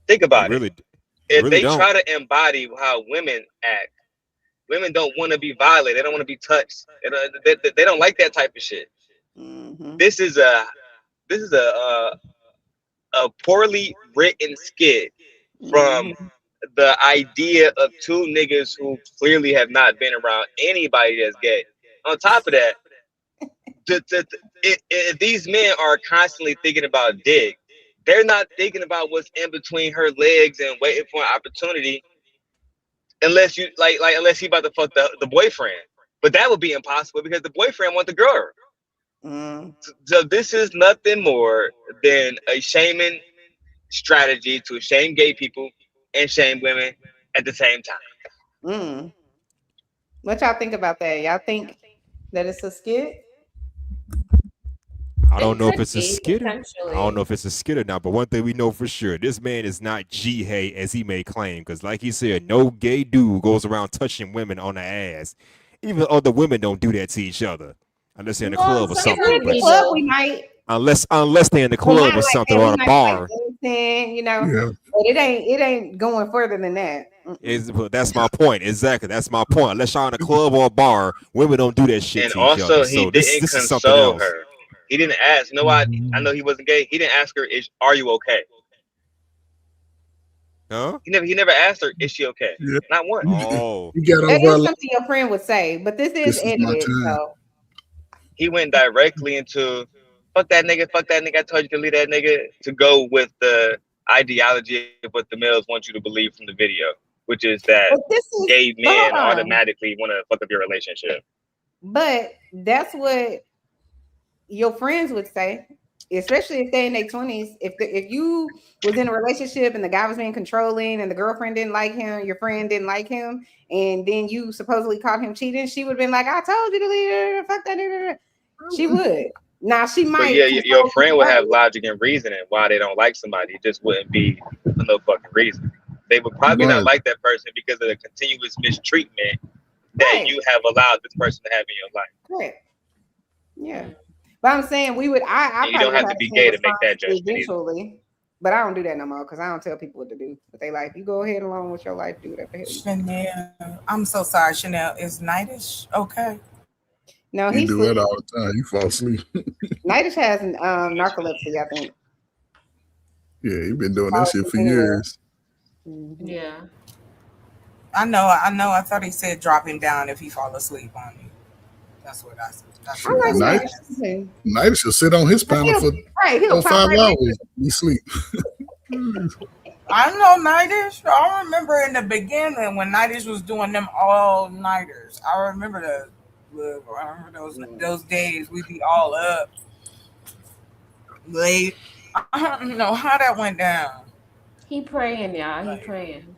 [SPEAKER 14] Think about it. If
[SPEAKER 9] really
[SPEAKER 14] they
[SPEAKER 9] don't.
[SPEAKER 14] try to embody how women act, women don't want to be violated. They don't want to be touched. They don't like that type of shit. This is a poorly written skit from the idea of two niggas who clearly have not been around anybody that's gay. On top of that, if these men are constantly thinking about dick, they're not thinking about what's in between her legs and waiting for an opportunity. Unless you unless he about to fuck the boyfriend, but that would be impossible because the boyfriend wants the girl. So this is nothing more than a shaming strategy to shame gay people and shame women at the same time.
[SPEAKER 3] What y'all think about that? Y'all think that it's a skit?
[SPEAKER 9] I don't know if
[SPEAKER 2] could
[SPEAKER 9] it's a
[SPEAKER 2] be,
[SPEAKER 9] skit. I
[SPEAKER 2] potentially.
[SPEAKER 9] don't know if it's a skit or not, but one thing we know for sure, this man is not G-Hay as he may claim. Because like he said, no gay dude goes around touching women on the ass. Even other women don't do that to each other. Unless they're in the club or something.
[SPEAKER 3] In the
[SPEAKER 9] But
[SPEAKER 3] club, we might.
[SPEAKER 9] unless they're in the
[SPEAKER 3] Well,
[SPEAKER 9] club
[SPEAKER 3] not
[SPEAKER 9] or
[SPEAKER 3] like
[SPEAKER 9] something
[SPEAKER 3] that.
[SPEAKER 9] or
[SPEAKER 3] We
[SPEAKER 9] at a
[SPEAKER 3] might
[SPEAKER 9] bar.
[SPEAKER 3] dancing, you know.
[SPEAKER 8] Yeah.
[SPEAKER 3] But it ain't going further than that.
[SPEAKER 9] That's my point. Exactly. That's my point. Unless y'all in a club or a bar, women don't do that shit
[SPEAKER 14] And
[SPEAKER 9] to each
[SPEAKER 14] also,
[SPEAKER 9] other.
[SPEAKER 14] he
[SPEAKER 9] So this
[SPEAKER 14] didn't
[SPEAKER 9] is something
[SPEAKER 14] console
[SPEAKER 9] else.
[SPEAKER 14] her. He didn't ask. No, I know he wasn't gay. He didn't ask her, "Are you okay?"
[SPEAKER 9] Huh?
[SPEAKER 14] He never asked her, "Is she okay?"
[SPEAKER 8] Yeah.
[SPEAKER 14] Not once.
[SPEAKER 9] Oh.
[SPEAKER 8] You got
[SPEAKER 3] That
[SPEAKER 8] over.
[SPEAKER 3] is something your friend would say, but this is
[SPEAKER 8] This is my
[SPEAKER 3] edited,
[SPEAKER 8] time.
[SPEAKER 3] so
[SPEAKER 14] He went directly into fuck that nigga, I told you to leave that nigga, to go with the ideology of what the males want you to believe from the video, which is that
[SPEAKER 3] but this is
[SPEAKER 14] gay
[SPEAKER 3] but hold
[SPEAKER 14] men
[SPEAKER 3] on.
[SPEAKER 14] automatically want to fuck up your relationship.
[SPEAKER 3] But that's what your friends would say, especially if they're in their 20s. If you was in a relationship and the guy was being controlling and the girlfriend didn't like him, your friend didn't like him, and then you supposedly caught him cheating, she would have been like, "I told you to leave her, fuck that nigga." She would. Now she
[SPEAKER 14] But
[SPEAKER 3] might.
[SPEAKER 14] yeah, your friend would have logic and reasoning why they don't like somebody. It just wouldn't be for no fucking reason. They would probably not
[SPEAKER 8] Right.
[SPEAKER 14] like that person because of the continuous mistreatment that you have allowed this person to have in your life.
[SPEAKER 3] Correct. Yeah. But I'm saying we would. I
[SPEAKER 14] And you
[SPEAKER 3] probably
[SPEAKER 14] don't
[SPEAKER 3] would
[SPEAKER 14] have to be
[SPEAKER 3] the
[SPEAKER 14] gay
[SPEAKER 3] same
[SPEAKER 14] to make that
[SPEAKER 3] response
[SPEAKER 14] judgment either.
[SPEAKER 3] eventually. But I don't do that no more because I don't tell people what to do. But they like, you go ahead along with your life, do whatever the hell you want.
[SPEAKER 21] Chanel, I'm so sorry, Chanel. Is Nightish okay?
[SPEAKER 3] No,
[SPEAKER 8] He
[SPEAKER 3] he's
[SPEAKER 8] do that all the time. You fall asleep.
[SPEAKER 3] Nightish has narcolepsy, I think.
[SPEAKER 8] Yeah, he been doing that shit for years.
[SPEAKER 2] Yeah.
[SPEAKER 21] I know. I thought he said drop him down if he fall asleep on you. That's what I said. That's what I said.
[SPEAKER 8] Night, Night should sit on his panel for
[SPEAKER 3] he'll
[SPEAKER 8] 5
[SPEAKER 3] pop right
[SPEAKER 8] hours. He sleep.
[SPEAKER 21] I know Nightish. I remember in the beginning when Nightish was doing them all nighters. I remember that. I remember those days we'd be all up late. I don't know how that went down.
[SPEAKER 2] He praying, y'all. He praying.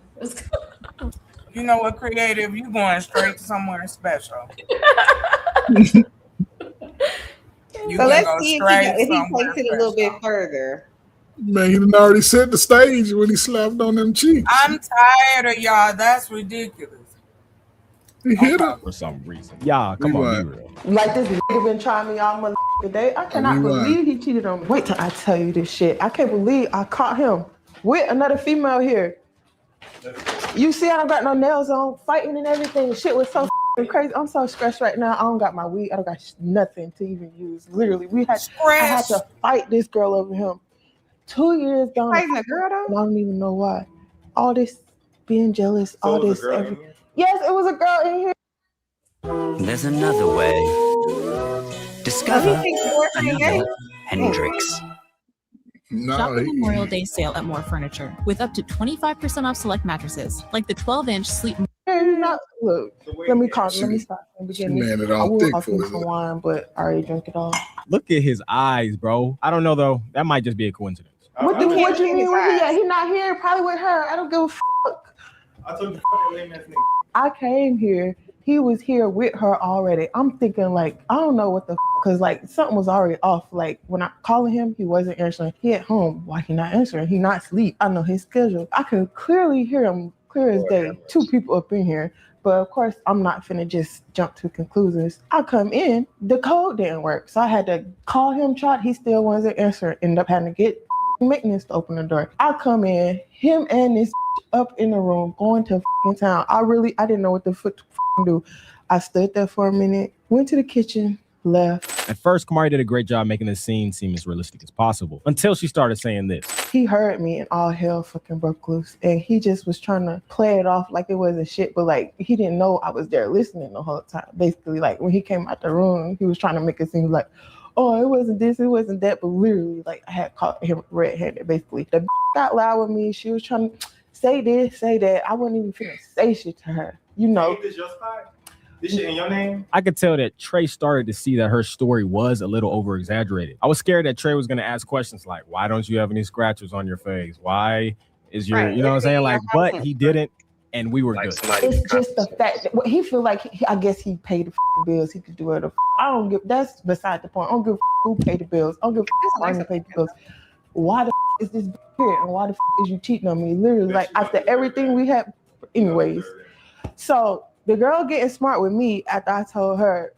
[SPEAKER 21] You know what, Creative? You going straight to somewhere special. You
[SPEAKER 3] So
[SPEAKER 21] can
[SPEAKER 3] let's
[SPEAKER 21] go
[SPEAKER 3] see
[SPEAKER 21] straight
[SPEAKER 3] if he
[SPEAKER 21] somewhere
[SPEAKER 3] takes it a little bit further.
[SPEAKER 8] Man, he done already set the stage when he slapped on them cheeks.
[SPEAKER 21] I'm tired of y'all. That's ridiculous.
[SPEAKER 8] He hit her.
[SPEAKER 23] For some reason. Y'all, come on, be real.
[SPEAKER 10] Like this nigga been trying me all motherfucking day. I cannot believe he cheated on me. Wait till I tell you this shit. I can't believe I caught him with another female here. You see, I don't got no nails on, fighting and everything. Shit was so crazy. I'm so stressed right now. I don't got my weed. I don't got nothing to even use. Literally, I had to fight this girl over him. 2 years gone.
[SPEAKER 3] Fighting a girl though?
[SPEAKER 10] I don't even know why. All this being jealous, all this. Yes, it was a girl in here.
[SPEAKER 1] There's another way. Discover another Hendrix.
[SPEAKER 6] Shop the Memorial Day sale at More Furniture with up to 25% off select mattresses, like the 12-inch Sleep.
[SPEAKER 10] Look, let me stop from the beginning.
[SPEAKER 8] Man, it
[SPEAKER 10] I
[SPEAKER 8] all
[SPEAKER 10] will
[SPEAKER 8] thick
[SPEAKER 10] offer
[SPEAKER 8] for
[SPEAKER 10] you
[SPEAKER 8] it.
[SPEAKER 10] some wine, but I already drank it all.
[SPEAKER 23] Look at his eyes, bro. I don't know though. That might just be a coincidence.
[SPEAKER 10] What you mean? Where he at? He not here. Probably with her. I don't give a fuck.
[SPEAKER 24] I told you, lame ass nigga.
[SPEAKER 10] I came here he was here with her already. I'm thinking like, I don't know what the because like something was already off. Like when I calling him, he wasn't answering. He at home. Why he not answering? He not asleep. I know his schedule. I can clearly hear him clear as day. Two people up in here. But of course, I'm not finna just jump to conclusions. I come in, the code didn't work. So I had to call him, try. He still wasn't answering. Ended up having to get maintenance to open the door. I come in, him and this up in the room, going to town. I didn't know what the fuck to do. I stood there for a minute, went to the kitchen, left.
[SPEAKER 23] At first, Kamari did a great job making the scene seem as realistic as possible until she started saying this.
[SPEAKER 10] He heard me and all hell fucking broke loose. And he just was trying to play it off like it wasn't shit, but like he didn't know I was there listening the whole time. Basically, like when he came out the room, he was trying to make it seem like, oh, it wasn't this, it wasn't that, but literally, like I had caught him red-handed, basically. The got loud with me. She was trying to say this, say that. I wasn't even finna say shit to her. You know.
[SPEAKER 24] This your spot? This shit in your name?
[SPEAKER 23] I could tell that Trey started to see that her story was a little over-exaggerated. I was scared that Trey was going to ask questions like, why don't you have any scratches on your face? Why is your, you know what I'm saying? Like, but he didn't, and we were good.
[SPEAKER 10] It's just the fact that he feel like, I guess he paid the bills. He could do it. I don't give, that's beside the point. I don't give who paid the bills. I don't give why he paid the bills. Why the is this here? And why the is you cheating on me? Literally, like after everything we had, anyways. So the girl getting smart with me after I told her,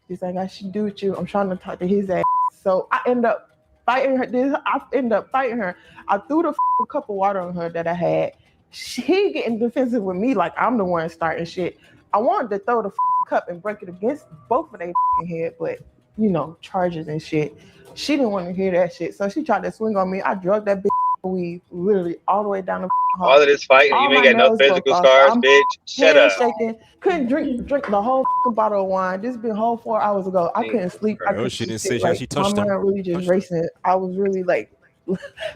[SPEAKER 10] this ain't got shit to do with you. I'm trying to talk to his ass. So I end up fighting her. I threw the cup of water on her that I had. She getting defensive with me like I'm the one starting shit. I wanted to throw the cup and break it against both of their head, but you know, charges and shit. She didn't want to hear that shit. So she tried to swing on me. I drugged that bitch weed literally all the way down the hall.
[SPEAKER 14] All of this fighting, you ain't got no physical scars, bitch. Shut up.
[SPEAKER 10] Shaking. Couldn't drink the whole bottle of wine. This been whole 4 hours ago. I couldn't sleep.
[SPEAKER 9] She didn't say how she touched him.
[SPEAKER 10] My mind really just racing. I was really like,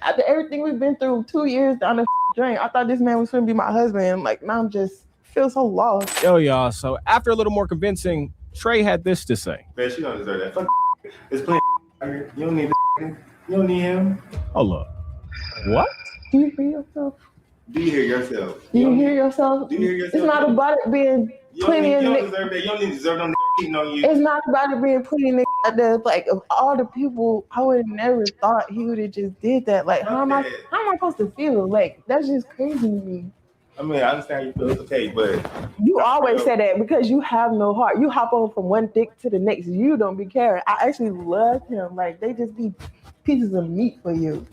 [SPEAKER 10] after everything we've been through, 2 years down the drain, I thought this man was going to be my husband. Like, now I'm just feel so lost.
[SPEAKER 23] Yo, y'all. So after a little more convincing, Trey had this to say.
[SPEAKER 24] Man, she don't deserve that. Fuck. It's plenty. You don't need you don't need him.
[SPEAKER 23] Hold up. What?
[SPEAKER 10] Do you hear yourself?
[SPEAKER 24] Do you hear yourself?
[SPEAKER 10] Do you hear yourself?
[SPEAKER 24] Do you hear yourself?
[SPEAKER 10] It's not about it being plenty of
[SPEAKER 24] You don't deserve that. You don't even deserve them cheating on you.
[SPEAKER 10] It's not about it being plenty of out there. Like of all the people, I would have never thought he would have just did that. Like how am I supposed to feel? Like that's just crazy to me.
[SPEAKER 24] I mean, I understand you feel it's okay, but
[SPEAKER 10] you always say that because you have no heart. You hop on from one dick to the next. You don't be caring. I actually love him. Like they just be pieces of meat for you.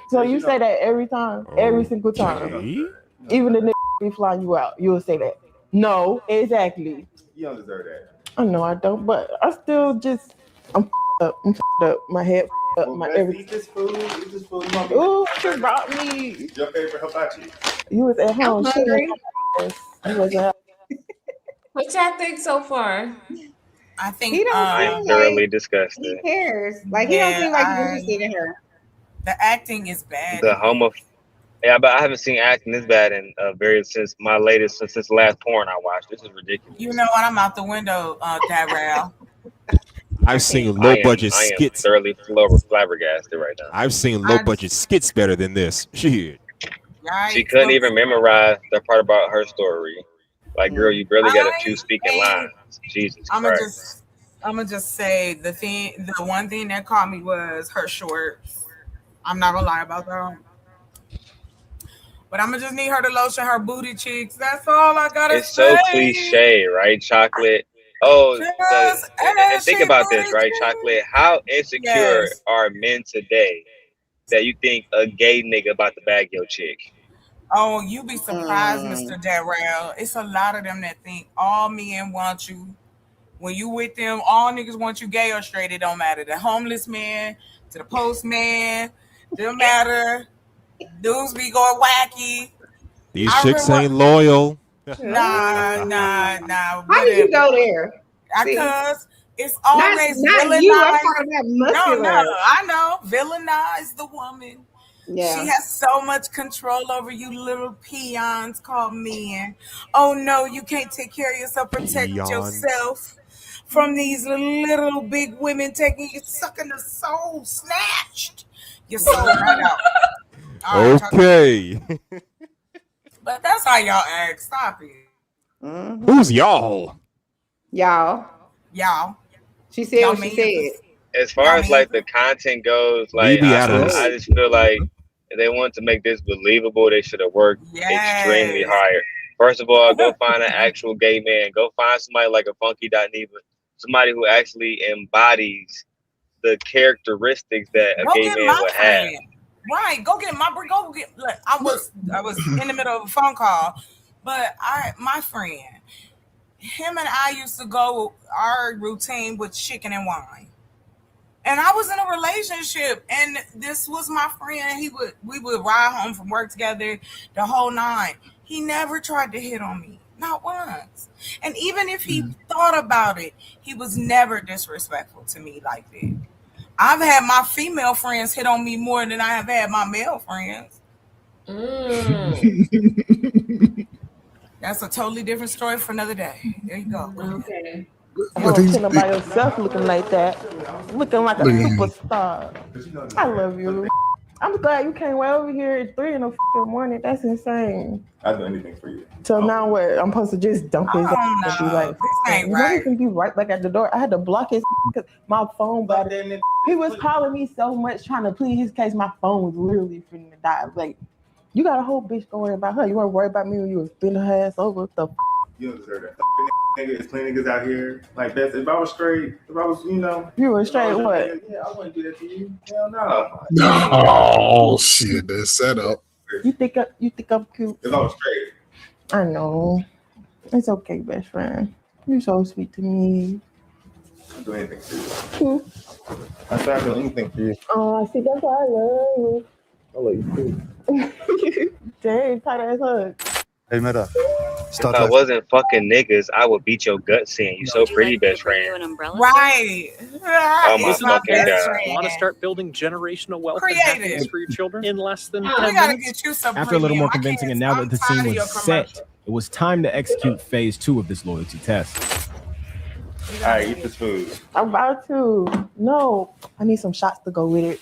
[SPEAKER 10] So you say that every time, every single time. Even the nigga be flying you out, you'll say that. No, exactly.
[SPEAKER 24] You don't deserve that.
[SPEAKER 10] I know I don't, but I still just I'm up. I'm up. My head up. My everything.
[SPEAKER 24] Eat this food. Eat this food.
[SPEAKER 10] Ooh, you brought me.
[SPEAKER 24] Your favorite hibachi.
[SPEAKER 10] You was at home.
[SPEAKER 2] What y'all think so far?
[SPEAKER 21] I think
[SPEAKER 3] He don't
[SPEAKER 14] I'm thoroughly disgusted.
[SPEAKER 3] He cares. Like he don't seem like he's interested in her.
[SPEAKER 21] The acting is bad.
[SPEAKER 14] The yeah, but I haven't seen acting this bad in since the last porn I watched. This is ridiculous.
[SPEAKER 21] You know what? I'm out the window, Darrell.
[SPEAKER 9] I've seen low budget skits.
[SPEAKER 14] I am thoroughly flabbergasted right now.
[SPEAKER 9] I've seen low budget skits better than this. Shit.
[SPEAKER 14] She couldn't even memorize the part about her story. Like, girl, you barely got a few speaking lines. Jesus Christ.
[SPEAKER 21] I'm gonna just say the one thing that caught me was her shorts. I'm not gonna lie about that. But I'm gonna just need her to lotion her booty cheeks. That's all I gotta say.
[SPEAKER 14] It's so cliche, right? Chocolate. Oh, and think about this, right? Chocolate. How insecure are men today that you think a gay nigga about to bag your chick?
[SPEAKER 21] Oh, you be surprised, Mr. Darrell. It's a lot of them that think all men want you. When you with them, all niggas want you gay or straight. It don't matter. The homeless man to the postman, don't matter. Dudes be going wacky.
[SPEAKER 9] These chicks ain't loyal.
[SPEAKER 21] Nah.
[SPEAKER 3] How did you go there?
[SPEAKER 21] Because it's always
[SPEAKER 3] not you. I'm talking about muscular.
[SPEAKER 21] No, I know. Villainize the woman.
[SPEAKER 3] Yeah.
[SPEAKER 21] She has so much control over you little peons called men. Oh no, you can't take care of yourself, protect yourself from these little big women taking you, sucking the soul, snatched your soul right out.
[SPEAKER 9] Okay.
[SPEAKER 21] But that's how y'all act. Stop it.
[SPEAKER 3] Mm-hmm.
[SPEAKER 9] Who's y'all?
[SPEAKER 3] Y'all. She said
[SPEAKER 21] Y'all
[SPEAKER 3] what she said.
[SPEAKER 14] As far as like the content goes, like
[SPEAKER 9] Maybe out of
[SPEAKER 14] I just feel like if they want to make this believable, they should have worked extremely hard. First of all, go find an actual gay man. Go find somebody like a Funky Neva, somebody who actually embodies the characteristics that a gay man would have.
[SPEAKER 21] Right, go get my go get. Look, I was in the middle of a phone call, but my friend, him and I used to go. Our routine with chicken and wine, and I was in a relationship, and this was my friend. We would ride home from work together the whole night. He never tried to hit on me, not once. And even if he thought about it, he was never disrespectful to me like that. I've had my female friends hit on me more than I have had my male friends. That's a totally different story for another day. There you go.
[SPEAKER 2] Okay.
[SPEAKER 10] I don't see nobody else looking like that. Looking like a superstar. I love you. I'm glad you came way over here at 3 in the morning. That's insane.
[SPEAKER 13] I'll do anything for you.
[SPEAKER 10] So now what? I'm supposed to just dump his ass and be like, you can be right back at the door. I had to block his because my phone battery. He was calling me so much trying to plead his case. My phone was literally finna die. Like, you got a whole bitch going about her. You want to worry about me when you was bending her ass over? What the
[SPEAKER 13] You don't deserve that. Nigga is clean niggas out here. Like that's if I was straight, if I was,
[SPEAKER 10] You were straight what?
[SPEAKER 13] Yeah, I wouldn't do that to you. Hell no.
[SPEAKER 8] Oh shit, that's set up.
[SPEAKER 10] You think I'm cute?
[SPEAKER 13] If I was straight.
[SPEAKER 10] I know. It's okay, best friend. You're so sweet to me.
[SPEAKER 13] I'll do anything for you. I said I'll do anything for you.
[SPEAKER 10] Oh, see, that's why I love you.
[SPEAKER 13] I love you too.
[SPEAKER 10] Dang, tight ass hug.
[SPEAKER 13] Hey, Meta.
[SPEAKER 14] If I wasn't fucking niggas, I would beat your guts in. You so pretty, best friend.
[SPEAKER 21] Right.
[SPEAKER 14] Oh my fucking god.
[SPEAKER 15] Want to start building generational wealth and
[SPEAKER 21] Creative.
[SPEAKER 15] happiness for your children in less than
[SPEAKER 21] We
[SPEAKER 15] 10
[SPEAKER 21] gotta
[SPEAKER 15] minutes?
[SPEAKER 21] get you some
[SPEAKER 23] After a little more
[SPEAKER 21] premium.
[SPEAKER 23] convincing, and now that the
[SPEAKER 21] tired
[SPEAKER 23] scene
[SPEAKER 21] of your
[SPEAKER 23] was set, it was time to execute phase 2 of this loyalty test.
[SPEAKER 13] All right, eat this food.
[SPEAKER 10] I'm about to. No, I need some shots to go with it.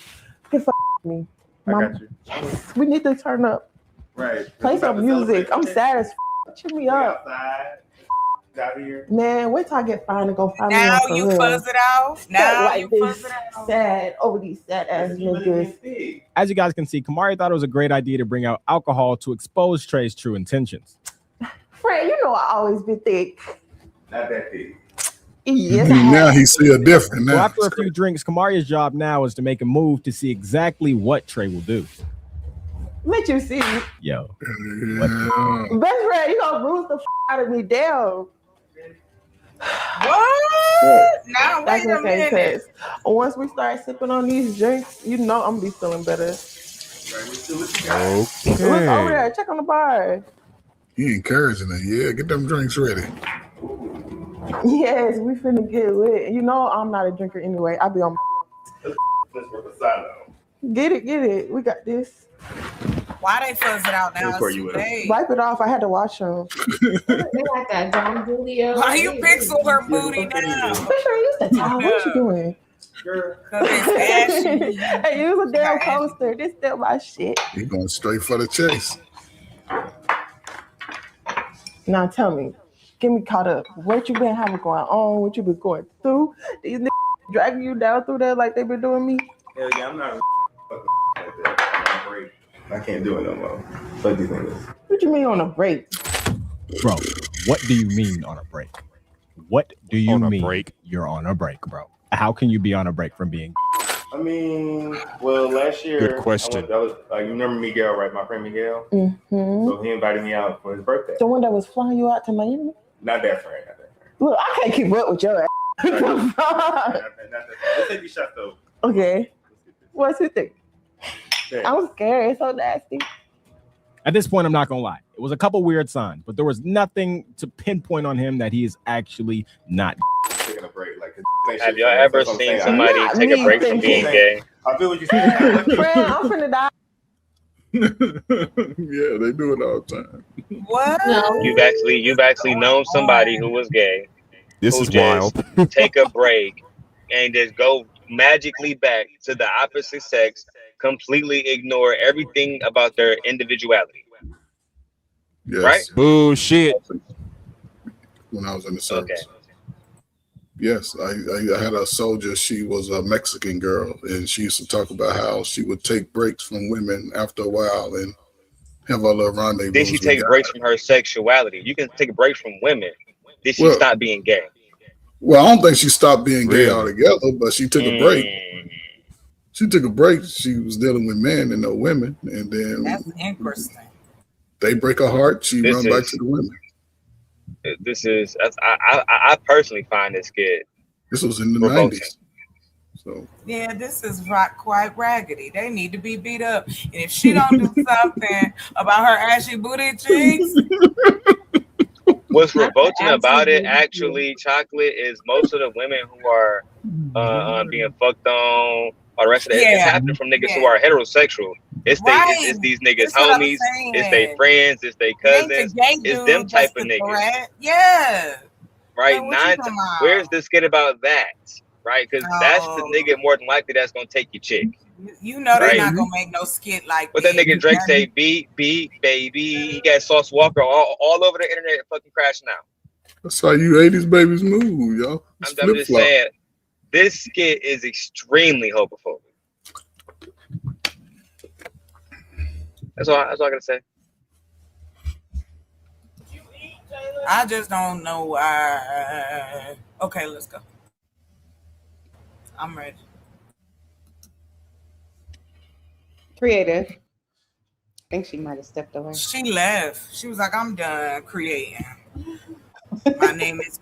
[SPEAKER 10] Get me.
[SPEAKER 13] I got you.
[SPEAKER 10] Yes, we need to turn up.
[SPEAKER 13] Right.
[SPEAKER 10] Play some music. I'm sad as cheer me up.
[SPEAKER 13] Outside. Out here.
[SPEAKER 10] Man, wait till I get fine to go find me
[SPEAKER 21] Now
[SPEAKER 10] out for
[SPEAKER 21] you
[SPEAKER 10] real.
[SPEAKER 21] fuzz it out. Now
[SPEAKER 10] like
[SPEAKER 21] you
[SPEAKER 10] this
[SPEAKER 21] fuzz it out.
[SPEAKER 10] sad over these sad ass niggas.
[SPEAKER 23] As you guys can see, Kamari thought it was a great idea to bring out alcohol to expose Trey's true intentions.
[SPEAKER 10] Fred, you know I always been thick.
[SPEAKER 13] Not that big.
[SPEAKER 10] Yes,
[SPEAKER 8] Now he see a different
[SPEAKER 23] So
[SPEAKER 8] now.
[SPEAKER 23] after a few drinks, Kamari's job now is to make a move to see exactly what Trey will do.
[SPEAKER 10] Let you see.
[SPEAKER 23] Yo.
[SPEAKER 10] Best friend, you gonna bruise the out of me down.
[SPEAKER 21] What? Now
[SPEAKER 10] That's
[SPEAKER 21] wait a
[SPEAKER 10] okay,
[SPEAKER 21] minute.
[SPEAKER 10] cuz once we start sipping on these drinks, you know I'm gonna be feeling better. Look over there, check on the bar.
[SPEAKER 8] He encouraging it. Yeah, get them drinks ready.
[SPEAKER 10] Yes, we finna get lit. You know I'm not a drinker anyway. I be on. Get it. We got this.
[SPEAKER 21] Why they fuzz it out now?
[SPEAKER 13] That's where
[SPEAKER 21] It's
[SPEAKER 13] you
[SPEAKER 21] too
[SPEAKER 13] at.
[SPEAKER 21] late.
[SPEAKER 10] Wipe it off. I had to wash them.
[SPEAKER 2] They like that Don Julio.
[SPEAKER 21] Why you pixel her booty now?
[SPEAKER 10] Fisher, use the towel. What you doing?
[SPEAKER 21] Cause it's ashy.
[SPEAKER 10] Hey, use a damn coaster. This still my shit.
[SPEAKER 8] He going straight for the chase.
[SPEAKER 10] Now tell me, get me caught up. What you been having going on? What you been going through? These niggas dragging you down through there like they been doing me?
[SPEAKER 13] Hell yeah, I'm not like that. I'm on break. I can't do it no more. Fuck these niggas.
[SPEAKER 10] What you mean on a break?
[SPEAKER 23] Bro, what do you mean on a break? What do you
[SPEAKER 9] On a
[SPEAKER 23] mean
[SPEAKER 9] break?
[SPEAKER 23] you're on a break, bro? How can you be on a break from being?
[SPEAKER 13] I mean, well, last year,
[SPEAKER 9] Good question.
[SPEAKER 13] I was like, you remember Miguel, right? My friend Miguel.
[SPEAKER 10] Mm-hmm.
[SPEAKER 13] So he invited me out for his birthday.
[SPEAKER 10] The one that was flying you out to Miami?
[SPEAKER 13] Not that friend.
[SPEAKER 10] Look, I can't keep up with your ass.
[SPEAKER 13] Let's take these shots though.
[SPEAKER 10] Okay. What's you think? I'm scared. It's so nasty.
[SPEAKER 23] At this point, I'm not gonna lie. It was a couple weird signs, but there was nothing to pinpoint on him that he is actually not.
[SPEAKER 13] Taking a break. Like,
[SPEAKER 14] Have y'all ever seen somebody take a break from being gay?
[SPEAKER 13] I feel what you're saying.
[SPEAKER 10] Friend, I'm finna die.
[SPEAKER 8] Yeah, they do it all the time.
[SPEAKER 21] What?
[SPEAKER 2] No.
[SPEAKER 14] You've actually known somebody who was gay.
[SPEAKER 9] This
[SPEAKER 14] who
[SPEAKER 9] is
[SPEAKER 14] just
[SPEAKER 9] wild.
[SPEAKER 14] take a break and just go magically back to the opposite sex, completely ignore everything about their individuality.
[SPEAKER 8] Yes.
[SPEAKER 14] Right?
[SPEAKER 9] Bullshit.
[SPEAKER 8] When I was in the service. Yes, I had a soldier. She was a Mexican girl, and she used to talk about how she would take breaks from women after a while and have a little rendezvous.
[SPEAKER 14] Did she take breaks from her sexuality? You can take a break from women. Did she
[SPEAKER 8] Well-
[SPEAKER 14] stop being gay?
[SPEAKER 8] Well, I don't think she stopped being gay
[SPEAKER 14] Really?
[SPEAKER 8] altogether, but she took a break. She took a break. She was dealing with men and no women, and then
[SPEAKER 21] That's interesting.
[SPEAKER 8] they break her heart. She
[SPEAKER 14] This
[SPEAKER 8] run back
[SPEAKER 14] is-
[SPEAKER 8] to the women.
[SPEAKER 14] I personally find this kid.
[SPEAKER 8] This was in the
[SPEAKER 14] revolting.
[SPEAKER 8] 90s. So
[SPEAKER 21] Yeah, this is quite raggedy. They need to be beat up. And if she don't do something about her ashy booty cheeks,
[SPEAKER 14] What's revolting about it, actually, Chocolate, is most of the women who are being fucked on or the rest of it, it's
[SPEAKER 21] Yeah.
[SPEAKER 14] happening from niggas who are heterosexual. It's it's these niggas
[SPEAKER 21] That's what I'm
[SPEAKER 14] homies, it's
[SPEAKER 21] saying.
[SPEAKER 14] their friends, it's their
[SPEAKER 21] it ain't the
[SPEAKER 14] cousins,
[SPEAKER 21] gay
[SPEAKER 14] it's
[SPEAKER 21] dude
[SPEAKER 14] them type
[SPEAKER 21] that's
[SPEAKER 14] of
[SPEAKER 21] the
[SPEAKER 14] niggas.
[SPEAKER 21] threat. Yeah.
[SPEAKER 14] Right?
[SPEAKER 21] Like, what you talking about?
[SPEAKER 14] Where's the skit about that? Right? Because that's the nigga more than likely that's gonna take your chick.
[SPEAKER 21] You know they're
[SPEAKER 14] Right.
[SPEAKER 21] not gonna make no skit like
[SPEAKER 14] What that nigga Drake say, beat, baby. He got Sauce Walker all over the internet fucking crashing out.
[SPEAKER 8] that's how you 80s babies move, y'all. It's
[SPEAKER 14] I'm just
[SPEAKER 8] flip-flop.
[SPEAKER 14] saying, this skit is extremely homophobic. That's all I gotta say.
[SPEAKER 21] I just don't know why. Okay, let's go. I'm ready.
[SPEAKER 3] Creative. I think she might have stepped away.
[SPEAKER 21] She left. She was like, I'm done creating. My name is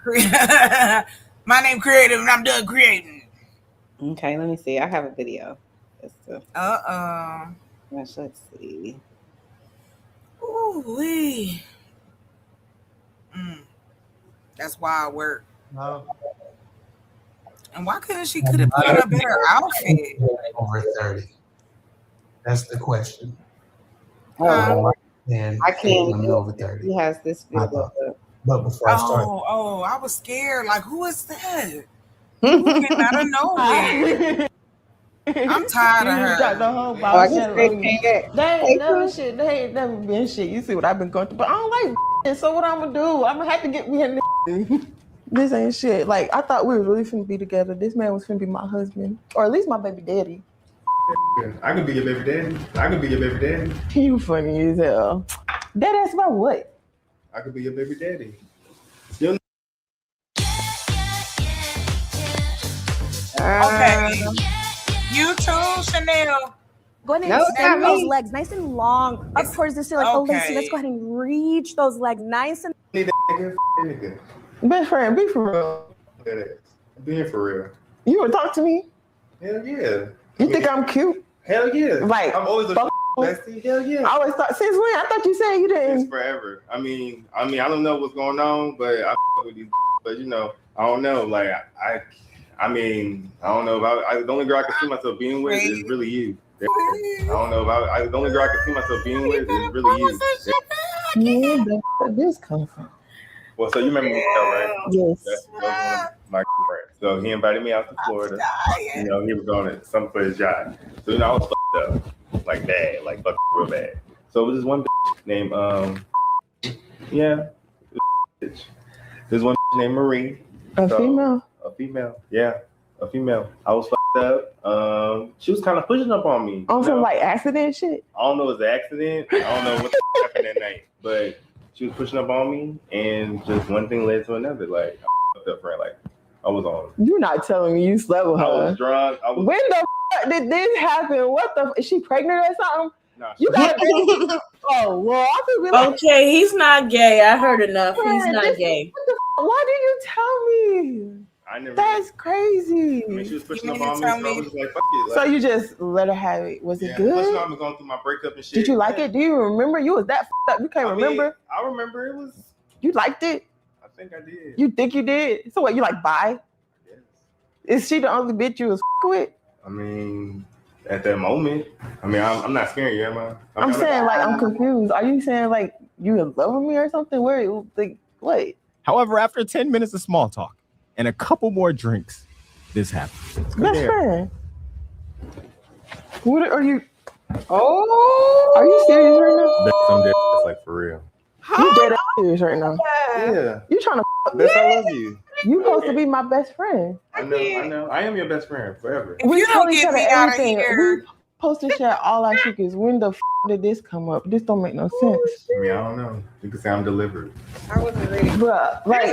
[SPEAKER 21] My name Creative, and I'm done creating.
[SPEAKER 3] Okay, let me see. I have a video. Let's see.
[SPEAKER 21] Ooh wee. That's why I work.
[SPEAKER 16] No.
[SPEAKER 21] And why couldn't she could have put on a better outfit?
[SPEAKER 16] Over 30. That's the question. And
[SPEAKER 3] I can't.
[SPEAKER 16] women over 30.
[SPEAKER 3] He has this video.
[SPEAKER 16] But before I start,
[SPEAKER 21] Oh, I was scared. Like, who is that? Who came out of nowhere? I'm tired of her.
[SPEAKER 10] Got the whole
[SPEAKER 3] I
[SPEAKER 10] boss
[SPEAKER 3] guess
[SPEAKER 10] shit
[SPEAKER 3] they
[SPEAKER 10] on me.
[SPEAKER 3] can't get-
[SPEAKER 10] They
[SPEAKER 3] Hey,
[SPEAKER 10] ain't never
[SPEAKER 3] Chris.
[SPEAKER 10] shit. They ain't never been shit. You see what I've been going through, but I don't like it. So what I'm gonna do? I'm gonna have to get me in this. This ain't shit. Like I thought we were really finna be together. This man was finna be my husband, or at least my baby daddy.
[SPEAKER 13] I can be your baby daddy. I can be your baby daddy.
[SPEAKER 10] You funny as hell. That ass about what?
[SPEAKER 13] I could be your baby daddy. You
[SPEAKER 21] Okay. You too, Chanel.
[SPEAKER 17] Go ahead and
[SPEAKER 21] No,
[SPEAKER 17] extend
[SPEAKER 21] not
[SPEAKER 17] those
[SPEAKER 21] me.
[SPEAKER 17] legs nice and long up towards the ceiling. Oh, Lacey,
[SPEAKER 21] okay.
[SPEAKER 17] let's go ahead and reach those legs nice and.
[SPEAKER 13] need that nigga.
[SPEAKER 10] Best friend, be for real.
[SPEAKER 13] That ass. Being for real.
[SPEAKER 10] You would talk to me?
[SPEAKER 13] Hell yeah.
[SPEAKER 10] You think I'm cute?
[SPEAKER 13] Hell yeah.
[SPEAKER 10] Like,
[SPEAKER 13] I'm always a
[SPEAKER 10] fuck-
[SPEAKER 13] bestie. Hell yeah.
[SPEAKER 10] I always thought since when? I thought you said you didn't.
[SPEAKER 13] It's forever. I mean, I don't know what's going on, but I with these, but you know, I don't know. Like I mean, I don't know about. The only girl I can see myself being with is really you. I don't know about. The only girl I can see myself being with is really you.
[SPEAKER 10] Yeah, where this come from?
[SPEAKER 13] Well, so you remember me, right?
[SPEAKER 10] Yes.
[SPEAKER 13] That's one of my friends. So he invited me out to Florida. You know, he was going to something for his yacht. So you know, I was fucked up, like bad, like fucked real bad. So it was this one bitch named this one bitch named Marie.
[SPEAKER 10] A female?
[SPEAKER 13] A female, yeah, a female. I was fucked up. She was kind of pushing up on me.
[SPEAKER 10] On
[SPEAKER 13] you
[SPEAKER 10] some
[SPEAKER 13] know?
[SPEAKER 10] like accident shit?
[SPEAKER 13] I don't know if it was an accident. I don't know what happened that night, but she was pushing up on me, and just one thing led to another. Like I fucked up, friend. Like I was on.
[SPEAKER 10] You're not telling me you slept with
[SPEAKER 13] I
[SPEAKER 10] her.
[SPEAKER 13] was drunk. I was.
[SPEAKER 10] When the fuck did this happen? What the? Is she pregnant or something?
[SPEAKER 13] Nah,
[SPEAKER 10] You got Oh well, I could be like,
[SPEAKER 7] Okay, he's not gay. I heard enough. He's
[SPEAKER 10] Man,
[SPEAKER 7] not
[SPEAKER 10] this-
[SPEAKER 7] gay.
[SPEAKER 10] what the f- why did you tell me?
[SPEAKER 13] I never.
[SPEAKER 10] That's crazy.
[SPEAKER 13] I mean, she was pushing
[SPEAKER 21] You
[SPEAKER 13] up
[SPEAKER 21] mean to
[SPEAKER 13] on me,
[SPEAKER 21] tell
[SPEAKER 13] so I
[SPEAKER 21] me-
[SPEAKER 13] was just like, fuck it.
[SPEAKER 10] So
[SPEAKER 13] Like,
[SPEAKER 10] you just let her have it. Was it
[SPEAKER 13] Plus, you know,
[SPEAKER 10] good?
[SPEAKER 13] I'm going through my breakup and shit.
[SPEAKER 10] Did you like it? Do you remember? You was that f***ed up. You can't
[SPEAKER 13] I mean,
[SPEAKER 10] remember.
[SPEAKER 13] I remember it was.
[SPEAKER 10] You liked it.
[SPEAKER 13] I think I did.
[SPEAKER 10] You think you did? So what? You like bi? Is she the only bitch you was with?
[SPEAKER 13] I mean, at that moment, I mean, I'm not scaring you, am I?
[SPEAKER 10] I'm saying like I'm confused. Are you saying like you in love with me or something? Where like what?
[SPEAKER 23] However, after 10 minutes of small talk and a couple more drinks, this happened. Let's go
[SPEAKER 10] Best
[SPEAKER 23] there.
[SPEAKER 10] friend. What are you?
[SPEAKER 3] Oh,
[SPEAKER 10] Are you serious right now?
[SPEAKER 13] I'm dead. It's like for real.
[SPEAKER 10] You dead ass serious right now?
[SPEAKER 13] Yeah.
[SPEAKER 10] You trying to?
[SPEAKER 13] Best, I love you.
[SPEAKER 10] You supposed to be my best friend.
[SPEAKER 13] I know. I am your best friend forever.
[SPEAKER 21] If you don't get me out of here,
[SPEAKER 10] We supposed to share all our secrets. When the did this come up? This don't make no sense.
[SPEAKER 13] I mean, I don't know. You can say I'm delivered.
[SPEAKER 3] I wasn't ready.
[SPEAKER 10] Bruh, like,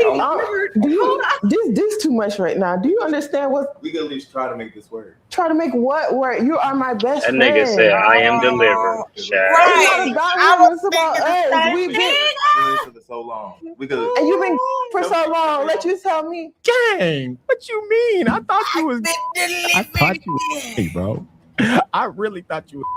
[SPEAKER 10] do you, this too much right now. Do you understand what?
[SPEAKER 13] We can at least try to make this work.
[SPEAKER 10] Try to make what work? You are my best
[SPEAKER 14] That
[SPEAKER 10] friend.
[SPEAKER 14] nigga said, "I am delivered."
[SPEAKER 10] It's not about him. It's about us. We've been
[SPEAKER 13] for so long. We could.
[SPEAKER 10] and you've been for so long. Let you tell me.
[SPEAKER 23] Gang, what you mean? I thought you was. I thought you was. Hey, bro. I really thought you was.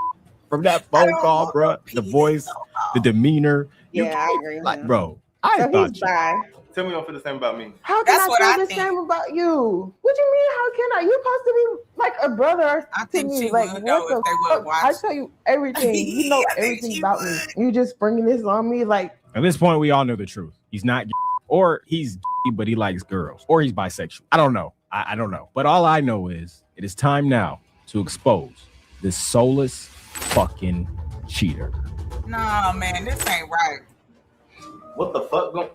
[SPEAKER 23] From that phone call, bro. The voice, the demeanor.
[SPEAKER 3] Yeah, I agree.
[SPEAKER 23] Like, bro, I
[SPEAKER 3] So
[SPEAKER 23] thought
[SPEAKER 3] he's
[SPEAKER 23] you.
[SPEAKER 3] bi.
[SPEAKER 13] Tell me don't feel the same about me.
[SPEAKER 10] How can
[SPEAKER 21] That's
[SPEAKER 10] I
[SPEAKER 21] what
[SPEAKER 10] feel
[SPEAKER 21] I
[SPEAKER 10] the
[SPEAKER 21] think.
[SPEAKER 10] same about you? What do you mean? How can I? You're supposed to be like a brother
[SPEAKER 21] I
[SPEAKER 10] to
[SPEAKER 21] think
[SPEAKER 10] me.
[SPEAKER 21] she
[SPEAKER 10] Like
[SPEAKER 21] would know
[SPEAKER 10] what
[SPEAKER 21] if
[SPEAKER 10] the
[SPEAKER 21] they would
[SPEAKER 10] fuck?
[SPEAKER 21] watch.
[SPEAKER 10] I tell you everything. You know
[SPEAKER 21] I think
[SPEAKER 10] everything
[SPEAKER 21] she
[SPEAKER 10] about me. You just bringing this on me, like
[SPEAKER 23] At this point, we all know the truth. He's not gay, or he's gay, but he likes girls, or he's bisexual. I don't know. I don't know. But all I know is it is time now to expose this soulless fucking cheater.
[SPEAKER 21] Nah, man, this ain't right.
[SPEAKER 13] What the fuck going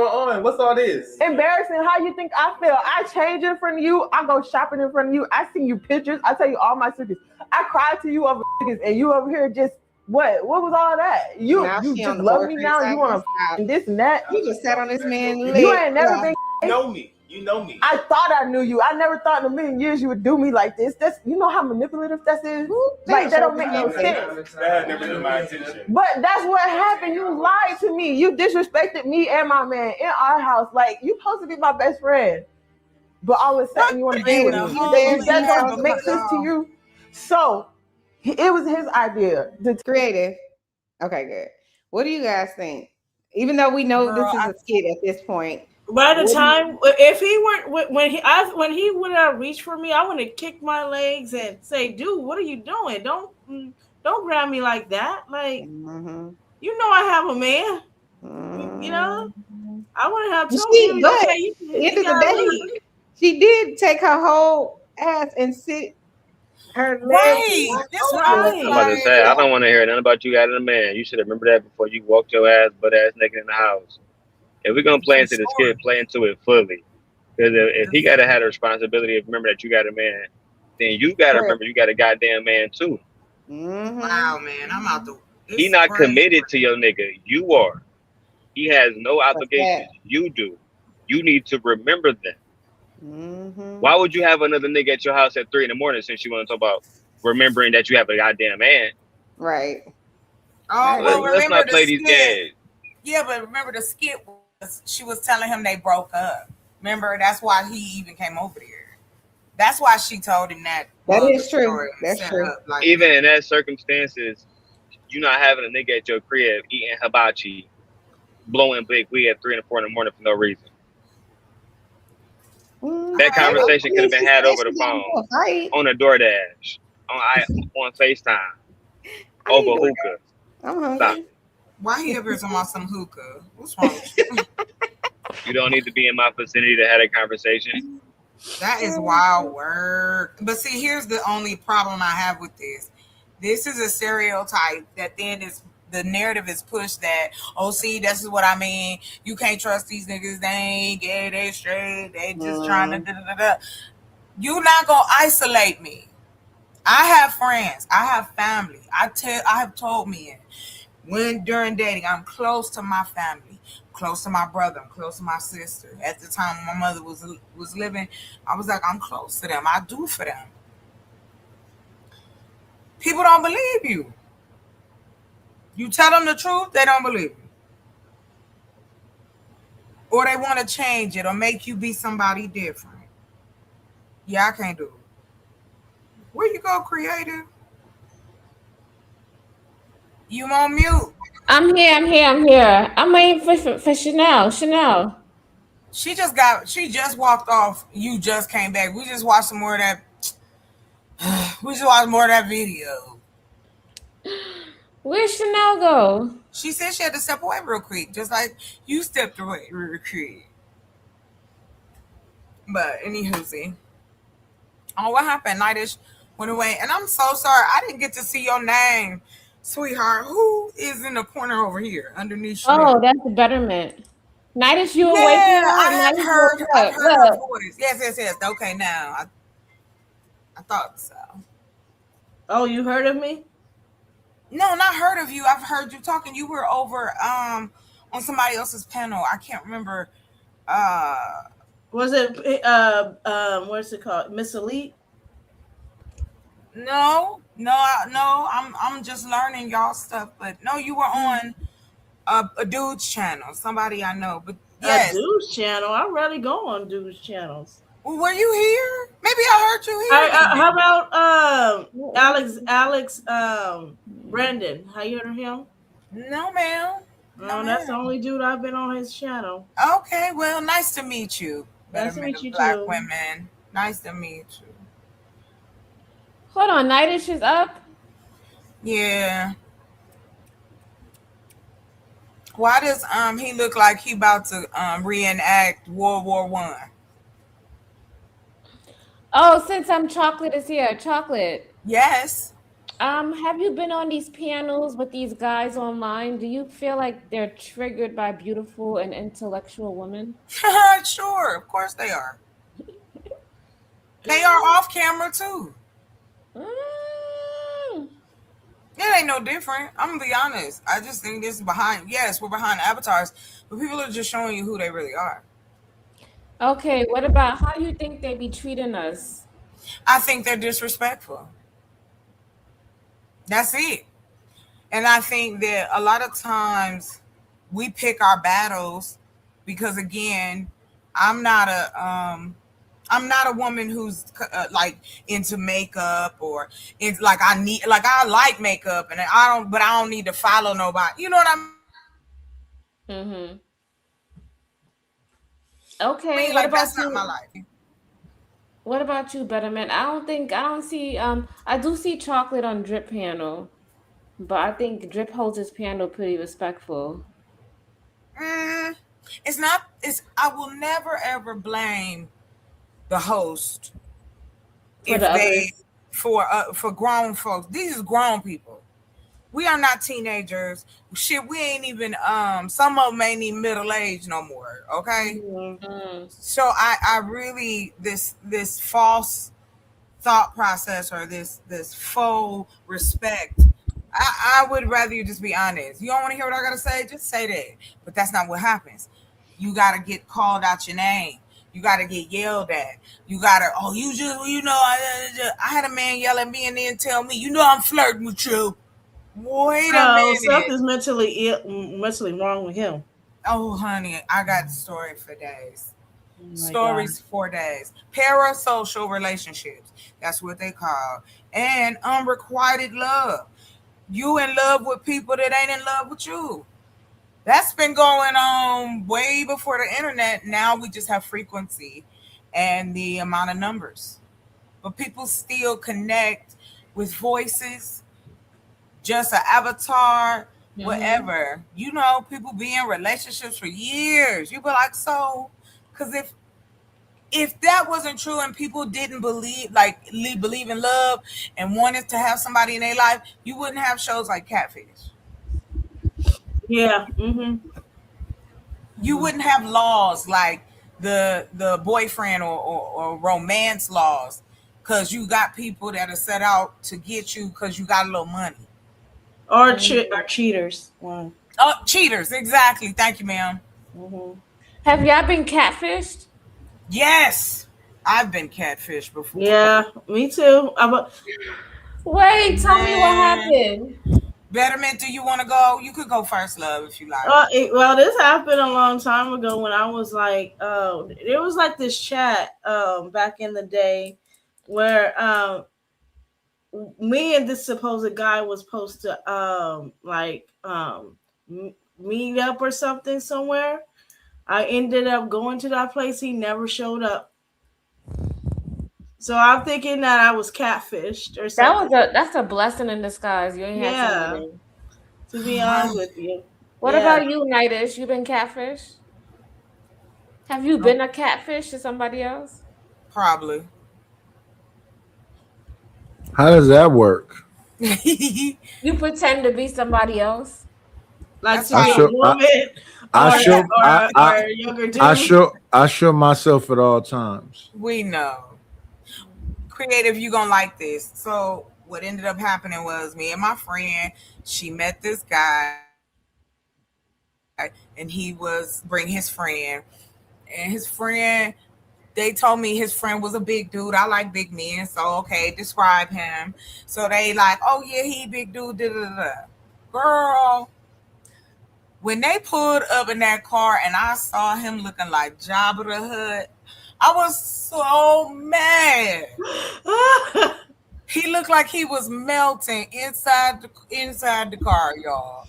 [SPEAKER 13] on? What's all this?
[SPEAKER 10] embarrassing. How you think I feel? I change in front of you. I go shopping in front of you. I send you pictures. I tell you all my secrets. I cried to you over niggas, and you over here just what? What was all that? You
[SPEAKER 3] Now
[SPEAKER 10] you
[SPEAKER 3] she
[SPEAKER 10] just
[SPEAKER 3] on the
[SPEAKER 10] love me
[SPEAKER 3] boyfriend
[SPEAKER 10] now.
[SPEAKER 3] side,
[SPEAKER 10] You want
[SPEAKER 3] stop.
[SPEAKER 10] to this and that.
[SPEAKER 3] You just sat on this man.
[SPEAKER 10] You ain't never been.
[SPEAKER 13] You know me. You know me.
[SPEAKER 10] I thought I knew you. I never thought in a million years you would do me like this. That's you know how manipulative that is. Like that don't make no sense.
[SPEAKER 13] That never been my intention.
[SPEAKER 10] But that's what happened. You lied to me. You disrespected me and my man in our house. Like you supposed to be my best friend, but all of a sudden you want to be with me. That don't make sense to you. So it was his idea.
[SPEAKER 3] Creative. Okay, good. What do you guys think? Even though we know this is a skit at this point.
[SPEAKER 7] By the time, if he weren't when he would have reached for me, I would have kicked my legs and say, "Dude, what are you doing? Don't grab me like that. Like, you know, I have a man. You know, I wouldn't have told him.
[SPEAKER 3] But
[SPEAKER 7] Okay,
[SPEAKER 3] at the end of the day, she did take her whole ass and sit her legs.
[SPEAKER 7] Right. That's
[SPEAKER 14] I'm about to say, I don't want to hear nothing about you got a man. You should remember that before you walked your ass butt ass naked in the house. If we're gonna play into the skit, play into it fully. Because if he gotta have the responsibility of remember that you got a man, then you gotta remember you got a goddamn man too.
[SPEAKER 21] Wow, man, I'm out the.
[SPEAKER 14] He not committed to your nigga. You are. He has no obligations. You do. You need to remember them. Why would you have another nigga at your house at 3 a.m. since you want to talk about remembering that you have a goddamn man?
[SPEAKER 3] Right.
[SPEAKER 21] Oh, well,
[SPEAKER 14] Let's
[SPEAKER 21] remember
[SPEAKER 14] not
[SPEAKER 21] the
[SPEAKER 14] play these
[SPEAKER 21] skit.
[SPEAKER 14] games.
[SPEAKER 21] Yeah, but remember the skit was she was telling him they broke up. Remember, that's why he even came over there. That's why she told him that.
[SPEAKER 3] That is true. That's true.
[SPEAKER 14] Even in that circumstances, you not having a nigga at your crib eating hibachi, blowing big weed at 3 and 4 in the morning for no reason. That conversation could have been had over the phone, on a DoorDash, on FaceTime, over hookah.
[SPEAKER 3] I'm hungry.
[SPEAKER 14] Stop.
[SPEAKER 21] Why he ever talking about some hookah? What's wrong with you?
[SPEAKER 14] You don't need to be in my vicinity to have a conversation.
[SPEAKER 21] That is wild work. But see, here's the only problem I have with this. This is a stereotype that then is the narrative is pushed that, oh, see, this is what I mean. You can't trust these niggas. They ain't gay, they straight, they just trying to da-da-da-da. You not gonna isolate me. I have friends. I have family. I have told men when during dating, I'm close to my family, close to my brother, I'm close to my sister. At the time when my mother was living, I was like, I'm close to them. I do for them. People don't believe you. You tell them the truth, they don't believe you. Or they want to change it or make you be somebody different. Yeah, I can't do it. Where you go, creative? You on mute.
[SPEAKER 2] I'm here. I'm waiting for Chanel.
[SPEAKER 21] She just walked off. You just came back. We just watched some more of that. We just watched more of that video.
[SPEAKER 2] Where'd Chanel go?
[SPEAKER 21] She said she had to step away real quick, just like you stepped away real quick. But anywho, see. Oh, what happened? Nightish went away. And I'm so sorry. I didn't get to see your name. Sweetheart, who is in the corner over here underneath you?
[SPEAKER 2] Oh, that's the Betterment. Nightish, you awake
[SPEAKER 21] Yeah,
[SPEAKER 2] now?
[SPEAKER 21] I have
[SPEAKER 2] Nightish,
[SPEAKER 21] heard,
[SPEAKER 2] wake
[SPEAKER 21] I've
[SPEAKER 2] up.
[SPEAKER 21] heard her
[SPEAKER 2] Look.
[SPEAKER 21] voice. Yes. Okay, now I thought so.
[SPEAKER 7] Oh, you heard of me?
[SPEAKER 21] No, not heard of you. I've heard you talking. You were over on somebody else's panel. I can't remember.
[SPEAKER 7] Was it what's it called? Miss Elite?
[SPEAKER 21] No. I'm just learning y'all stuff. But no, you were on a dude's channel. Somebody I know. But yes,
[SPEAKER 7] A dude's channel. I rarely go on dude's channels.
[SPEAKER 21] Well, were you here? Maybe I heard you here.
[SPEAKER 7] How about Alex Brandon? How you heard of him?
[SPEAKER 21] No, ma'am.
[SPEAKER 7] No, that's the only dude I've been on his channel.
[SPEAKER 21] Okay, well, nice to meet you.
[SPEAKER 7] Nice to meet you
[SPEAKER 21] Black
[SPEAKER 7] too.
[SPEAKER 21] women. Nice to meet you.
[SPEAKER 2] Hold on, Nightish is up.
[SPEAKER 21] Yeah. Why does he look like he about to reenact World War One?
[SPEAKER 2] Oh, since Chocolate is here. Chocolate.
[SPEAKER 21] Yes.
[SPEAKER 2] Have you been on these panels with these guys online? Do you feel like they're triggered by beautiful and intellectual women?
[SPEAKER 21] Sure, of course they are. They are off camera too. It ain't no different. I'm gonna be honest. I just think this is behind. Yes, we're behind avatars, but people are just showing you who they really are.
[SPEAKER 2] Okay, what about how you think they be treating us?
[SPEAKER 21] I think they're disrespectful. That's it. And I think that a lot of times we pick our battles because, again, I'm not a woman who's like into makeup or it's like I like makeup and I don't need to follow nobody. You know what I'm?
[SPEAKER 2] Mm-hmm. Okay.
[SPEAKER 21] I mean,
[SPEAKER 2] What
[SPEAKER 21] like,
[SPEAKER 2] about
[SPEAKER 21] that's
[SPEAKER 2] you?
[SPEAKER 21] not my life.
[SPEAKER 2] What about you, Betterment? I don't see I do see Chocolate on Drip panel, but I think Drip holds his panel pretty respectful.
[SPEAKER 21] I will never ever blame the host for grown folks. These is grown people. We are not teenagers. Shit, we ain't even some of them ain't even middle age no more. Okay.
[SPEAKER 2] Mm-hmm.
[SPEAKER 21] So I really this false thought process or this faux respect. I would rather you just be honest. You don't want to hear what I gotta say, just say that. But that's not what happens. You gotta get called out your name. You gotta get yelled at. You gotta, I had a man yell at me and then tell me, I'm flirting with you. Wait a minute.
[SPEAKER 7] Something's mentally wrong with him.
[SPEAKER 21] Oh, honey, I got story for days.
[SPEAKER 7] Oh
[SPEAKER 21] Stories for days. Parasocial relationships. That's what they call. And unrequited love. You in love with people that ain't in love with you. That's been going on way before the internet. Now we just have frequency and the amount of numbers. But people still connect with voices, just an avatar, whatever. People be in relationships for years. You be like, so, because if that wasn't true and people didn't believe in love and wanted to have somebody in their life, you wouldn't have shows like Catfish.
[SPEAKER 7] Yeah. Mm-hmm.
[SPEAKER 21] You wouldn't have laws like the boyfriend or romance laws, because you got people that are set out to get you because you got a little money.
[SPEAKER 7] Or cheaters. Wow.
[SPEAKER 21] Oh, cheaters, exactly. Thank you, ma'am.
[SPEAKER 7] Mm-hmm.
[SPEAKER 2] Have y'all been catfished?
[SPEAKER 21] Yes, I've been catfished before.
[SPEAKER 7] Yeah, me too.
[SPEAKER 2] Wait, tell me what happened.
[SPEAKER 21] Betterment, do you want to go? You could go first, love, if you like.
[SPEAKER 7] Well, this happened a long time ago when I was like, there was like this chat back in the day where me and this supposed guy was supposed to meet up or something somewhere. I ended up going to that place. He never showed up. So I'm thinking that I was catfished or something.
[SPEAKER 2] That's a blessing in disguise. You ain't had somebody.
[SPEAKER 7] To be honest with you.
[SPEAKER 2] What about you, Nightish? You been catfished? Have you been a catfish to somebody else?
[SPEAKER 21] Probably.
[SPEAKER 8] How does that work?
[SPEAKER 2] You pretend to be somebody else.
[SPEAKER 7] Like
[SPEAKER 2] That's
[SPEAKER 7] to be a woman or a younger dude.
[SPEAKER 12] I show myself at all times.
[SPEAKER 21] We know. Creative, you gonna like this. So what ended up happening was me and my friend, she met this guy and he was bring his friend. And his friend, they told me his friend was a big dude. I like big men, so okay, describe him. So they like, oh yeah, he big dude, da da da. Girl, when they pulled up in that car and I saw him looking like Jabba the Hutt, I was so mad. He looked like he was melting inside the car, y'all.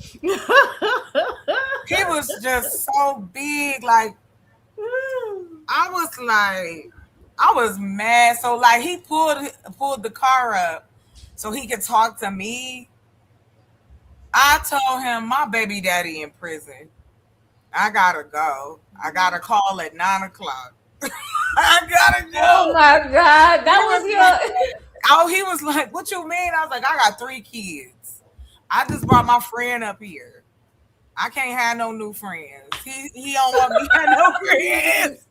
[SPEAKER 21] He was just so big, like I was mad. So like he pulled the car up so he could talk to me. I told him my baby daddy in prison. I gotta go. I got a call at 9:00. I gotta go.
[SPEAKER 2] Oh my God. That was your
[SPEAKER 21] he was like, what you mean? I was like, I got 3 kids. I just brought my friend up here. I can't have no new friends. He don't want me to have no friends.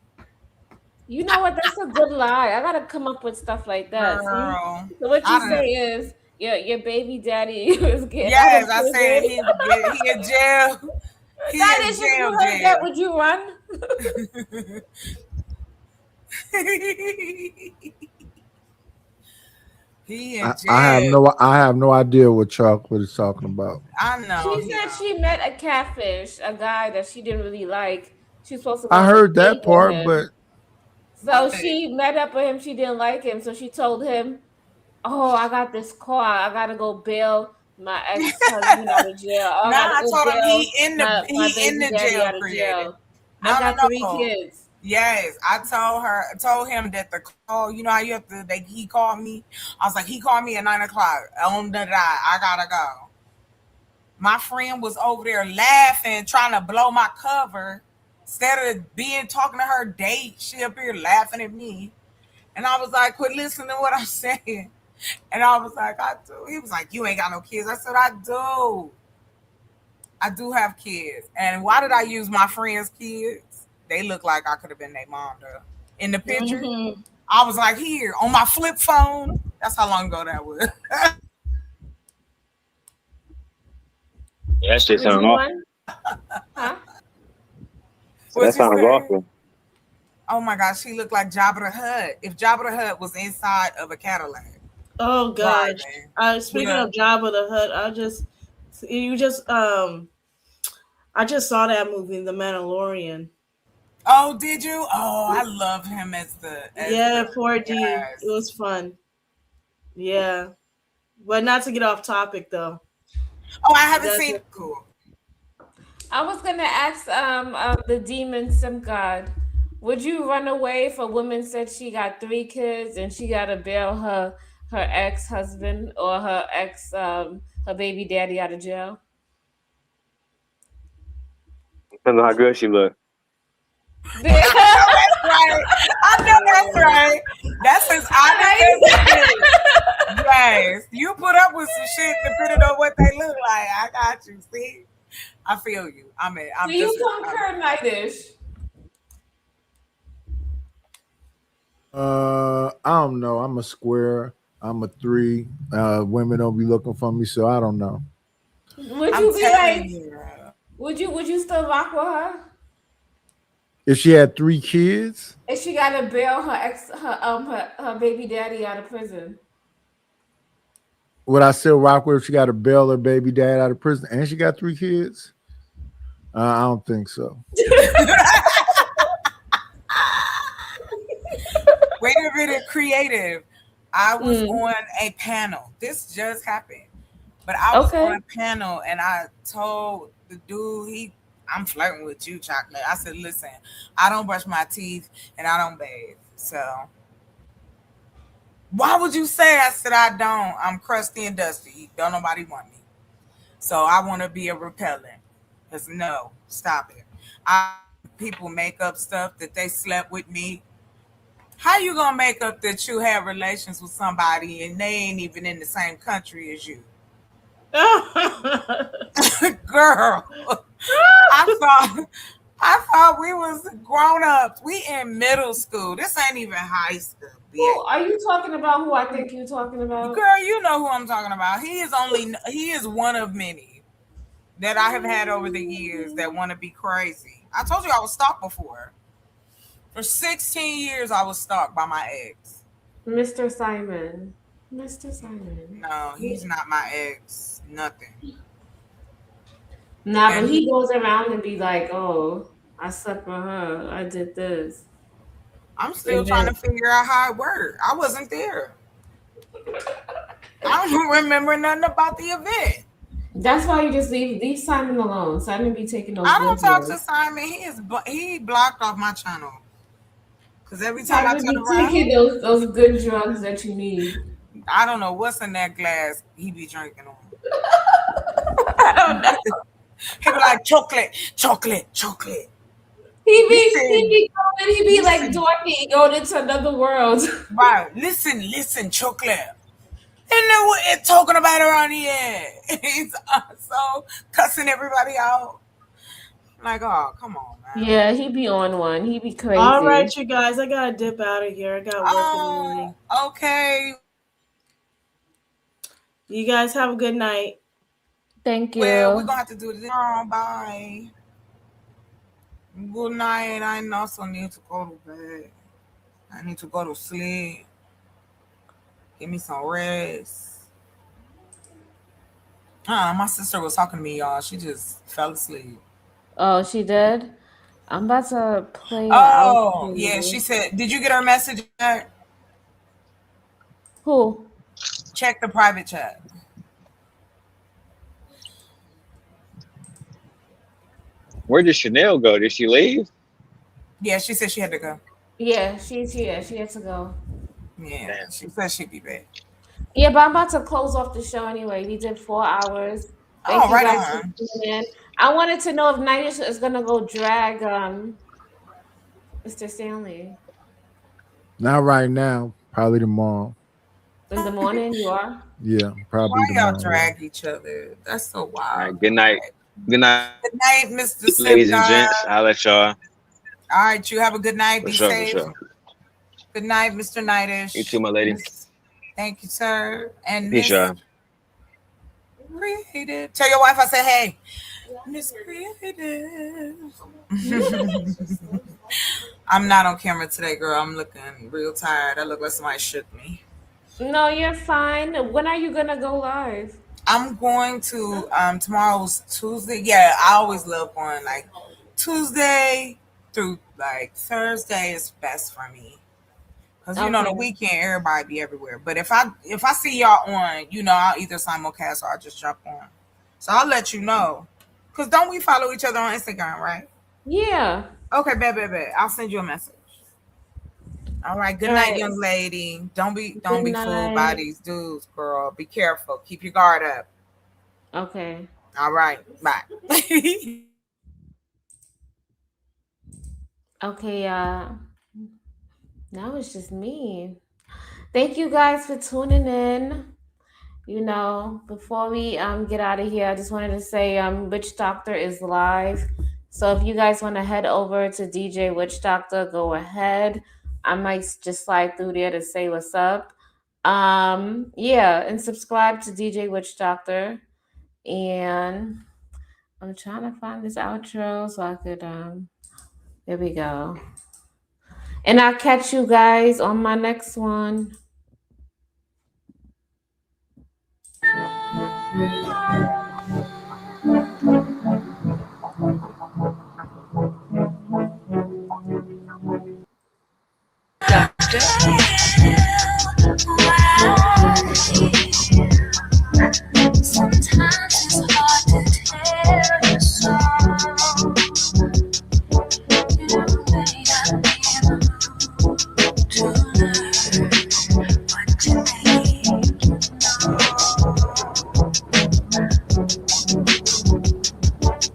[SPEAKER 2] You know what? That's a good lie. I gotta come up with stuff like that.
[SPEAKER 21] Girl,
[SPEAKER 2] so what you say is your baby daddy is getting
[SPEAKER 21] yes,
[SPEAKER 2] out of
[SPEAKER 21] I said
[SPEAKER 2] prison.
[SPEAKER 21] he in jail. He
[SPEAKER 2] That
[SPEAKER 21] in
[SPEAKER 2] is, if
[SPEAKER 21] jail,
[SPEAKER 2] you heard that, would you run?
[SPEAKER 21] He in
[SPEAKER 12] I
[SPEAKER 21] jail.
[SPEAKER 12] have no idea what Chocolate is talking about.
[SPEAKER 21] I know.
[SPEAKER 2] She said she met a catfish, a guy that she didn't really like. She was supposed to go
[SPEAKER 12] I
[SPEAKER 2] on a
[SPEAKER 12] heard
[SPEAKER 2] date
[SPEAKER 12] that
[SPEAKER 2] with
[SPEAKER 12] part,
[SPEAKER 2] him.
[SPEAKER 12] but
[SPEAKER 2] So she met up with him. She didn't like him, so she told him, "Oh, I got this car. I gotta go bail my ex-husband out of jail. Oh,
[SPEAKER 21] I told him
[SPEAKER 2] bail
[SPEAKER 21] he in
[SPEAKER 2] my
[SPEAKER 21] the
[SPEAKER 2] baby daddy
[SPEAKER 21] jail,
[SPEAKER 2] out of
[SPEAKER 21] Creative.
[SPEAKER 2] jail.
[SPEAKER 21] No,
[SPEAKER 2] I got
[SPEAKER 21] no,
[SPEAKER 2] 3
[SPEAKER 21] no.
[SPEAKER 2] kids."
[SPEAKER 21] Yes, I told him that the call, you know how you have to, he called me. I was like, he called me at 9:00 on the dot. I gotta go. My friend was over there laughing, trying to blow my cover. Instead of talking to her date, she up here laughing at me. And I was like, quit listening to what I'm saying. And I was like, I do. He was like, you ain't got no kids. I said, I do. I do have kids. And why did I use my friend's kids? They look like I could have been their mom, though. In the picture, I was like, here, on my flip phone. That's how long ago that was.
[SPEAKER 14] Yeah, that shit sounds awful.
[SPEAKER 2] Huh?
[SPEAKER 14] That sounds awful.
[SPEAKER 21] Oh my gosh, she looked like Jabba the Hutt. If Jabba the Hutt was inside of a Cadillac.
[SPEAKER 7] Oh gosh. Speaking of Jabba the Hutt, I just saw that movie, The Mandalorian.
[SPEAKER 21] Oh, did you? Oh, I love him as the
[SPEAKER 7] 4D.
[SPEAKER 21] Yes.
[SPEAKER 7] It was fun. Yeah. But not to get off topic though.
[SPEAKER 21] Oh, I haven't seen it. Cool.
[SPEAKER 2] I was gonna ask the demon Sim God, would you run away if a woman said she got 3 kids and she gotta bail her ex-husband or her baby daddy out of jail?
[SPEAKER 14] Depends on how good she look.
[SPEAKER 21] That's right. I know that's right. That's his honest. Yes, you put up with some shit depending on what they look like. I got you. See, I feel you. I'm
[SPEAKER 2] Do you come Kurnightish?
[SPEAKER 12] I don't know. I'm a square. I'm a 3. Women don't be looking for me, so I don't know.
[SPEAKER 2] Would you be like? Would you still rock with her?
[SPEAKER 12] If she had 3 kids,
[SPEAKER 2] If she gotta bail her baby daddy out of prison?
[SPEAKER 12] would I still rock with her if she got to bail her baby dad out of prison and she got 3 kids? I don't think so.
[SPEAKER 21] Wait a minute, Creative. I was on a panel. This just happened. But I was on a panel and I told the dude, I'm flirting with you, Chocolate. I said, listen, I don't brush my teeth and I don't bathe. So why would you say? I said, I don't. I'm crusty and dusty. Don't nobody want me. So I want to be a repellent. Because no, stop it. People make up stuff that they slept with me. How you gonna make up that you have relations with somebody and they ain't even in the same country as you? Girl, I thought we was grown ups. We in middle school. This ain't even high school.
[SPEAKER 2] Who are you talking about? Who I think you're talking about?
[SPEAKER 21] Girl, you know who I'm talking about. He is one of many that I have had over the years that want to be crazy. I told you I was stalked before. For 16 years, I was stalked by my ex.
[SPEAKER 2] Mr. Simon. Mr. Simon.
[SPEAKER 21] No, he's not my ex. Nothing.
[SPEAKER 2] Nah, but he goes around and be like, "Oh, I slept with her. I did this."
[SPEAKER 21] I'm still trying to figure out how it worked. I wasn't there. I don't remember nothing about the event.
[SPEAKER 2] That's why you just leave Simon alone. Simon be taking those.
[SPEAKER 21] I don't talk
[SPEAKER 2] videos.
[SPEAKER 21] to Simon. He blocked off my channel. Because every time
[SPEAKER 2] Simon
[SPEAKER 21] I turn
[SPEAKER 2] be
[SPEAKER 21] around,
[SPEAKER 2] taking those good drugs that you need.
[SPEAKER 21] I don't know what's in that glass he be drinking on. I don't know. He be like chocolate.
[SPEAKER 2] He be like Dorothy going into another world.
[SPEAKER 21] Right. Listen, chocolate. And then what it's talking about around here. He's so cussing everybody out. Like, oh, come on, man.
[SPEAKER 2] Yeah, he be on one. He be crazy.
[SPEAKER 7] All right, you guys, I gotta dip out of here. I got work in the morning.
[SPEAKER 21] Okay.
[SPEAKER 7] You guys have a good night.
[SPEAKER 2] Thank you.
[SPEAKER 21] Well, we're gonna have to do this. Oh, bye. Good night. I also need to go to bed. I need to go to sleep. Give me some rest. My sister was talking to me, y'all. She just fell asleep.
[SPEAKER 2] Oh, she did? I'm about to play.
[SPEAKER 21] Oh, yeah. She said, did you get her message yet?
[SPEAKER 2] Who?
[SPEAKER 21] Check the private chat.
[SPEAKER 14] Where did Chanel go? Did she leave?
[SPEAKER 21] Yeah, she said she had to go.
[SPEAKER 2] Yeah, she's here. She had to go.
[SPEAKER 21] Yeah, she said she'd be back.
[SPEAKER 2] Yeah, but I'm about to close off the show anyway. We did 4 hours. Thank you
[SPEAKER 21] right
[SPEAKER 2] guys
[SPEAKER 21] on.
[SPEAKER 2] for tuning in. I wanted to know if Nightish is gonna go drag Mr. Stanley
[SPEAKER 12] Not right now. Probably tomorrow.
[SPEAKER 2] in the morning. You are?
[SPEAKER 12] Yeah, probably
[SPEAKER 21] Why y'all
[SPEAKER 12] tomorrow.
[SPEAKER 21] drag each other? That's so wild.
[SPEAKER 14] All right, good night. Good night,
[SPEAKER 21] Good night, Mr.
[SPEAKER 14] ladies and
[SPEAKER 21] Simba.
[SPEAKER 14] gents. I'll let y'all.
[SPEAKER 21] All right, you have a good night. Be
[SPEAKER 14] For sure,
[SPEAKER 21] safe.
[SPEAKER 14] for sure.
[SPEAKER 21] Good night, Mr. Nightish.
[SPEAKER 14] You too, my lady.
[SPEAKER 21] Thank you, sir. And
[SPEAKER 14] Peace, y'all.
[SPEAKER 21] Creative. Tell your wife I said, hey, Miss Creative. I'm not on camera today, girl. I'm looking real tired. I look like somebody shook me.
[SPEAKER 2] No, you're fine. When are you gonna go live?
[SPEAKER 21] I'm going to tomorrow's Tuesday. Yeah, I always love going like Tuesday through like Thursday is best for me. Cause you know the weekend everybody be everywhere. But if I see y'all on, I'll either simulcast or I'll just jump on. So I'll let you know. Cause don't we follow each other on Instagram, right?
[SPEAKER 2] Yeah.
[SPEAKER 21] Okay, bet. I'll send you a message. All right. Good night, young lady. Don't be fooled by these dudes, girl. Be careful. Keep your guard up.
[SPEAKER 2] Okay.
[SPEAKER 21] All right. Bye.
[SPEAKER 2] Okay, now it's just me. Thank you guys for tuning in. Before we get out of here, I just wanted to say Witch Doctor is live. So if you guys want to head over to DJ Witch Doctor, go ahead. I might just slide through there to say what's up. And subscribe to DJ Witch Doctor. And I'm trying to find this outro so I could there we go. And I'll catch you guys on my next one.
[SPEAKER 4] Sometimes it's hard to tell your soul. You may not be in the mood to learn what you need to know.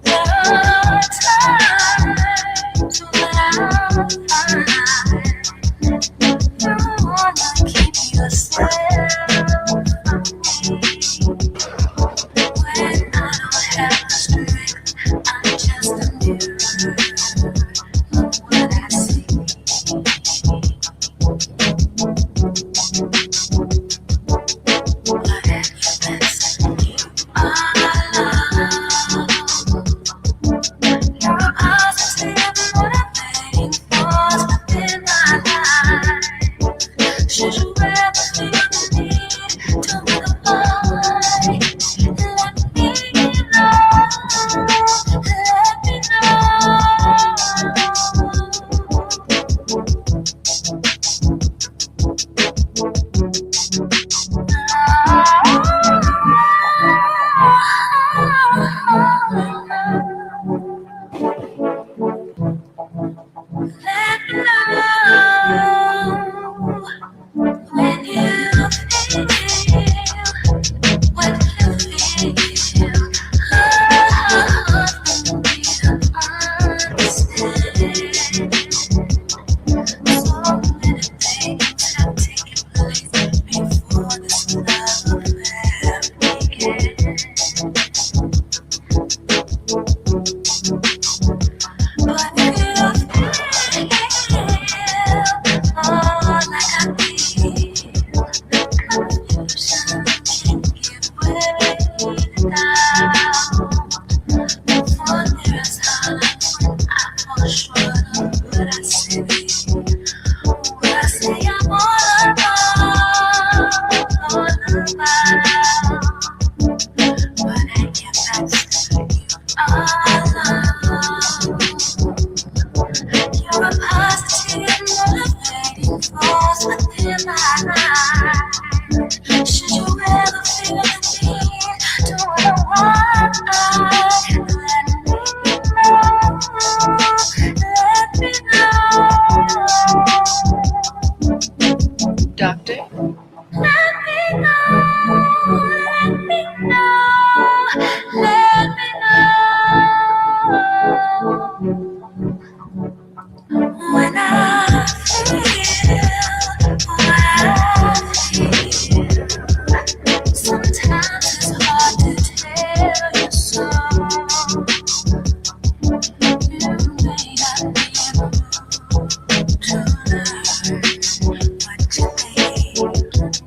[SPEAKER 4] There are times when I find Should you ever feel the need to unwind, let me know. Doctor? Let me know, let me know, let me know. When I feel what I feel, sometimes it's hard to tell you so. You may not be able to learn what you need.